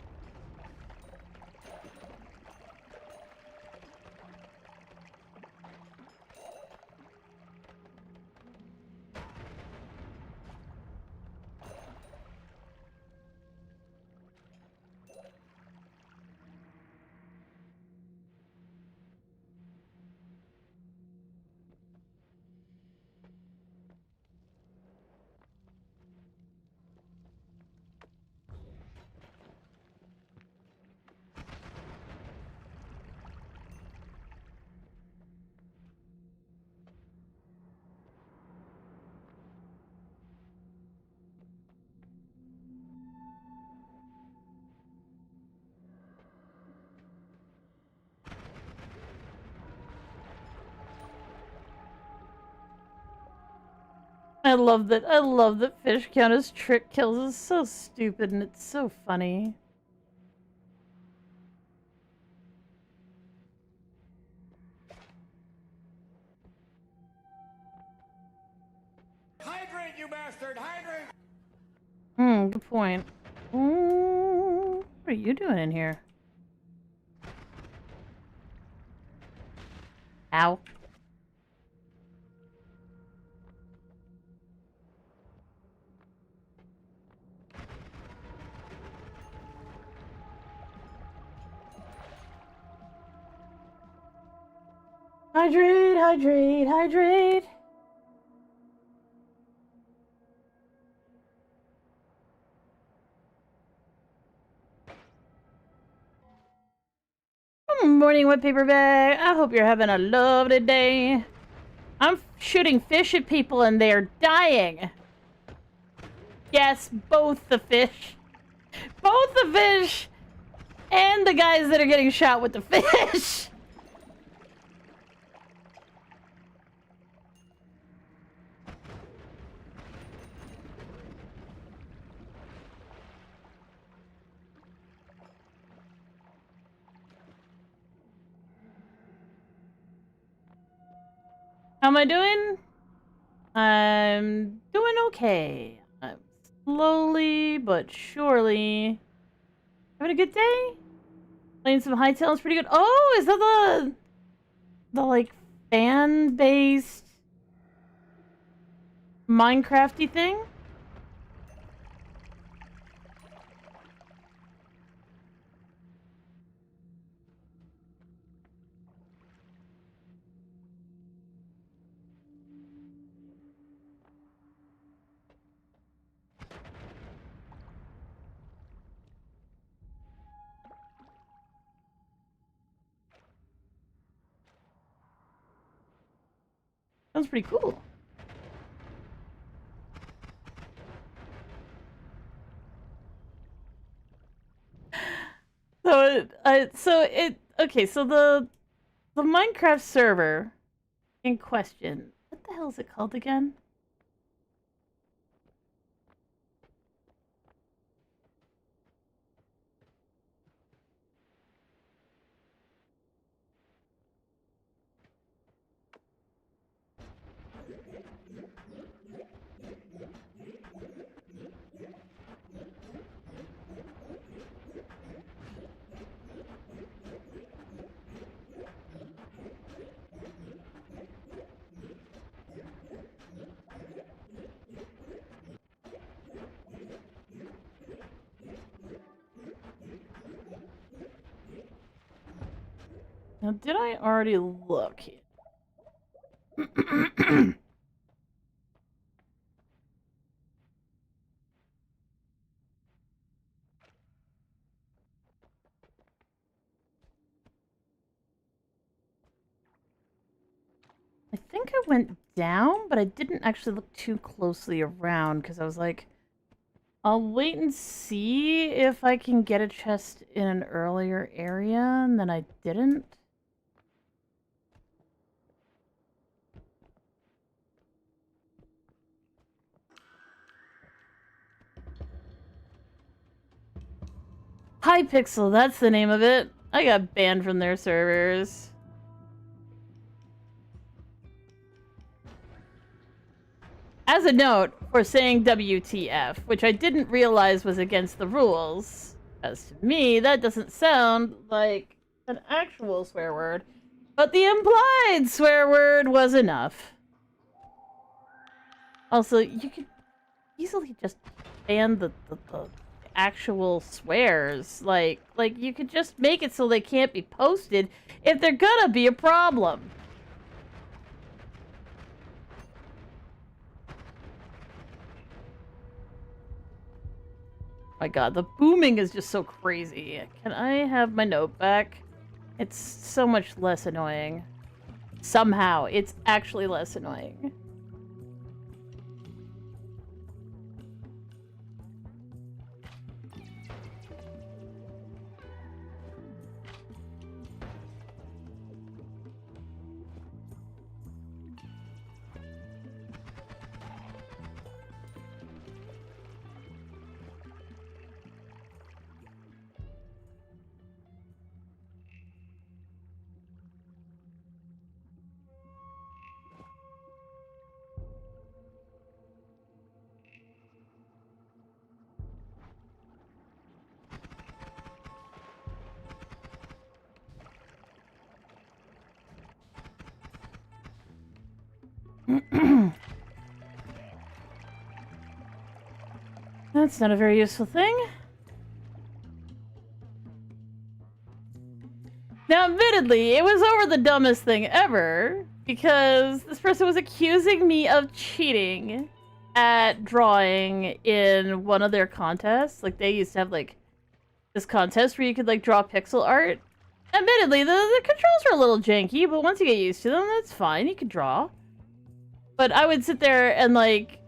I love that fish count as trick kills. It's so stupid and it's so funny. Hydrate, you bastard! Hydrate! Good point. Ooh, what are you doing in here? Ow. Hydrate, hydrate, hydrate. Good morning, wet paper bag. I hope you're having a lovely day. I'm shooting fish at people and they're dying. Yes, both the fish. Both the fish and the guys that are getting shot with the fish. How am I doing? I'm doing okay. I'm slowly but surely having a good day. Playing some Hytale is pretty good. Oh, is that the like fan-based Minecrafty thing? Sounds pretty cool. So the Minecraft server in question. What the hell is it called again? Now, did I already look? I think I went down, but I didn't actually look too closely around because I was like, I'll wait and see if I can get a chest in an earlier area, and then I didn't. Hypixel, that's the name of it. I got banned from their servers. As a note, for saying WTF, which I didn't realize was against the rules. As to me, that doesn't sound like an actual swear word, but the implied swear word was enough. Also, you could easily just ban the actual swears. Like you could just make it so they can't be posted if they're gonna be a problem. My god, the booming is just so crazy. Can I have my note back? It's so much less annoying. Somehow, it's actually less annoying. That's not a very useful thing. Now, admittedly, it was over the dumbest thing ever, because this person was accusing me of cheating at drawing in one of their contests. Like, they used to have, like, this contest where you could, like, draw pixel art. Admittedly, the controls were a little janky, but once you get used to them, that's fine. You can draw. But I would sit there and, like,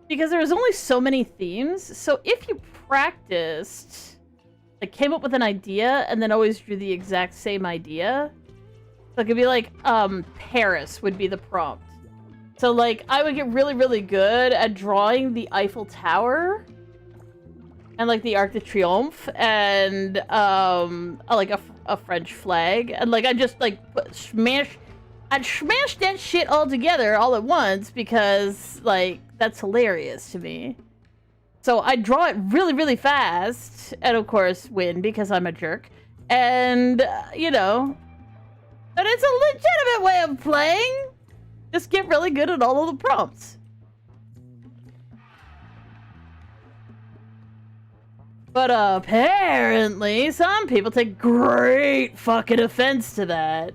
because there was only so many themes, so if you practiced, like, came up with an idea and then always drew the exact same idea, so it could be like, Paris would be the prompt. So, like, I would get really, really good at drawing the Eiffel Tower and, like, the Arc de Triomphe and, like, a French flag, and, like, I just, like, I'd smash that shit all together all at once because, like, that's hilarious to me. So I draw it really, really fast, and of course win because I'm a jerk. And, you know, but it's a legitimate way of playing. Just get really good at all of the prompts. But apparently some people take great fucking offense to that.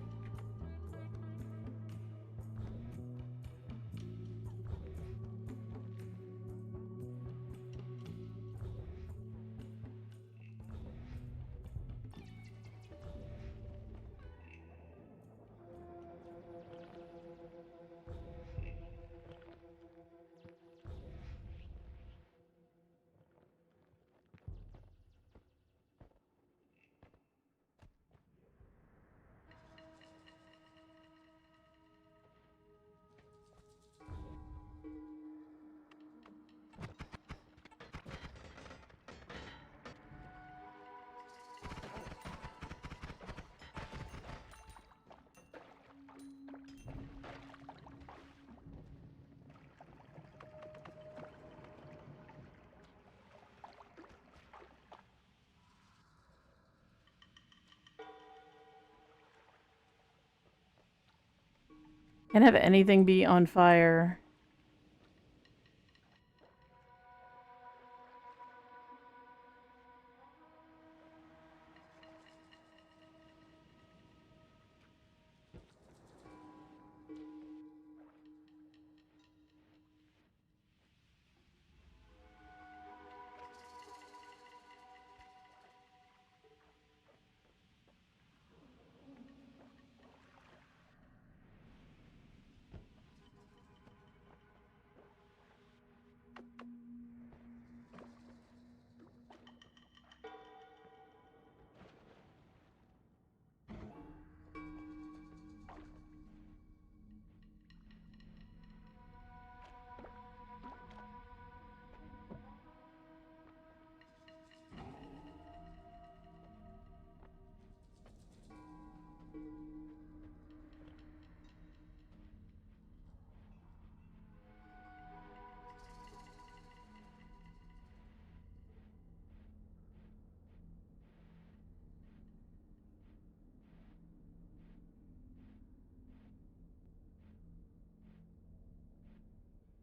Can't have anything be on fire.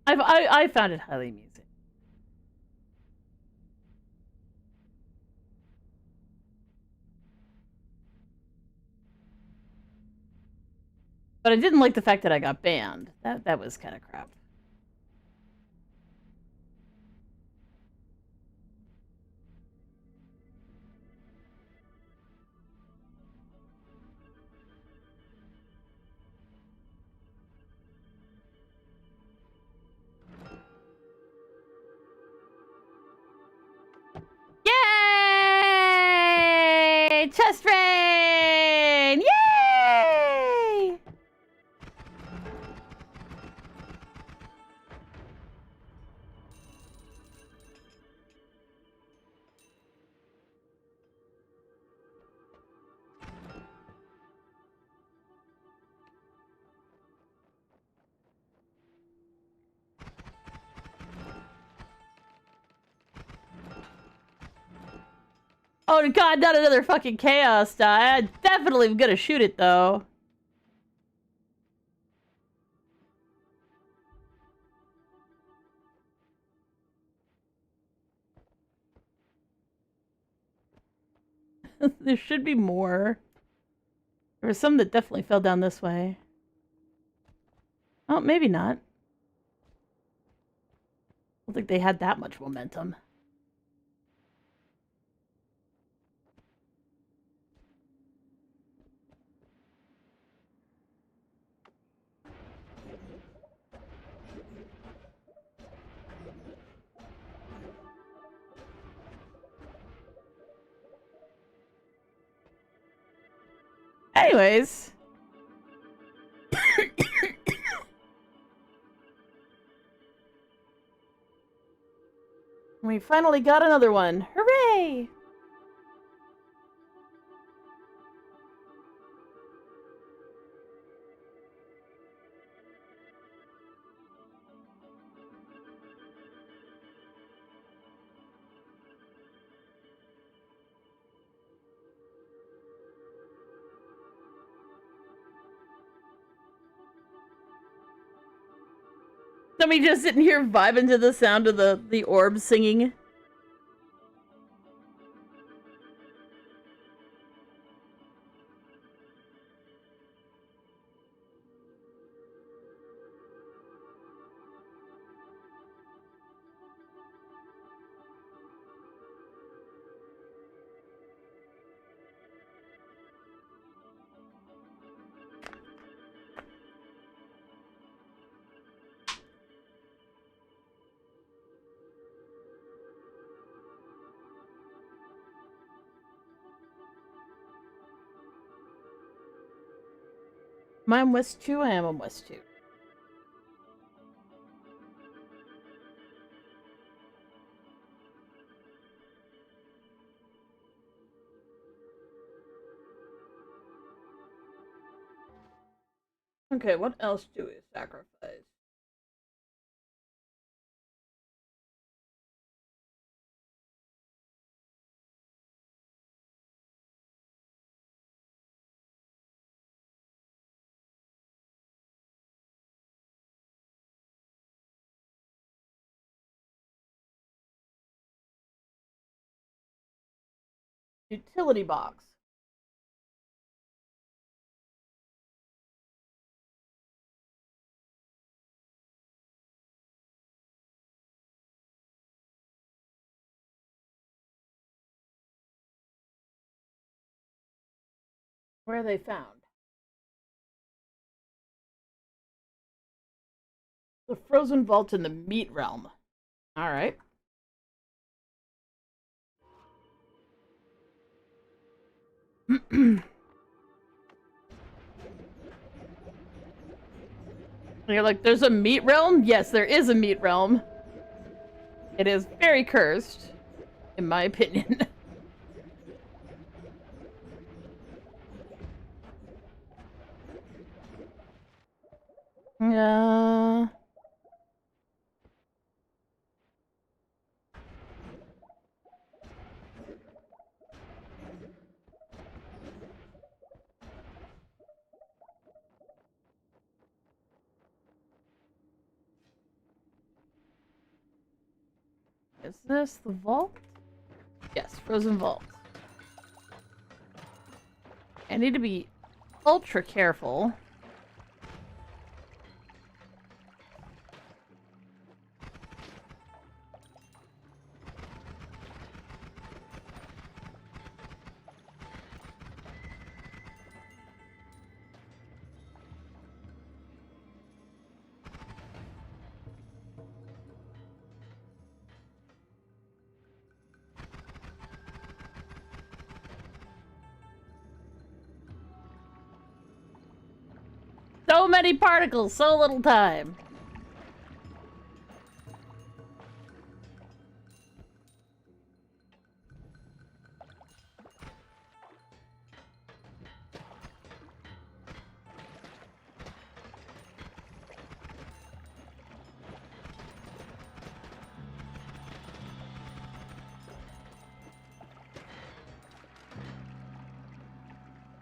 I found it highly amusing. But I didn't like the fact that I got banned. That was kind of crap. Yay! Chest rain! Yay! Oh god, not another fucking chaos die. I definitely am gonna shoot it though. There should be more. There was some that definitely fell down this way. Oh, maybe not. I don't think they had that much momentum. Anyways. We finally got another one. Hooray! Somebody just sitting here vibing to the sound of the orb singing. Am I on West 2? I am on West 2. Okay, what else do we sacrifice? Utility box. Where are they found? The frozen vault in the meat realm. Alright. You're like, there's a meat realm? Yes, there is a meat realm. It is very cursed, in my opinion. Yeah. Is this the vault? Yes, frozen vault. I need to be ultra careful. So many particles, so little time.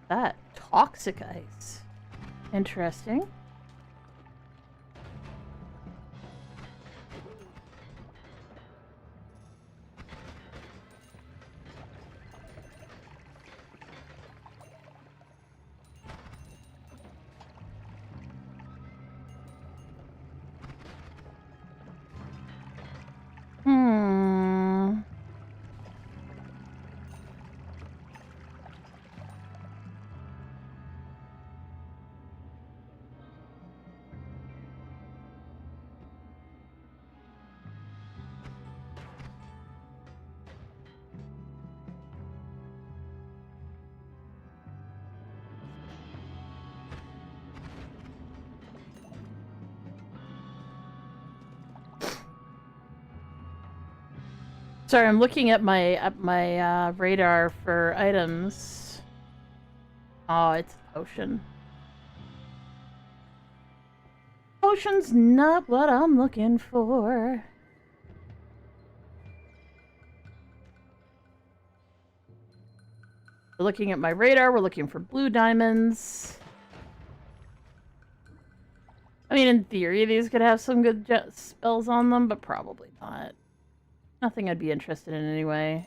That toxic ice. Interesting. Sorry, I'm looking at my radar for items. Oh, it's a potion. Potion's not what I'm looking for. We're looking at my radar. We're looking for blue diamonds. I mean, in theory, these could have some good spells on them, but probably not. Nothing I'd be interested in anyway.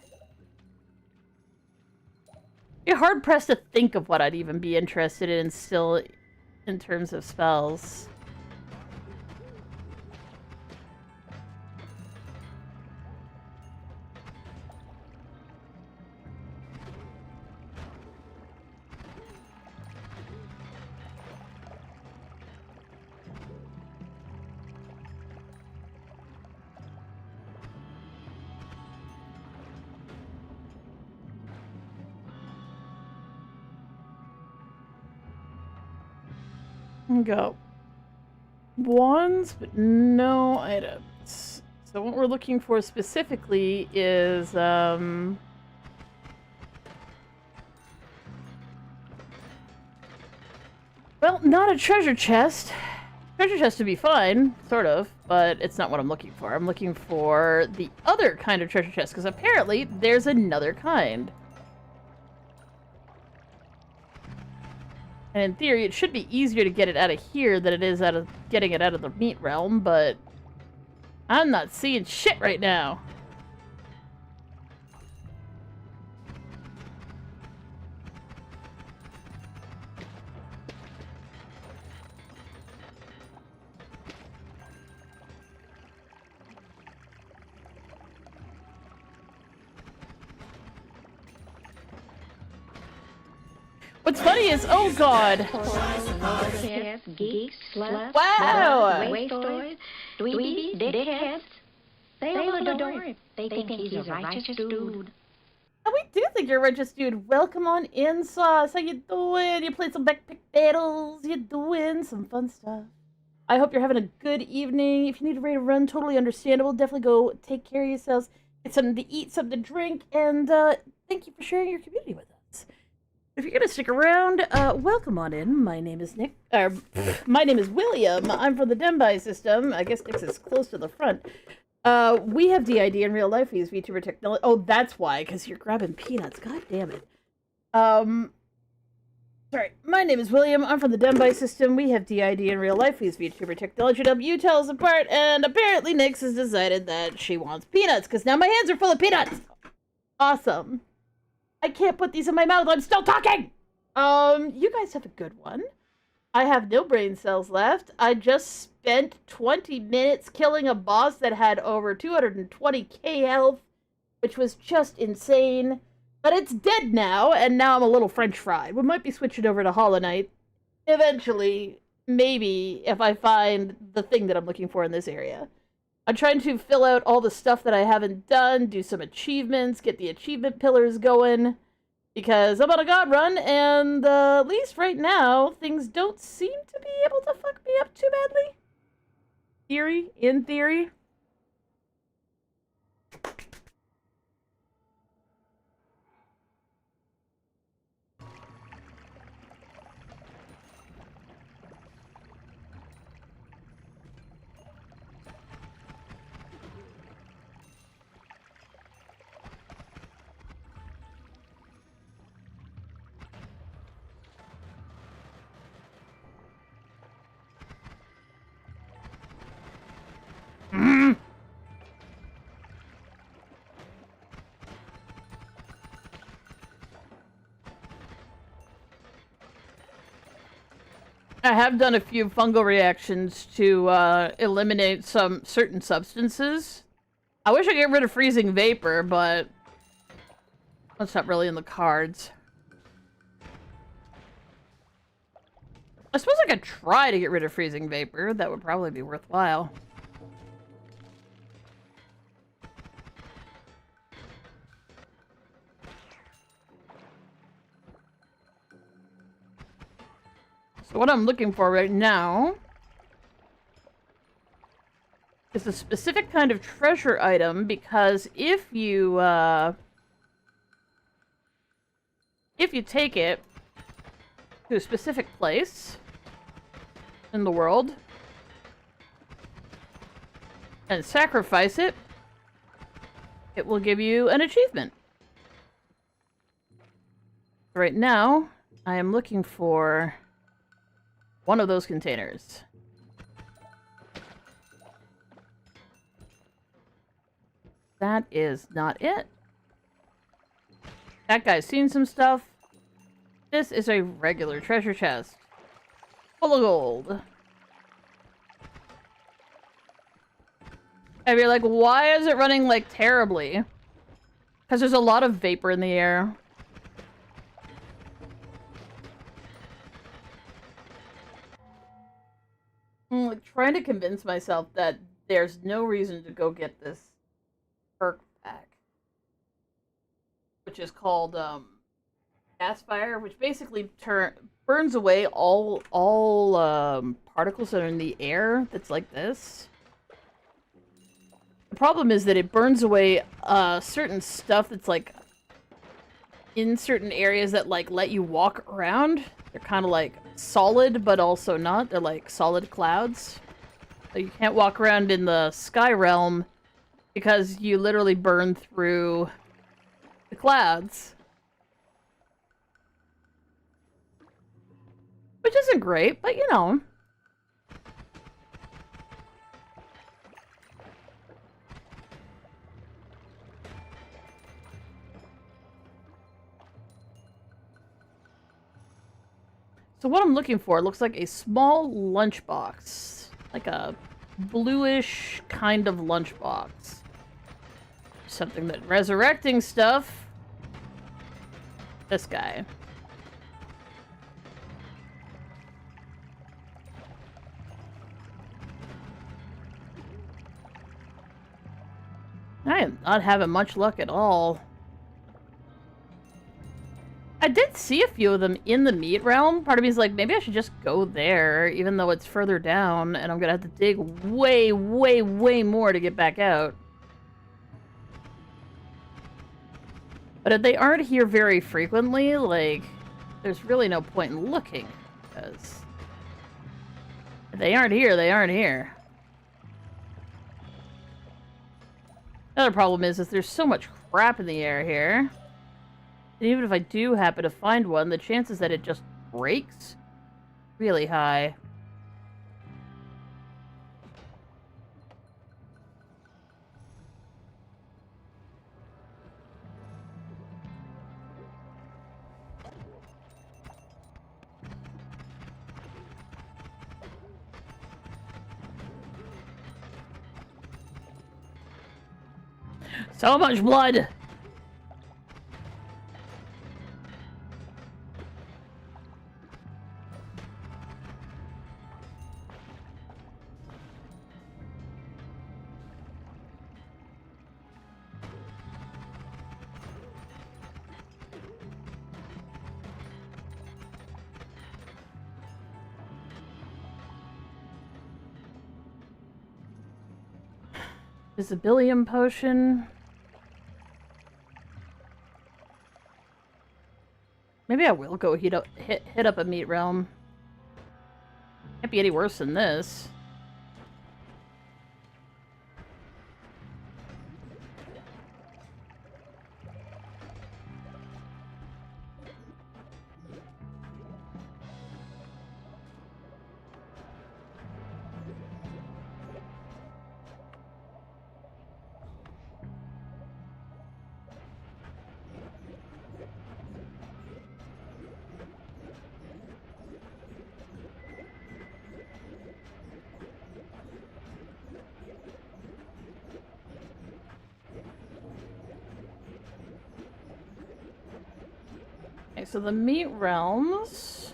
You're hard-pressed to think of what I'd even be interested in still in terms of spells. Go. Wands, but no items. So what we're looking for specifically is, well, not a treasure chest. Treasure chest would be fine, sort of, but it's not what I'm looking for. I'm looking for the other kind of treasure chest, because apparently there's another kind. And in theory, it should be easier to get it out of here than it is out of getting it out of the meat realm, but I'm not seeing shit right now. What's funny is, oh god. Wow! Dweebies, dickheads. They all adore him. They think he's a righteous dude. Oh, we do think you're a righteous dude. Welcome on in, Sauce. How you doing? You played some backpick battles. You doing some fun stuff. I hope you're having a good evening. If you need a rate of run, totally understandable. Definitely go take care of yourselves. Get something to eat, something to drink, and thank you for sharing your community with us. If you're gonna stick around, welcome on in. My name is Nick. My name is William. I'm from the Denby system. I guess Nick's is close to the front. We have DID in real life. We use VTuber technology. Oh, that's why, because you're grabbing peanuts. God damn it. Sorry. My name is William. I'm from the Denby system. We have DID in real life. We use VTuber technology to help you tell us apart. And apparently Nyx has decided that she wants peanuts, because now my hands are full of peanuts. Awesome. I can't put these in my mouth. I'm still talking. You guys have a good one. I have no brain cells left. I just spent 20 minutes killing a boss that had over 220k health, which was just insane. But it's dead now, and now I'm a little french fried. We might be switching over to Hollow Knight eventually, maybe, if I find the thing that I'm looking for in this area. I'm trying to fill out all the stuff that I haven't done, do some achievements, get the achievement pillars going, because I'm on a god run, and at least right now, things don't seem to be able to fuck me up too badly. In theory. I have done a few fungal reactions to eliminate some certain substances. I wish I could get rid of freezing vapor, but that's not really in the cards. I suppose I could try to get rid of freezing vapor. That would probably be worthwhile. So what I'm looking for right now is a specific kind of treasure item, because if you take it to a specific place in the world and sacrifice it, it will give you an achievement. Right now, I am looking for one of those containers. That is not it. That guy's seen some stuff. This is a regular treasure chest. Full of gold. And you're like, why is it running, like, terribly? Because there's a lot of vapor in the air. I'm like, trying to convince myself that there's no reason to go get this perk pack, which is called gas fire, which basically burns away all particles that are in the air. That's like this. The problem is that it burns away certain stuff that's like in certain areas that like let you walk around. They're kind of like solid, but also not. They're like solid clouds. So you can't walk around in the sky realm because you literally burn through the clouds. Which isn't great, but you know. So what I'm looking for looks like a small lunchbox. Like a bluish kind of lunchbox. Something that resurrecting stuff. This guy. I am not having much luck at all. I did see a few of them in the meat realm. Part of me is like, maybe I should just go there, even though it's further down, and I'm gonna have to dig way, way, way more to get back out. But if they aren't here very frequently, like, there's really no point in looking, because if they aren't here, they aren't here. Another problem is there's so much crap in the air here. And even if I do happen to find one, the chances that it just breaks really high. So much blood! Visibilium potion. Maybe I will go hit up a meat realm. Can't be any worse than this. Okay, so the meat realms.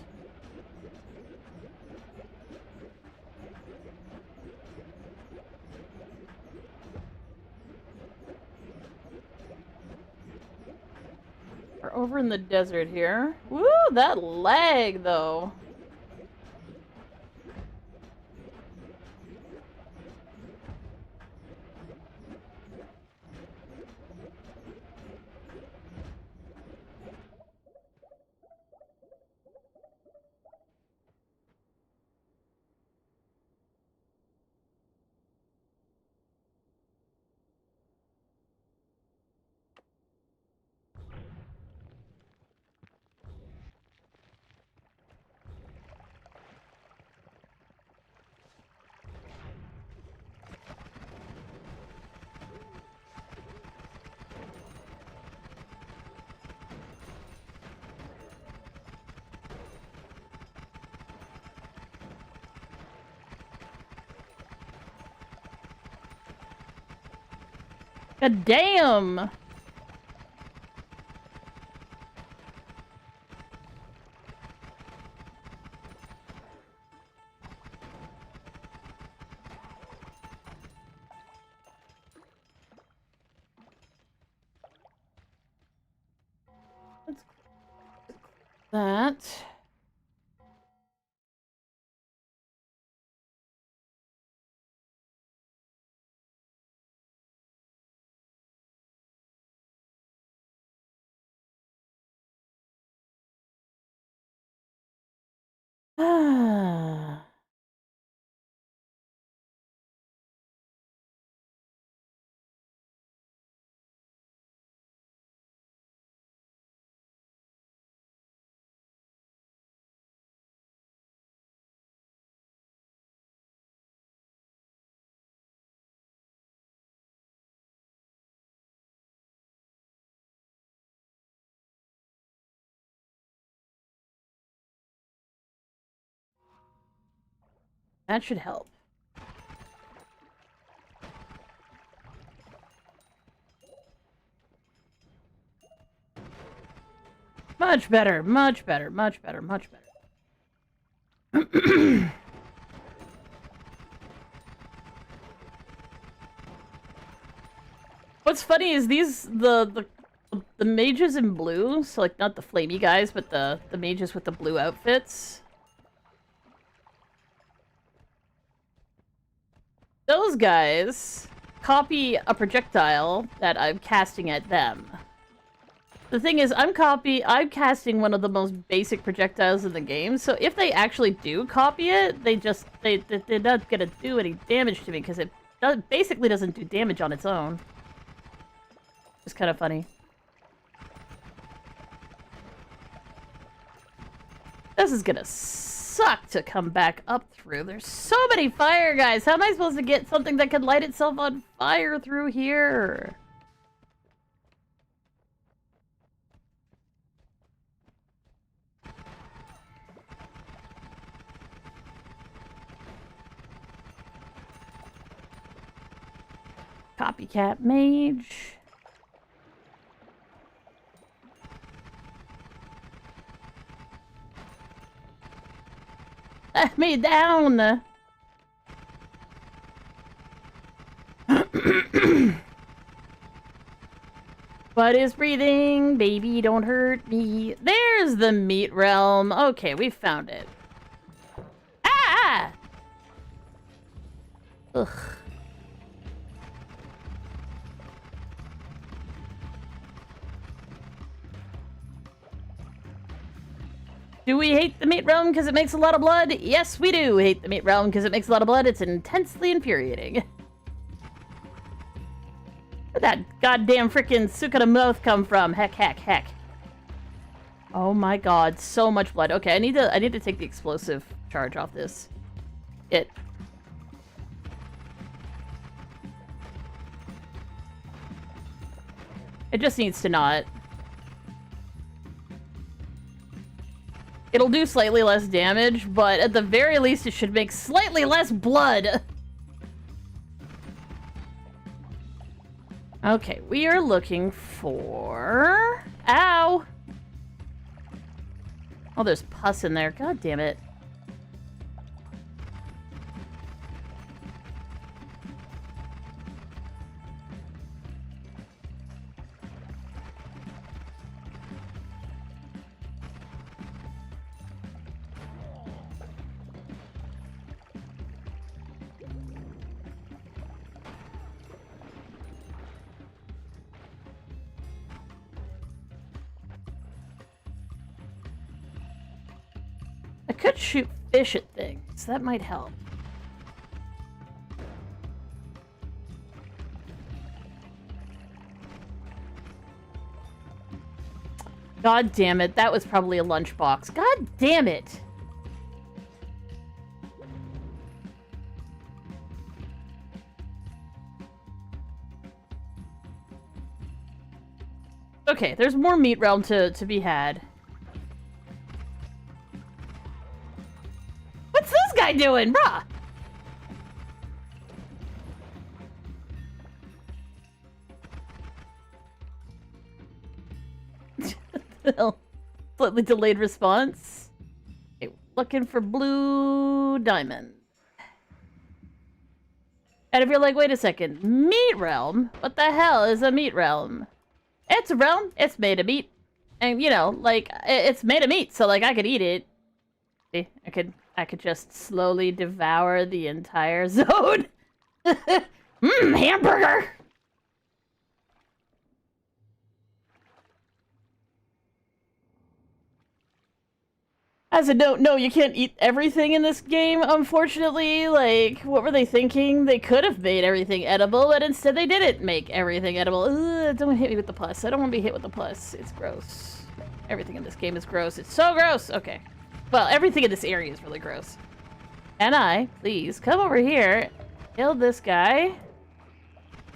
We're over in the desert here. Woo, that lag though. God damn! Let's that. Ah. That should help. Much better, much better, much better, much better. What's funny is the mages in blue, so like not the flamey guys, but the mages with the blue outfits. Those guys copy a projectile that I'm casting at them. The thing is, I'm casting one of the most basic projectiles in the game, so if they actually do copy it, they're not gonna do any damage to me, because it basically doesn't do damage on its own. It's kind of funny. This is gonna suck to come back up through. There's so many fire guys. How am I supposed to get something that can light itself on fire through here? Copycat mage. Let me down! What is breathing? Baby, don't hurt me. There's the meat realm. Okay, we found it. Ah! Ugh. Do we hate the meat realm because it makes a lot of blood? Yes, we do hate the meat realm because it makes a lot of blood. It's intensely infuriating. Where'd that goddamn frickin' Sukata mouth come from? Heck, heck, heck. Oh my god, so much blood. Okay, I need to take the explosive charge off this. It just needs to not. It'll do slightly less damage, but at the very least it should make slightly less blood. Okay, we are looking for... Ow! Oh, there's pus in there. God damn it. I could shoot fish at things. That might help. God damn it. That was probably a lunchbox. God damn it. Okay, there's more meat realm to be had. What's this guy doing, bruh? Slightly delayed response. Okay, looking for blue diamond. And if you're like, wait a second, meat realm? What the hell is a meat realm? It's a realm. It's made of meat. And, you know, like, it's made of meat, so, like, I could eat it. See, I could just slowly devour the entire zone. Hamburger! As a note, no, you can't eat everything in this game, unfortunately. Like, what were they thinking? They could have made everything edible, but instead they didn't make everything edible. Ugh, don't hit me with the plus. I don't want to be hit with the plus. It's gross. Everything in this game is gross. It's so gross! Okay. Well, everything in this area is really gross. Can I, please, come over here, kill this guy,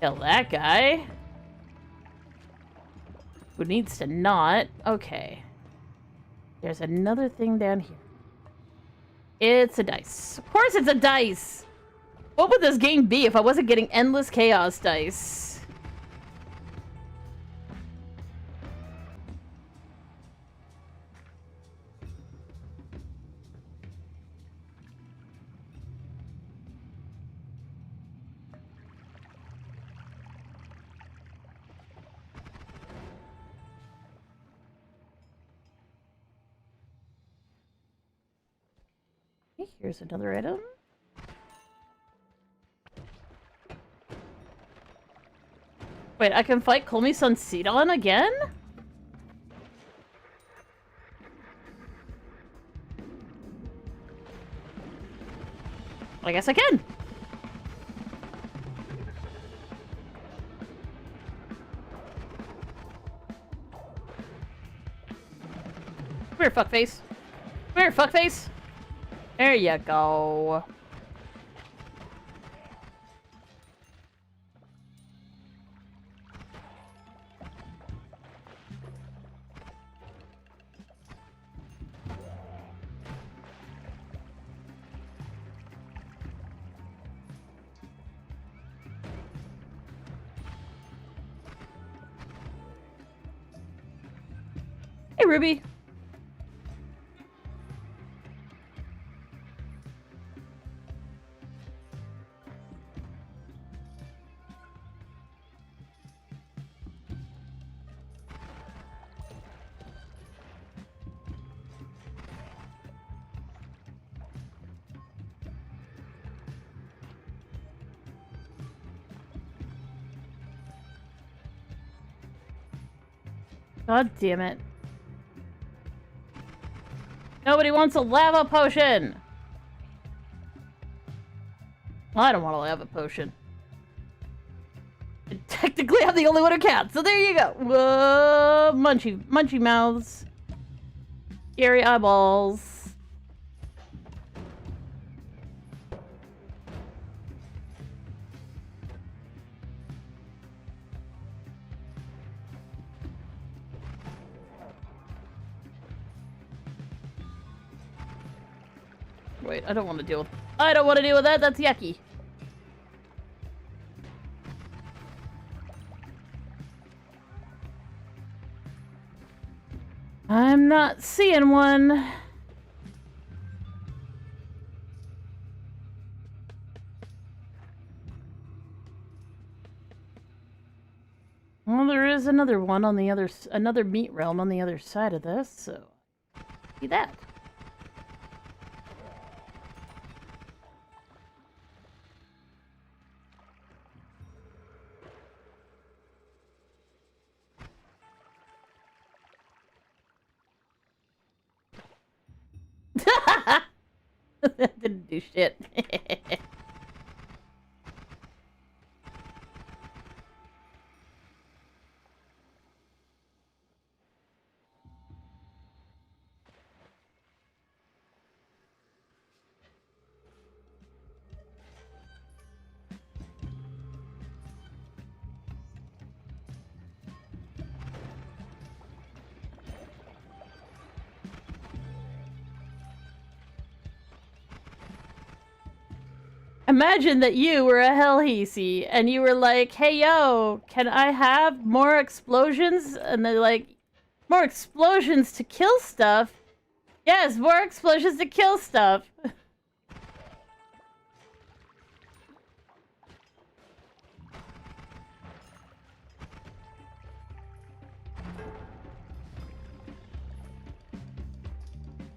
kill that guy, who needs to not. Okay. There's another thing down here. It's a dice. Of course it's a dice! What would this game be if I wasn't getting endless chaos dice? Okay, here's another item. Wait, I can fight Colmy-san Sidon again? I guess I can. Come here, fuckface. Come here, fuckface. There you go. Hey, Ruby. God damn it. Nobody wants a lava potion! Well, I don't want a lava potion. And technically, I'm the only one who counts, so there you go! Whoa, munchy mouths. Scary eyeballs. Wait, I don't want to deal with... I don't want to deal with that, that's yucky. I'm not seeing one. Well, there is another one on the other... another meat realm on the other side of this, so... see that. That didn't do shit. Imagine that you were a Hellheesy and you were like, hey yo, can I have more explosions? And they're like, more explosions to kill stuff? Yes, more explosions to kill stuff.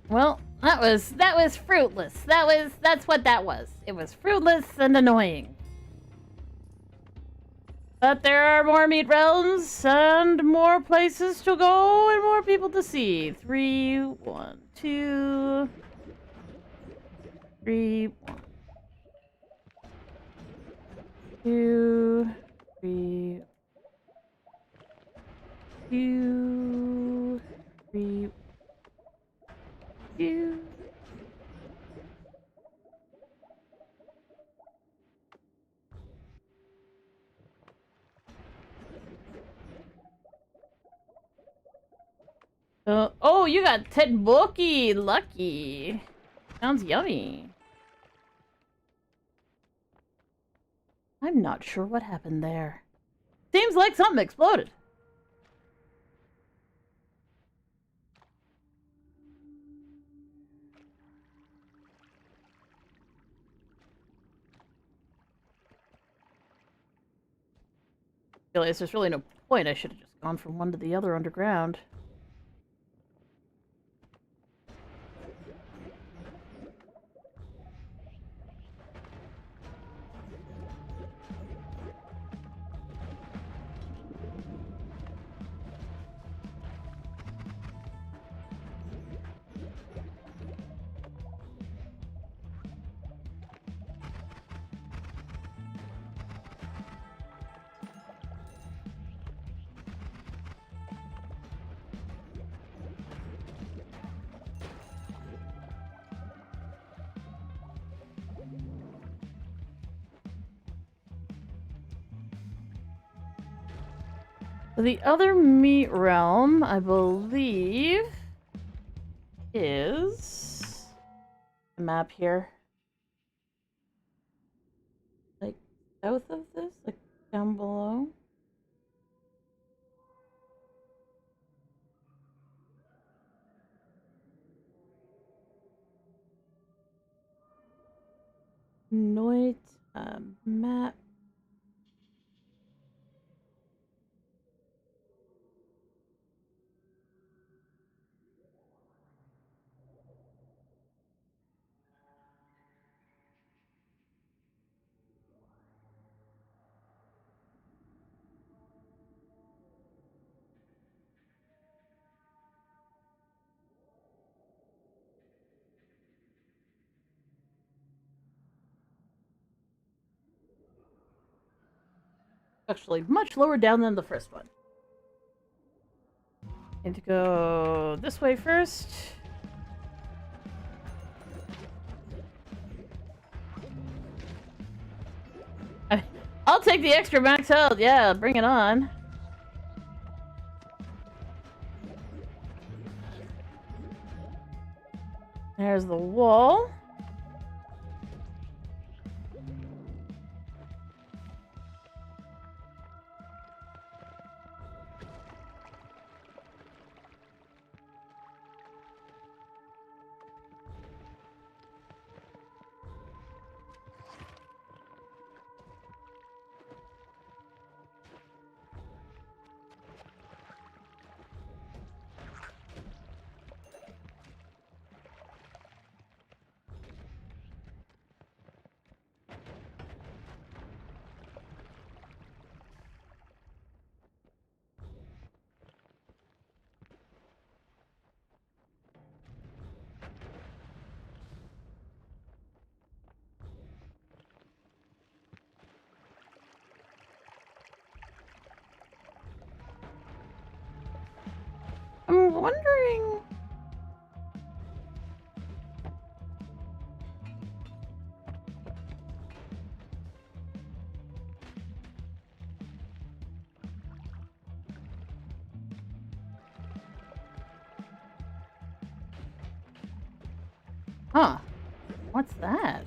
Well, that was fruitless. That's what that was. It was fruitless and annoying. But there are more meat realms and more places to go and more people to see. 3, 1, 2, 3, 1, 2, 3, 2, 3, 2. Oh, you got Tenboki! Lucky! Sounds yummy. I'm not sure what happened there. Seems like something exploded. Realize there's really no point. I should have just gone from one to the other underground. So the other meat realm, I believe, is a map here. Like south of this, like down below. Noit map. Actually, much lower down than the first one. Need to go this way first. I'll take the extra max health. Yeah, bring it on. There's the wall. I'm wondering... Huh. What's that?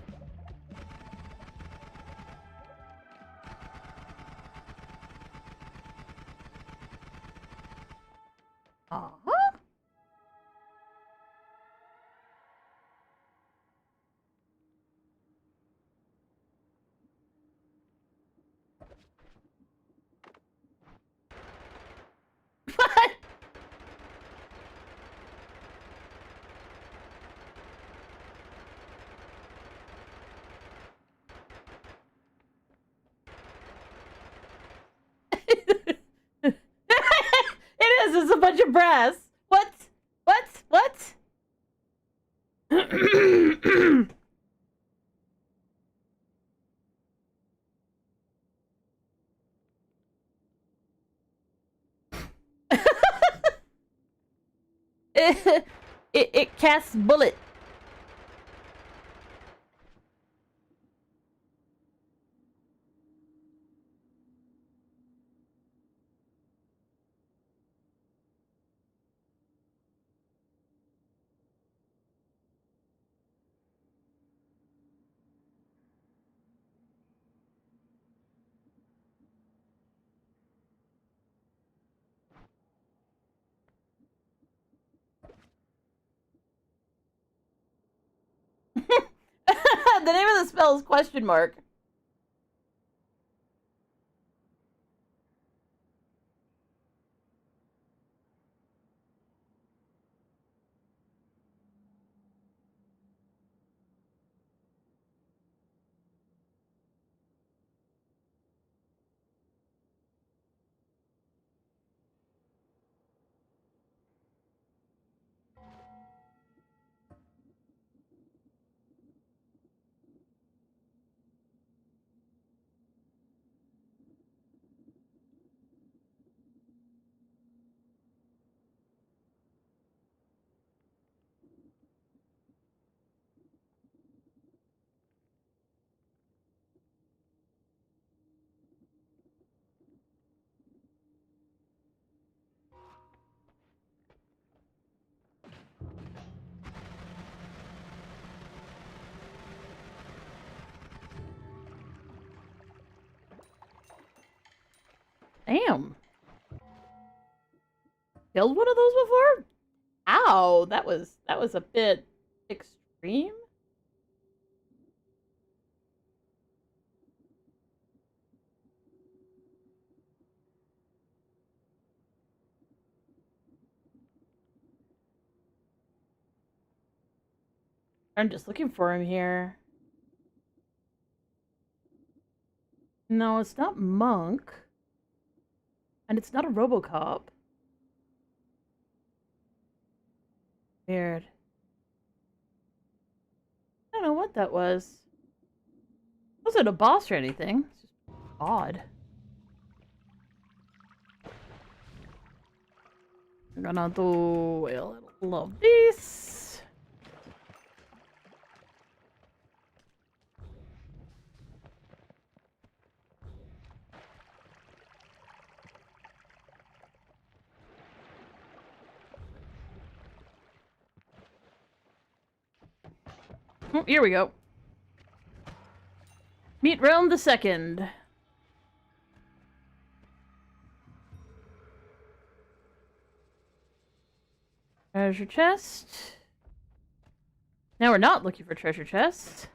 Uh-huh. What? It is. It's a bunch of brass. What? What? What? it casts bullet. The name of the spell is question mark. Damn. Killed one of those before? Ow, that was a bit extreme. I'm just looking for him here. No, it's not Monk. And it's not a RoboCop. Weird. I don't know what that was. It wasn't a boss or anything. It's just odd. I'm gonna do a little of this. Oh, here we go. Meet Realm the Second. Treasure chest. Now we're not looking for treasure chests.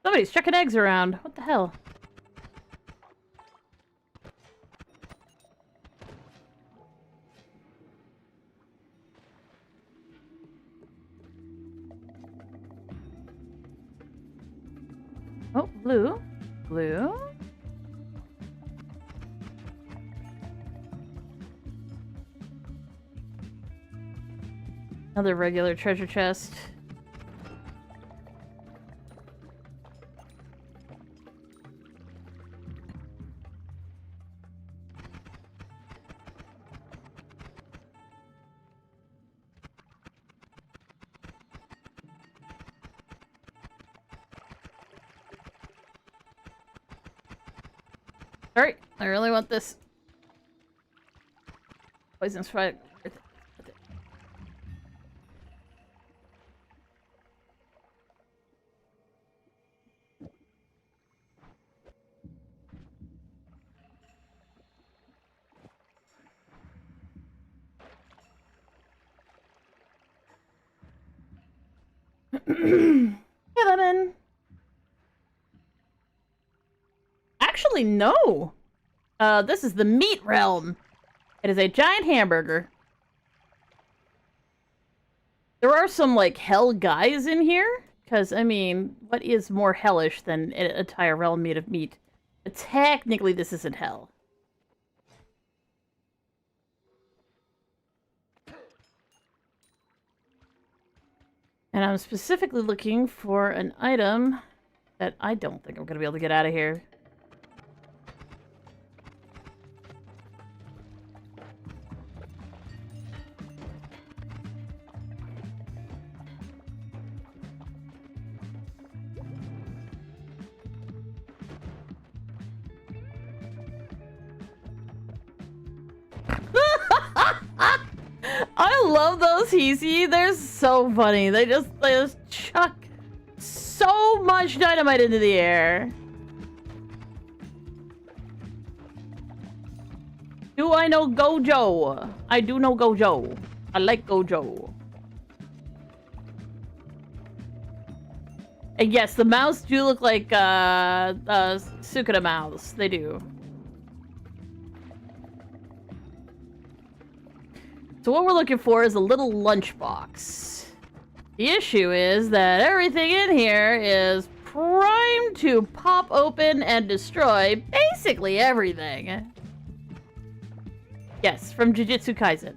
Somebody's chucking eggs around. What the hell? Oh, blue. Blue. Another regular treasure chest. Alright, I really want this. Poison strike. Hey, Lemon. Actually, no. This is the meat realm. It is a giant hamburger. There are some, like, hell guys in here. Because, I mean, what is more hellish than an entire realm made of meat? But technically, this isn't hell. And I'm specifically looking for an item that I don't think I'm going to be able to get out of here. I love those Heesy. They're so funny. They just chuck so much dynamite into the air. Do I know Gojo? I do know Gojo. I like Gojo. And yes, the mouse do look like Sukuna mouse. They do. So what we're looking for is a little lunchbox. The issue is that everything in here is primed to pop open and destroy basically everything. Yes, from Jujutsu Kaisen.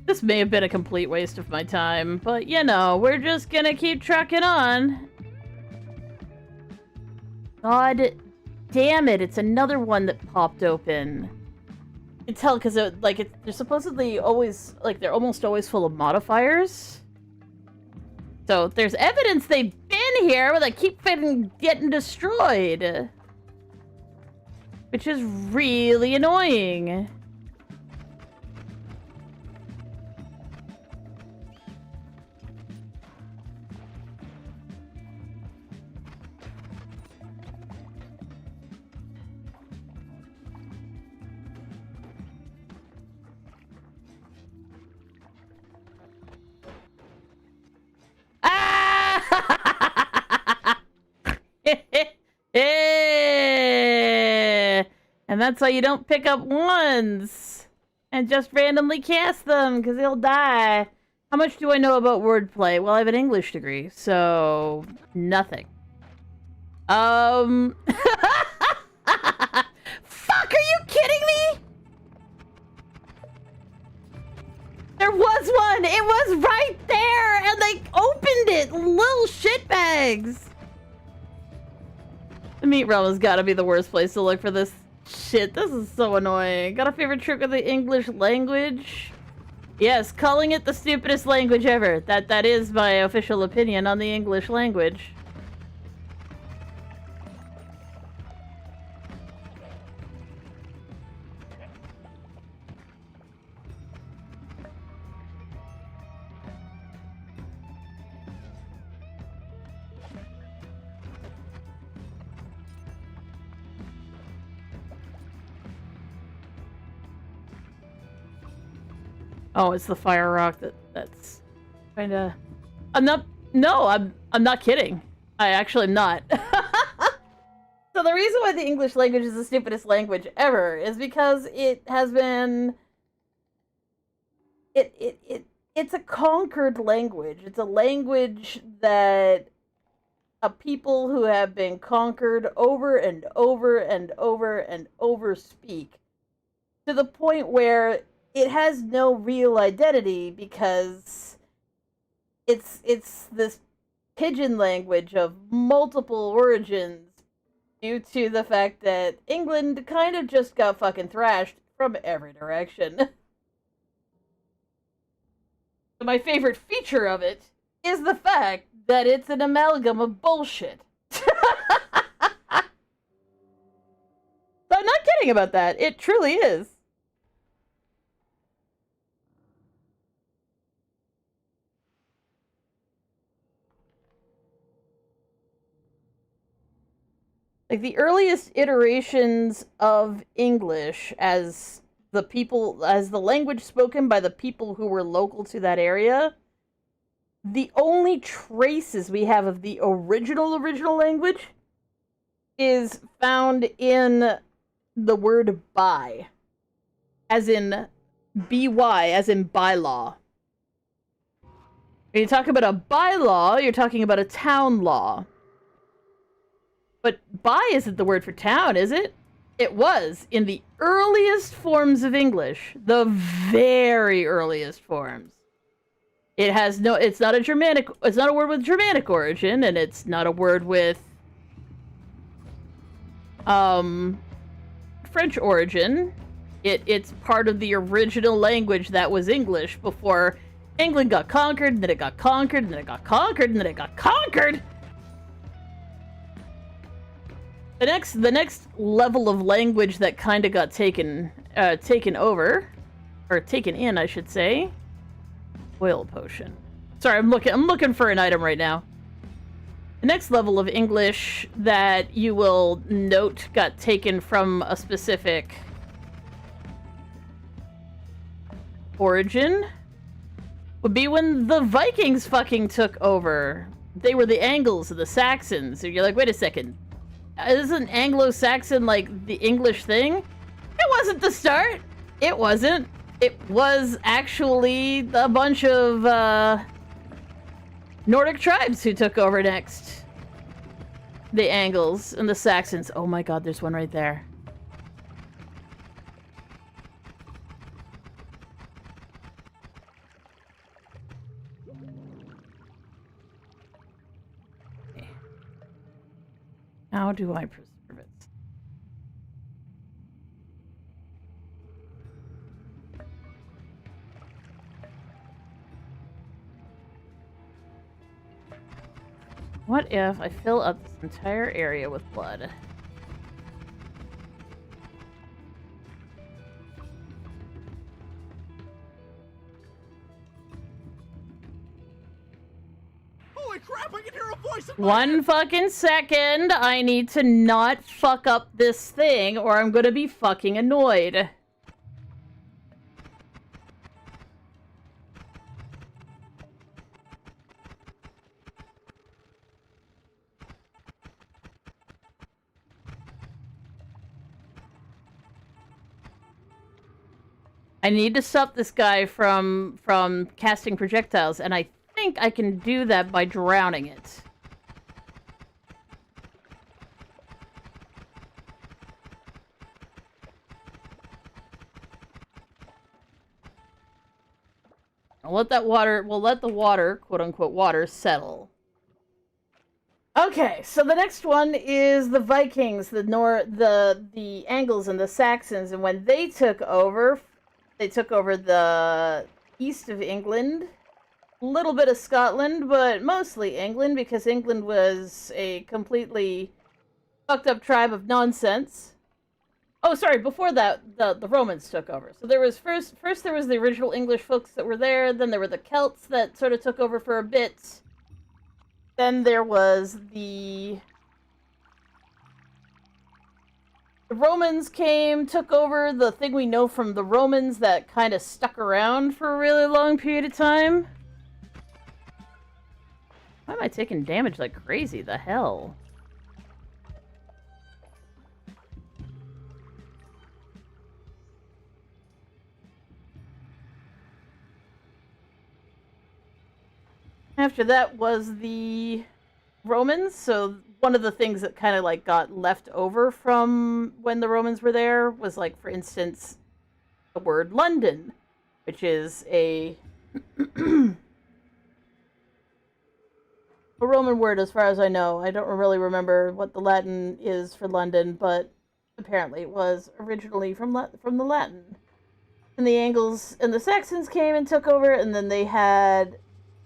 This may have been a complete waste of my time, but you know, we're just gonna keep trucking on. God damn it, it's another one that popped open. You can tell because they're supposedly always, like, they're almost always full of modifiers. So there's evidence they've been here, but they keep getting destroyed. Which is really annoying. And that's why you don't pick up ones and just randomly cast them, because they'll die. How much do I know about wordplay? Well, I have an English degree, so nothing. Fuck, are you kidding me? There was one! It was right there! And they opened it! Little shitbags! The meat realm has gotta be the worst place to look for this shit. This is so annoying. Got a favorite trick with the English language? Yes, calling it the stupidest language ever. That is my official opinion on the English language. Oh, it's the fire rock that's kinda... I'm not kidding. I actually am not. So the reason why the English language is the stupidest language ever is because it has been... It's a conquered language. It's a language that a people who have been conquered over and over and over and over speak, to the point where it has no real identity, because it's this pidgin language of multiple origins, due to the fact that England kind of just got fucking thrashed from every direction. My favorite feature of it is the fact that it's an amalgam of bullshit. I'm not kidding about that. It truly is. Like, the earliest iterations of English as the language spoken by the people who were local to that area, the only traces we have of the original language is found in the word by, as in by, as in bylaw. When you talk about a bylaw, you're talking about a town law. But by isn't the word for town, is it? It was in the earliest forms of English, the very earliest forms. It's not a word with Germanic origin, and it's not a word with French origin. It's part of the original language that was English before England got conquered, and then it got conquered, and then it got conquered, and then it got conquered. The next level of language that kind of got taken over, or taken in, I should say. Oil potion. Sorry, I'm looking for an item right now. The next level of English that you will note got taken from a specific origin would be when the Vikings fucking took over. They were the Angles and the Saxons. And you're like, wait a second. Isn't Anglo-Saxon like the English thing? It wasn't the start. It wasn't. It was actually a bunch of Nordic tribes who took over next. The Angles and the Saxons. Oh my god, there's one right there. how do I preserve it? What if I fill up this entire area with blood? Holy crap, I can hear a voice in my One head. fucking second. I need to not fuck up this thing or I'm gonna be fucking annoyed. I need to stop this guy from casting projectiles, and I think I can do that by drowning it. I'll let that water, we'll let the water, quote-unquote water, settle. Okay, so the next one is the Vikings, the Angles and the Saxons, and when they took over the east of England, a little bit of Scotland, but mostly England, because England was a completely fucked up tribe of nonsense. Oh, sorry, before that, the Romans took over. So there was first there was the original English folks that were there, then there were the Celts that sort of took over for a bit. Then there was the Romans came, took over the thing we know from the Romans that kind of stuck around for a really long period of time. Why am I taking damage like crazy? The hell? After that was the Romans, so one of the things that kind of like got left over from when the Romans were there was like, for instance, the word London, which is a a Roman word as far as I know. I don't really remember what the Latin is for London, but apparently it was originally from the Latin. And the Angles and the Saxons came and took over, and then they had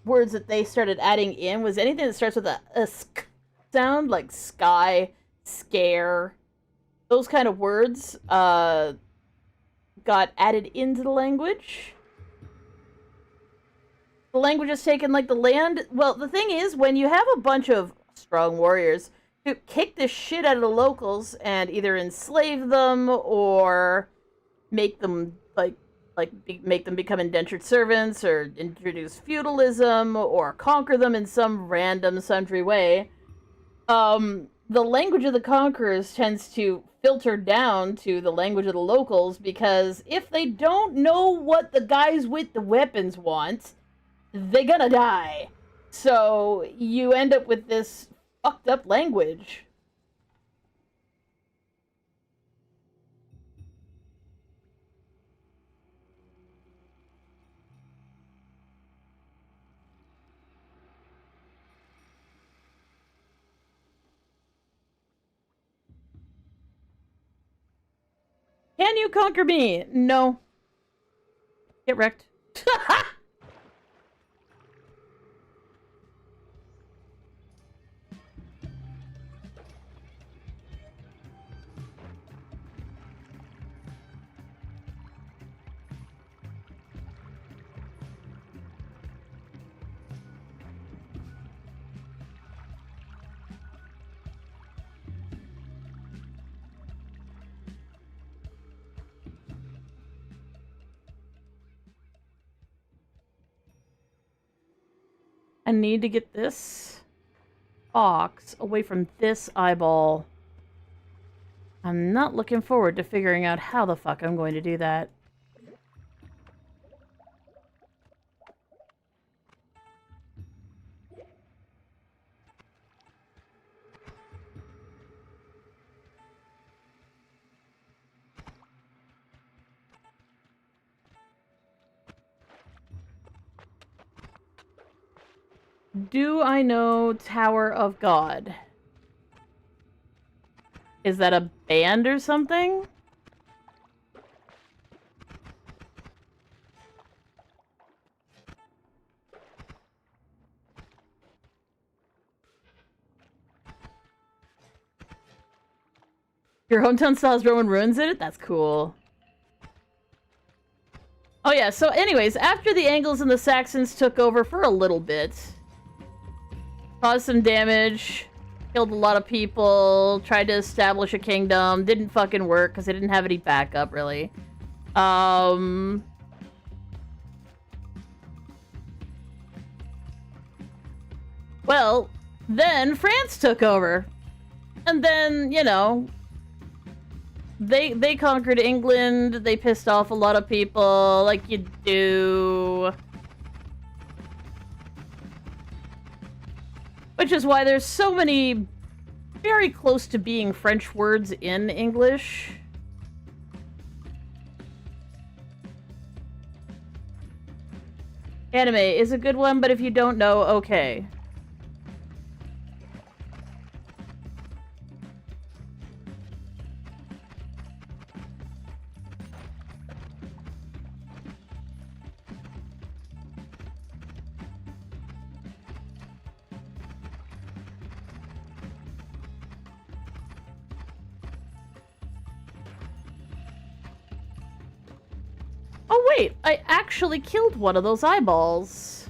words that they started adding in was anything that starts with a sk sound, like sky, scare, those kind of words got added into the language. The language is taken like the land. Well, the thing is, when you have a bunch of strong warriors who kick the shit out of the locals and either enslave them or make them make them become indentured servants or introduce feudalism or conquer them in some random sundry way, the language of the conquerors tends to filter down to the language of the locals, because if they don't know what the guys with the weapons want, they're gonna die. So you end up with this fucked up language. Can you conquer me? No. Get wrecked. I need to get this box away from this eyeball. I'm not looking forward to figuring out how the fuck I'm going to do that. Do I know Tower of God? Is that a band or something? Your hometown still has Roman ruins in it? That's cool. Oh yeah, so anyways, after the Angles and the Saxons took over for a little bit, caused some damage, killed a lot of people, tried to establish a kingdom, didn't fucking work because they didn't have any backup, really. Well, then France took over. And then, you know, they conquered England, they pissed off a lot of people, like you do. Which is why there's so many very close to being French words in English. Anime is a good one, but if you don't know, okay. Oh wait, I actually killed one of those eyeballs.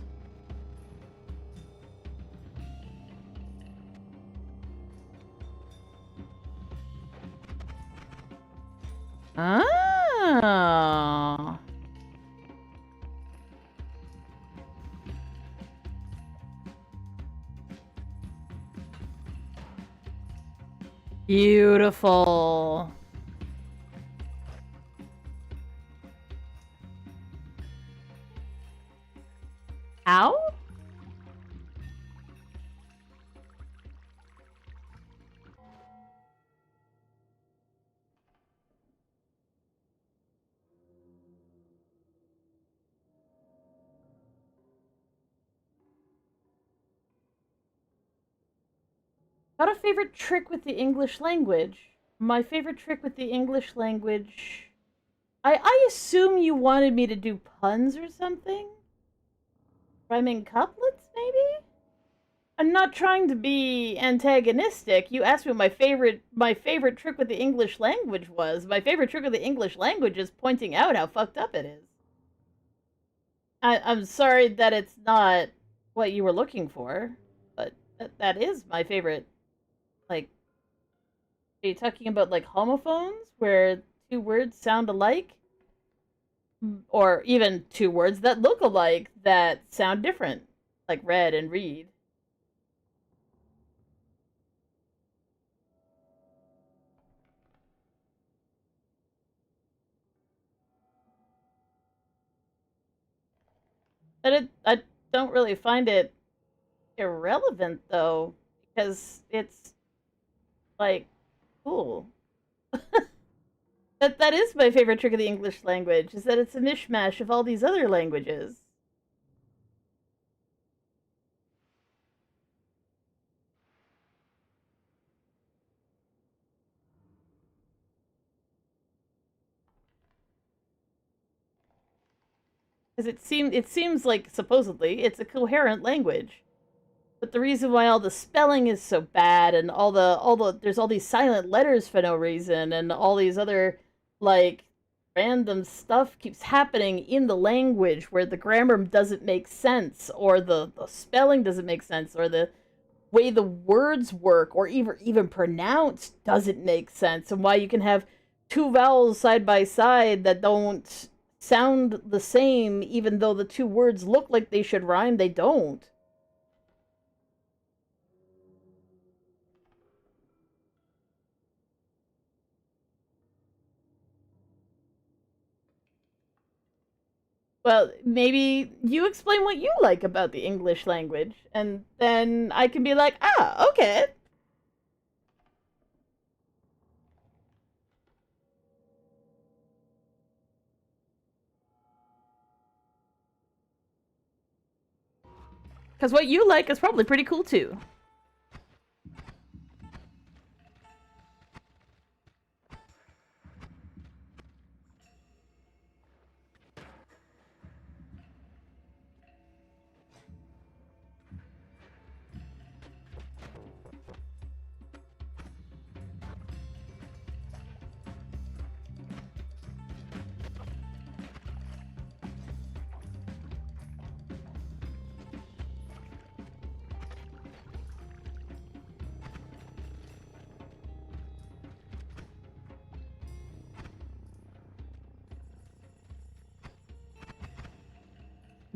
Ah. Beautiful. Ow? Got a favorite trick with the English language? My favorite trick with the English language... I assume you wanted me to do puns or something? Rhyming couplets, maybe? I'm not trying to be antagonistic. You asked me what my favorite trick with the English language was. My favorite trick with the English language is pointing out how fucked up it is. I'm sorry that it's not what you were looking for, but that is my favorite. Like, are you talking about like homophones where two words sound alike? Or even two words that look alike that sound different, like read and read. But I don't really find it irrelevant though, because it's like cool. That is my favorite trick of the English language, is that it's a mishmash of all these other languages. Because it seems like supposedly it's a coherent language. But the reason why all the spelling is so bad and all the there's all these silent letters for no reason and all these other like random stuff keeps happening in the language where the grammar doesn't make sense or the spelling doesn't make sense or the way the words work or even pronounced doesn't make sense, and why you can have two vowels side by side that don't sound the same even though the two words look like they should rhyme, they don't. Well, maybe you explain what you like about the English language, and then I can be like, ah, okay. Because what you like is probably pretty cool too.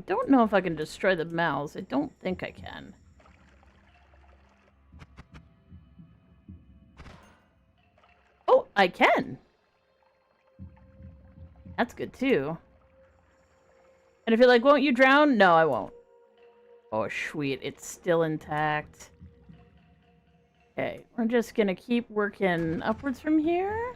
don't know if I can destroy the mouse. I don't think I can. Oh, I can! That's good, too. And if you're like, won't you drown? No, I won't. Oh, sweet. It's still intact. Okay, we're just gonna keep working upwards from here.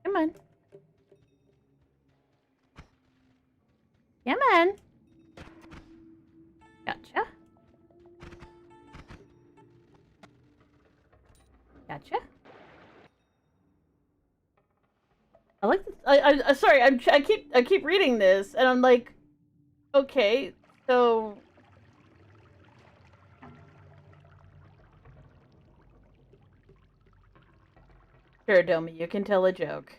Come on. Come on. Gotcha. Gotcha. I like this. Sorry. I keep reading this, and I'm like, okay, so. Sure, Domi, you can tell a joke.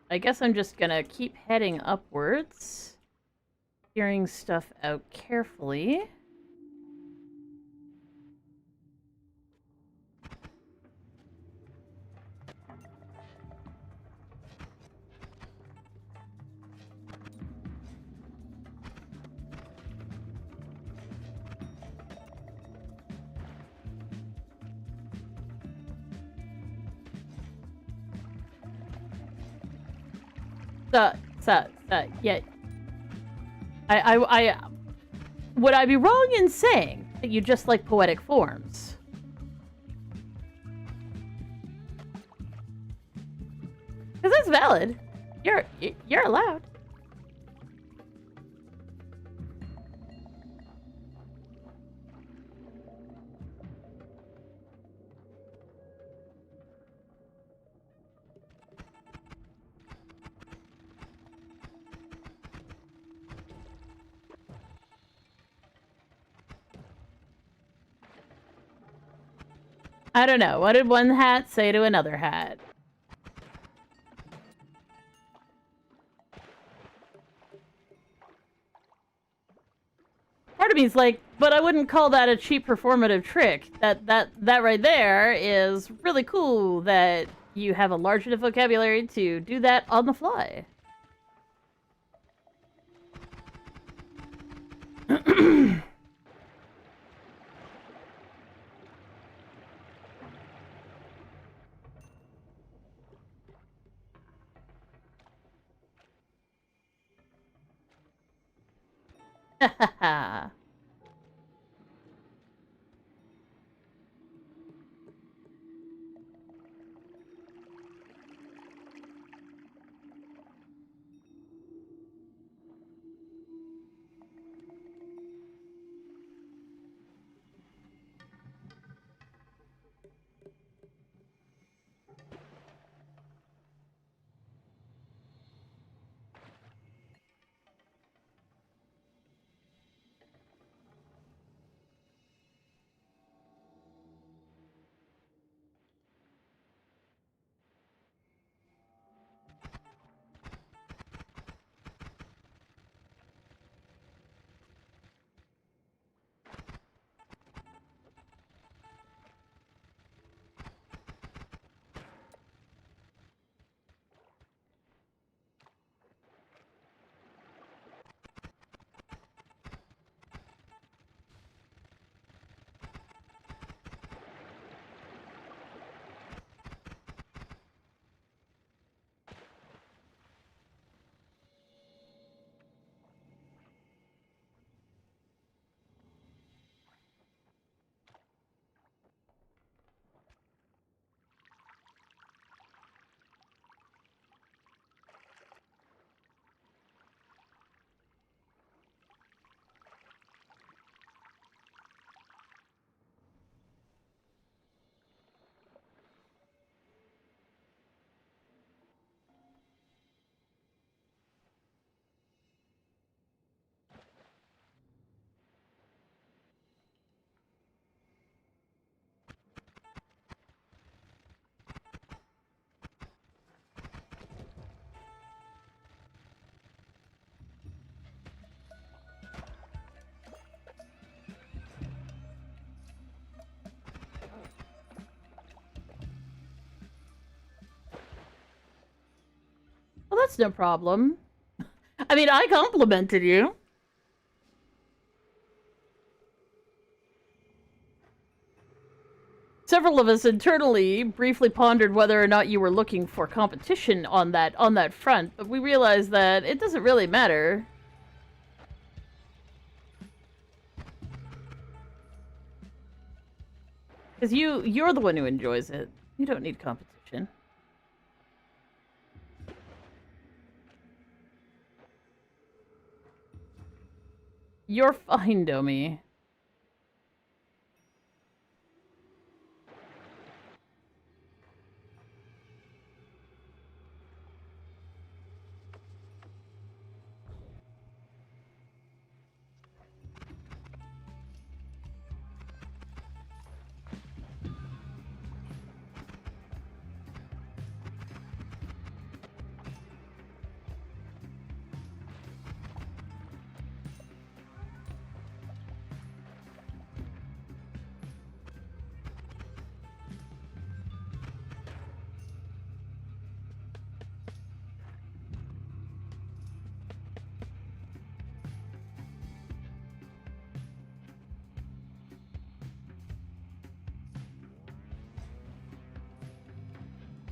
I guess I'm just gonna keep heading upwards. Figuring stuff out carefully. Yeah. Would I be wrong in saying that you just like poetic forms? Because that's valid. You're allowed. I don't know. What did one hat say to another hat? Part of me is like, But I wouldn't call that a cheap performative trick. That right there is really cool that you have a large enough vocabulary to do that on the fly. Ha ha ha. Well, that's no problem. I mean, I complimented you. Several of us internally briefly pondered whether or not you were looking for competition on that front, but we realized that it doesn't really matter. Because you're the one who enjoys it. You don't need competition. You're fine, Domi.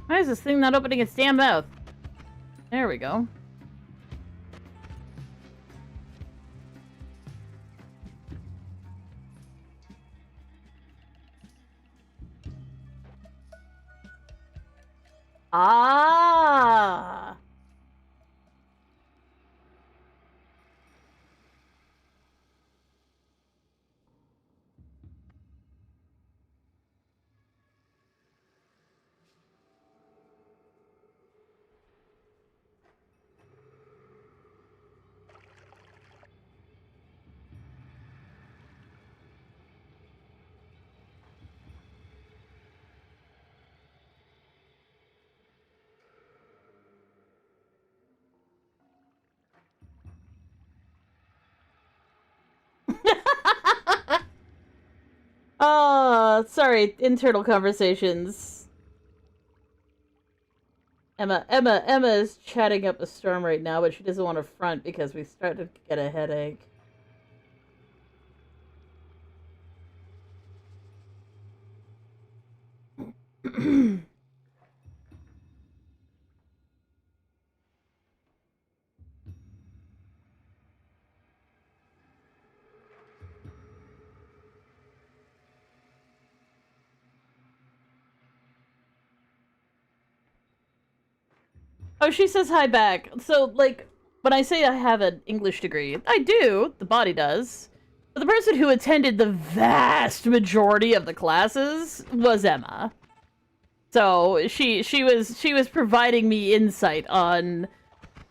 Why is this thing not opening its damn mouth? There we go. Ah! Sorry, internal conversations. Emma is chatting up a storm right now, but she doesn't want to front because we started to get a headache. Oh, she says hi back. So, like, when I say I have an English degree, I do. The body does. But the person who attended the vast majority of the classes was Emma. So she was providing me insight on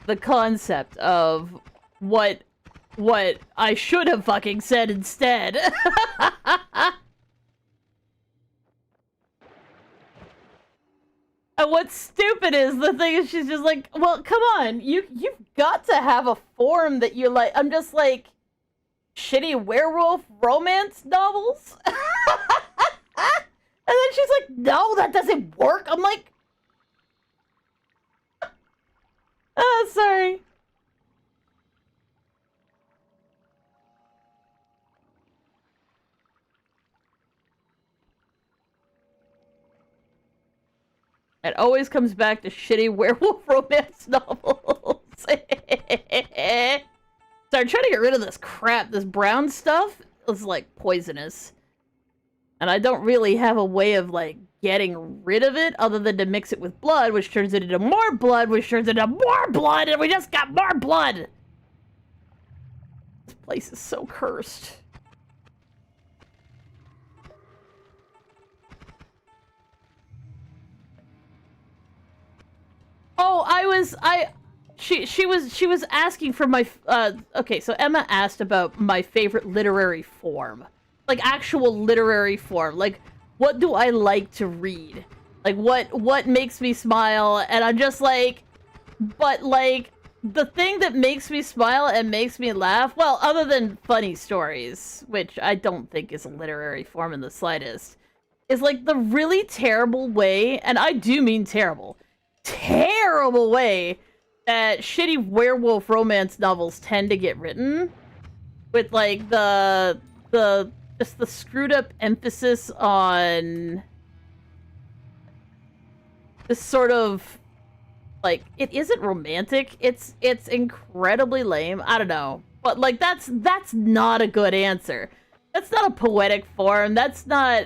the concept of what I should have fucking said instead. And what's stupid is the thing is she's just like, well, come on, you've got to have a form that you like. I'm just like, shitty werewolf romance novels? And then she's like, no, that doesn't work. I'm like, oh, sorry. It always comes back to shitty werewolf romance novels. So I'm trying to get rid of this crap. This brown stuff is like poisonous. And I don't really have a way of like getting rid of it other than to mix it with blood, which turns it into more blood, which turns into more blood, and we just got more blood! This place is so cursed. Oh, she was asking for my, okay, so Emma asked about my favorite literary form. Like, actual literary form. Like, what do I like to read? Like, what makes me smile? And I'm just like, but, like, the thing that makes me smile and makes me laugh, well, other than funny stories, which I don't think is a literary form in the slightest, is, like, the really terrible way, and I do mean terrible way that shitty werewolf romance novels tend to get written, with like just the screwed up emphasis on this sort of like, it isn't romantic, it's incredibly lame. I don't know, but like that's not a good answer. That's not a poetic form. That's not.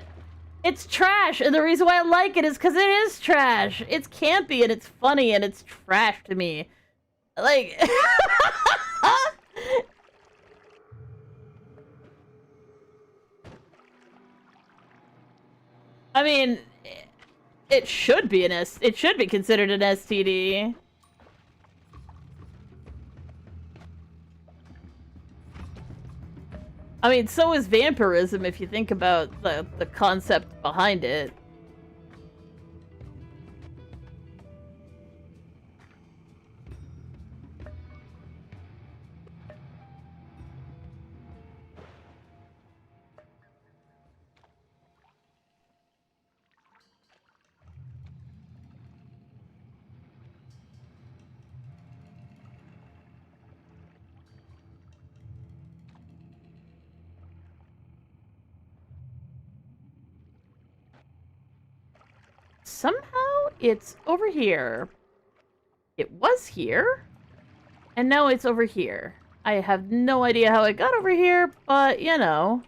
It's trash, and the reason why I like it is because it is trash. It's campy, and it's funny, and it's trash to me. Like... I mean, it should be it should be considered an STD. I mean, so is vampirism if you think about the concept behind it. Somehow it's over here. It was here, and now it's over here. I have no idea how it got over here, but, you know.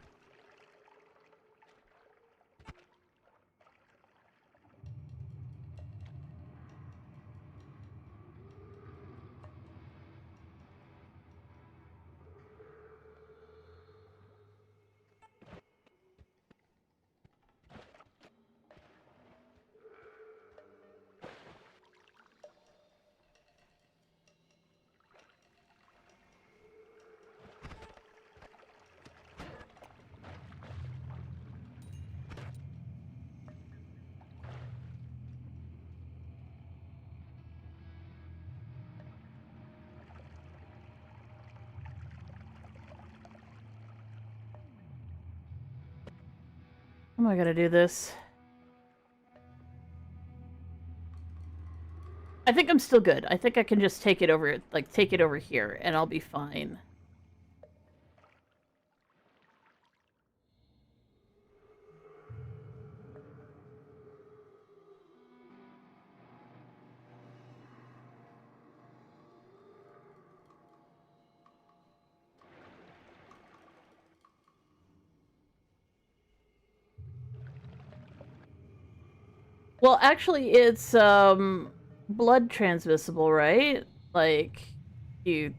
How am I gonna do this? I think I'm still good. I think I can just take it over, like, take it over here, and I'll be fine. Well, actually, it's, blood transmissible, right? Like, you...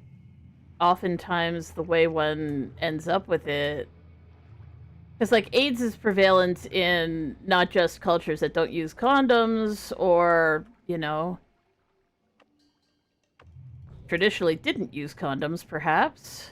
Oftentimes, the way one ends up with it... Because, like, AIDS is prevalent in not just cultures that don't use condoms, or, you know... traditionally didn't use condoms, perhaps.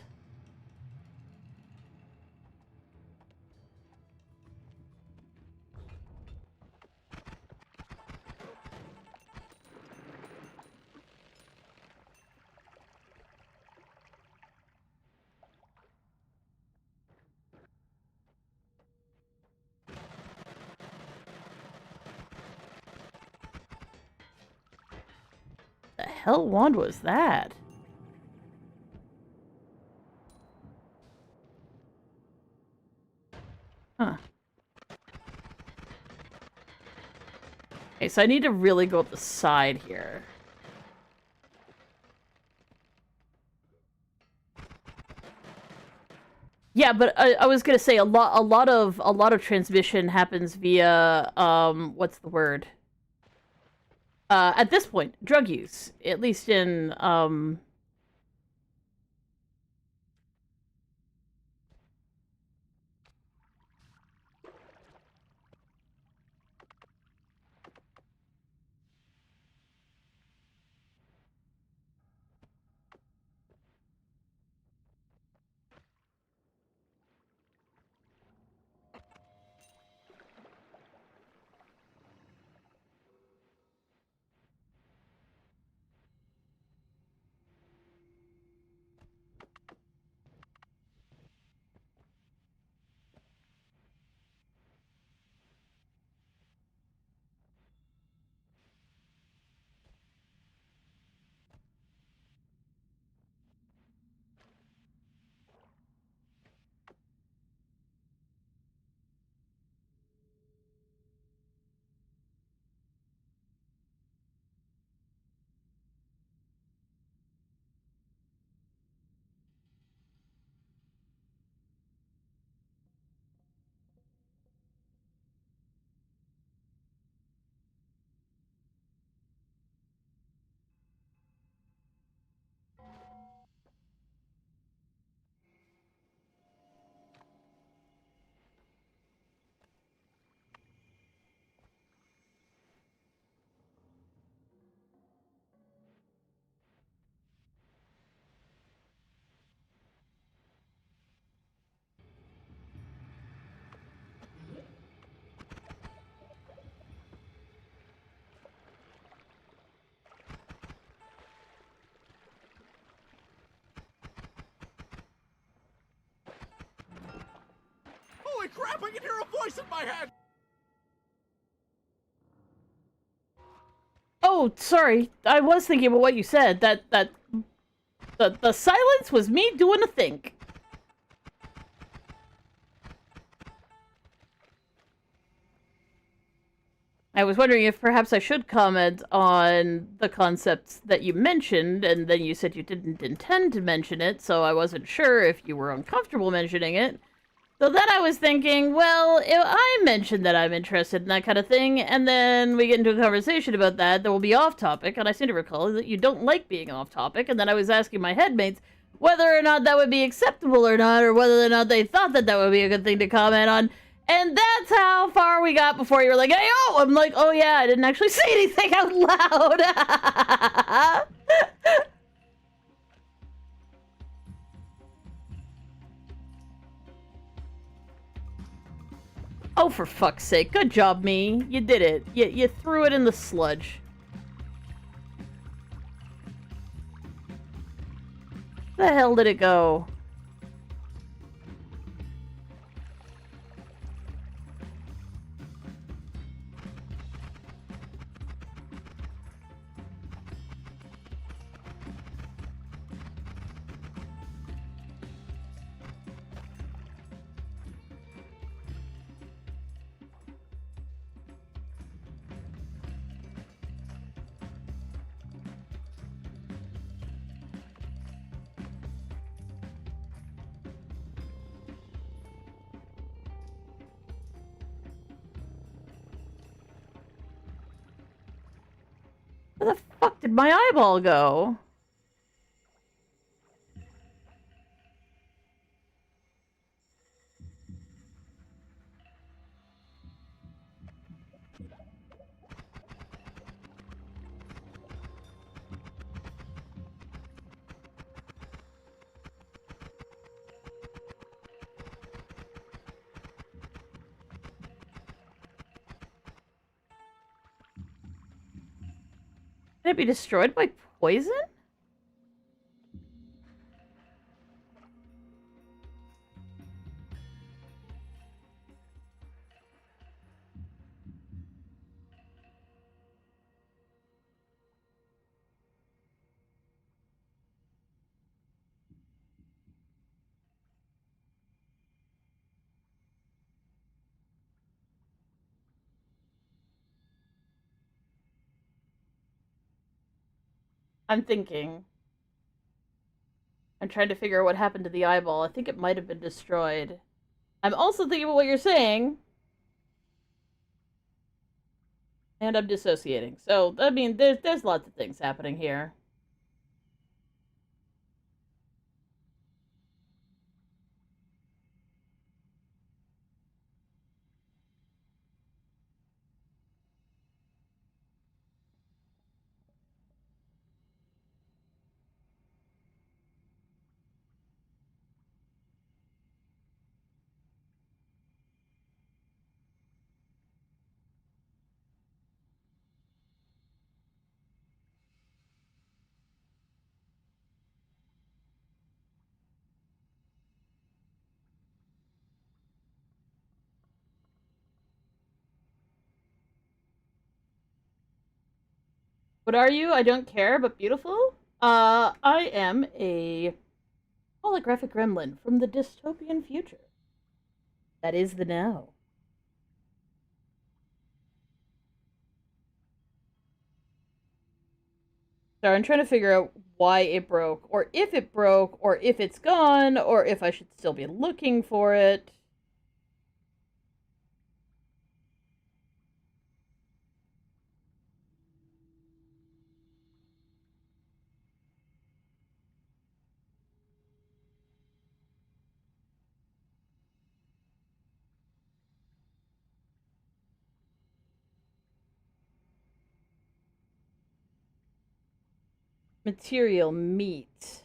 The hell wand was that? Huh. Okay, so I need to really go up the side here. Yeah, but I was gonna say a lot of transmission happens via what's the word? At this point, drug use, at least in Holy crap, I can hear a voice in my head! Oh, sorry. I was thinking about what you said. The silence was me doing a think. I was wondering if perhaps I should comment on the concepts that you mentioned, and then you said you didn't intend to mention it, so I wasn't sure if you were uncomfortable mentioning it. So then I was thinking, well, if I mention that I'm interested in that kind of thing, and then we get into a conversation about that will be off topic, and I seem to recall that you don't like being off topic, and then I was asking my headmates whether or not that would be acceptable or not, or whether or not they thought that that would be a good thing to comment on. And that's how far we got before you were like, hey, oh! I'm like, oh yeah, I didn't actually say anything out loud. Oh, for fuck's sake. Good job, me. You did it. You threw it in the sludge. Where the hell did it go? Where the fuck did my eyeball go? Can it be destroyed by poison? I'm thinking. I'm trying to figure out what happened to the eyeball. I think it might have been destroyed. I'm also thinking about what you're saying. And I'm dissociating. So, I mean, there's lots of things happening here. What are you? I don't care, but beautiful? I am a holographic gremlin from the dystopian future. That is the now. So I'm trying to figure out why it broke, or if it's gone, or if I should still be looking for it. Material meat.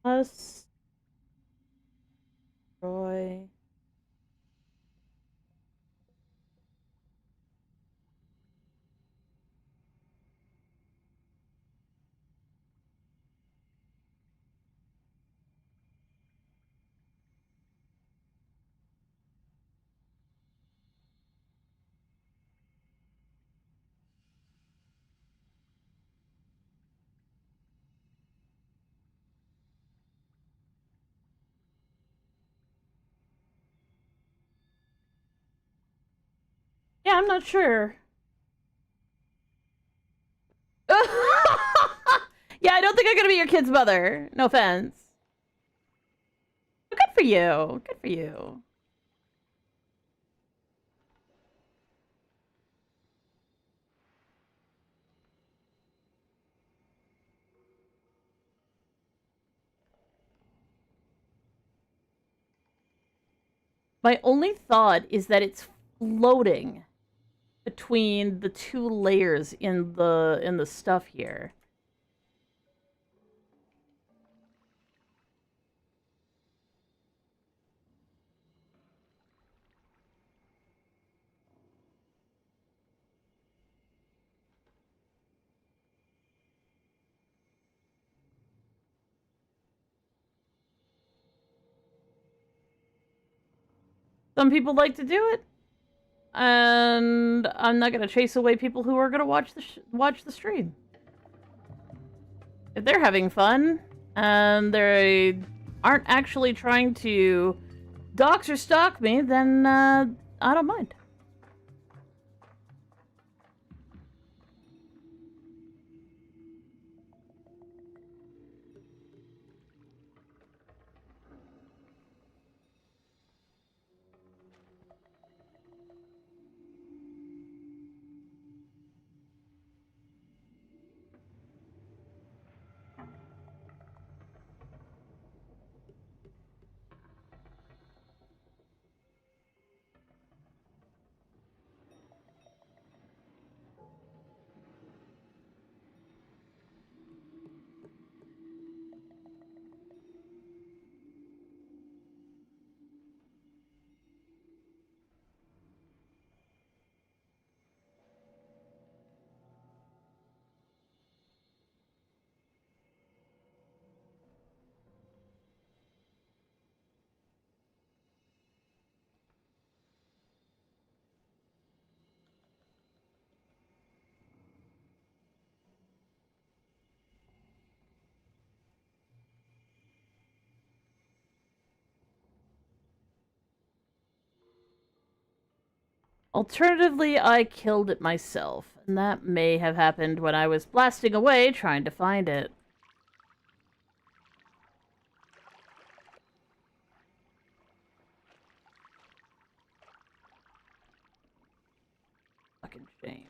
Us. Destroy. Yeah, I'm not sure. Yeah, I don't think I'm gonna be your kid's mother. No offense. But good for you. Good for you. My only thought is that it's floating between the two layers in the stuff here. Some people like to do it, and I'm not gonna chase away people who are gonna watch the stream. If they're having fun and they aren't actually trying to dox or stalk me, then I don't mind. Alternatively, I killed it myself, and that may have happened when I was blasting away trying to find it. Fucking shame.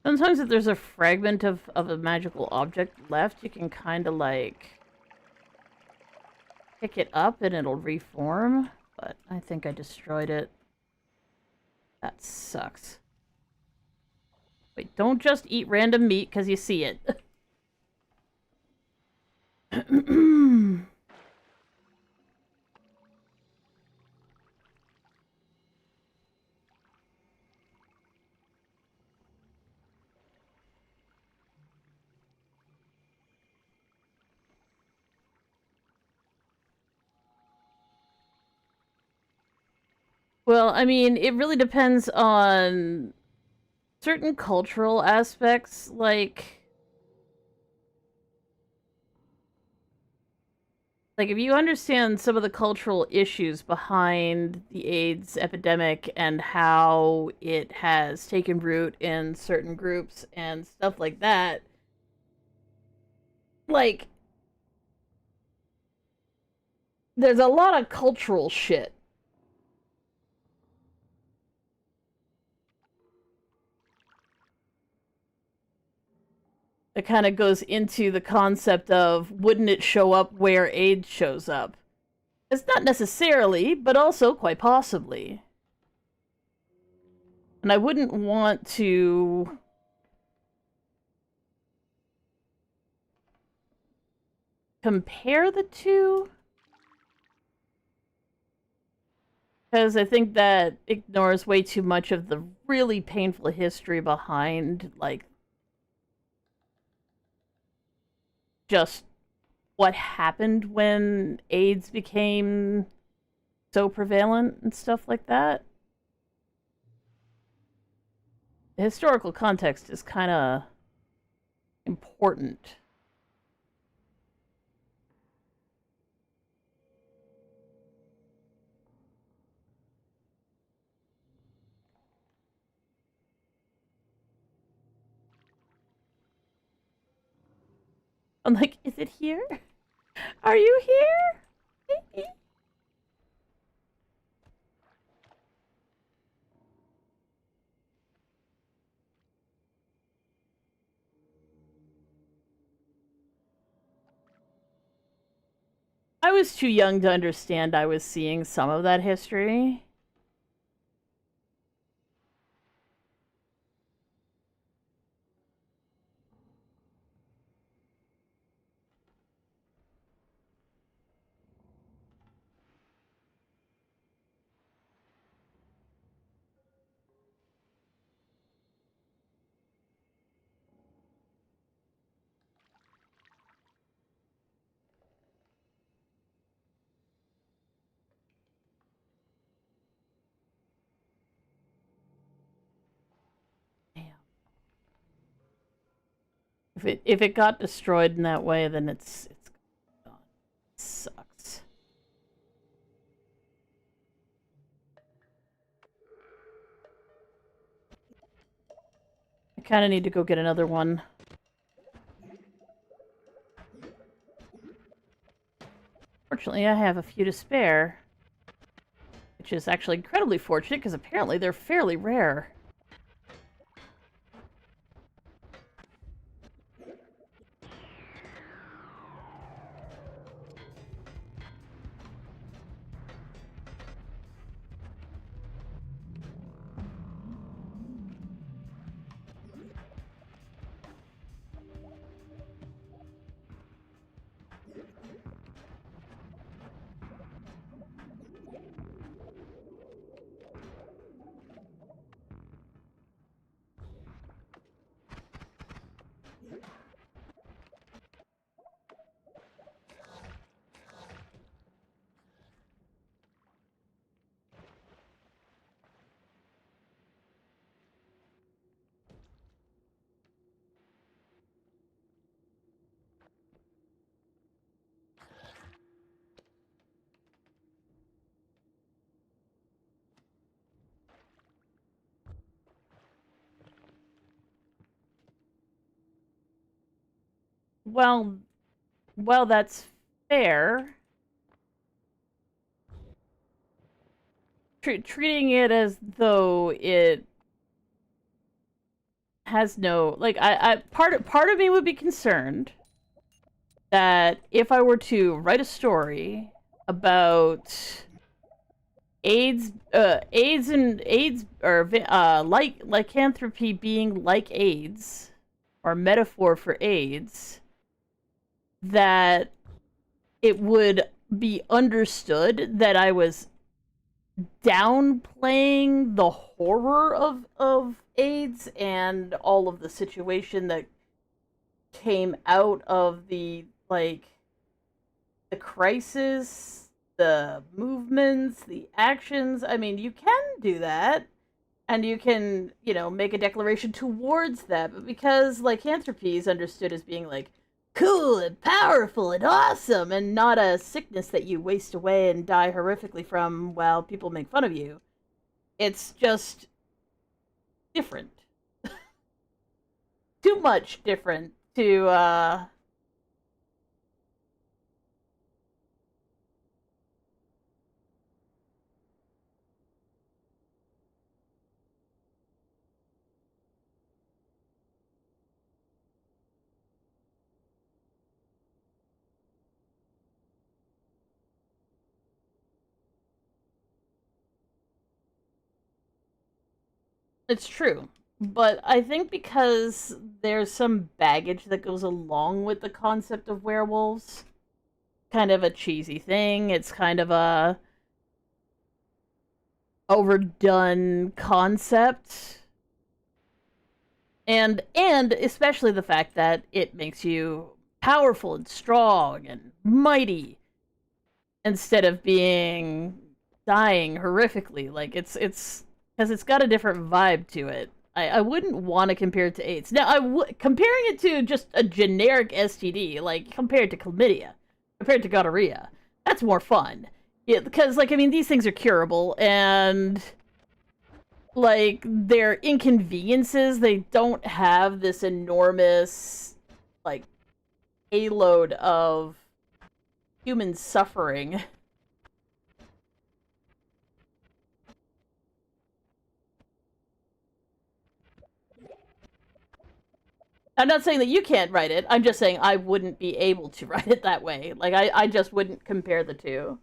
Sometimes if there's a fragment of a magical object left, you can kind of, like, pick it up and it'll reform, but I think I destroyed it. That sucks. Wait, don't just eat random meat because you see it. Well, I mean, it really depends on certain cultural aspects, like if you understand some of the cultural issues behind the AIDS epidemic and how it has taken root in certain groups and stuff like that, like there's a lot of cultural shit. It kind of goes into the concept of wouldn't it show up where AIDS shows up? It's not necessarily, but also quite possibly. And I wouldn't want to compare the two, because I think that ignores way too much of the really painful history behind, like, just what happened when AIDS became so prevalent and stuff like that. The historical context is kind of important. I'm like, is it here? Are you here? I was too young to understand I was seeing some of that history. If it got destroyed in that way, then it's gone. It sucks. I kind of need to go get another one. Fortunately, I have a few to spare, which is actually incredibly fortunate because apparently they're fairly rare. well, that's fair. Treating it as though it has no like I part of me would be concerned that if I were to write a story about AIDS or like lycanthropy being like AIDS or metaphor for AIDS, that it would be understood that I was downplaying the horror of AIDS and all of the situation that came out of the crisis, the movements, the actions. I mean, you can do that and you can, make a declaration towards that, but because lycanthropy is understood as being like cool and powerful and awesome and not a sickness that you waste away and die horrifically from while people make fun of you, it's just different. Too much different to it's true. But I think because there's some baggage that goes along with the concept of werewolves, kind of a cheesy thing. It's kind of a overdone concept. And especially the fact that it makes you powerful and strong and mighty instead of being dying horrifically. Like it's because it's got a different vibe to it. I wouldn't want to compare it to AIDS. Now, comparing it to just a generic STD, like compared to chlamydia, compared to gonorrhea, that's more fun. Yeah, because I mean, these things are curable, and their inconveniences, they don't have this enormous like payload of human suffering. I'm not saying that you can't write it. I'm just saying I wouldn't be able to write it that way. I just wouldn't compare the two.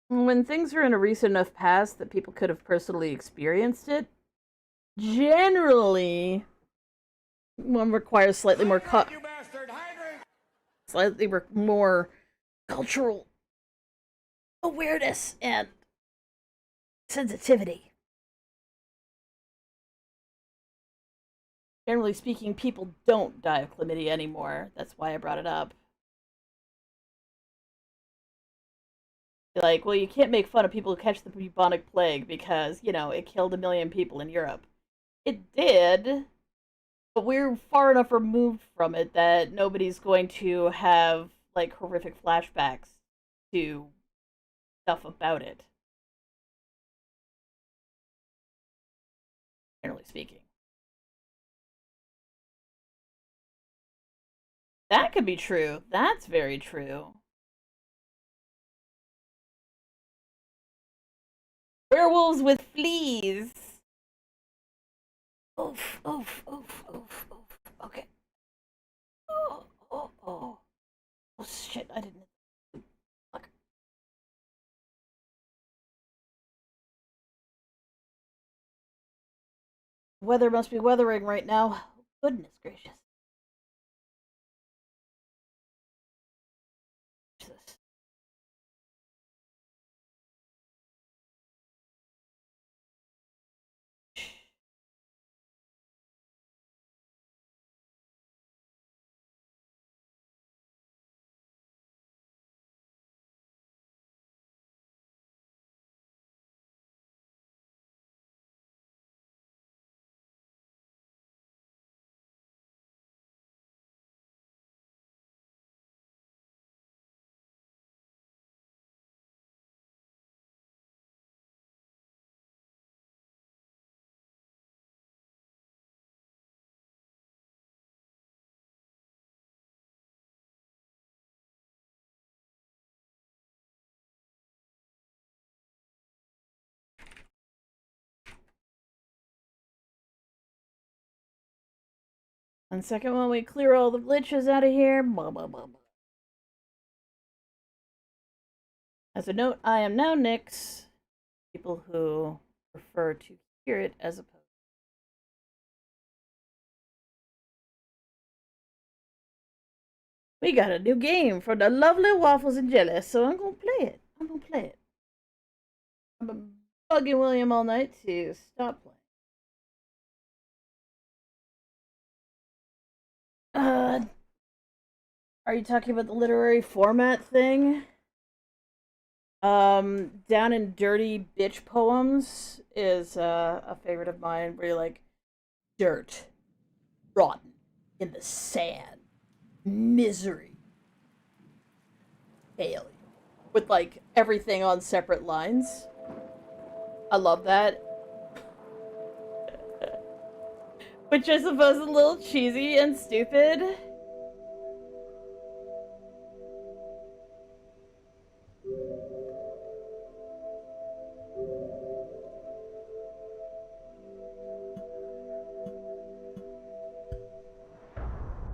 When things are in a recent enough past that people could have personally experienced it, generally one requires slightly more cultural awareness and sensitivity. Generally speaking, people don't die of chlamydia anymore. That's why I brought it up. Like, well, you can't make fun of people who catch the bubonic plague because, it killed 1 million people in Europe. It did, but we're far enough removed from it that nobody's going to have, horrific flashbacks to stuff about it, generally speaking. That could be true. That's very true. Werewolves with fleas. Oof, oof, oof, oof, oof. Okay. Oh, oh, oh. Oh, shit, I didn't. Fuck. The weather must be weathering right now. Goodness gracious. Jesus. One second while we clear all the glitches out of here. Blah, blah, blah, blah. As a note, I am now Nyx. People who prefer to hear it as opposed. We got a new game for the lovely Waffles and Jelly, so I'm gonna play it. I've been bugging William all night to stop playing. Are you talking about the literary format thing? Down and Dirty Bitch Poems is a favorite of mine where you're like, dirt, rotten, in the sand, misery, failure. With like everything on separate lines. I love that. Which I suppose is a little cheesy and stupid.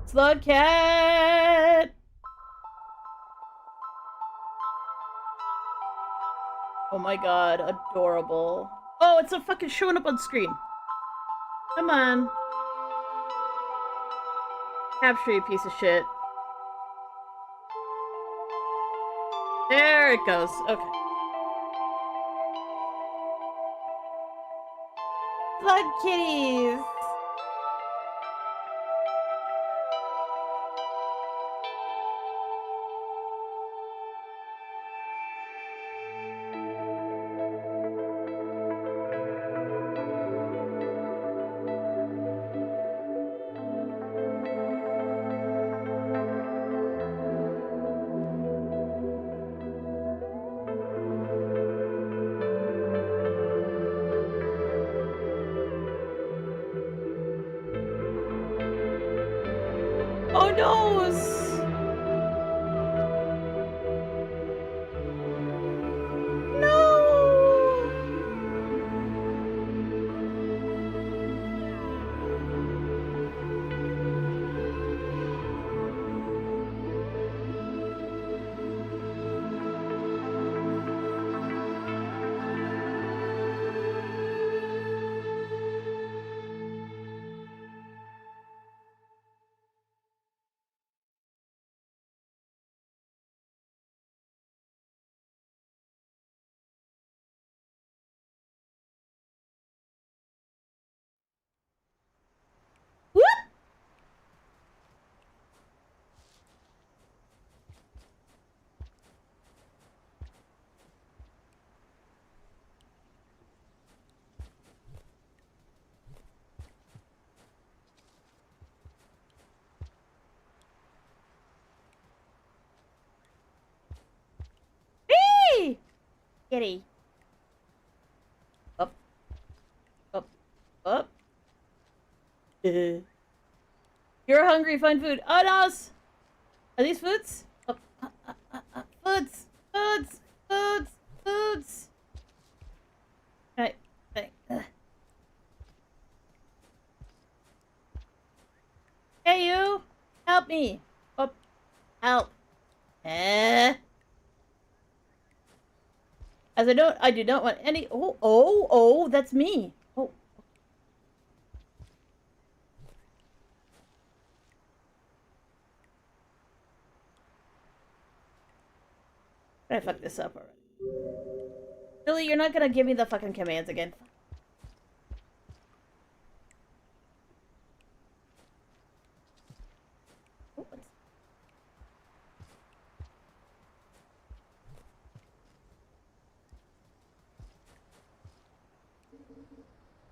Slug cat! Oh my god, adorable. Oh, it's a fucking showing up on screen. Come on. Capture, you piece of shit. There it goes. Okay. Slug kitties! Oh no! No! Whoop! Hey! Kitty. Up. Up. Up. You're hungry, find food. Oh no! Are these foods? Oh, foods! Foods! Foods! Foods! Right. Right. Hey you! Help me! Oh, help! Eh? As I do not want any. Oh, that's me. Oh, I fucked this up already. Really, you're not gonna give me the fucking commands again? Oh,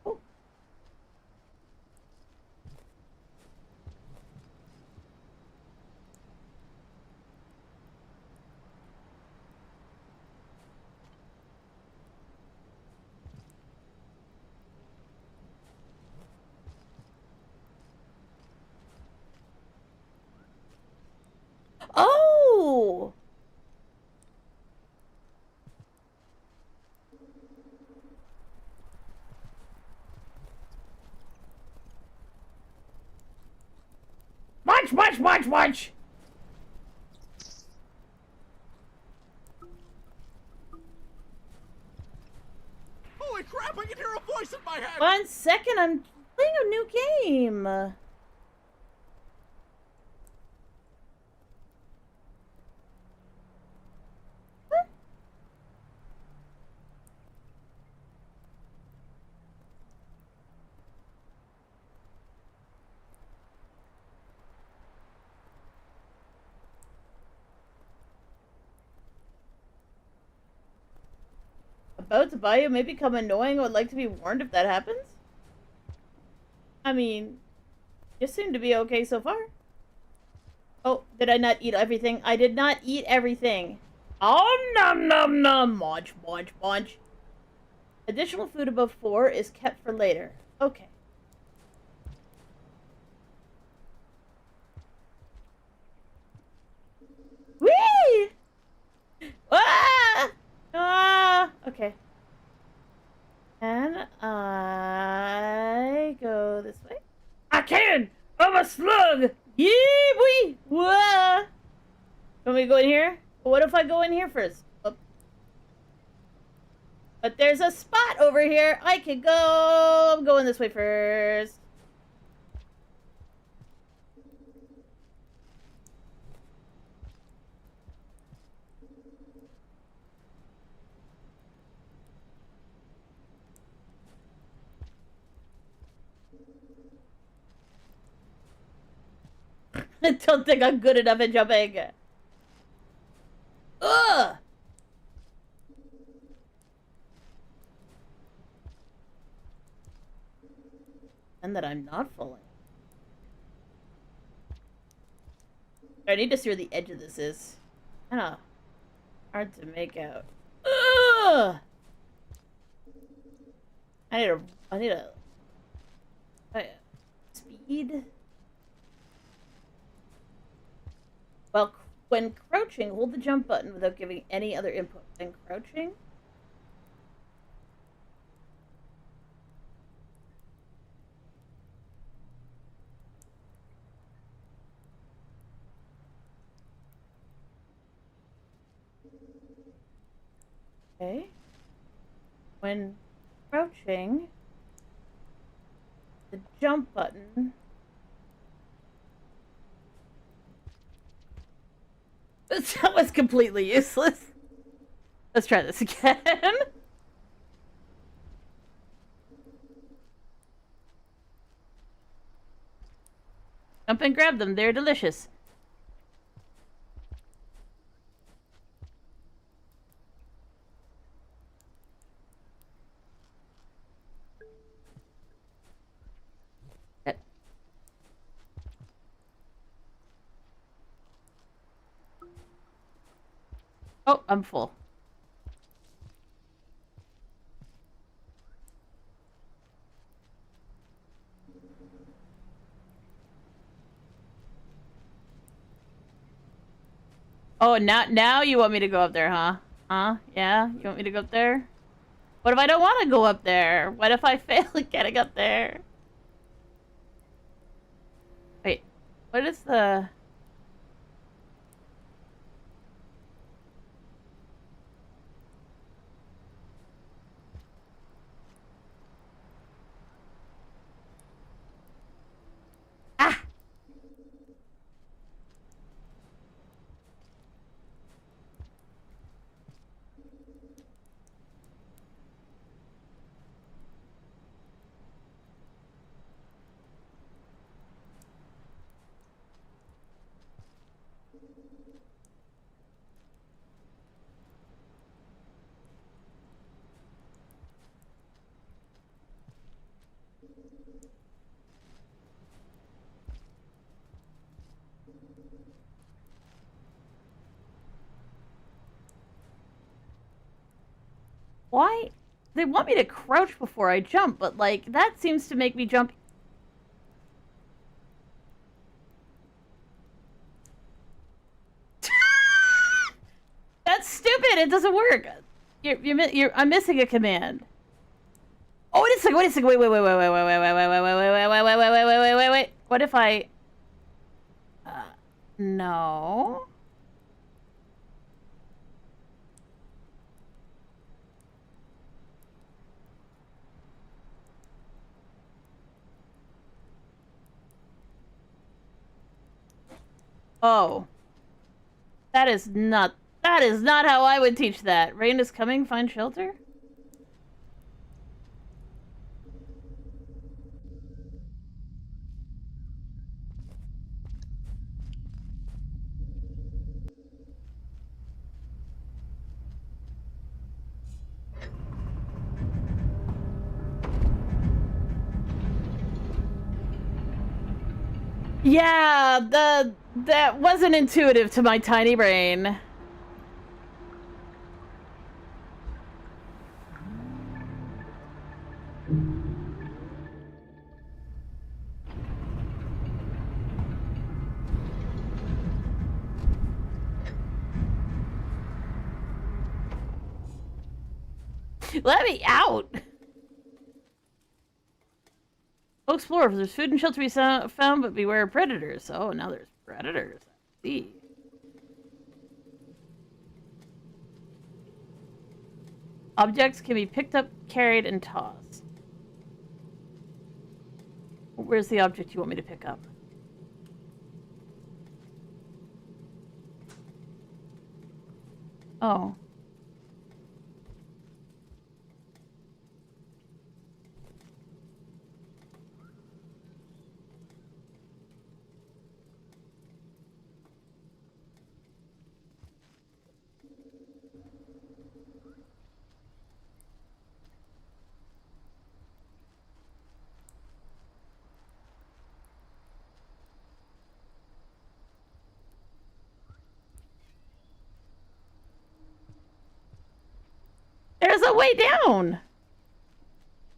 oh. Oh! Munch! Holy crap, I can hear a voice in my head! 1 second, I'm playing a new game. About to buy you may become annoying. I would like to be warned if that happens. I mean, you seem to be okay so far. Oh, did I not eat everything? I did not eat everything. Oh, nom nom nom. Munch. Additional food above 4 is kept for later. Okay. Whee! Ah! Ah! Okay. Can I go this way? I can! I'm a slug! Yee wee! Wah! Want me to go in here? What if I go in here first? Oh. But there's a spot over here. I could go. I'm going this way first. I don't think I'm good enough at jumping. Ugh! And that I'm not falling. I need to see where the edge of this is. Kinda hard to make out. Ugh! I need a speed. Well, when crouching, hold the jump button without giving any other input. When crouching. Okay. When crouching, the jump button. That was completely useless. Let's try this again. Jump and grab them. They're delicious. Oh, I'm full. Oh, now you want me to go up there, huh? Huh? Yeah? You want me to go up there? What if I don't want to go up there? What if I fail at getting up there? Wait, what is the... Ah! Why? They want me to crouch before I jump, but, like, that seems to make me jump. That's stupid! It doesn't work! I'm missing a command. Oh, wait a second, wait a second, wait. What if I... no... Oh. That is not how I would teach that. Rain is coming, find shelter? Yeah, that wasn't intuitive to my tiny brain. Let me out! Go explore. There's food and shelter to be found, but beware of predators. Oh, now there's predators. I see. Objects can be picked up, carried, and tossed. Where's the object you want me to pick up? Oh. There's a way down!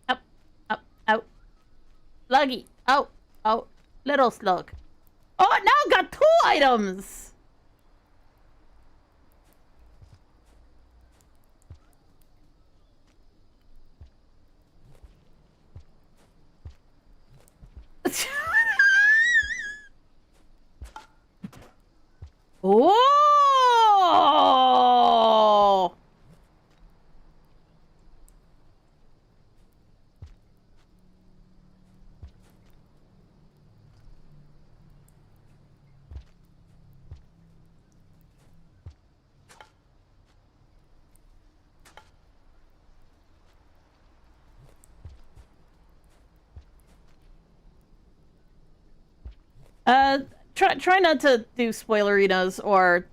Up, up, out. Sluggy, out, out. Little slug. Oh, now I've got 2 items! Oh! Try not to do spoilerinas or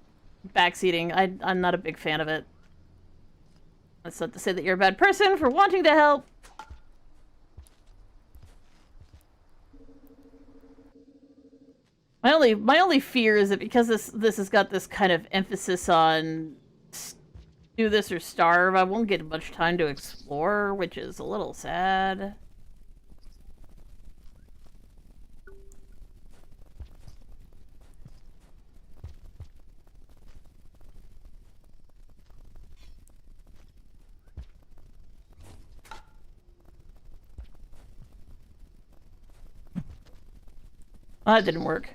backseating. I'm not a big fan of it. That's not to say that you're a bad person for wanting to help. My only fear is that because this has got this kind of emphasis on do this or starve, I won't get much time to explore, which is a little sad. Well, that didn't work.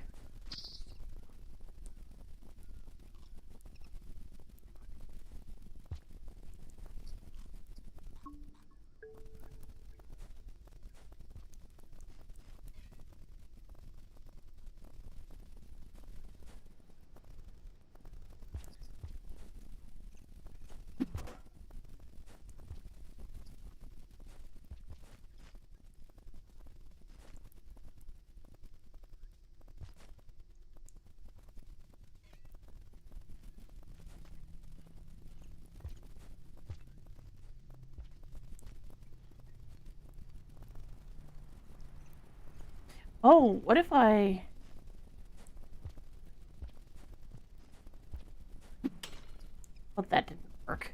Oh, what if I... Well, that didn't work.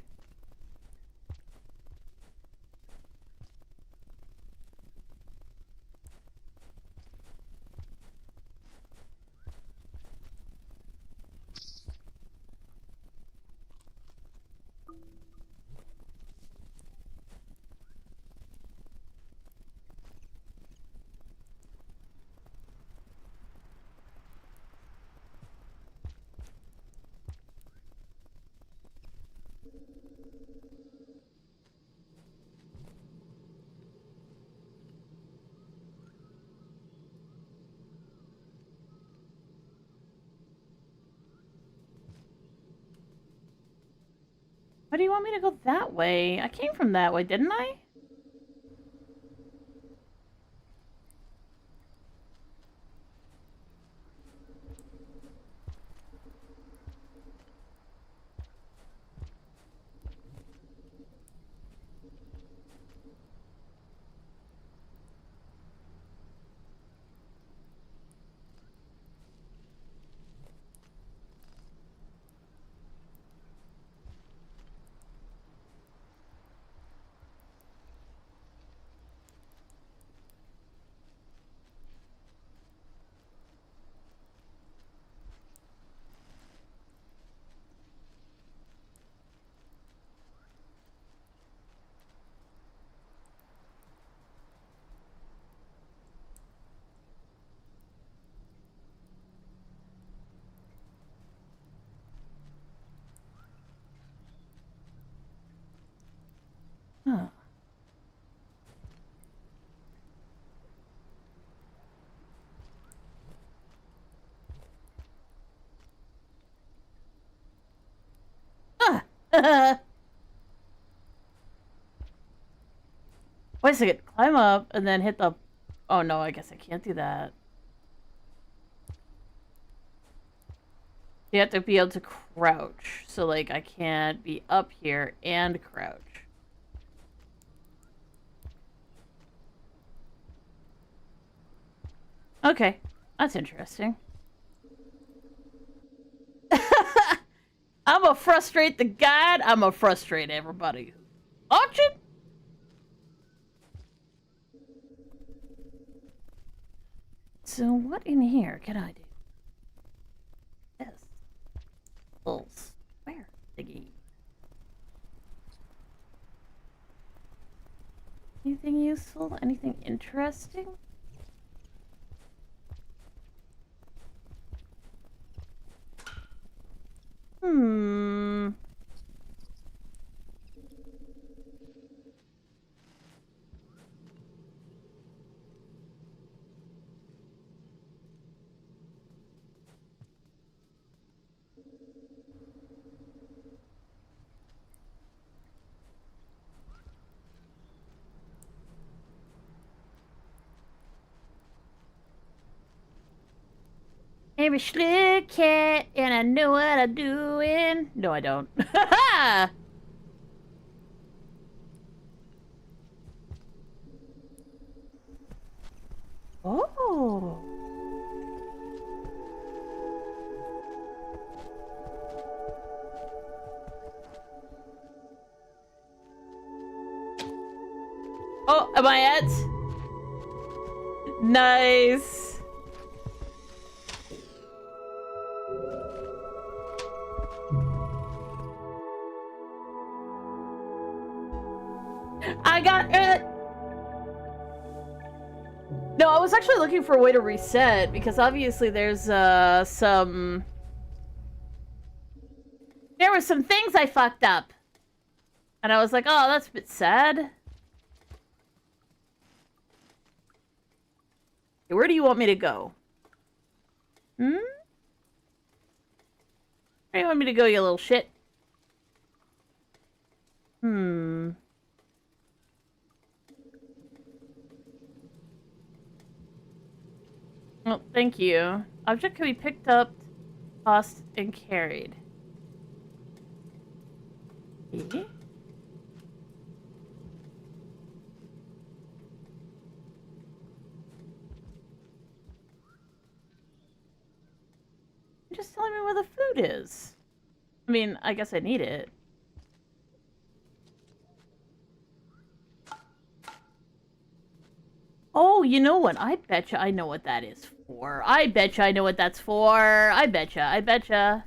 Why do you want me to go that way? I came from that way, didn't I? Huh. Ah! Wait a second. Climb up and then hit the... Oh no, I guess I can't do that. You have to be able to crouch. So, like, I can't be up here and crouch. Okay. That's interesting. I'm gonna frustrate the guide. I'm gonna frustrate everybody who's watching. So, what in here can I do? This. Little square thingy. Anything useful? Anything interesting? Hmm. I'm a slug cat, and I know what I'm doing. No, I don't. Oh. Oh, am I at? Nice. I got it. No, I was actually looking for a way to reset because obviously there's there were some things I fucked up. And I was like, "Oh, that's a bit sad." Okay, where do you want me to go? Hmm? Where do you want me to go, you little shit? Hmm. Oh, thank you. Object can be picked up, tossed, and carried. Okay. just telling me where the food is? I mean, I guess I need it. Oh, you know what? I betcha I know what that is for. I betcha I know what that's for. I betcha, I betcha.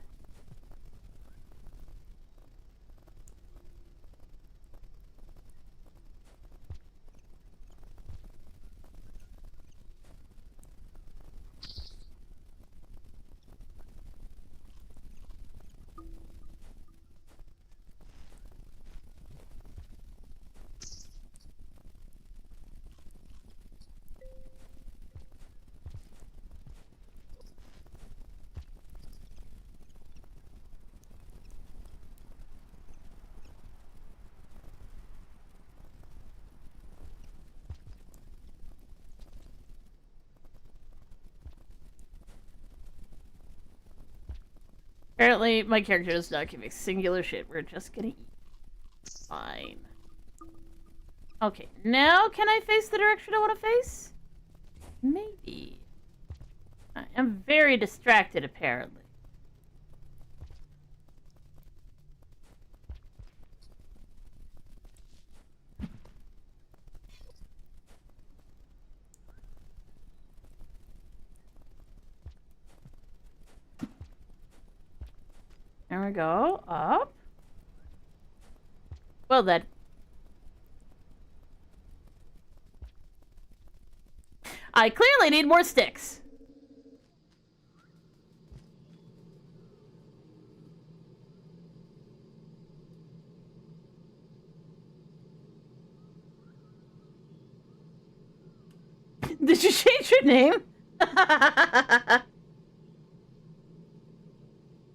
Apparently, my character does not give a singular shit. We're just gonna eat. Fine. Okay, now can I face the direction I want to face? Maybe. I am very distracted, apparently. There we go. Up. Well, then. I clearly need more sticks. Did you change your name?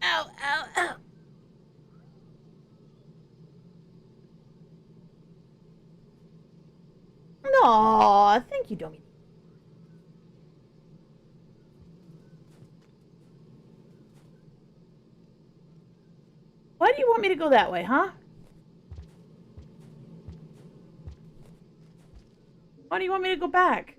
Ow, ow, ow. Aw, thank you, Domi. Why do you want me to go that way, huh? Why do you want me to go back?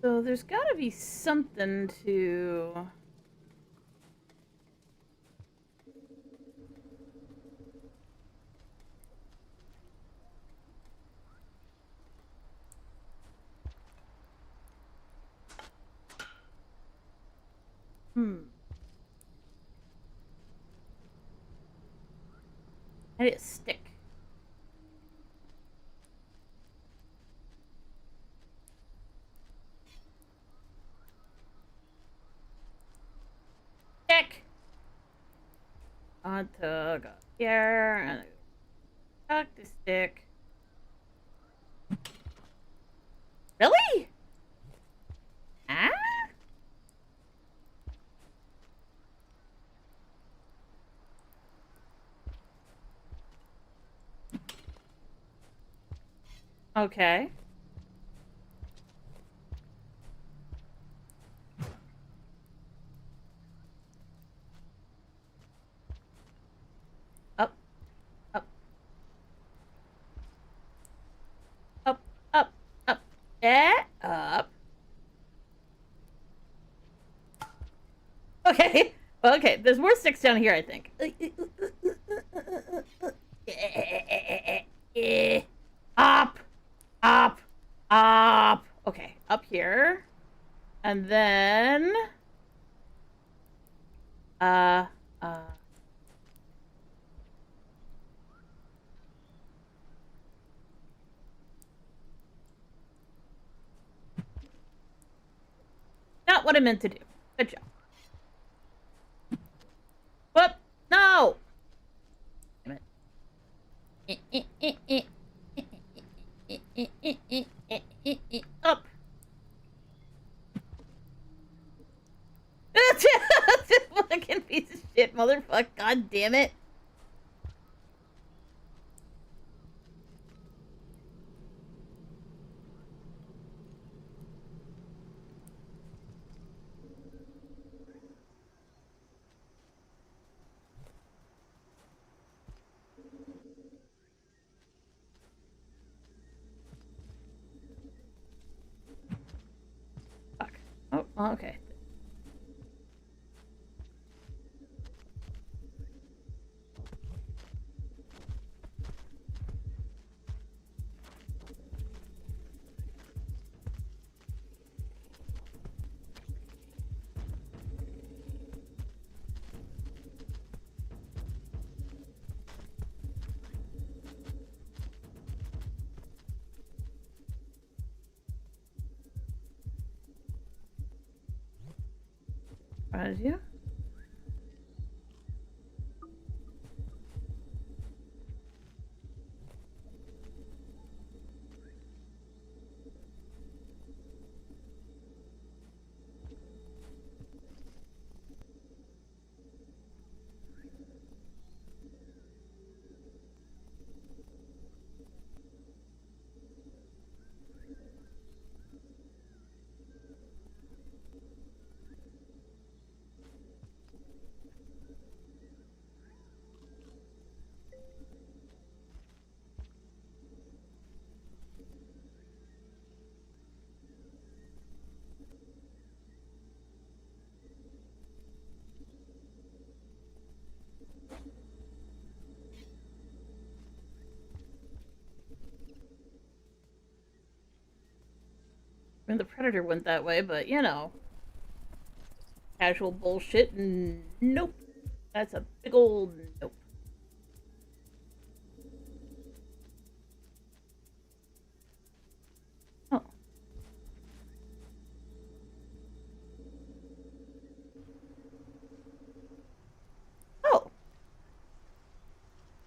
So there's gotta be something to... I need a stick. Stick! On to go here, and tuck the stick. Really? Ah? Okay. Up. Up. Up. Up. Okay. Okay, there's more sticks down here, I think. Up. Up. Up. Okay, up here. And then... Not what I meant to do. Good job. Whoop! No! Damn it. Up! Fucking piece of shit, motherfucker. God damn it. Fuck. Oh, okay. As you? I mean, the Predator went that way, but you know. Casual bullshit. Nope. That's a big old nope. Oh. Oh.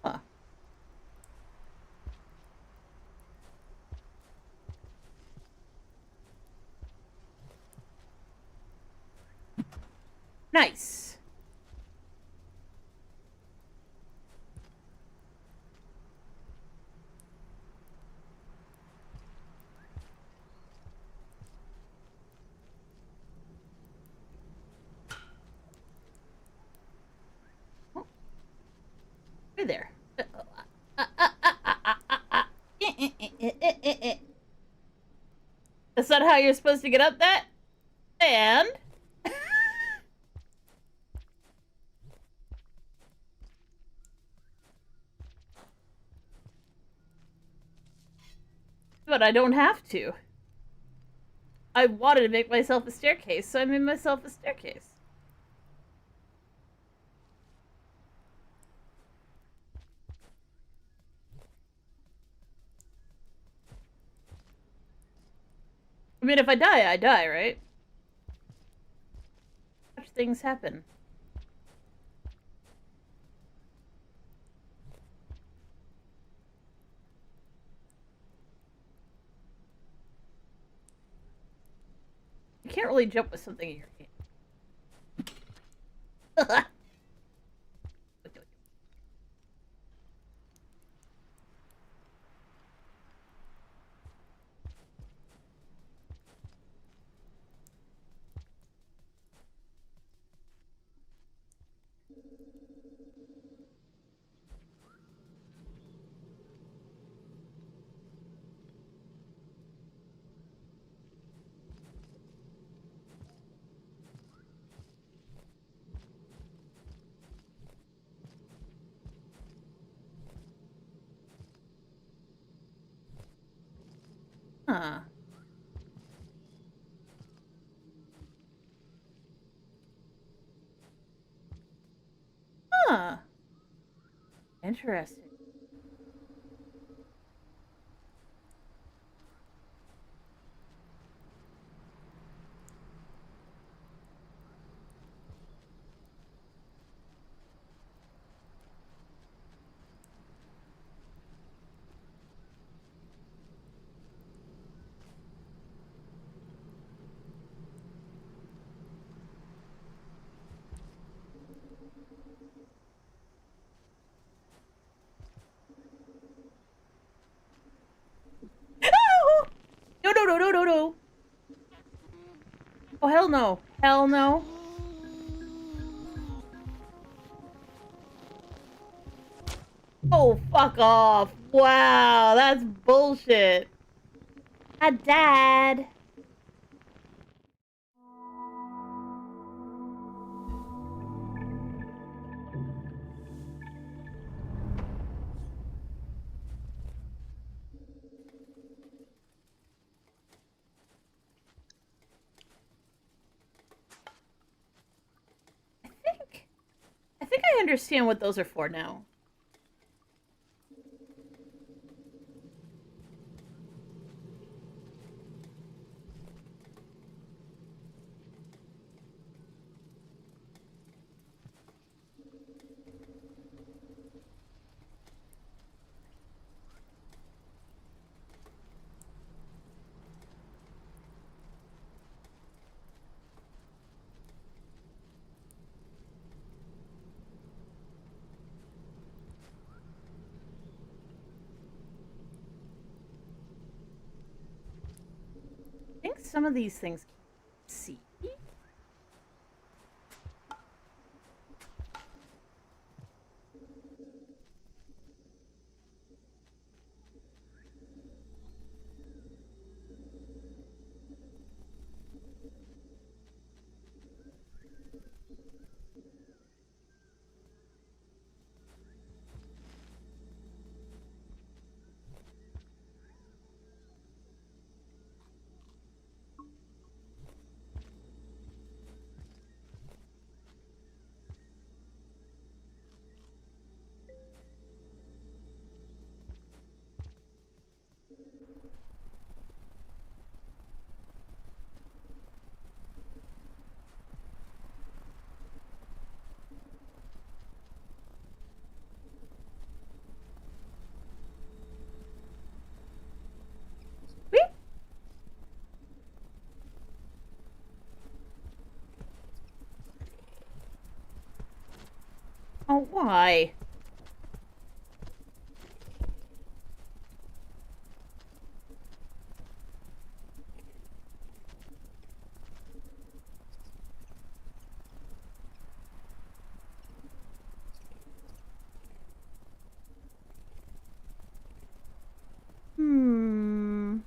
Huh. Nice. Oh. Hey there. That's not how you're supposed to get up that? And... But I don't have to. I wanted to make myself a staircase, so I made myself a staircase. I mean, if I die, I die, right? Such things happen. You can't really jump with something in your hand. Huh. Huh. Interesting. No, no, no, no, no, no. Oh, hell no. Hell no. Oh, fuck off. Wow, that's bullshit. I died. I think I understand what those are for now. I think some of these things see. Beep. Oh, why? Hmm.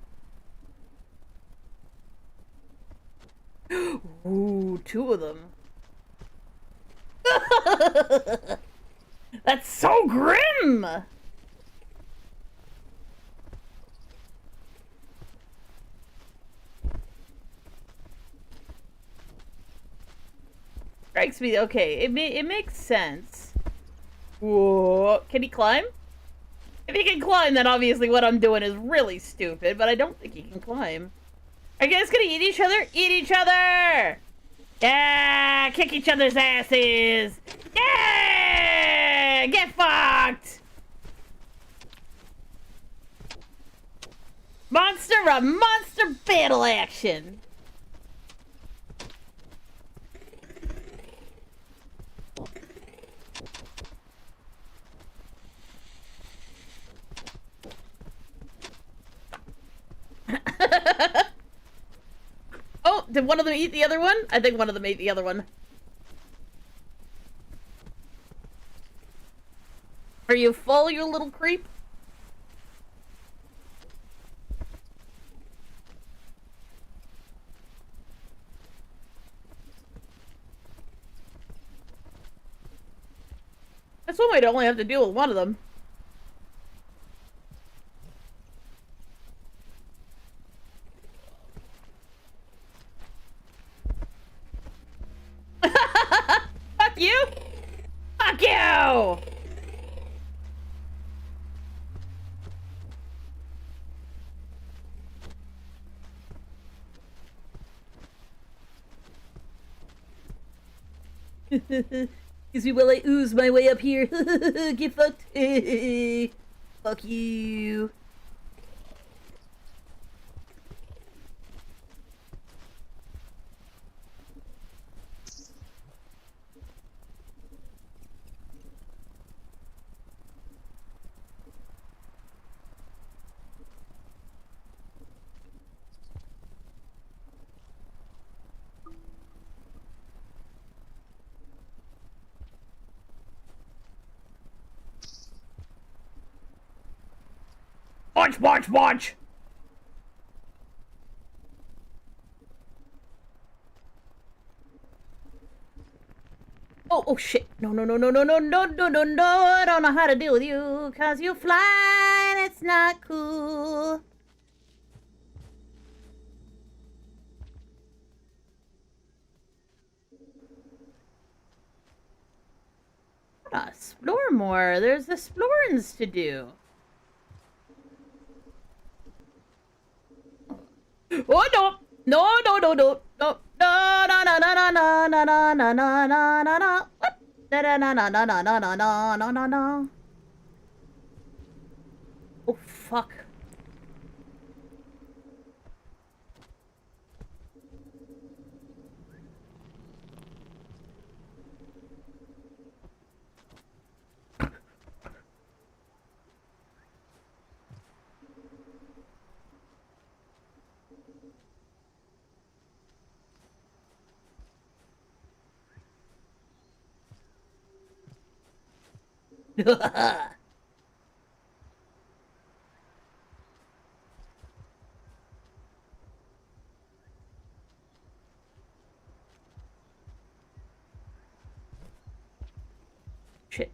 Ooh, two of them. That's so grim! Strikes me, okay, it makes sense. Whoa, can he climb? If he can climb, then obviously what I'm doing is really stupid, but I don't think he can climb. Are you guys gonna eat each other? Eat each other! Yeah! Kick each other's asses! Yeah! Get fucked! Monster on monster battle action! Oh, did one of them eat the other one? I think one of them ate the other one. Are you full, you little creep? That's one way to only have to deal with one of them. Fuck you! Excuse me while I ooze my way up here. Get fucked. Fuck you. Watch! Oh shit. No. I don't know how to deal with you, 'cause you fly and it's not cool. Gotta explore more. There's explorings to do. Oh no! No! What? No. Oh fuck. Shit.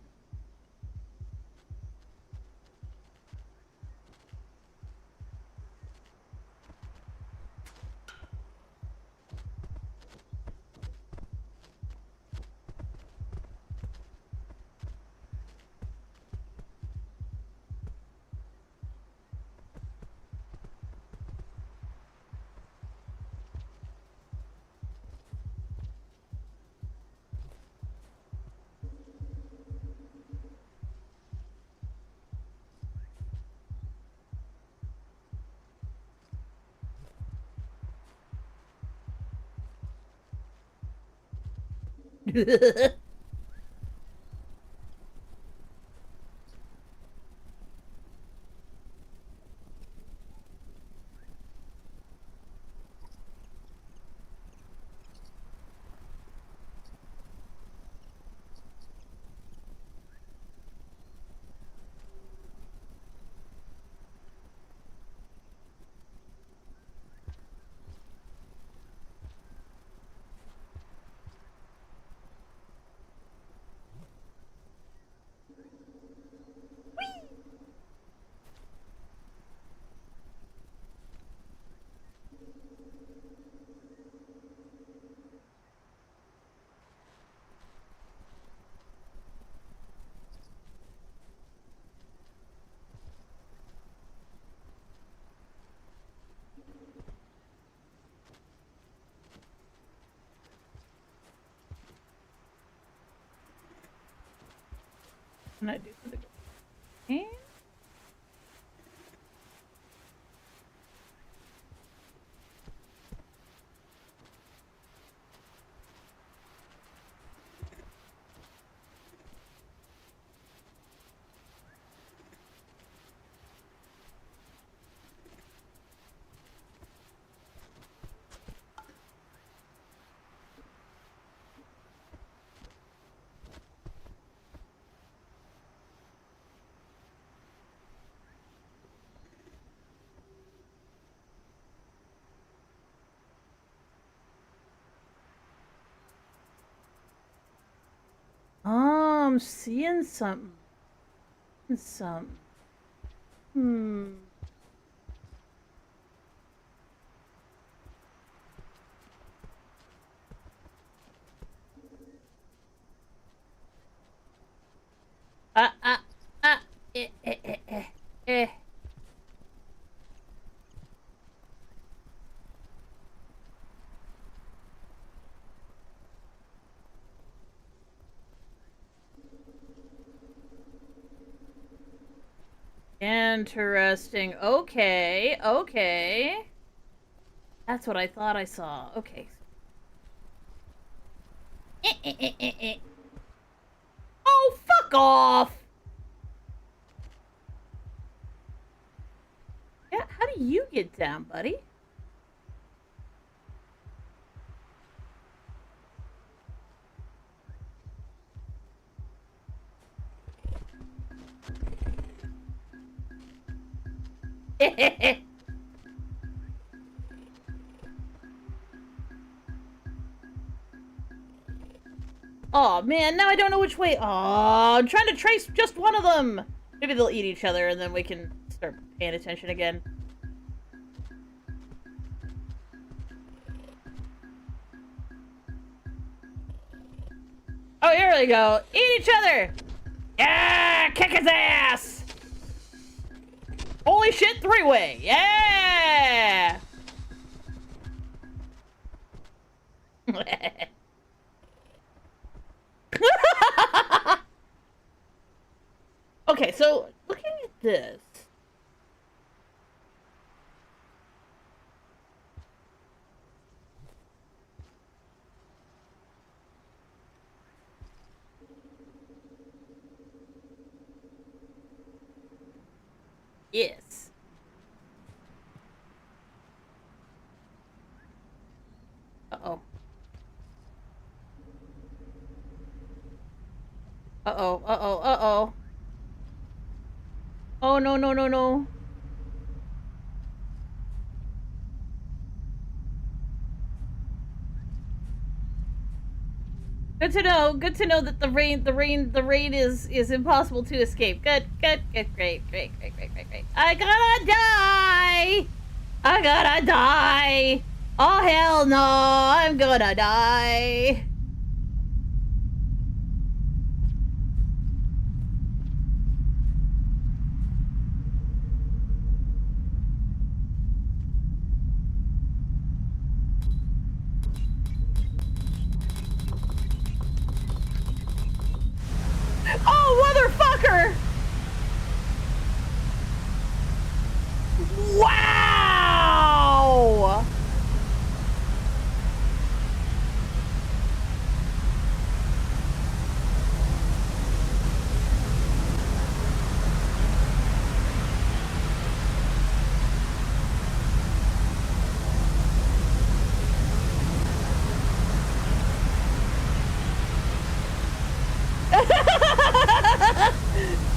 Can I do something? And I'm seeing something. Hmm. Interesting. Okay, okay. That's what I thought I saw. Okay. Oh, fuck off! Yeah, how do you get down, buddy? Oh man, now I don't know which way. Oh, I'm trying to trace just one of them. Maybe they'll eat each other and then we can start paying attention again. Oh, here we go. Eat each other. Yeah, kick his ass. Holy shit, three-way. Yeah. Okay, so looking at this. Yes. Uh-oh. Uh-oh, uh-oh, uh-oh. Oh, no, no, no, no. Good to know. Good to know that the rain is impossible to escape. Good, good, good, great, great, great, great, great, great. I gotta die! I gotta die! Oh hell no! I'm gonna die! Oh, motherfucker! Wow!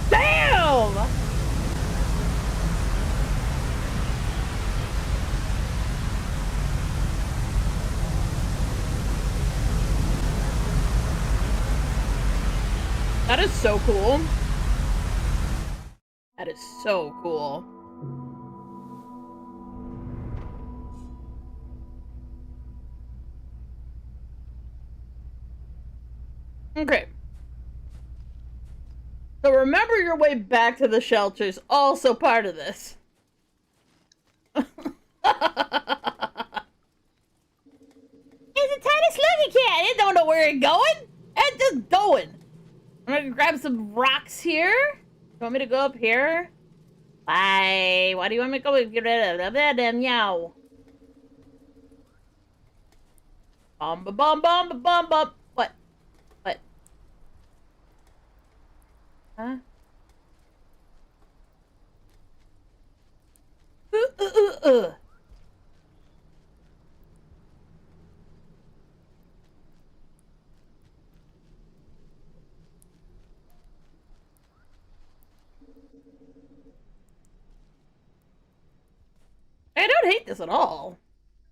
Damn! That is so cool. That is so cool. Okay. So remember your way back to the shelter is also part of this. It's a tiny sluggy cat. It don't know where it's going. It's just going. I'm gonna grab some rocks here. You want me to go up here? Bye. Why do you want me to go? Get rid of that damn meow. Bum ba bum bum ba bum bum. What? What? Huh? Uh, uh, uh, uh. I don't hate this at all.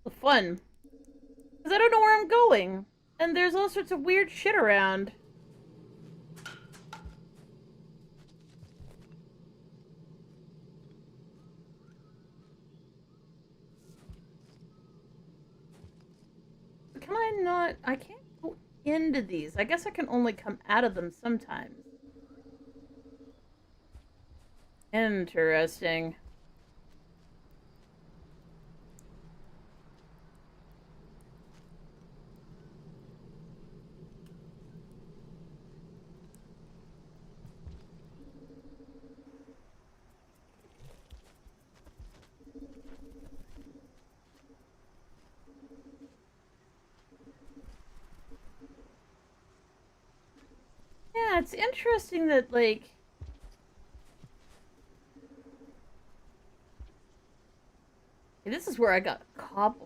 It's fun. Because I don't know where I'm going. And there's all sorts of weird shit around. Can I not? I can't go into these. I guess I can only come out of them sometimes. Interesting. Yeah, it's interesting that, like... This is where I got caught.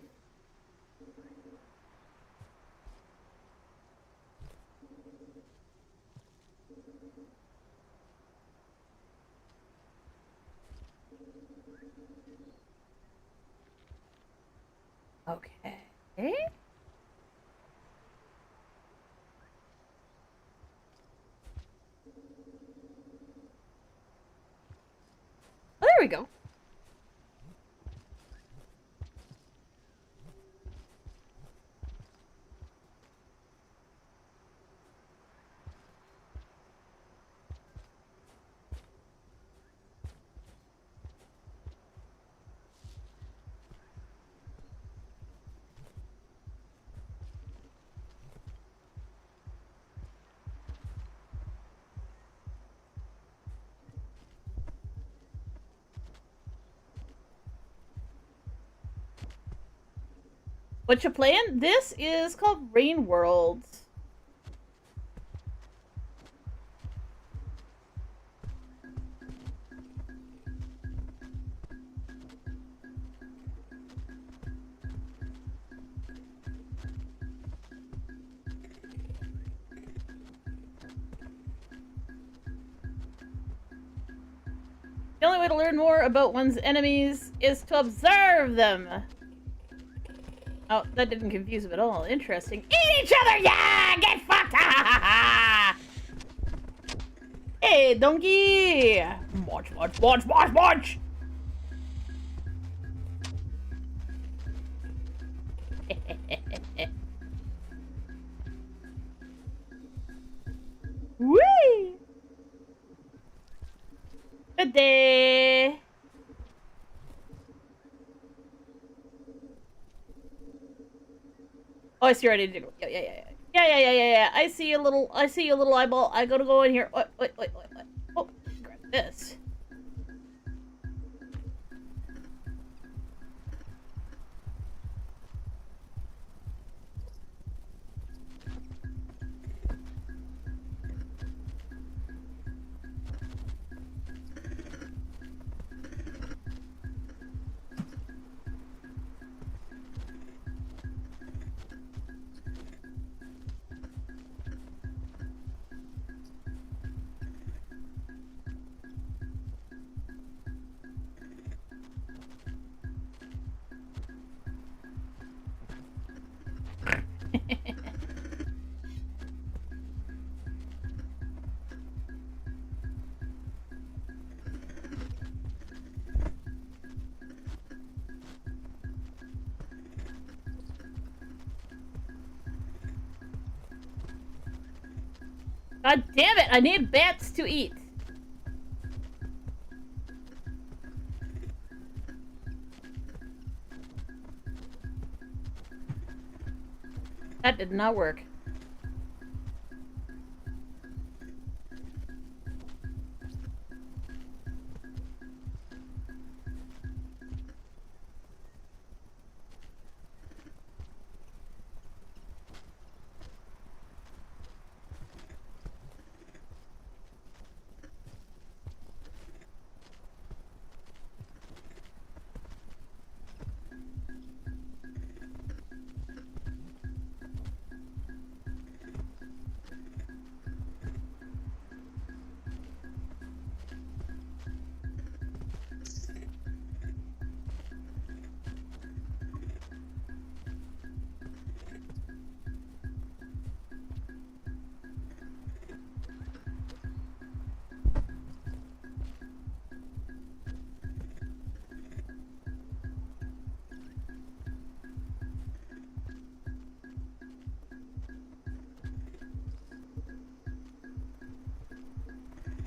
Okay. Oh, there we go. What you playing? This is called Rain World. The only way to learn more about one's enemies is to observe them. Oh, that didn't confuse him at all. Interesting. Eat each other, yeah! Get fucked! Hey, donkey! Watch, watch, watch, watch, watch! Whee! Good day! Oh, I see you already did. Yeah. I see a little eyeball. I gotta go in here. Wait. Oh, grab this. God damn it! I need bats to eat. That did not work.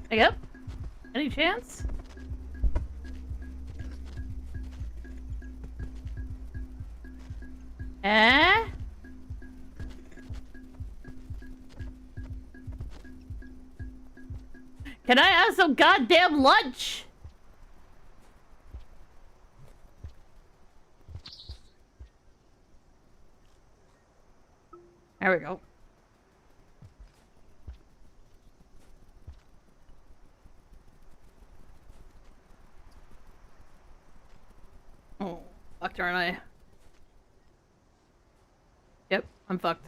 Yep. Any chance? Eh? Can I have some goddamn lunch? There we go. fucked, aren't I? Yep, I'm fucked.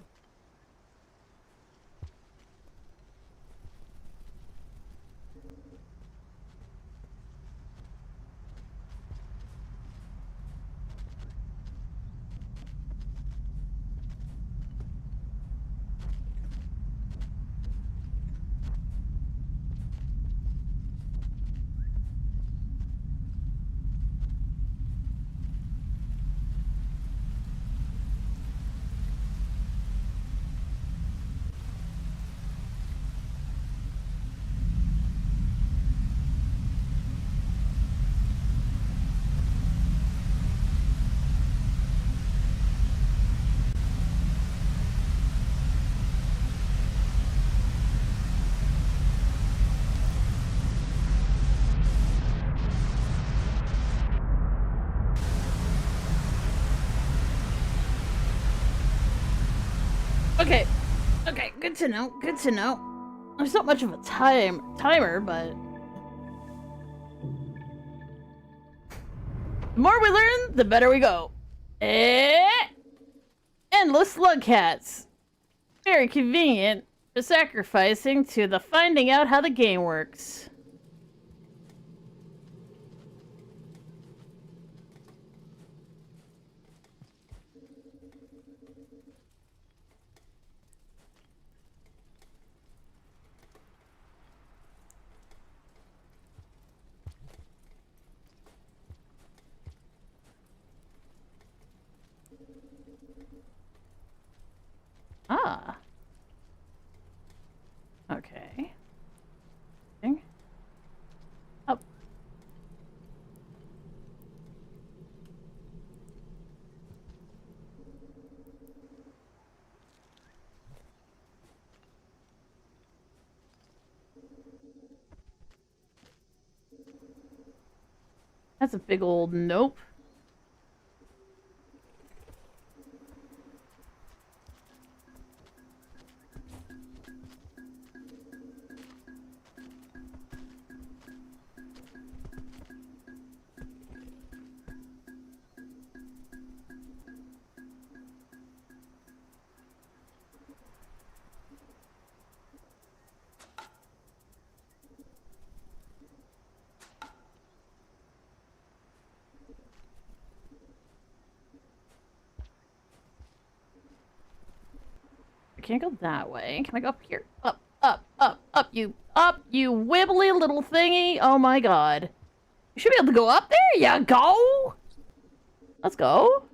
Okay. Okay, good to know. Good to know. There's not much of a timer, but the more we learn, the better we go. Endless slug cats. Very convenient for sacrificing to the finding out how the game works. Ah. Okay. Up. That's a big old nope. I can't go that way. Can I go up here? Up, up, you wibbly little thingy. Oh my god. You should be able to go up there. Yeah, go. Let's go.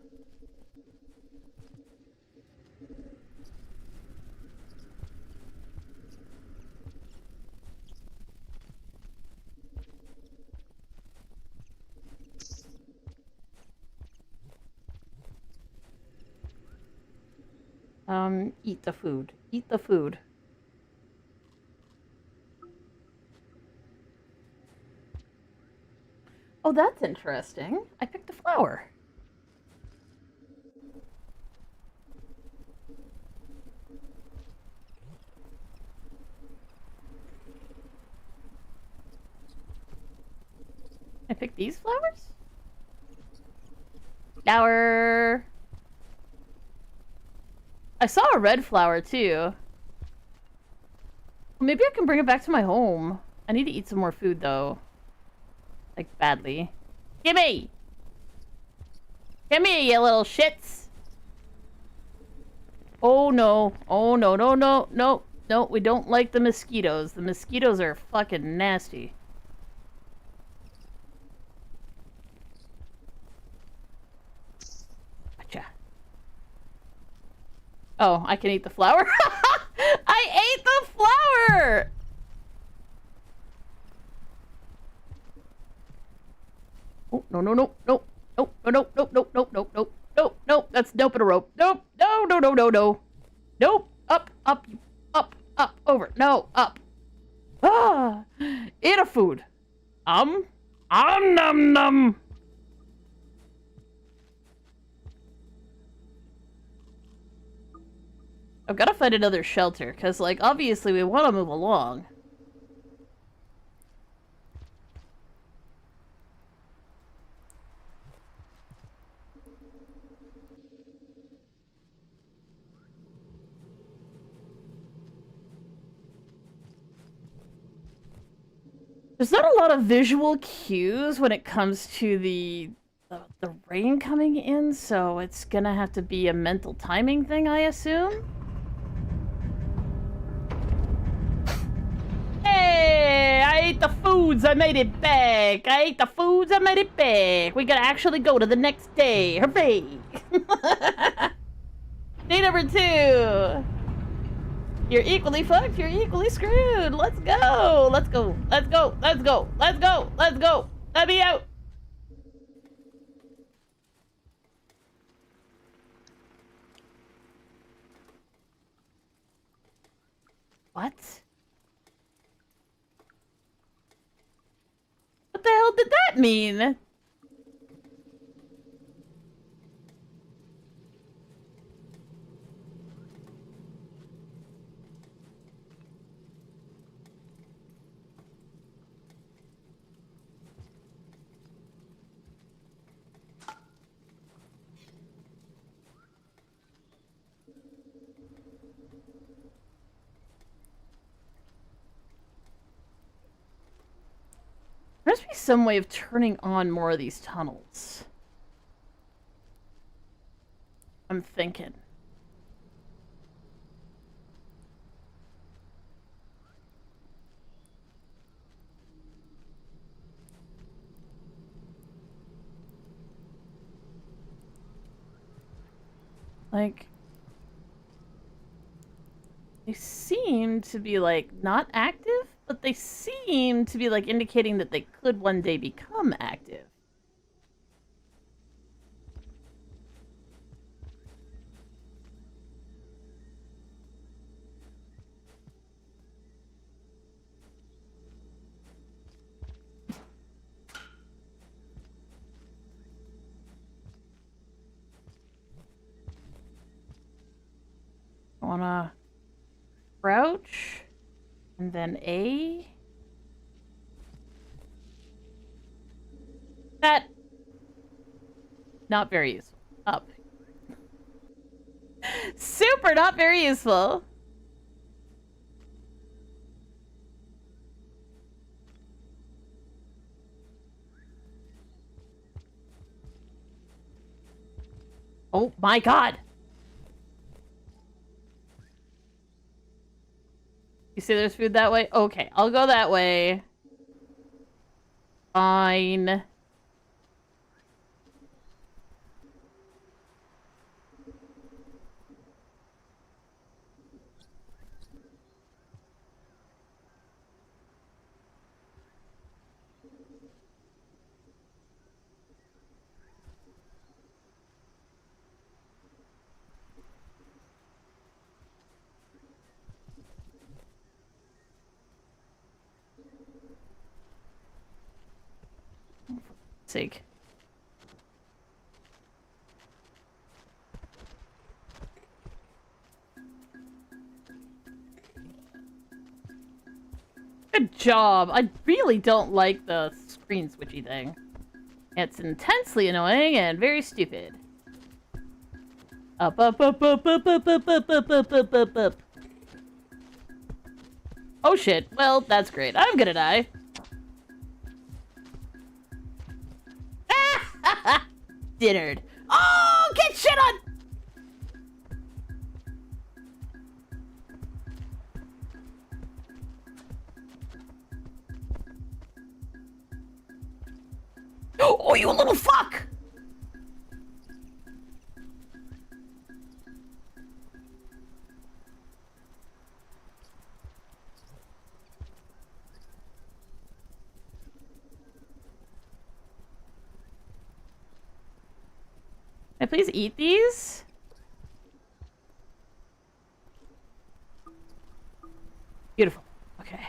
Eat the food. Eat the food. Oh, that's interesting. I picked a flower. I picked these flowers? Flower. I saw a red flower too. Maybe I can bring it back to my home. I need to eat some more food though. Like badly. Gimme! Gimme, you little shits! Oh no. Oh no, no, no, no. No, we don't like the mosquitoes. The mosquitoes are fucking nasty. Gotcha. Oh, I can eat the flower? I ate the flower! Oh, no, no, no, no, no, no, no, no, no, no, no, no, no, no, that's nope and a rope. Nope, no, no, no, no, no. Nope, up, up, up, over. No, up. Ah, eat a food. Num, num. I've got to find another shelter, because, like, obviously we want to move along. There's not a lot of visual cues when it comes to the rain coming in, so it's gonna have to be a mental timing thing, I assume. Hey, I ate the foods, I made it back. I ate the foods, I made it back. We gotta actually go to the next day. Hooray! Day number 2. You're equally fucked, you're equally screwed. Let's go. Let's go. Let's go. Let's go. Let's go. Let's go. Let me out. What? What the hell did that mean? There must be some way of turning on more of these tunnels. I'm thinking. Like, they seem to be, like, not active, but they seem to be, like, indicating that they could one day become active. I wanna crouch, and then A. That, not very useful. Up. Super not very useful. Oh my god! You see there's food that way? Okay, I'll go that way. Fine. Sake. Good job. I really don't like the screen switchy thing. It's intensely annoying and very stupid. Up, up, up, up, up, up, up, up, up, up, up, up, up. Oh shit. Well, that's great. I'm gonna die. Dinnered. Oh, get shit on! Oh, you little fuck! Can I please eat these? Beautiful. Okay.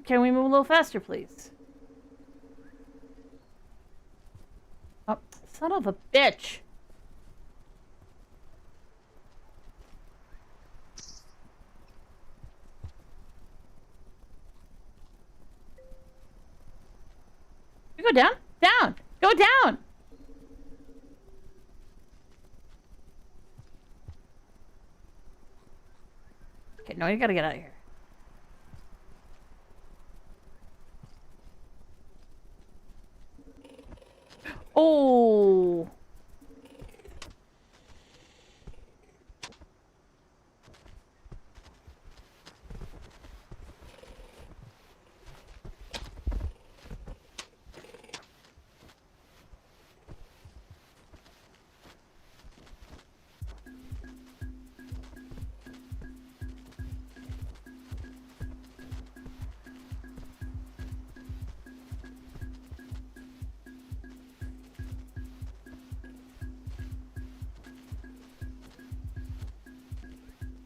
Can we move a little faster, please? Oh, son of a bitch! You go down? Down! Go down! Okay, no, you gotta get out of here. Oh!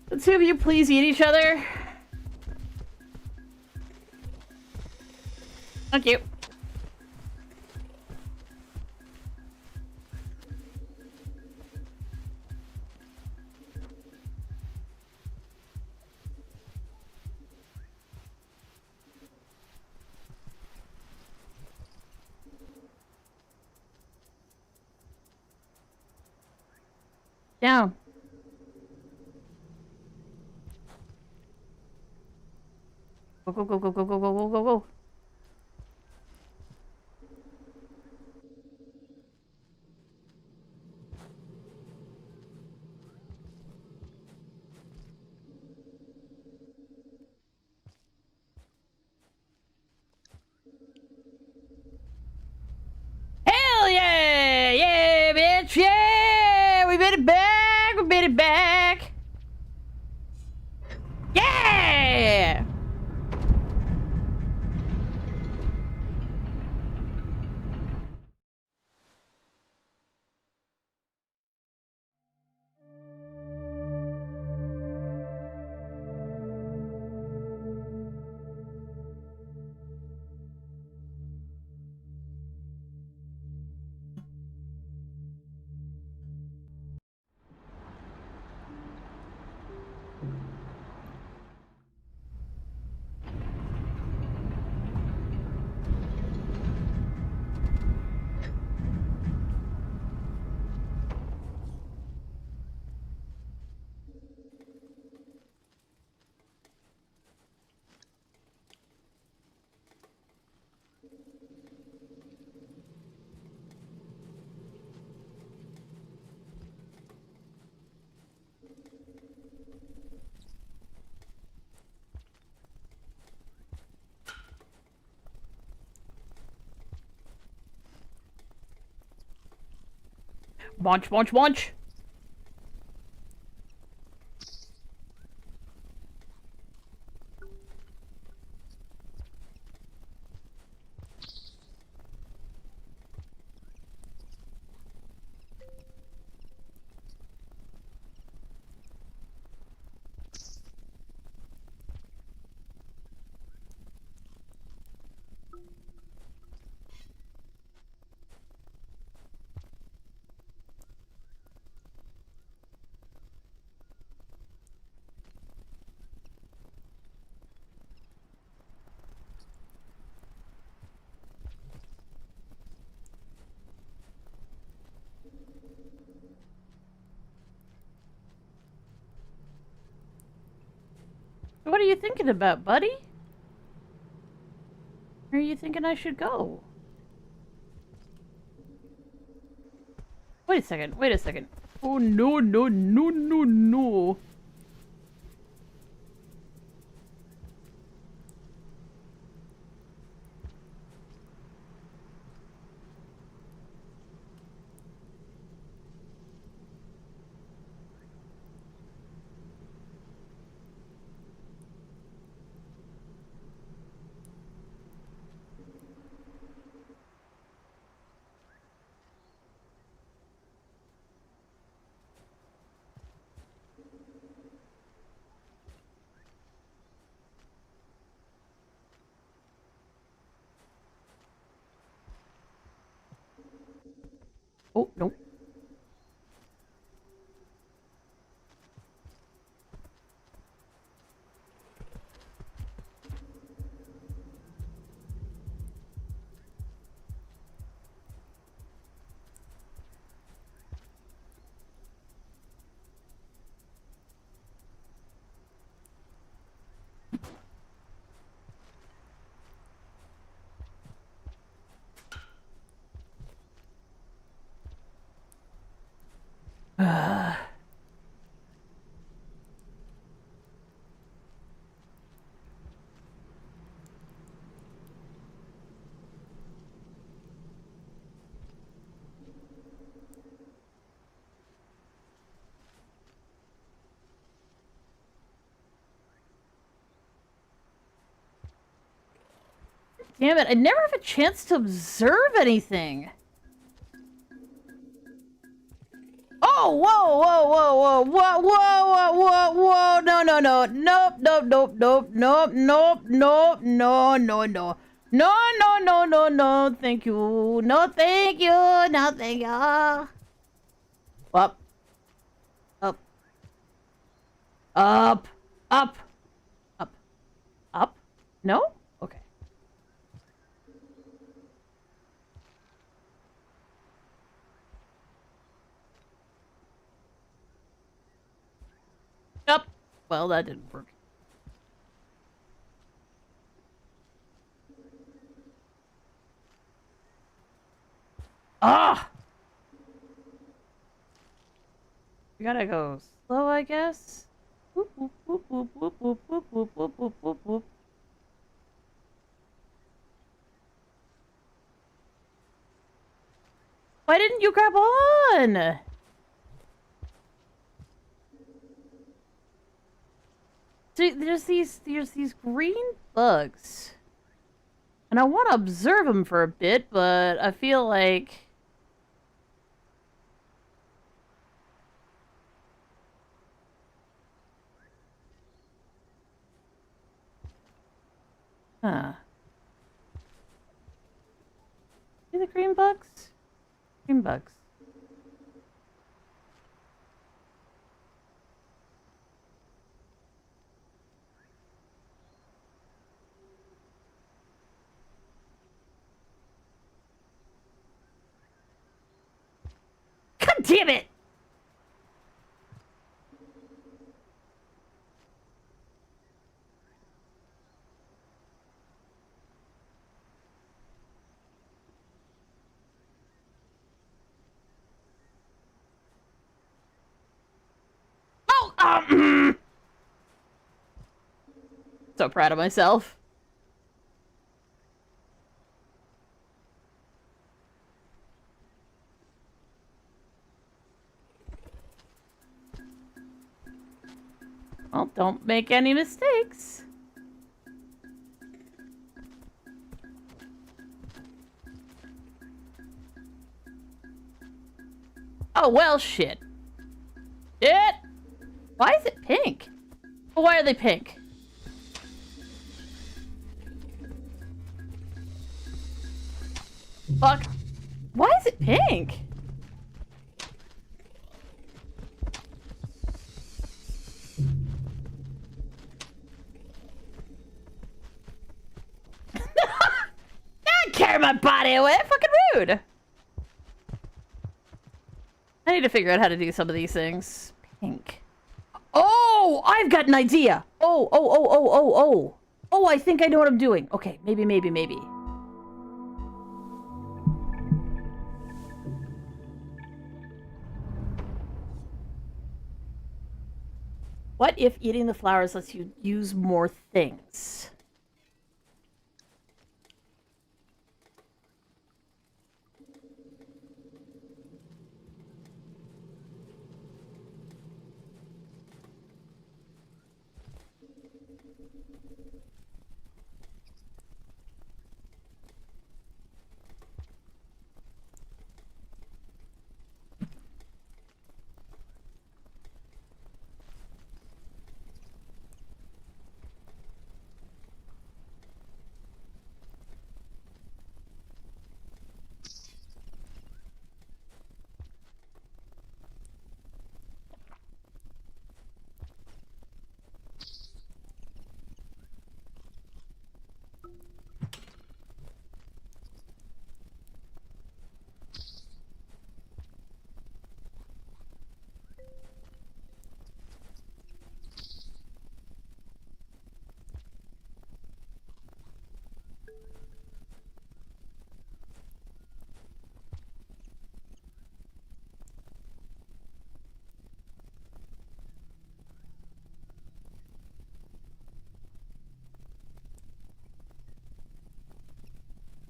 The two of you please eat each other. Thank you. Down. Go, go, go, go, go, go, go, go, go, go. Hell yeah! Yeah, bitch! Yeah! We made it back! We made it back! Yeah! Munch, munch, munch! What are you thinking about, buddy? Where are you thinking I should go? Wait a second, wait a second. Oh no, no, no, no, no. Oh, nope. Damn it, I never have a chance to observe anything. Oh, whoa, whoa, whoa, whoa, whoa, whoa, whoa, whoa, no, no, no, nope, nope, nope, nope, nope, nope, nope, no, no, no. No, no, no, no, no, thank you. No, thank you. No, thank you. Up. Up. Up. Up. Up. Up? No? Okay. Up. Well, that didn't work. Ah! We gotta go slow, I guess. Whoop, whoop, whoop, whoop, whoop, whoop, whoop, whoop, whoop, whoop, whoop, whoop. Why didn't you grab on? See, there's these green bugs. And I want to observe them for a bit, but I feel like... Huh. See the green bugs? Green bugs. God damn it! Oh! So proud of myself. Well, don't make any mistakes. Oh, well, shit. Shit! Why is it pink? Well, why are they pink? Fuck. Why is it pink? Don't carry my body away. Fucking rude. I need to figure out how to do some of these things. Pink. Oh, I've got an idea. Oh, I think I know what I'm doing. Okay, maybe. What if eating the flowers lets you use more things?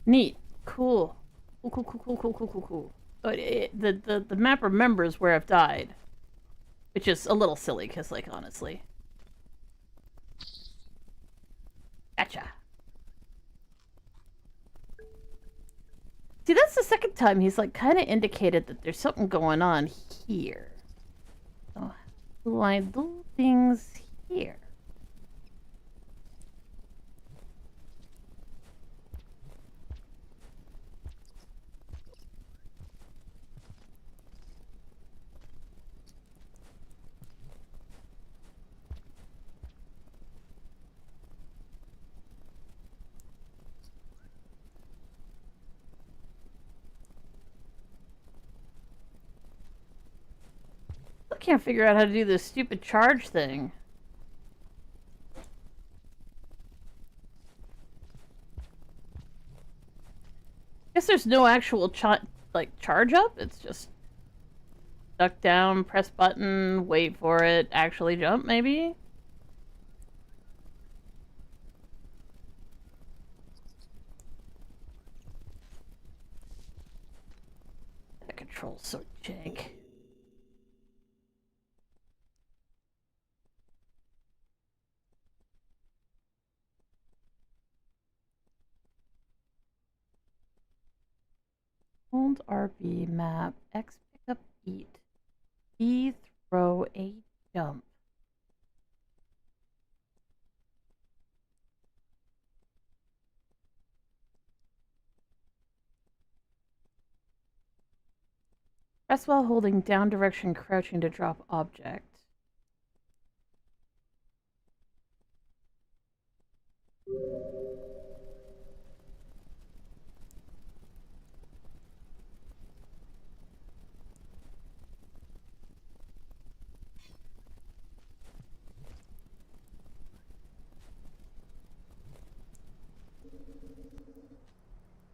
Neat. Cool. Cool, cool, cool, cool, cool, cool, cool, cool. But the map remembers where I've died. Which is a little silly, because, like, honestly. Gotcha. See, that's the second time he's, like, kind of indicated that there's something going on here. So, do I do things here? I can't figure out how to do this stupid charge thing. Guess there's no actual charge up. It's just duck down, press button, wait for it, actually jump, maybe? The control's so jank. Hold RB map, X pick up eat, B throw a jump. Press while holding down direction crouching to drop object.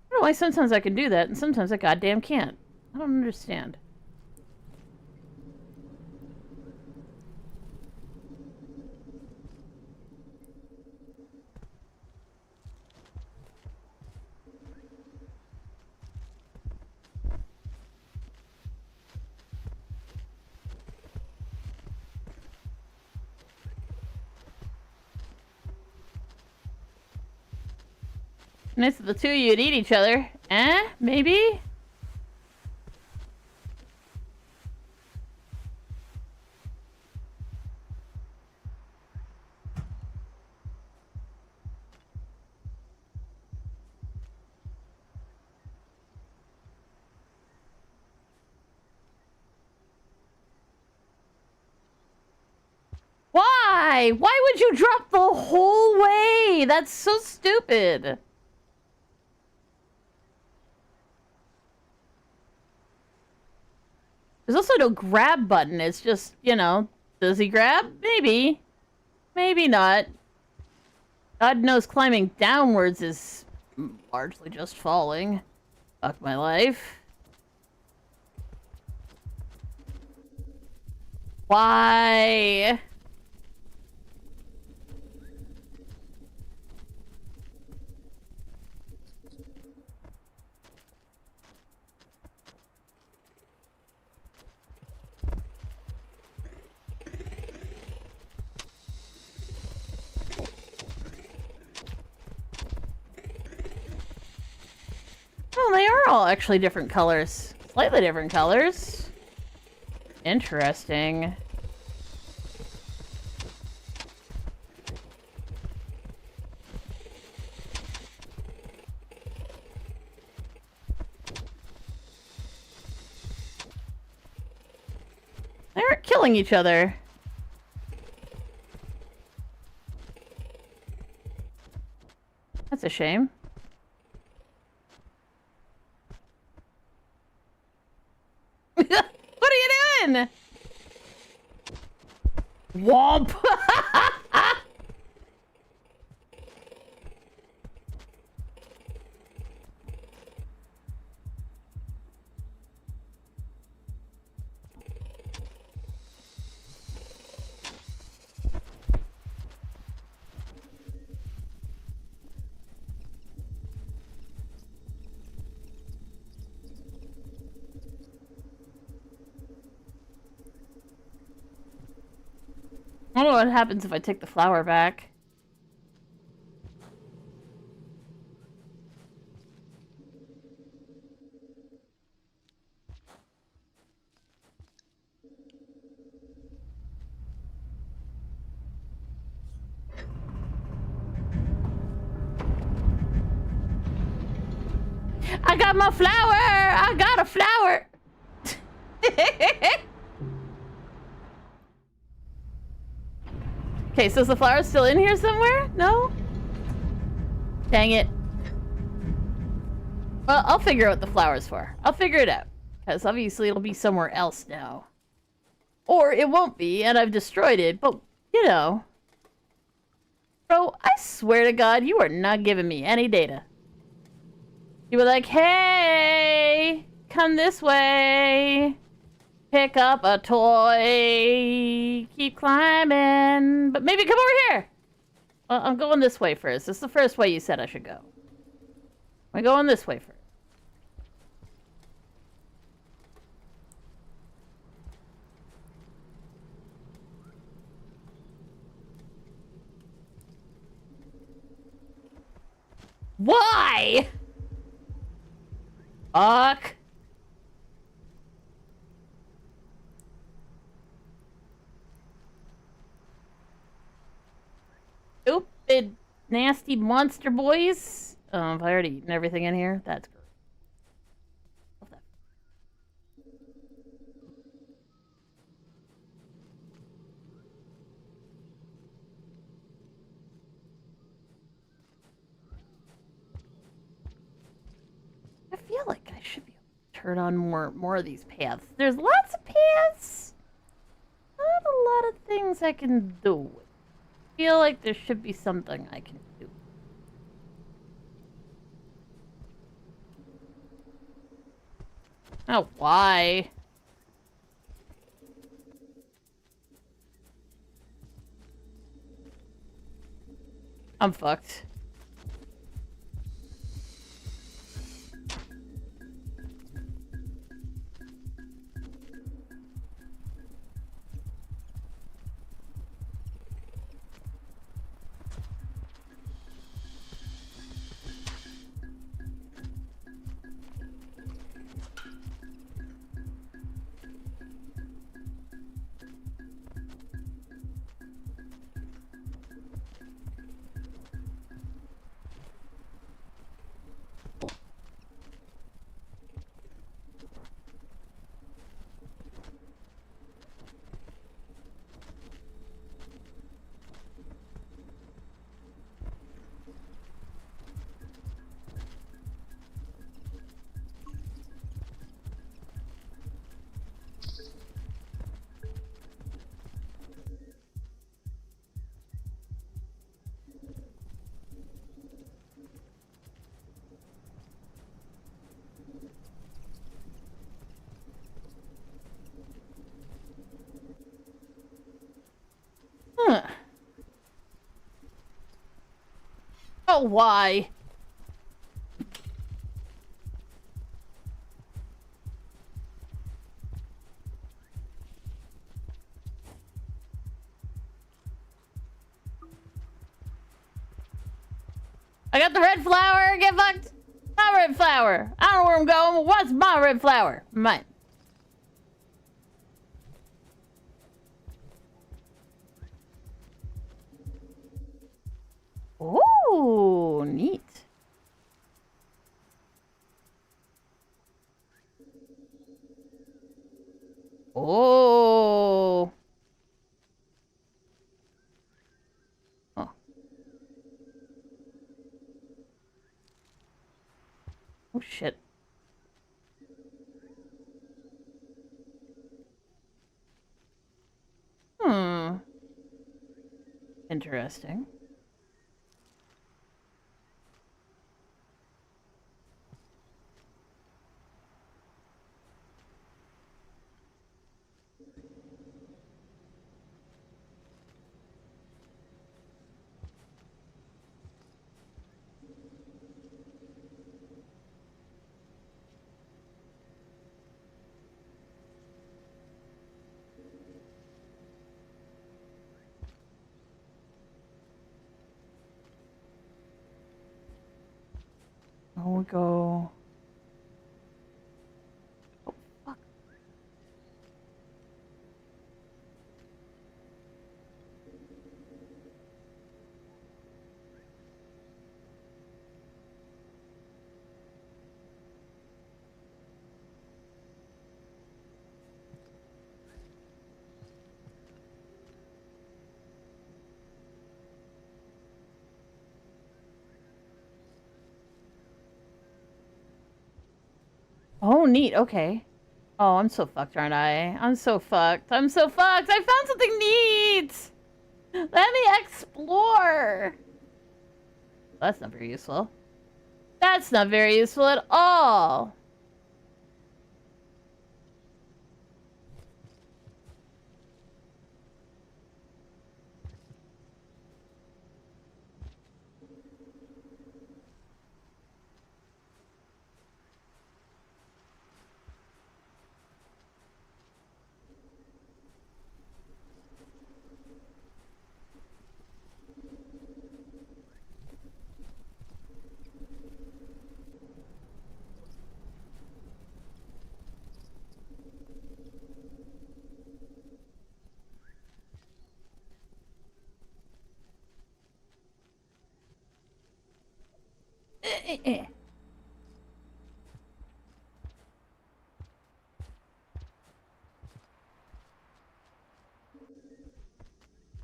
I don't know why sometimes I can do that and sometimes I goddamn can't. I don't understand. Nice that the two of you'd eat each other. Eh? Maybe? Why? Why would you drop the whole way? That's so stupid. There's also no grab button. It's just, you know, does he grab? Maybe. Maybe not. God knows climbing downwards is largely just falling. Fuck my life. Why? Oh, they are all actually different colors. Slightly different colors. Interesting. They aren't killing each other. That's a shame. What are you doing? Womp! I don't know what happens if I take the flower back. I got my flower! I got a flower! Okay, so is the flower still in here somewhere? No? Dang it. Well, I'll figure out what the flower's for. I'll figure it out. Because obviously it'll be somewhere else now. Or it won't be, and I've destroyed it, but, you know. Bro, I swear to God, you are not giving me any data. You were like, hey, come this way. Pick up a toy. Keep climbing. But maybe come over here. Well, I'm going this way first. This is the first way you said I should go. I'm going this way first. Why? Fuck. Stupid, nasty monster boys. Have I already eaten everything in here? That's good. I feel like I should be able to turn on more of these paths. There's lots of paths. Not a lot of things I can do. I feel like there should be something I can do. Oh, why? I'm fucked. Huh. Oh, why? I got the red flower. Get fucked. My red flower. I don't know where I'm going, but what's my red flower? Mine. Ooh, neat. Oh. Oh. Oh, shit. Hmm. Interesting. we'll go. Oh, fuck. Oh, neat. Okay. Oh, I'm so fucked, aren't I? I'm so fucked. I'm so fucked. I found something neat. Let me explore. That's not very useful. That's not very useful at all.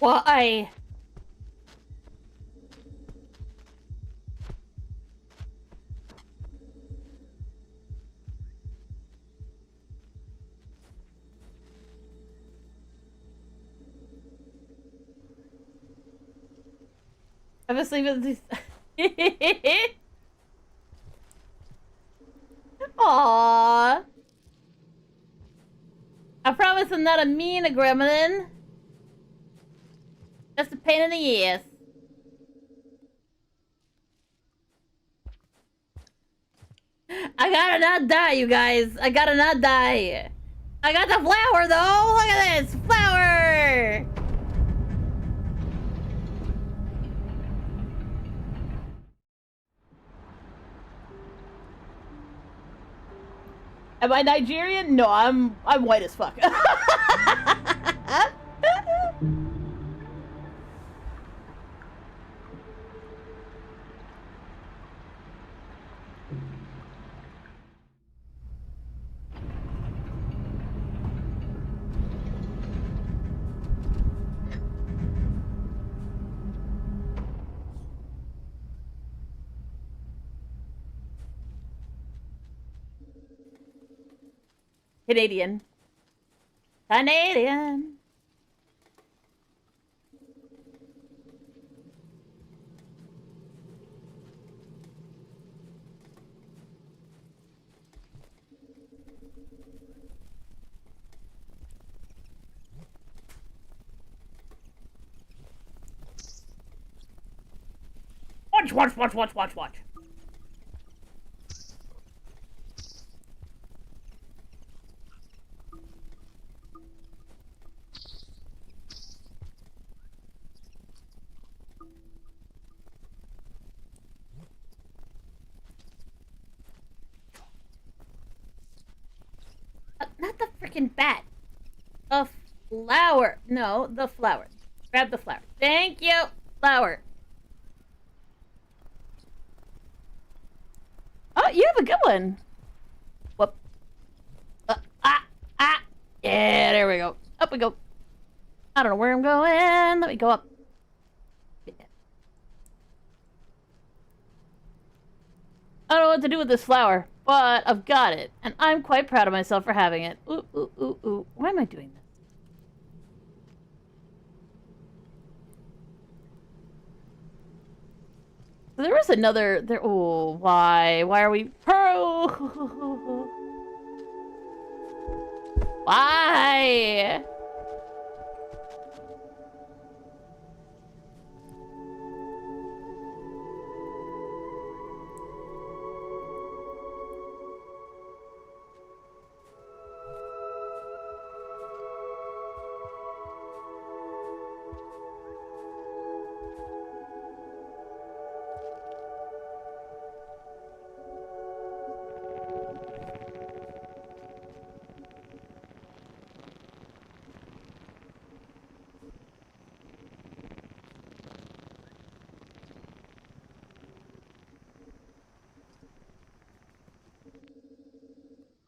Why? I'm asleep at these. Aww. I promise I'm not a mean gremlin. Just a pain in the ass. I gotta not die, you guys. I gotta not die. I got the flower, though. Look at this flower. Am I Nigerian? No, I'm white as fuck. Canadian. Canadian. Watch. Not the freaking bat. The flower. No, the flower. Grab the flower. Thank you. Flower. Oh, you have a good one. Whoop. Yeah, there we go. Up we go. I don't know where I'm going. Let me go up. I don't know what to do with this flower, but I've got it, and I'm quite proud of myself for having it. Ooh. Why am I doing this? There was another... Oh, why? Why are we... Pearl! Why?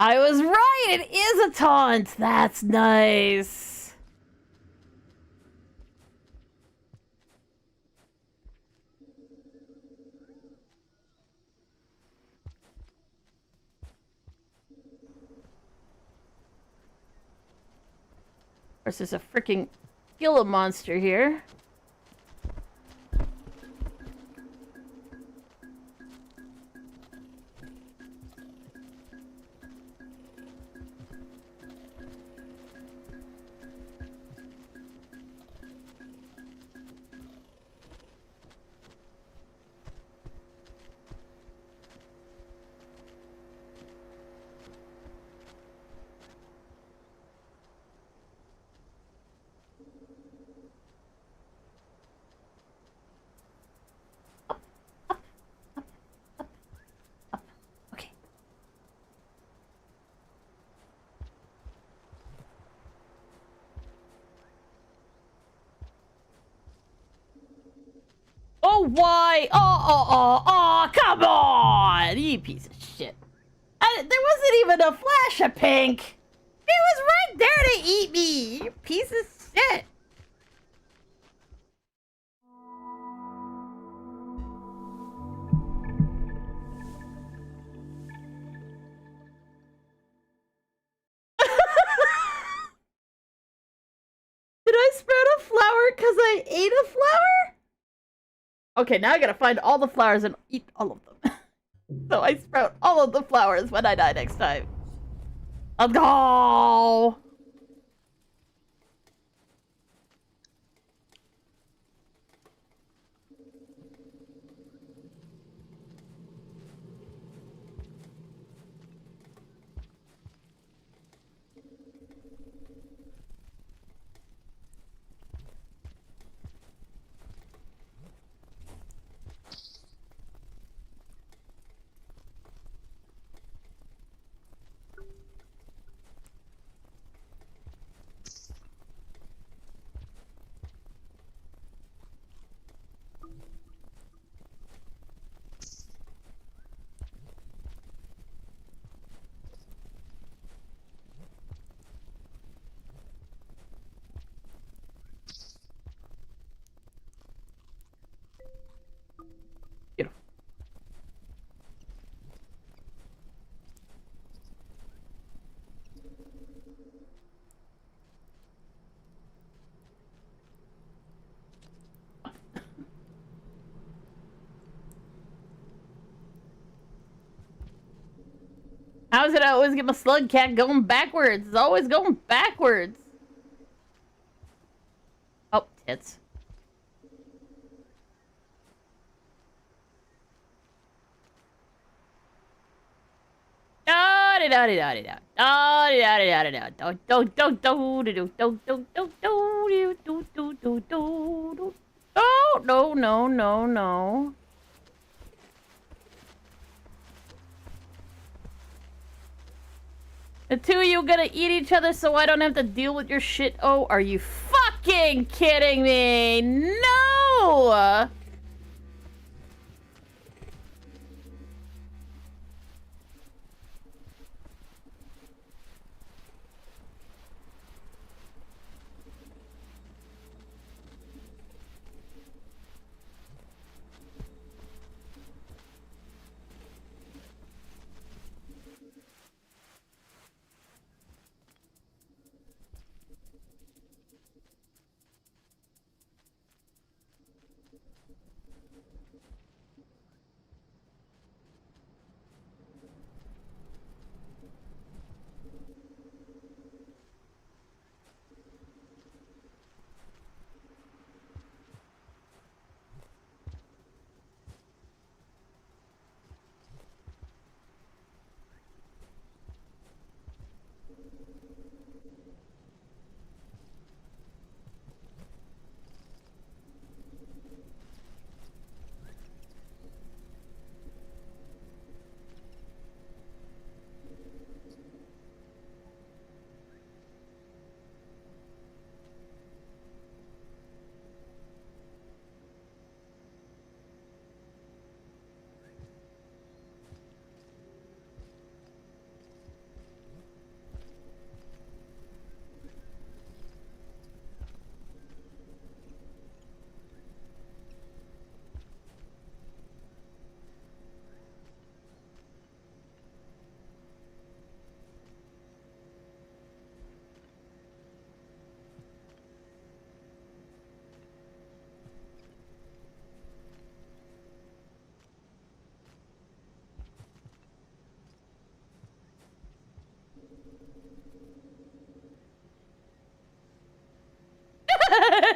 I was right! It is a taunt! That's nice! Of course, there's a freaking Gila monster here. Okay. Oh, why? Come on! You piece of shit. There wasn't even a flash of pink! It was right there to eat me! You piece of shit! Did I sprout a flower because I ate a flower? Okay, now I gotta find all the flowers and eat all of them. So I sprout all of the flowers when I die next time. Let's go! Beautiful. How is it I always get my slug cat going backwards? It's always going backwards. Oh, tits. Oh, no, no, no, no. The two of you gonna eat each other so I don't have to deal with your shit? Oh, are you fucking kidding me? No!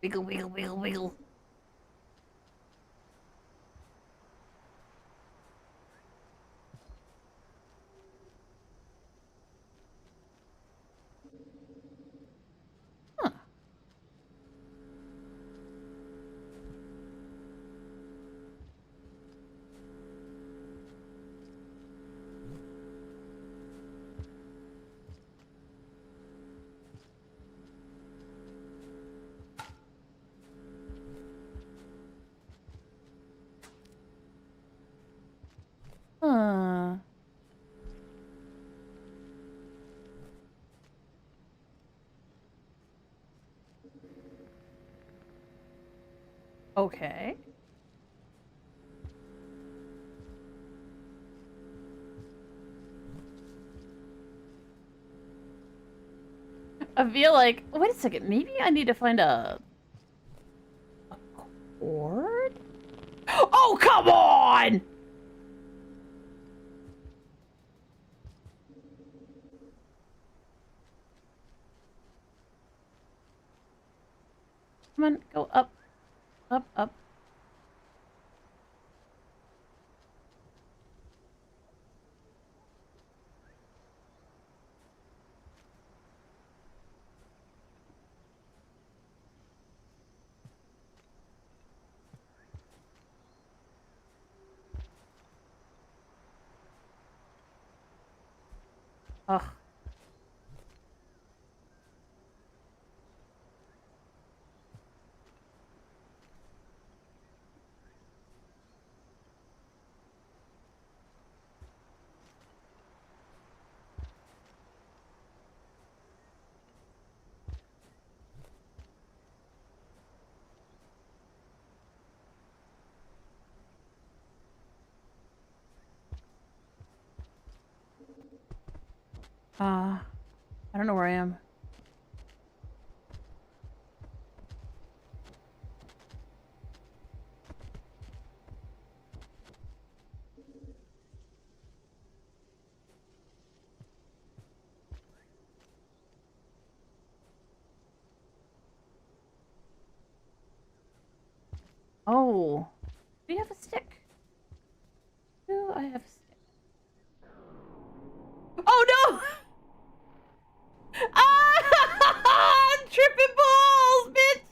Wiggle, wiggle, wiggle, wiggle. Huh. Huh. Okay. I feel like, wait a second, maybe I need to find a cord? Oh, come on! Come on, go up, up, up. Ugh. I don't know where I am. Oh. Do you have a stick? Do I have a stick? Oh no! Ah! I'm tripping balls, bitch!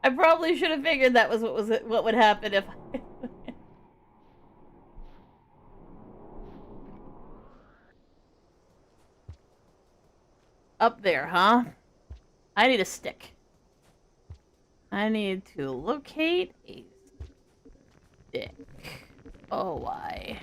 I probably should have figured that was what would happen if I... Up there, huh? I need a stick. I need to locate a stick. Oh, why?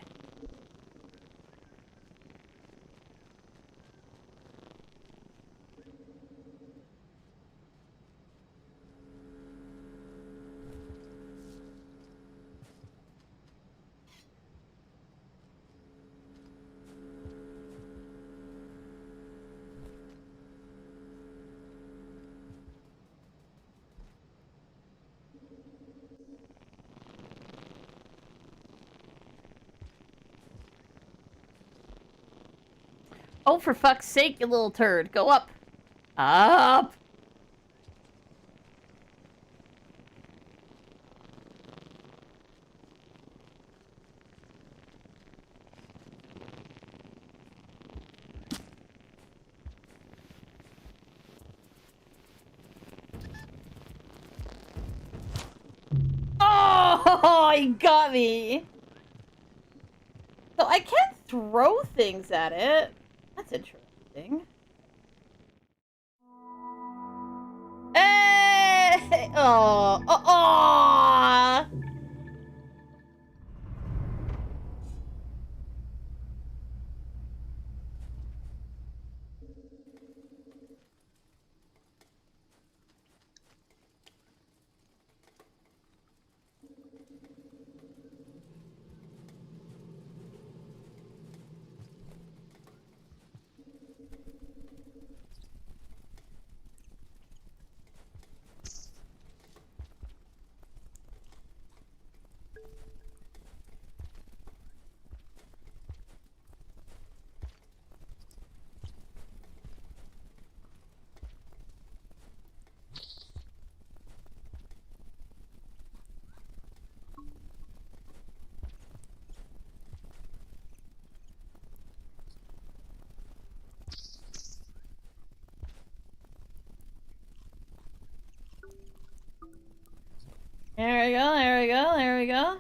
Oh, for fuck's sake, you little turd. Go up. Up! Oh, he got me. So I can throw things at it. That's interesting. Hey! Oh, oh, oh! we go, there we go.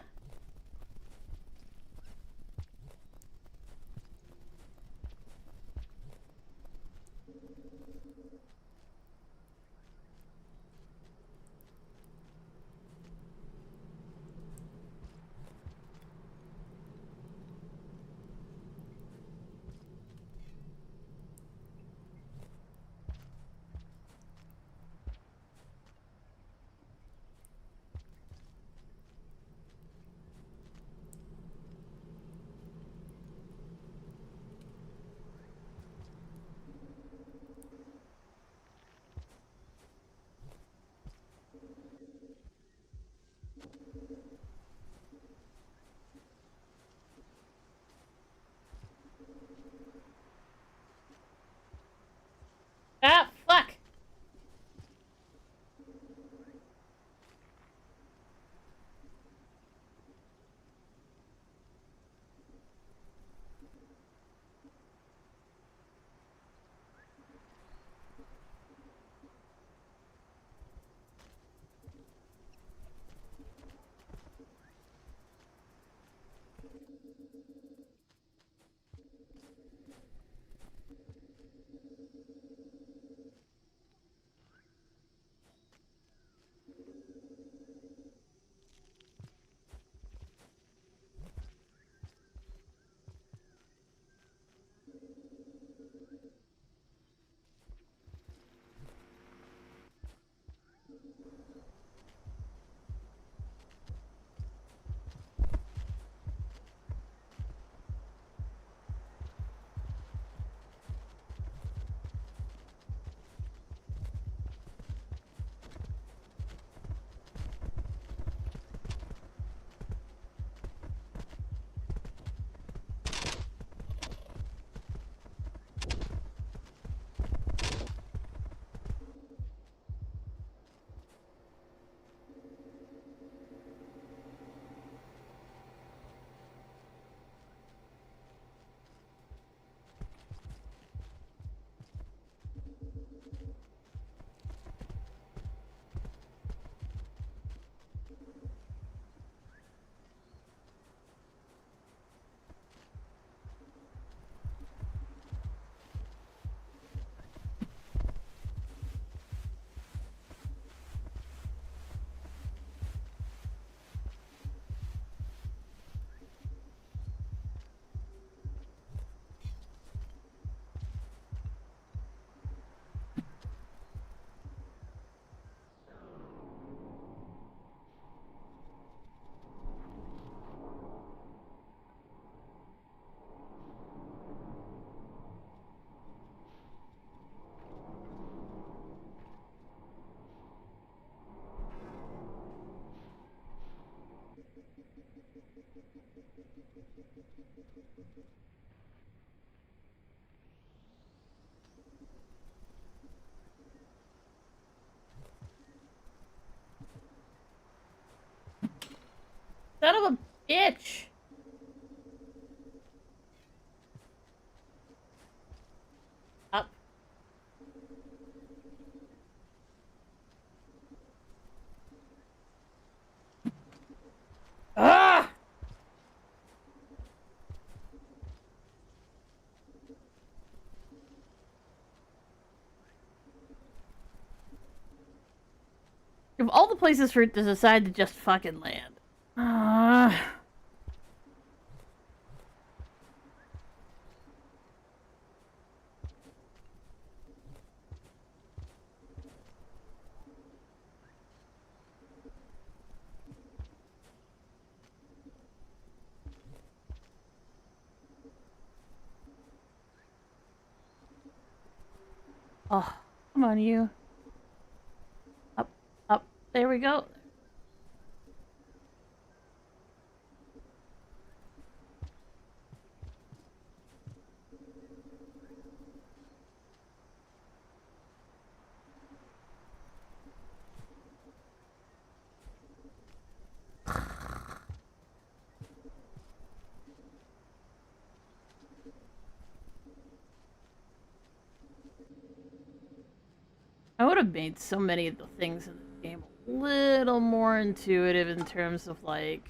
Ah, fuck! Son of a bitch! Up. Ah! Of all the places for it to decide to just fucking land. Oh, come on, you. Up, up. There we go. I would have made so many of the things in the game a little more intuitive in terms of, like...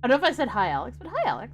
I don't know if I said hi, Alex, but hi, Alex.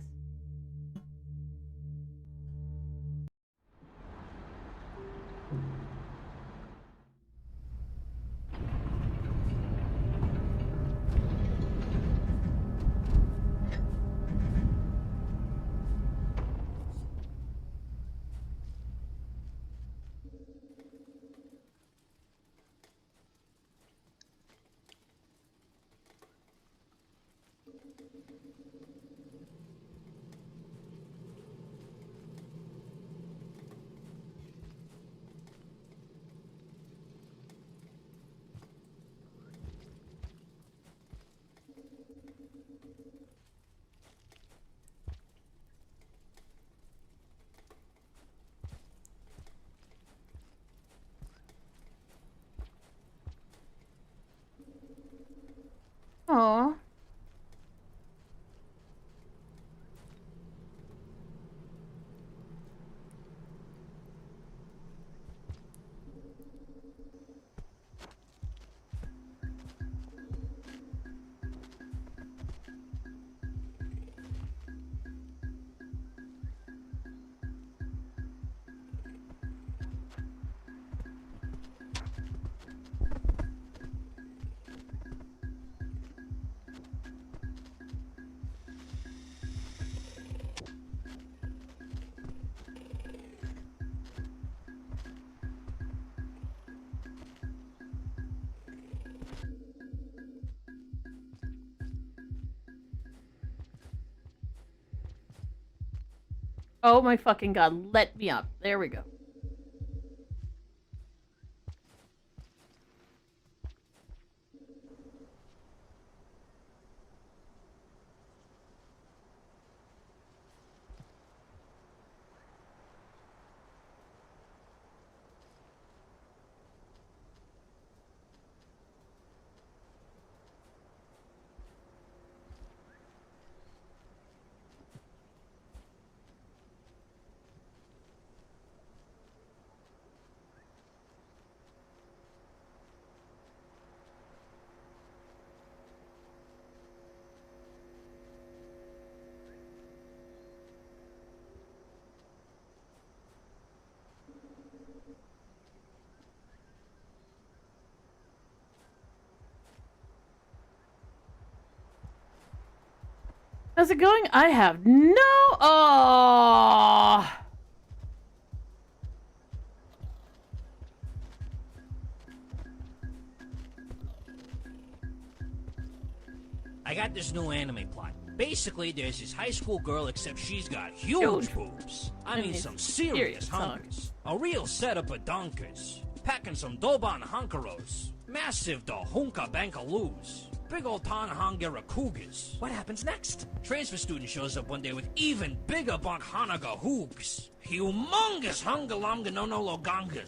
Aww. Oh my fucking god, let me up. There we go. How's it going? I have no... Oh! I got this new anime plot. Basically, there's this high school girl, except she's got huge boobs. I mean, some serious hunkers. A real setup of donkers. Packing some Doban hunkeros. Massive da hunka bankaloos. Big old Tanahangera cougars. What happens next? Transfer student shows up one day with even bigger Bankhanaga hoogs. Humongous hungalamga no no loganga.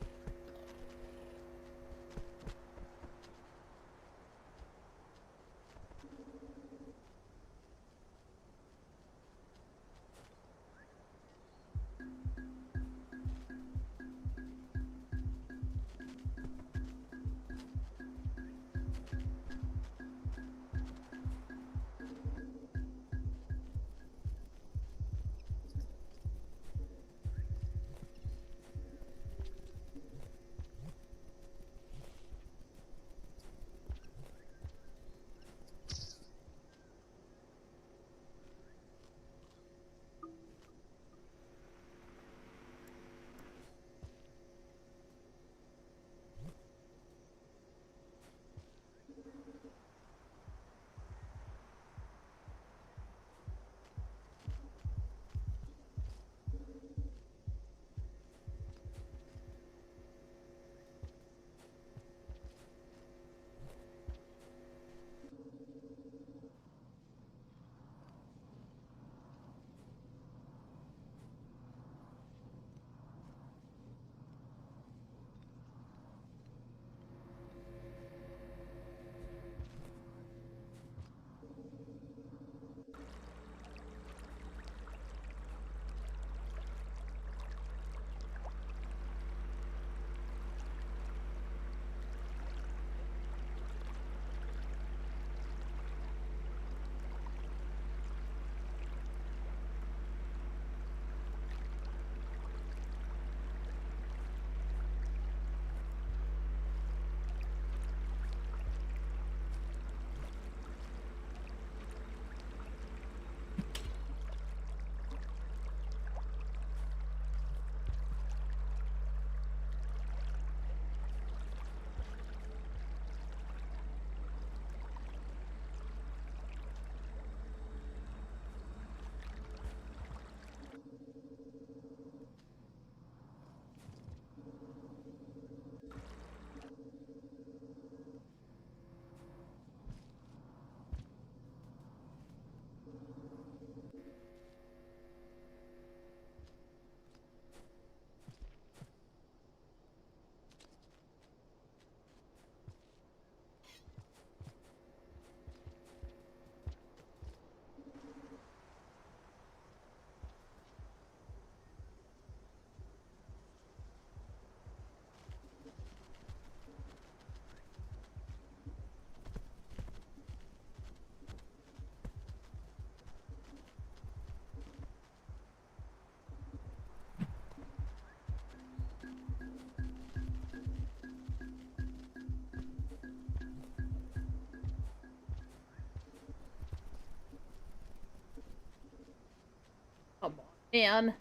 Come on, man.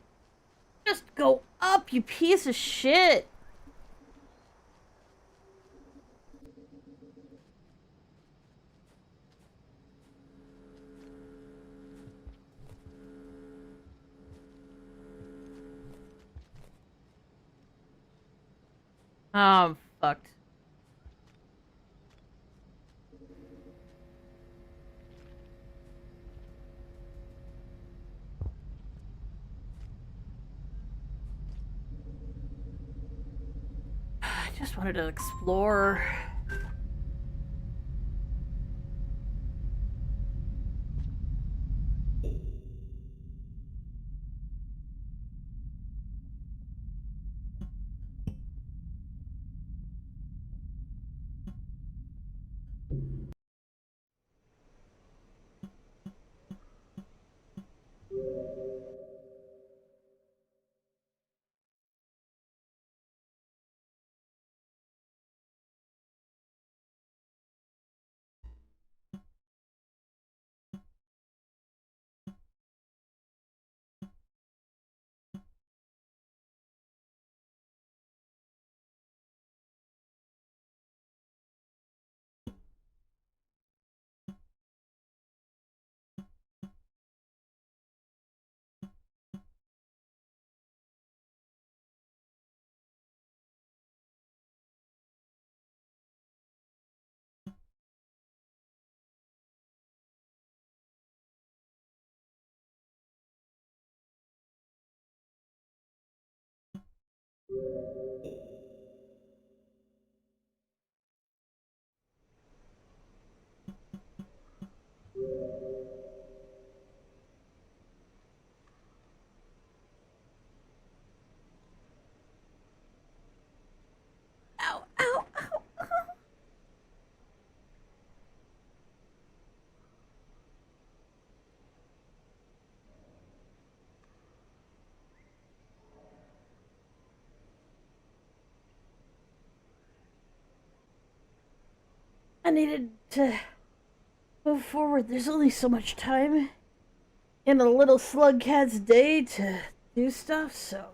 Just go up, you piece of shit! Oh, I'm fucked. I just wanted to explore. Ow, ow, ow. I needed to move forward. There's only so much time in a little slug cat's day to do stuff, so.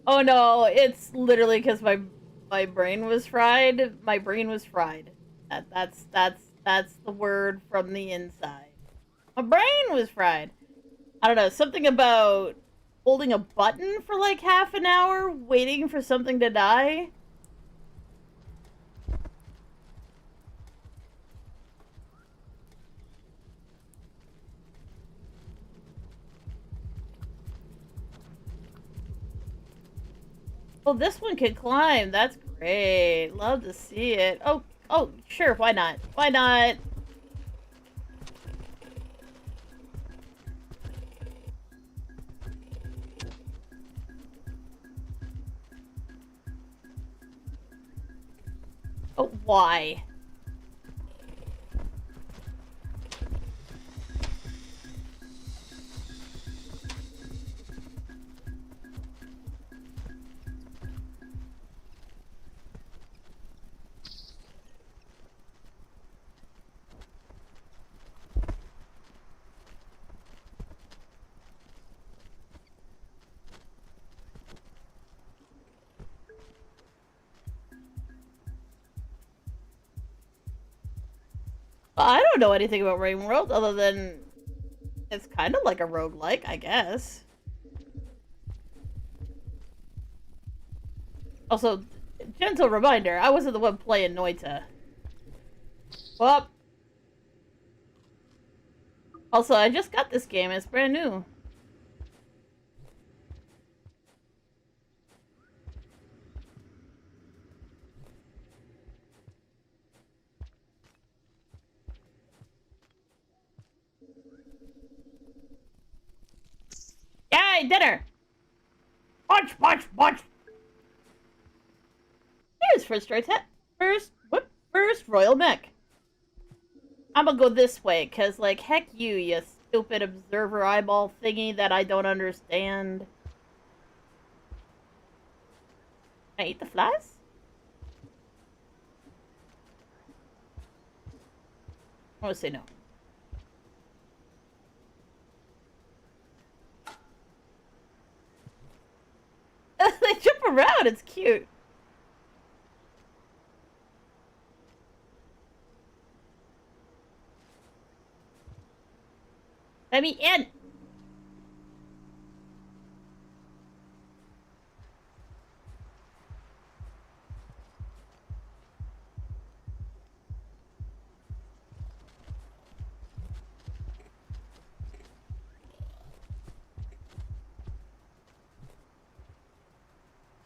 Oh no, it's literally because my brain was fried. My brain was fried. That's the word from the inside. My brain was fried. I don't know, something about holding a button for like half an hour, waiting for something to die. Well, this one can climb. That's great. Love to see it. Oh, sure. Why not? Why not? Oh, why? I don't know anything about Rain World other than it's kind of like a roguelike, I guess. Also, gentle reminder, I wasn't the one playing Noita. Well, also, I just got this game. It's brand new. Hey, dinner! Bunch, bunch, bunch! Here's first Royal Mech. I'm gonna go this way, cause like, heck you stupid observer eyeball thingy that I don't understand. Can I eat the flies? I want to say no. They jump around, it's cute. Let me in!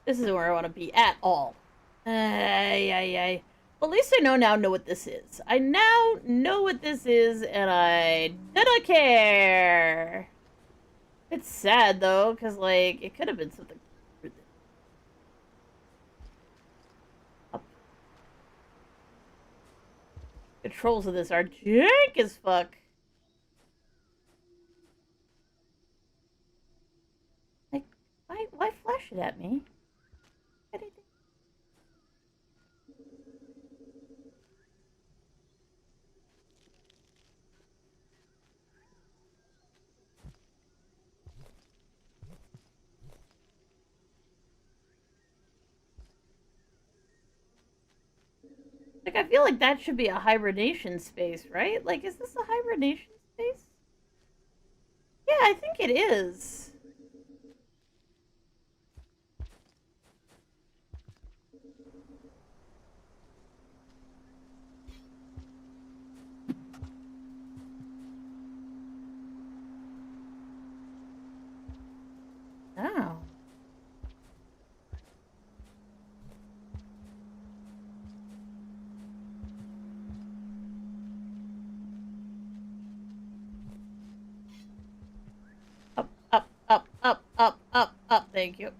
This is where I want to be at all. Ay. Well, at least I know what this is. I now know what this is, and I don't care. It's sad, though, because, like, it could have been something. Up. Controls of this are jank as fuck. Like, why flash it at me? Like, I feel like that should be a hibernation space, right? Like, is this a hibernation space? Yeah, I think it is. Oh. Up, thank you.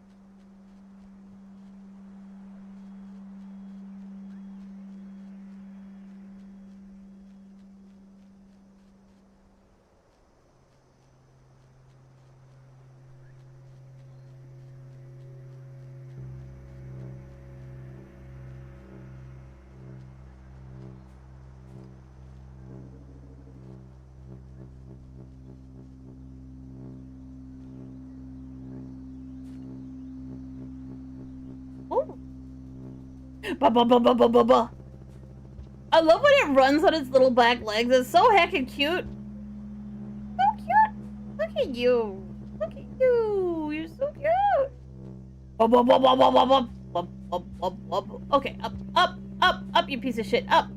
Ba. I love when it runs on its little back legs. It's so heckin' cute. So cute. Look at you. Look at you. You're so cute. Okay, up, you piece of shit. Up.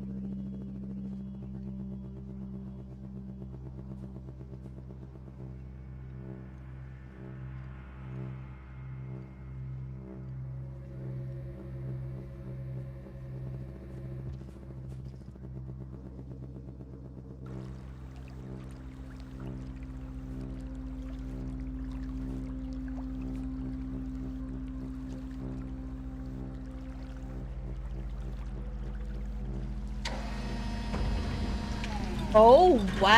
Oh, wow!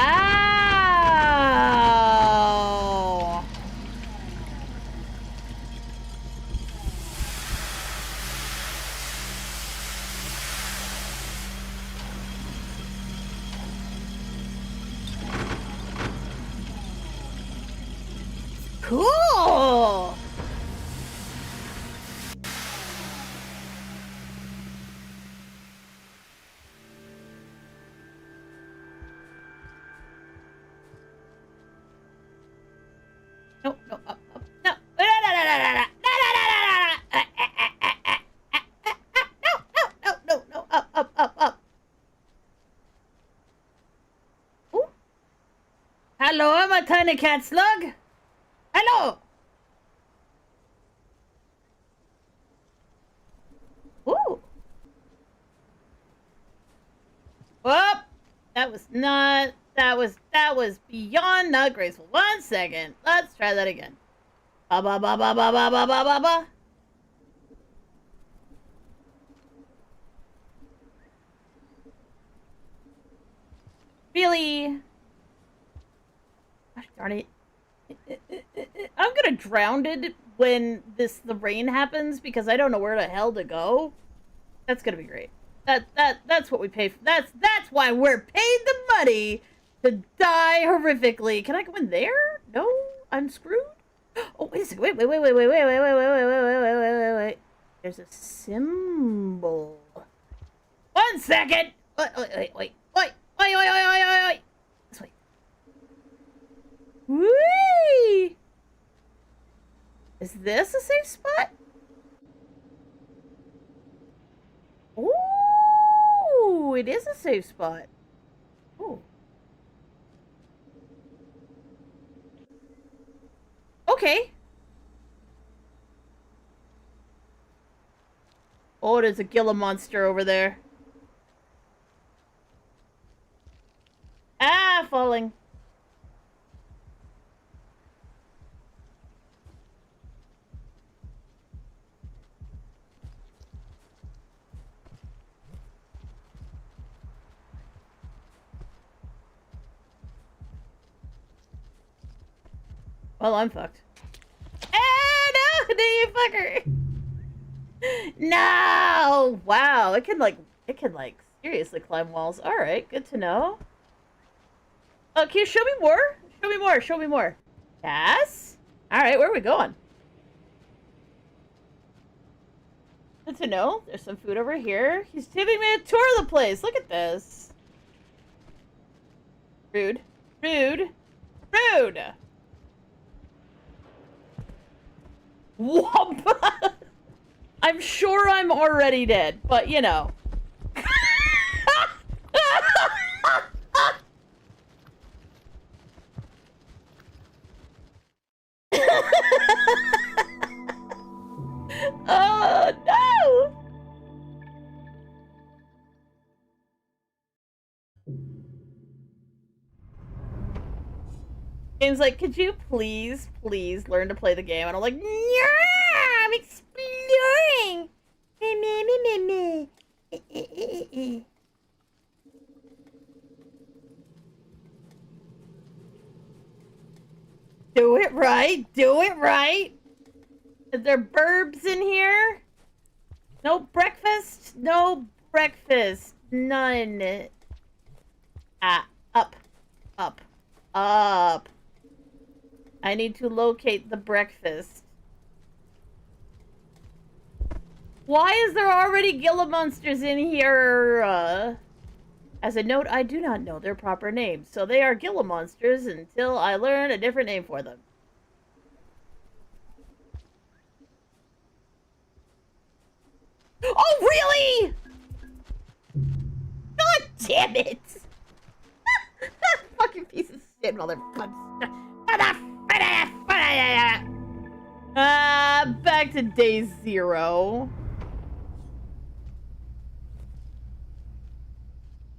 Cool! No, up, no. No, up. Ooh. Hello, I'm a tiny cat slug. Hello. Ooh. Whoop. That was beyond not graceful. 1 second. Let's try that again. Ba ba ba ba ba ba ba ba ba ba. Really? Gosh darn it. I'm gonna drown it when the rain happens because I don't know where the hell to go. That's gonna be great. That's what we pay for. That's why we're paid the money to die horrifically. Can I go in there? No, I'm screwed. Oh, wait a second. Wait. There's a symbol. 1 second. Wait. This way. Whee! Is this a safe spot? Ooh, it is a safe spot. Ooh. Okay. Oh, there's a Gila monster over there. Ah, falling. Well, I'm fucked. Ah, no, you fucker. No! Wow, it can seriously climb walls. Alright, good to know. Can you show me more? Show me more. Yes? Alright, where are we going? Good to know. There's some food over here. He's giving me a tour of the place. Look at this. Rude. Whoop! I'm sure I'm already dead, but you know. Oh no! Game's like, could you please learn to play the game? And I'm like, yeah, I'm exploring. Do it right. Is there burbs in here? No breakfast? None. Ah, up. I need to locate the breakfast. Why is there already Gila monsters in here? As a note, I do not know their proper names, so they are Gila monsters until I learn a different name for them. Oh, really? God damn it! Fucking piece of shit, motherfucker. Back to day 0.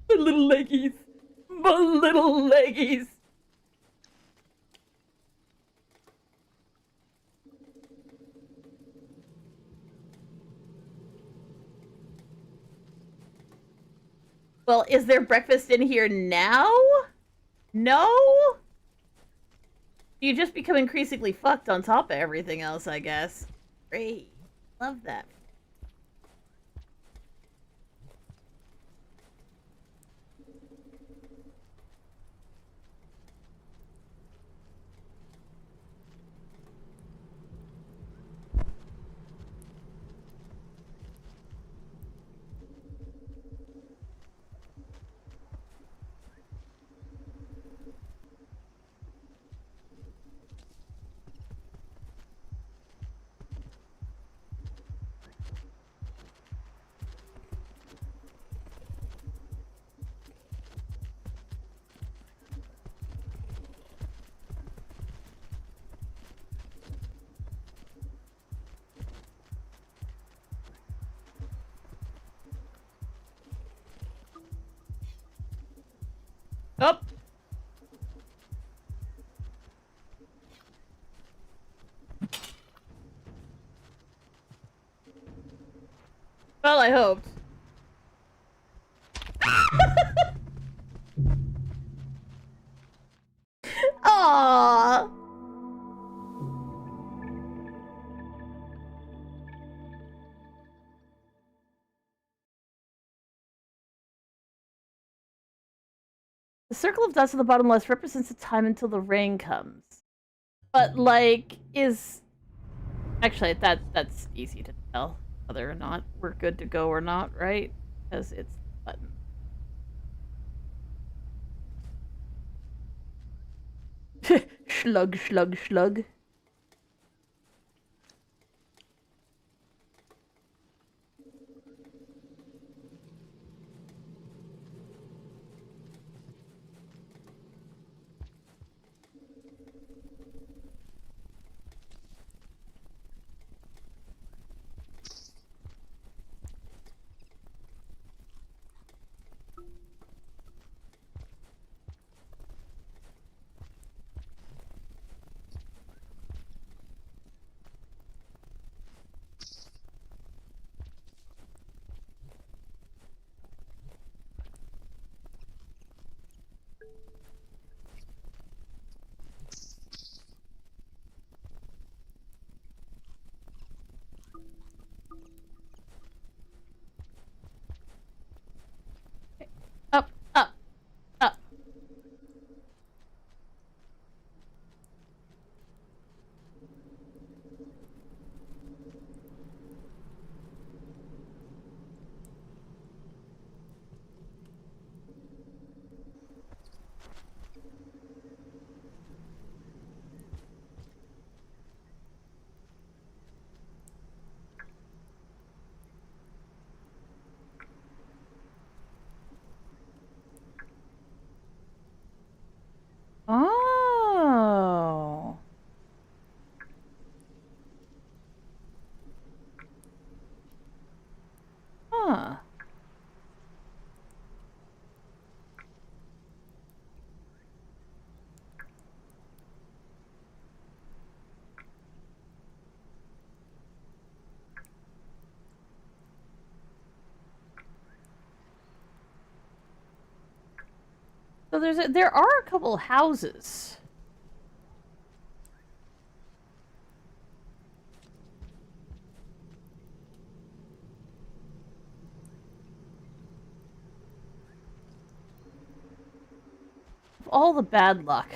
My little leggies. Well, is there breakfast in here now? No? You just become increasingly fucked on top of everything else, I guess. Great. Love that. Up. Well, I hoped. Aww. The circle of dots on the bottom left represents the time until the rain comes. But, like, is... Actually, that's easy to tell whether or not we're good to go or not, right? Because it's the button. Slug, slug, slug. Up, up, up. Oh. Huh. So there are a couple houses. All the bad luck.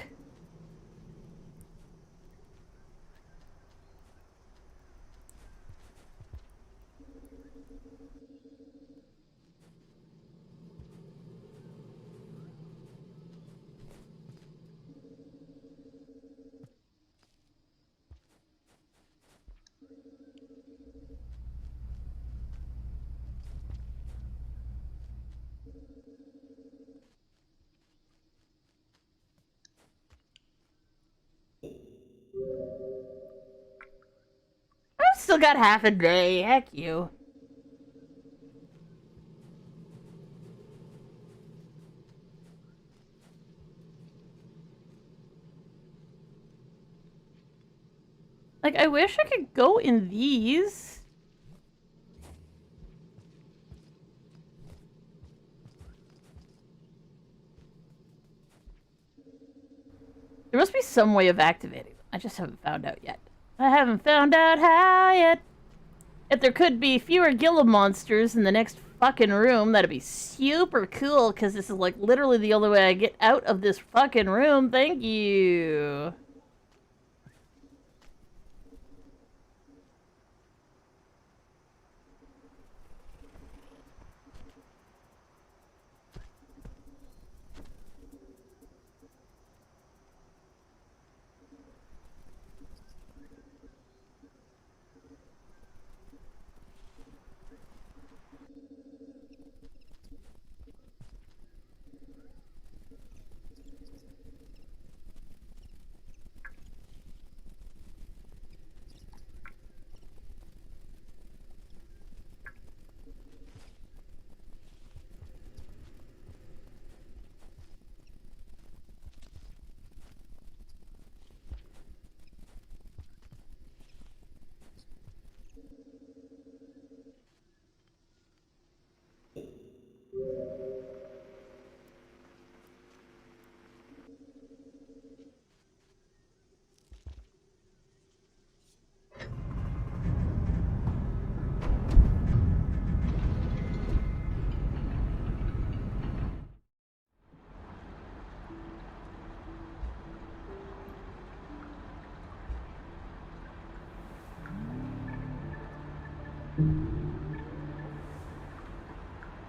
I've still got half a day. Heck you. Like, I wish I could go in these. There must be some way of activating them. I just haven't found out yet. I haven't found out how yet. If there could be fewer Gila monsters in the next fucking room, that'd be super cool, because this is, like, literally the only way I get out of this fucking room. Thank you.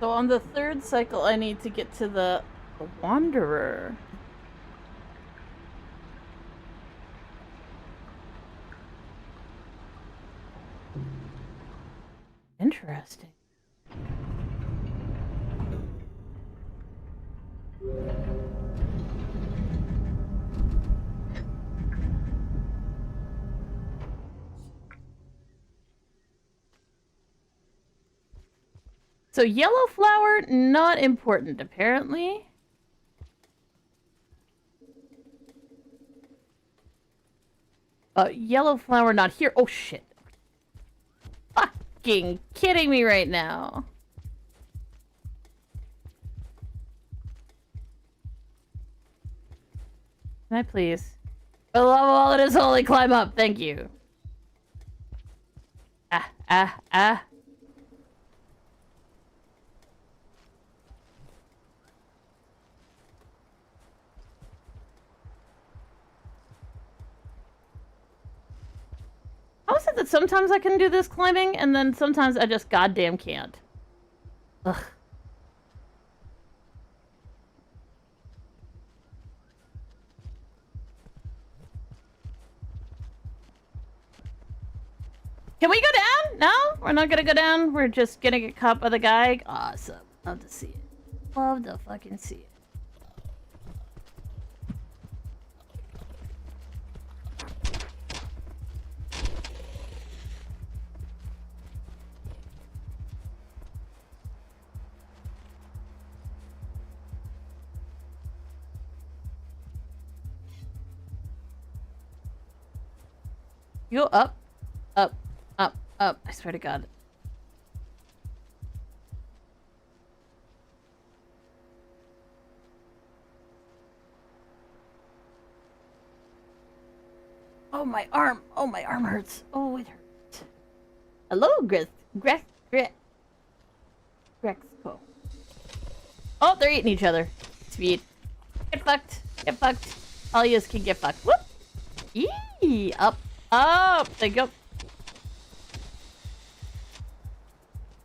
So on the third cycle, I need to get to the Wanderer. Interesting. So yellow flower, not important, apparently. Yellow flower not here. Oh, shit. Fucking kidding me right now. Can I please? For the love of all that is holy, climb up. Thank you. Ah. How is it that sometimes I can do this climbing, and then sometimes I just goddamn can't? Ugh. Can we go down? No? We're not gonna go down? We're just gonna get caught by the guy? Awesome. Love to see it. Love to fucking see it. You go up, up, up, up. I swear to God. Oh, my arm. Oh, my arm hurts. Oh, it hurts. Hello, Grexco. Oh, they're eating each other. Speed. Get fucked. Get fucked. All yous can get fucked. Whoop. Eee. Up. Up. There you go.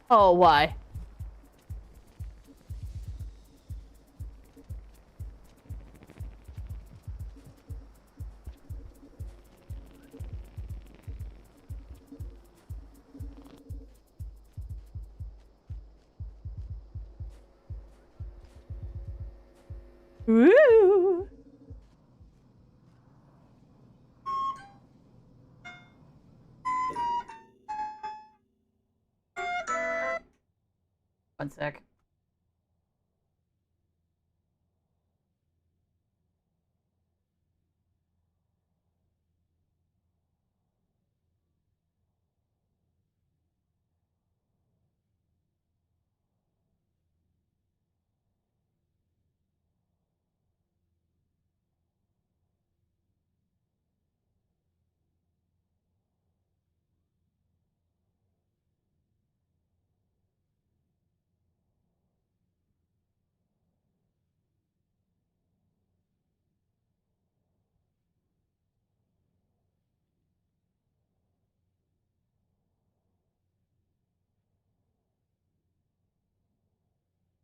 Oh, why? Woo! One sec.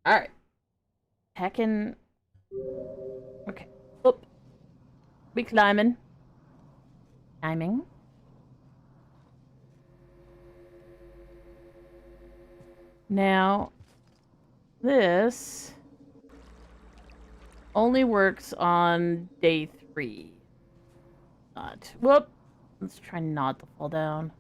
Alright. Hacking. Okay. Oop. We climbing. Climbing. Now, this only works on day 3. Not. Whoop. Let's try not to fall down.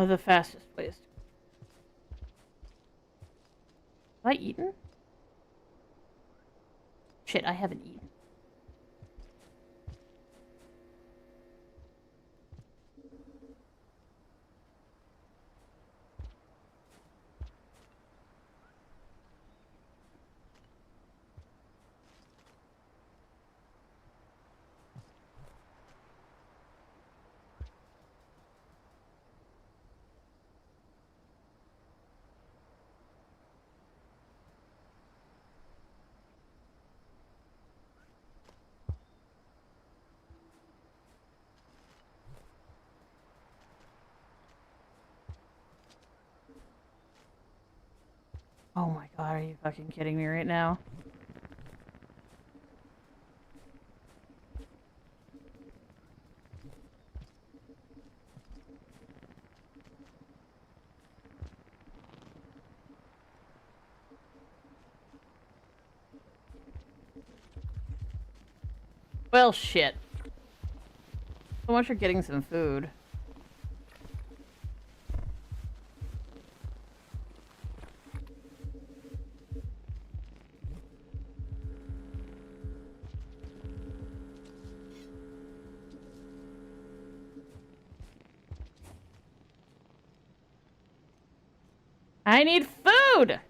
Or the fastest ways. Have I eaten? Shit, I haven't eaten. Oh my god, are you fucking kidding me right now? Well, shit. So much for getting some food. I need food!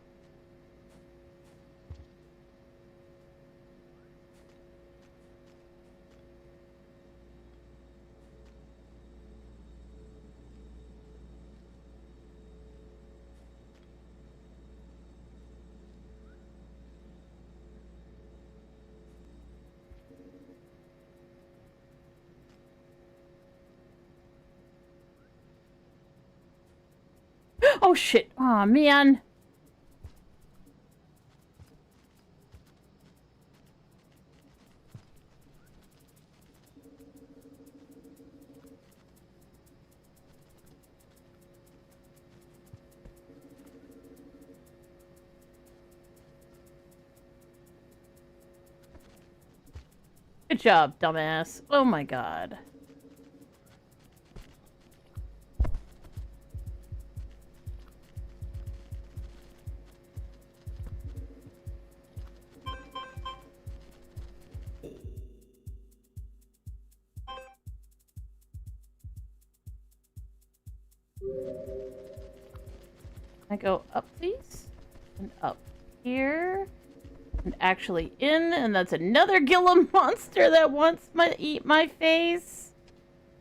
Oh shit! Aw, man! Good job, dumbass. Oh my god. I go up, please? And up here. And actually in, and that's another Gillum monster that wants to eat my face.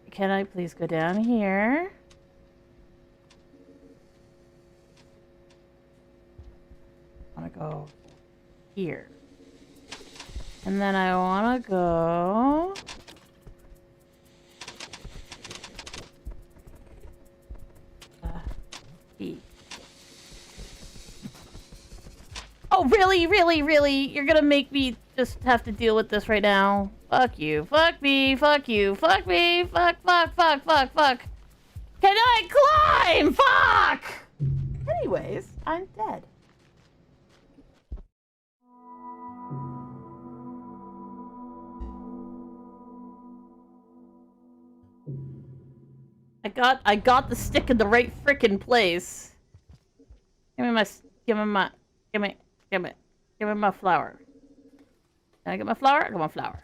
Can I please go down here? I want to go here. And then I want to go... E. Oh, really, really, really? You're gonna make me just have to deal with this right now? Fuck you. Fuck me. Fuck you. Fuck me. Fuck, fuck, fuck, fuck, fuck. Can I climb? Fuck! Anyways, I'm dead. I got the stick in the right frickin' place. Give me my flower. Can I get my flower? I got my flower.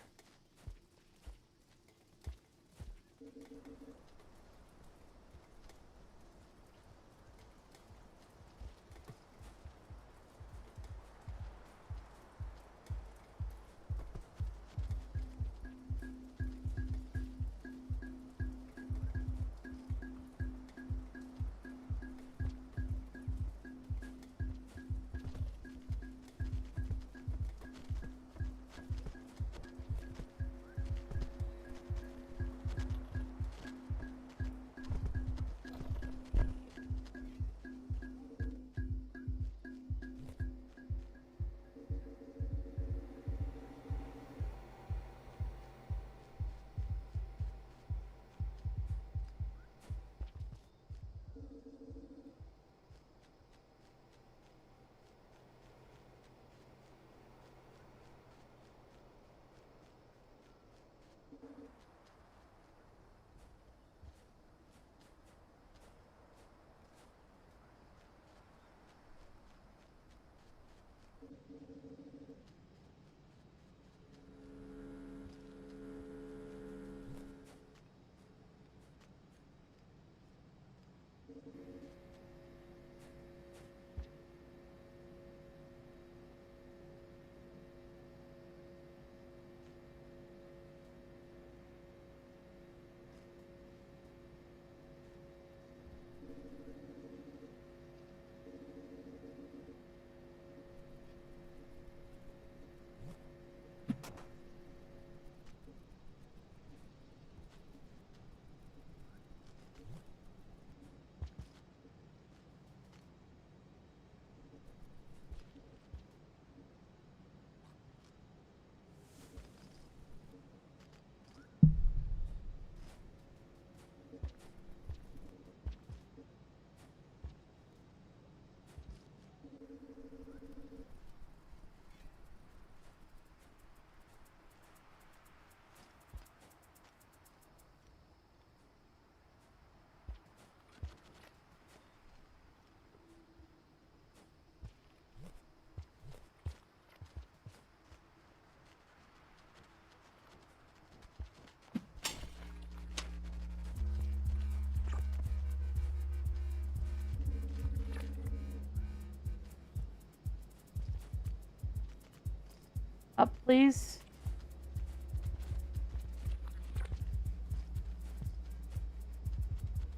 Up, please.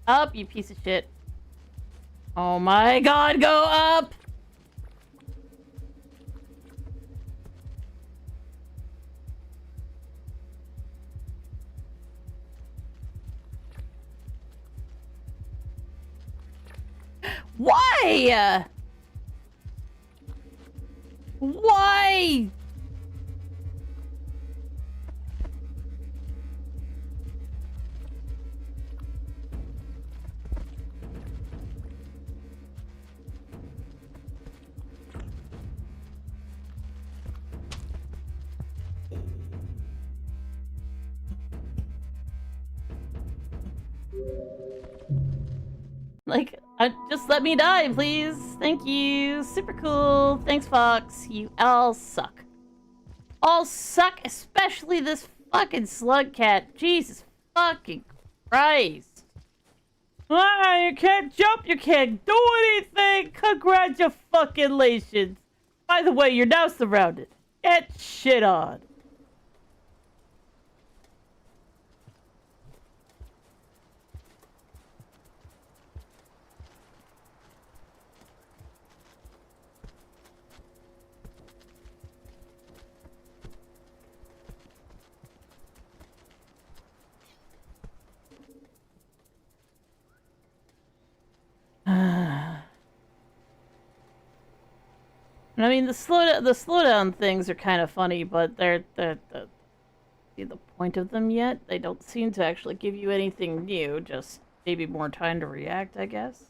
Up, you piece of shit. Oh my god, go up! Why? Why? Like, just let me die, please. Thank you. Super cool. Thanks, Fox. You all suck. All suck, especially this fucking slug cat. Jesus fucking Christ. Ah, you can't jump, you can't do anything. Congratulations. By the way, you're now surrounded. Get shit on. I mean, the slowdown things are kind of funny, but they're see the point of them yet. They don't seem to actually give you anything new. Just maybe more time to react, I guess.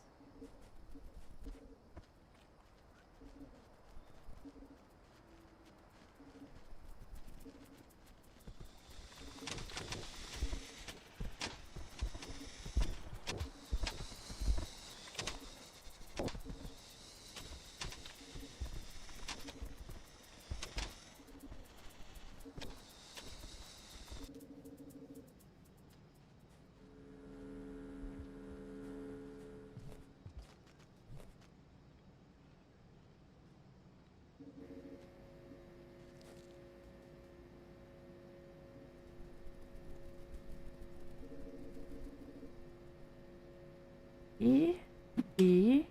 E.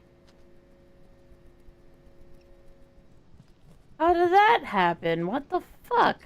How did that happen? What the fuck?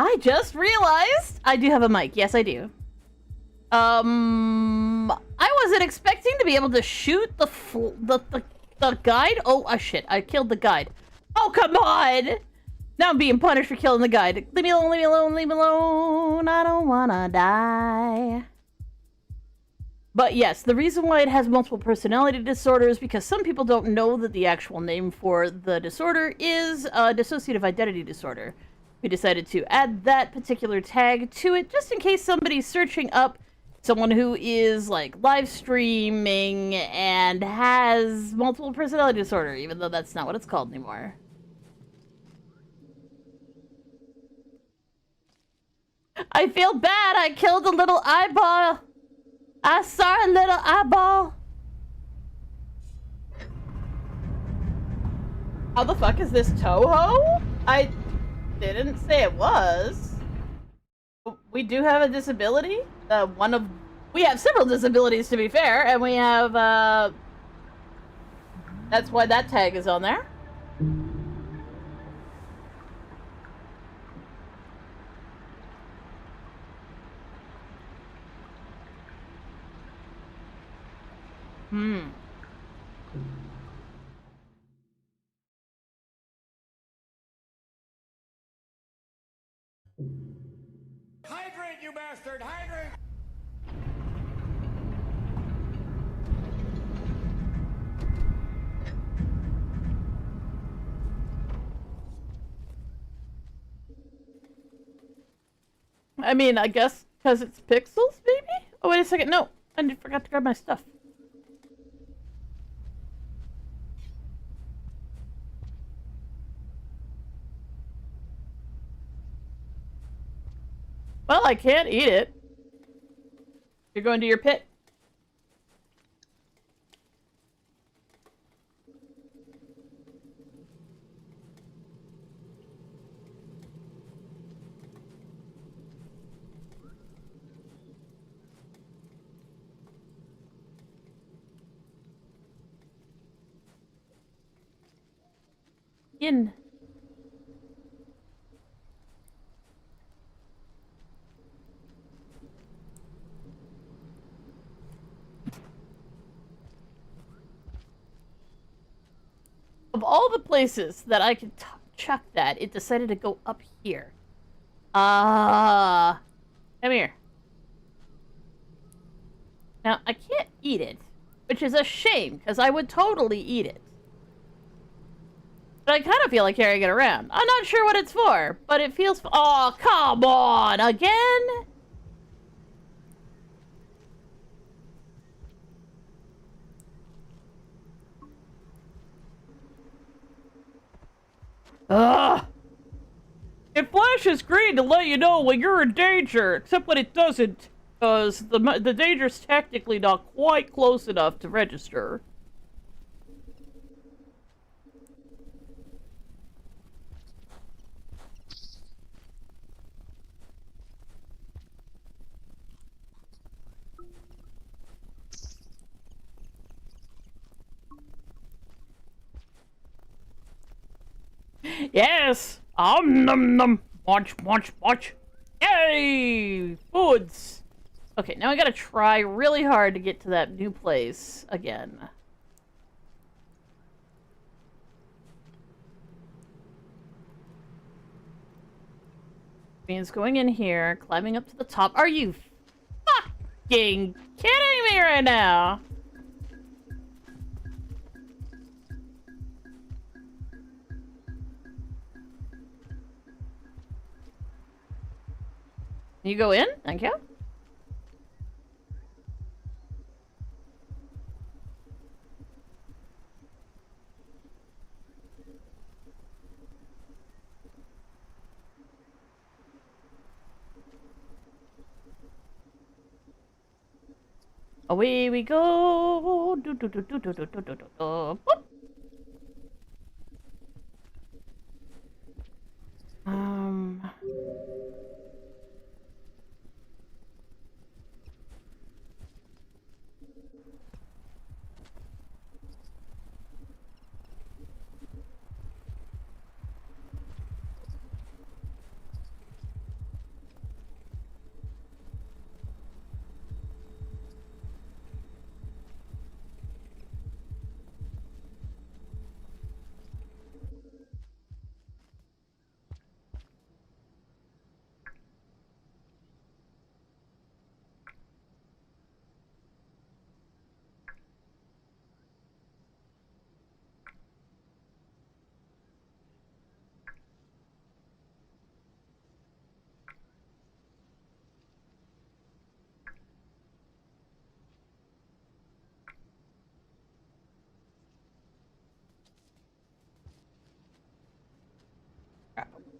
I just realized I do have a mic. Yes, I do. I wasn't expecting to be able to shoot the guide. Oh, shit. I killed the guide. Oh, come on! Now I'm being punished for killing the guide. Leave me alone, leave me alone, leave me alone. I don't wanna die. But yes, the reason why it has multiple personality disorder is because some people don't know that the actual name for the disorder is dissociative identity disorder. We decided to add that particular tag to it just in case somebody's searching up someone who is like live streaming and has multiple personality disorder, even though that's not what it's called anymore. I feel bad. I killed a little eyeball. I saw a little eyeball. How the fuck is this Toho? I didn't say it was. We do have a disability. We have several disabilities, to be fair, and we have, that's why that tag is on there. Hydrate, you bastard! Hydrate! I mean, I guess because it's pixels, maybe? Oh, wait a second. No, I forgot to grab my stuff. Well, I can't eat it. You're going to your pit. In. Of all the places that I could chuck that, it decided to go up here. Come here. Now, I can't eat it, which is a shame, because I would totally eat it. But I kind of feel like carrying it around. I'm not sure what it's for, but it feels... Oh, come on! Again? Ugh! It flashes green to let you know when you're in danger, except when it doesn't, because the danger's technically not quite close enough to register. Yes! Num num! Munch, munch, munch! Yay! Foods! Okay, now I gotta try really hard to get to that new place again. Means going in here, climbing up to the top. Are you fucking kidding me right now? You go in? Thank you. Away we go. Do, do, do, do, do, do, do, do, do. Boop.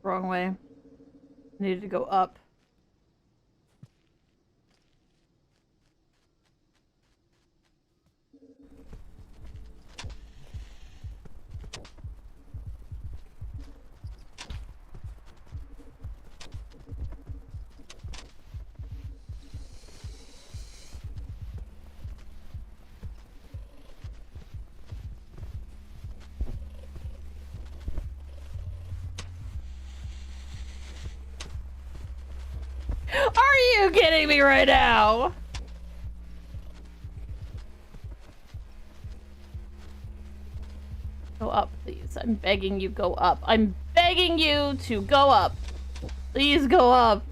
Wrong way. Needed to go up. Are you kidding me right now? Go up, please. I'm begging you, go up. I'm begging you to go up. Please go up.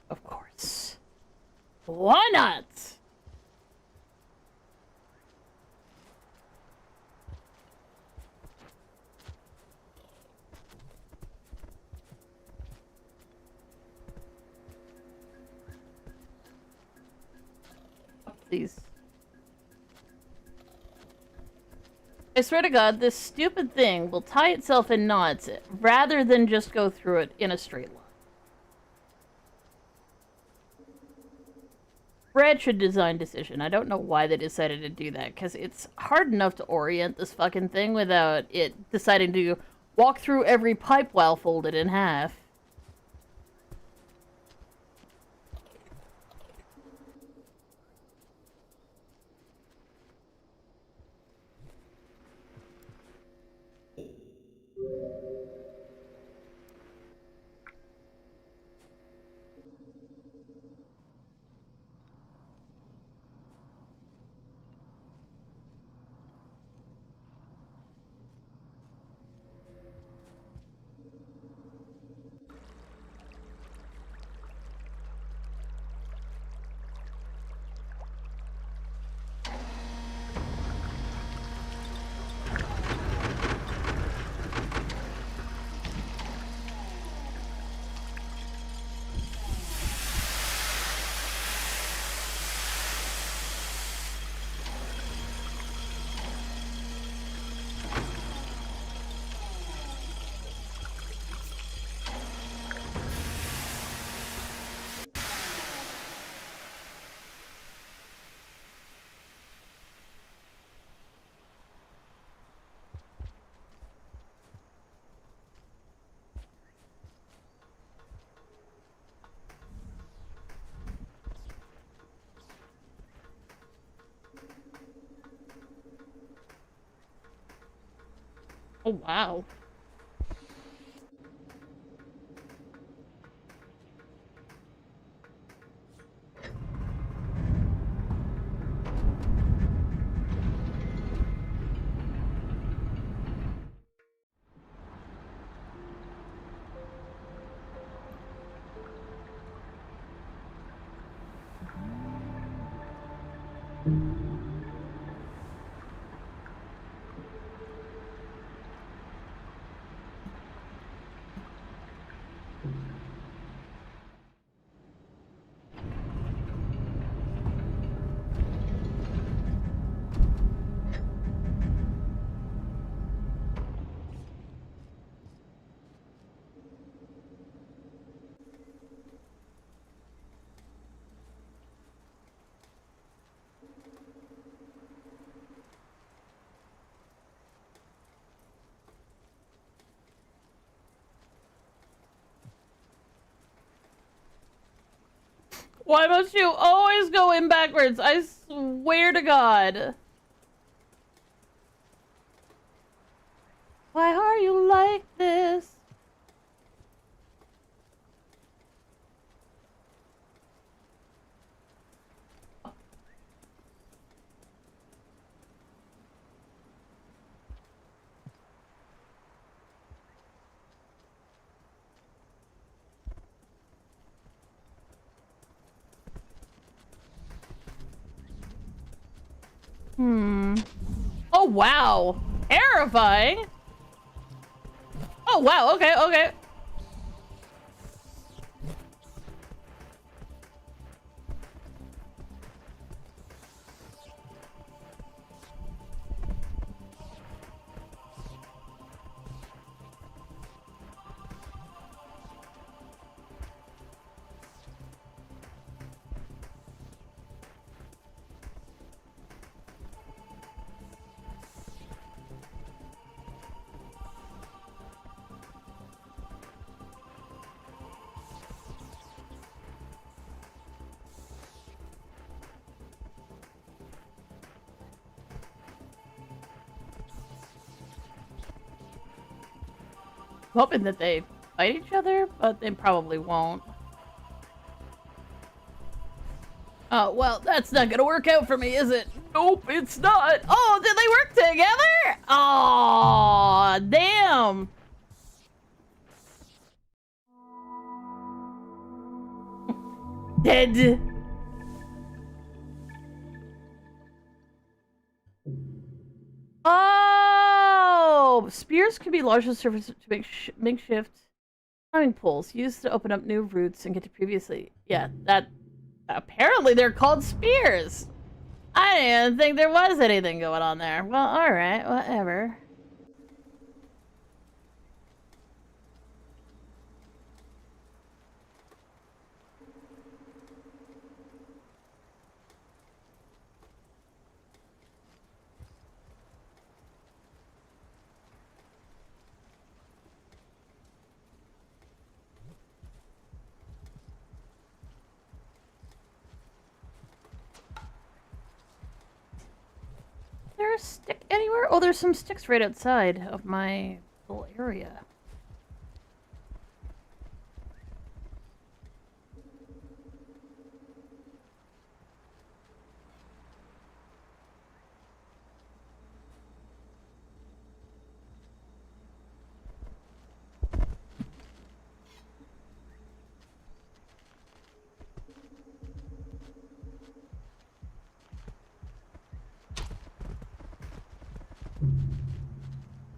Of course. Why not? Please. I swear to God, this stupid thing will tie itself in knots rather than just go through it in a straight line. Brad should design decision. I don't know why they decided to do that, because it's hard enough to orient this fucking thing without it deciding to walk through every pipe while folded in half. Oh, wow. Why must you always go in backwards? I swear to God. Why are you like this? Oh, wow. Terrifying. Oh, wow. Okay, okay. Hoping that they fight each other, but they probably won't. Oh, well, that's not gonna work out for me, is it? Nope, it's not. Oh, did they work together? Oh, damn. Dead. Oh! Spears can be large as surface to make makeshift climbing poles used to open up new routes and get to previously. Yeah, that. Apparently they're called spears! I didn't even think there was anything going on there. Well, alright, whatever. Is there a stick anywhere? Oh, there's some sticks right outside of my little area.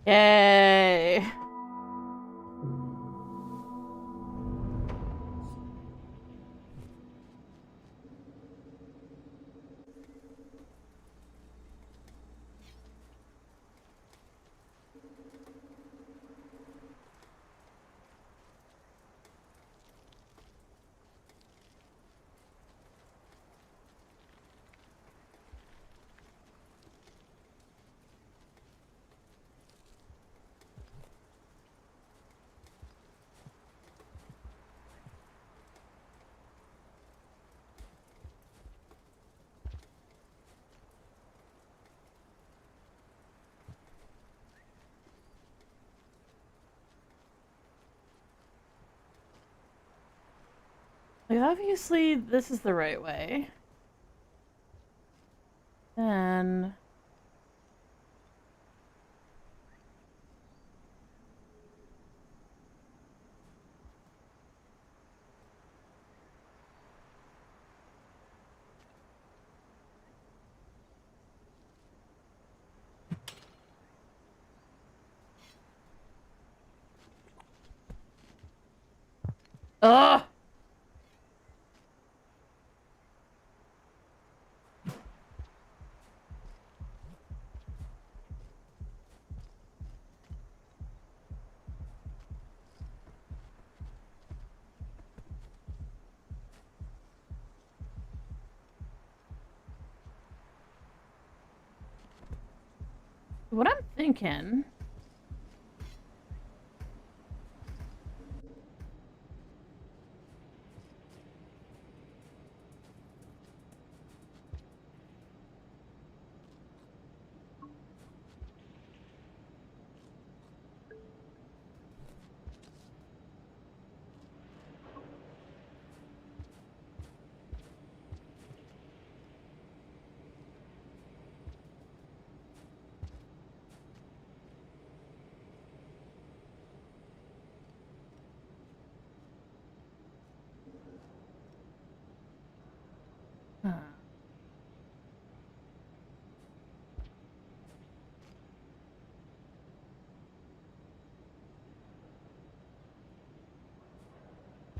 Yay! Like, obviously, this is the right way. Then... Ugh! What I'm thinking...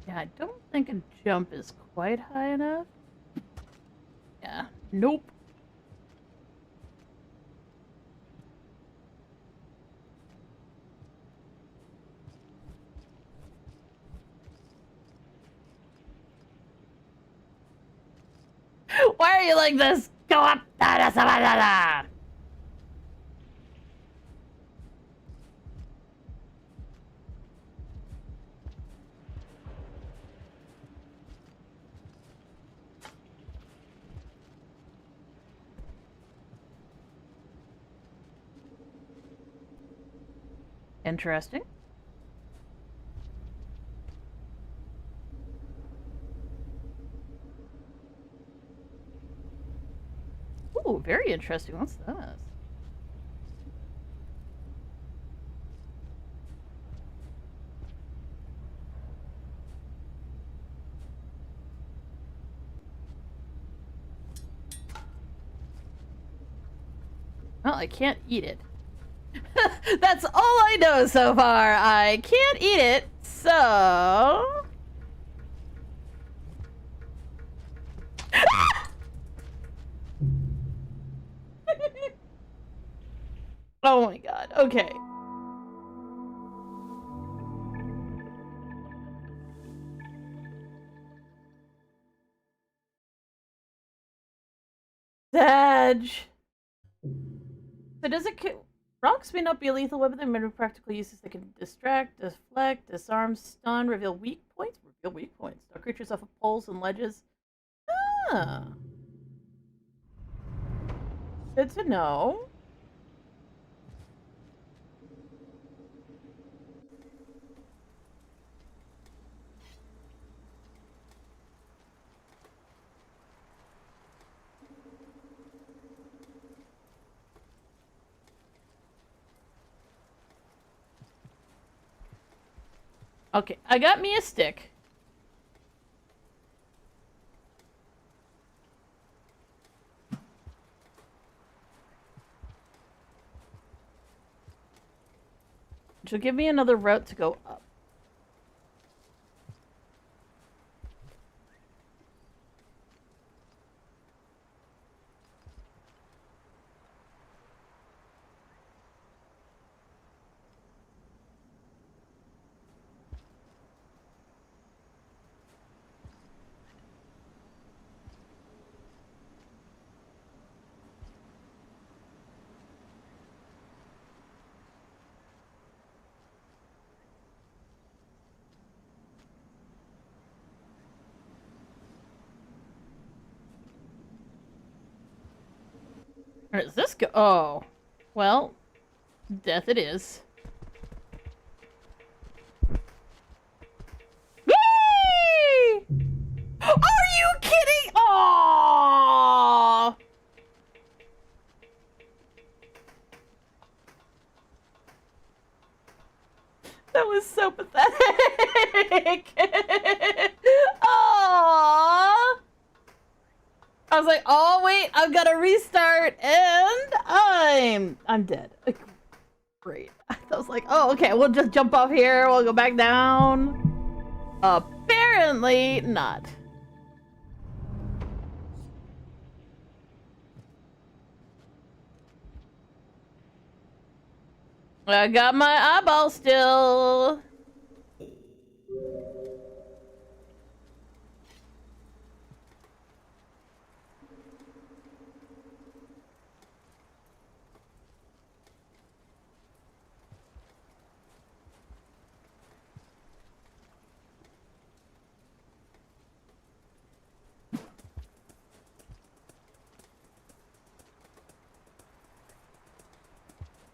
Yeah, I don't think a jump is quite high enough. Yeah, nope. Why are you like this? Go up! Interesting. Ooh, very interesting. What's that? Well, I can't eat it. That's all I know so far. I can't eat it, so... Oh my god, okay. Sag. So does it... Rocks may not be a lethal weapon. They may have practical uses that can distract, deflect, disarm, stun, reveal weak points. Reveal weak points. Knock creatures off of poles and ledges. Ah. Good to know. Okay, I got me a stick. Which will give me another route to go up. Where does this go? Oh. Well, death it is. Whee! Are you kidding? Oh! That was so pathetic. Aww. I was like, oh wait, I've got to restart, and I'm dead. Great. I was like, oh okay, we'll just jump off here. We'll go back down. Apparently not. I got my eyeball still.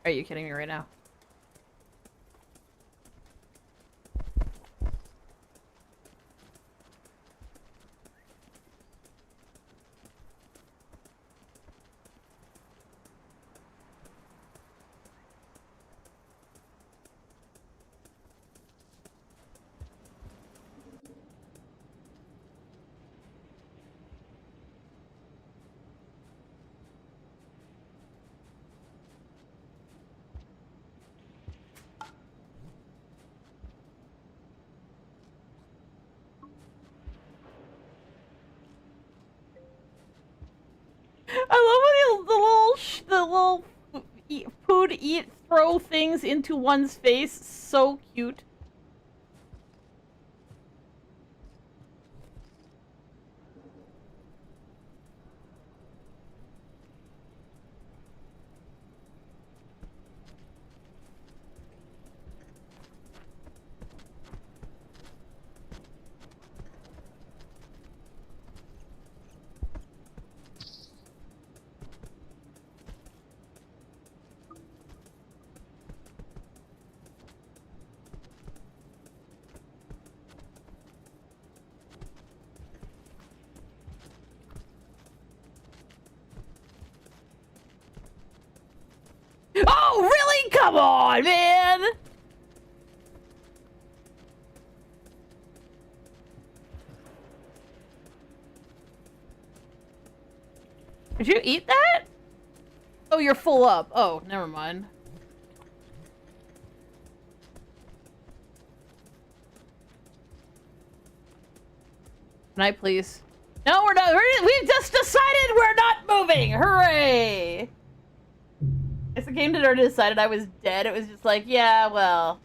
Are you kidding me right now? I love when the little food eat throw things into one's face. So cute. Oh, really? Come on, man! Did you eat that? Oh, you're full up. Oh, never mind. Can I please? No, we're not. We've just decided we're not moving. Hooray! As the game had already decided I was dead, it was just like, yeah, well.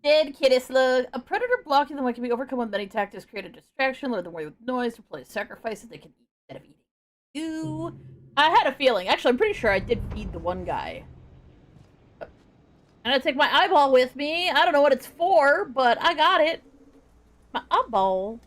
Dead kitty slug. A predator blocking them can be overcome with many tactics. Create a distraction, lure them away with noise, replace sacrifices they can eat instead of eating you. I had a feeling. Actually, I'm pretty sure I did feed the one guy. I'm gonna take my eyeball with me. I don't know what it's for, but I got it. My eyeball.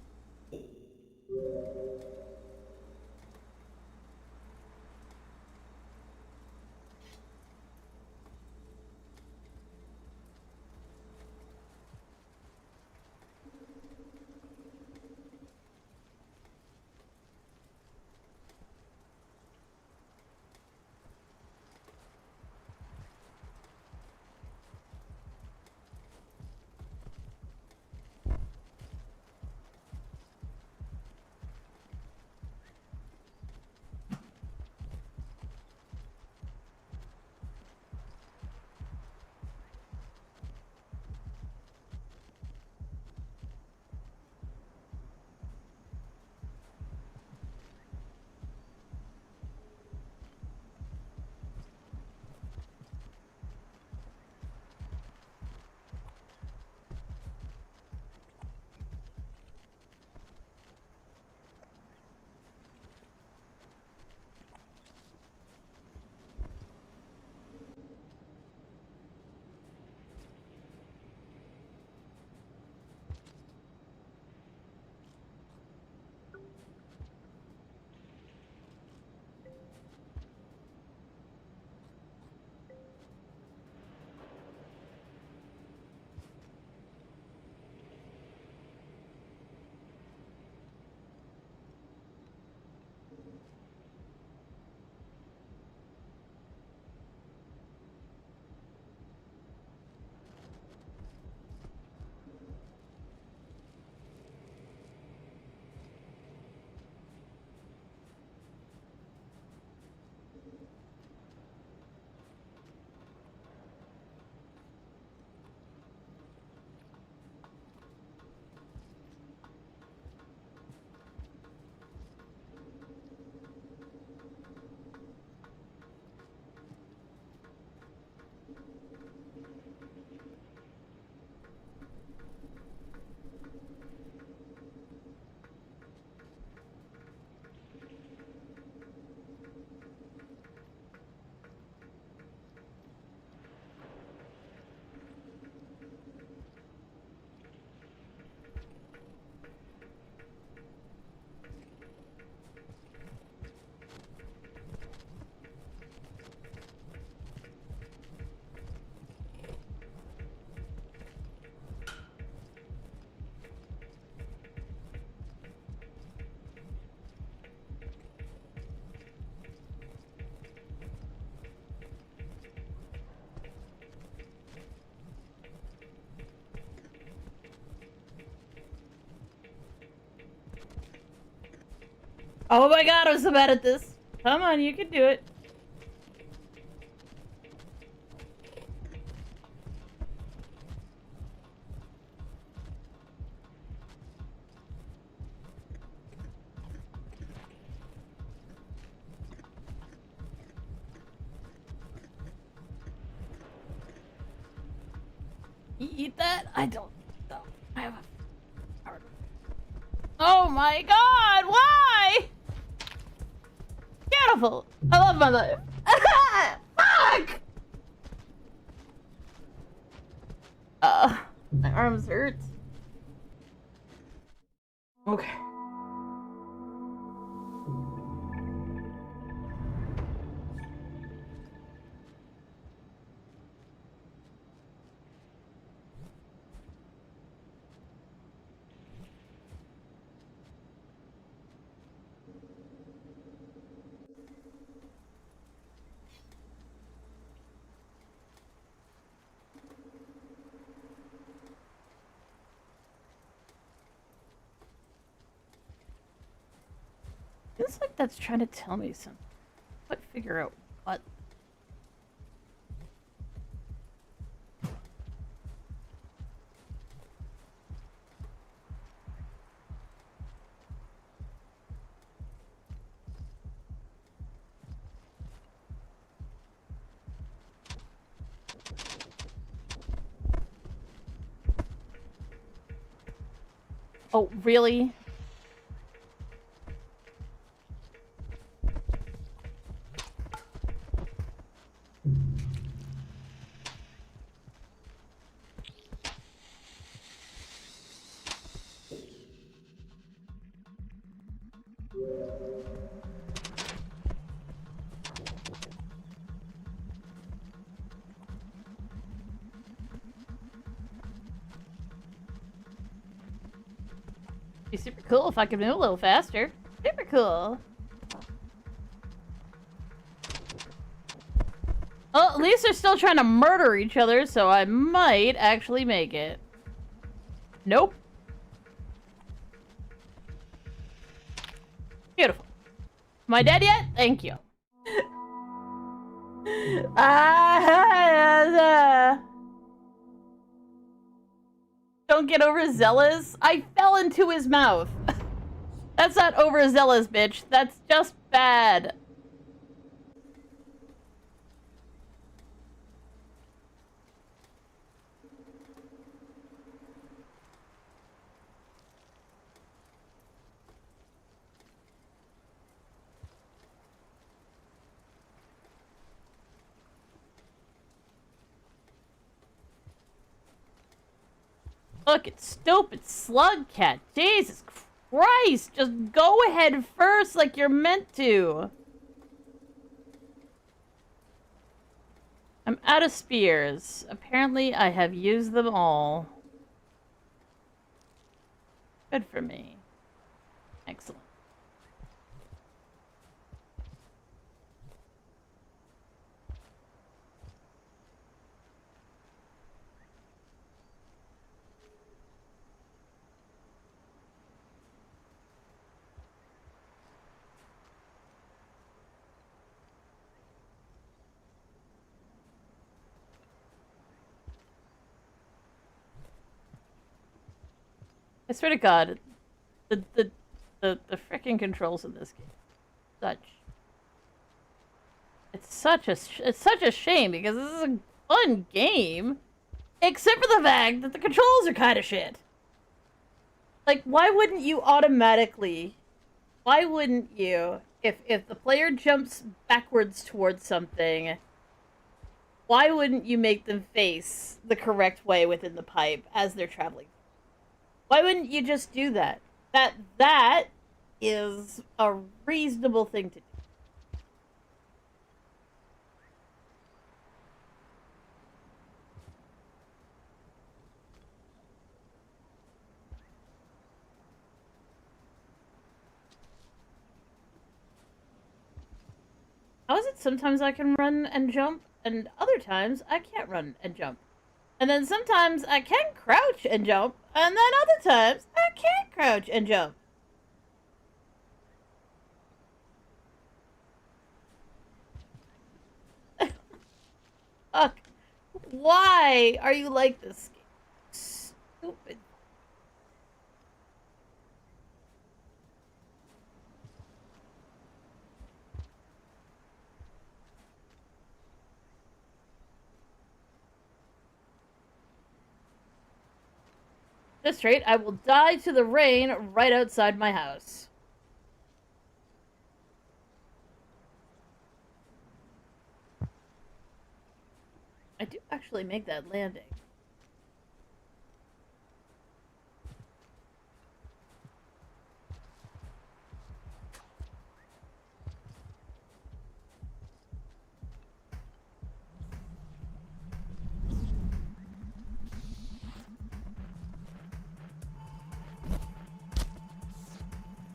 Oh my god, I'm so bad at this. Come on, you can do it. You eat that? I don't know. I have a heart. Oh my god, why? Beautiful. I love my life. Fuck! My arms hurt. Okay. Feels like that's trying to tell me something. But figure out what. Oh, really? Be super cool if I could move a little faster. Super cool. Well, at least they're still trying to murder each other, so I might actually make it. Nope. Beautiful. Am I dead yet? Thank you. Don't get overzealous. I fell into his mouth. That's not overzealous, bitch. That's just bad. Look, it's stupid slug cat. Jesus Christ! Just go ahead first like you're meant to. I'm out of spears. Apparently, I have used them all. Good for me. Excellent. I swear to God, the frickin' controls in this game, it's such a shame because this is a fun game, except for the fact that the controls are kind of shit. Like, why wouldn't you automatically? Why wouldn't you, if the player jumps backwards towards something? Why wouldn't you make them face the correct way within the pipe as they're traveling? Why wouldn't you just do that? That is a reasonable thing to do. How is it sometimes I can run and jump, and other times I can't run and jump? And then sometimes I can crouch and jump, and then other times I can't crouch and jump. fuck? Why are you like this? Stupid. At this rate, I will die to the rain right outside my house. I do actually make that landing.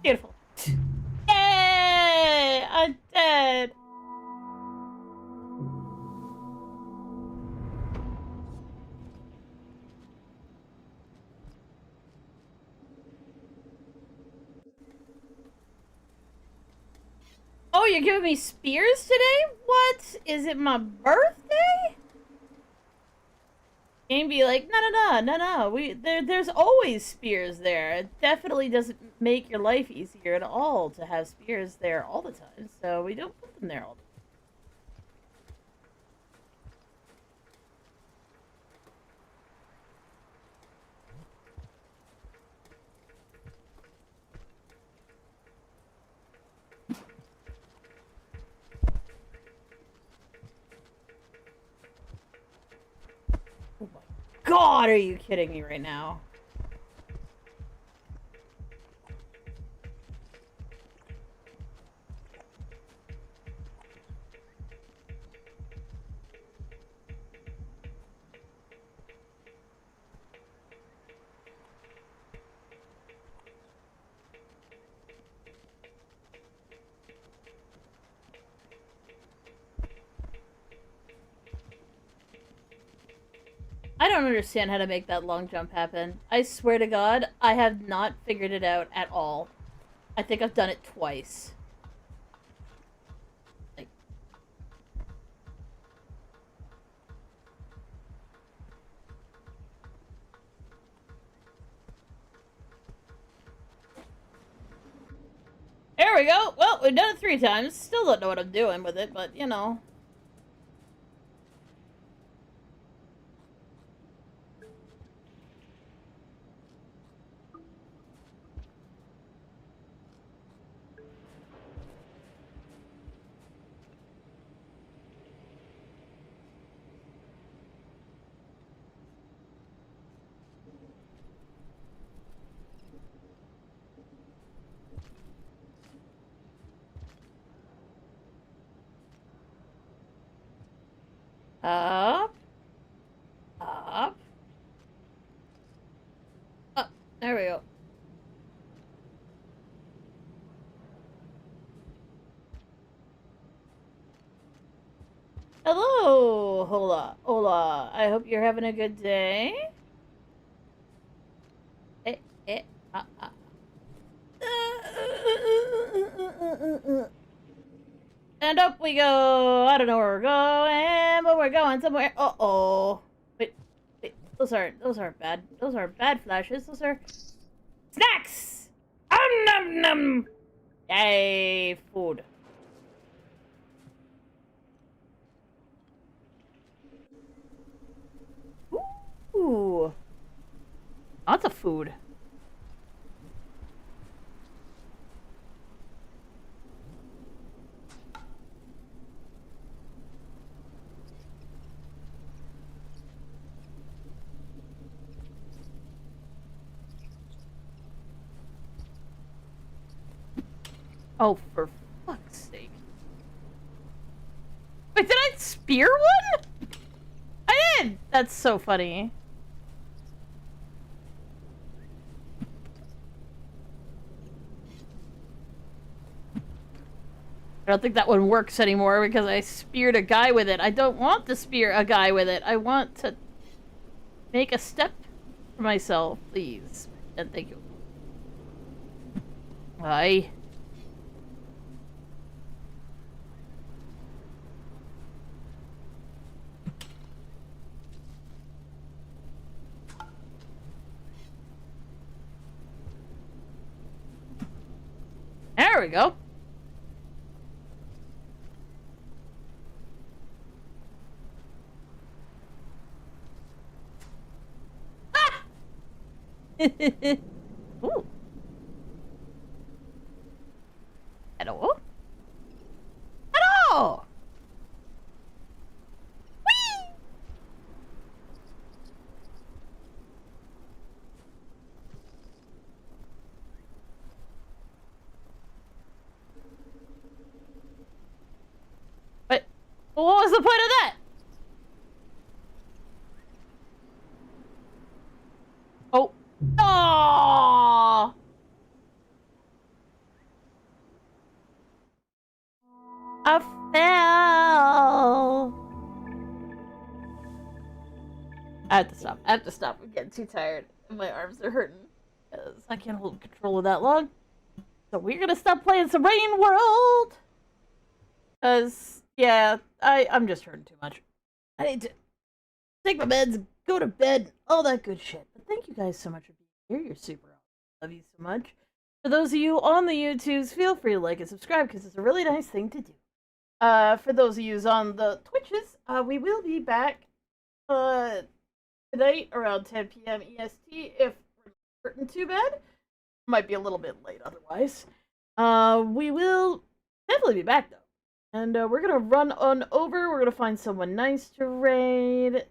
Beautiful. Yay! I'm dead. Oh, you're giving me spears today? What? Is it my birthday? Game be like, no. There's always spears there. It definitely doesn't make your life easier at all to have spears there all the time. So we don't put them there all the time. Oh my god, are you kidding me right now? I don't understand how to make that long jump happen. I swear to God, I have not figured it out at all. I think I've done it twice. Like... There we go! Well, we've done it 3 times. Still don't know what I'm doing with it, but, you know. Up. Up. Up. There we go. Hello, hola. I hope you're having a good day. Ah, ah. And up we go. I don't know where we're going, but we're going somewhere. Uh-oh. Wait. Those aren't bad. Those are bad flashes. Those are snacks. Nom nom. Yay, food. Ooh. Lots of food. Oh, for fuck's sake. Wait, did I spear one? I did! That's so funny. I don't think that one works anymore because I speared a guy with it. I don't want to spear a guy with it. I want to make a step for myself, please. And thank you. Aye. There we go. Ah! Ooh. Hello? Hello! Whee! What? What was the point of that? Oh. Oh! I fell. I have to stop. I have to stop. I'm getting too tired. My arms are hurting. 'Cause I can't hold control of that long. So we're gonna stop playing some Rain World. 'Cause, yeah, I'm just hurting too much. I need to take my meds, go to bed, all that good shit. But thank you guys so much for being here. You're super awesome. Love you so much. For those of you on the YouTubes, feel free to like and subscribe because it's a really nice thing to do. For those of you on the Twitches, we will be back tonight around 10 p.m. EST if we're not hurting too bad. Might be a little bit late otherwise. We will definitely be back though. And we're gonna run on over. We're gonna find someone nice to raid.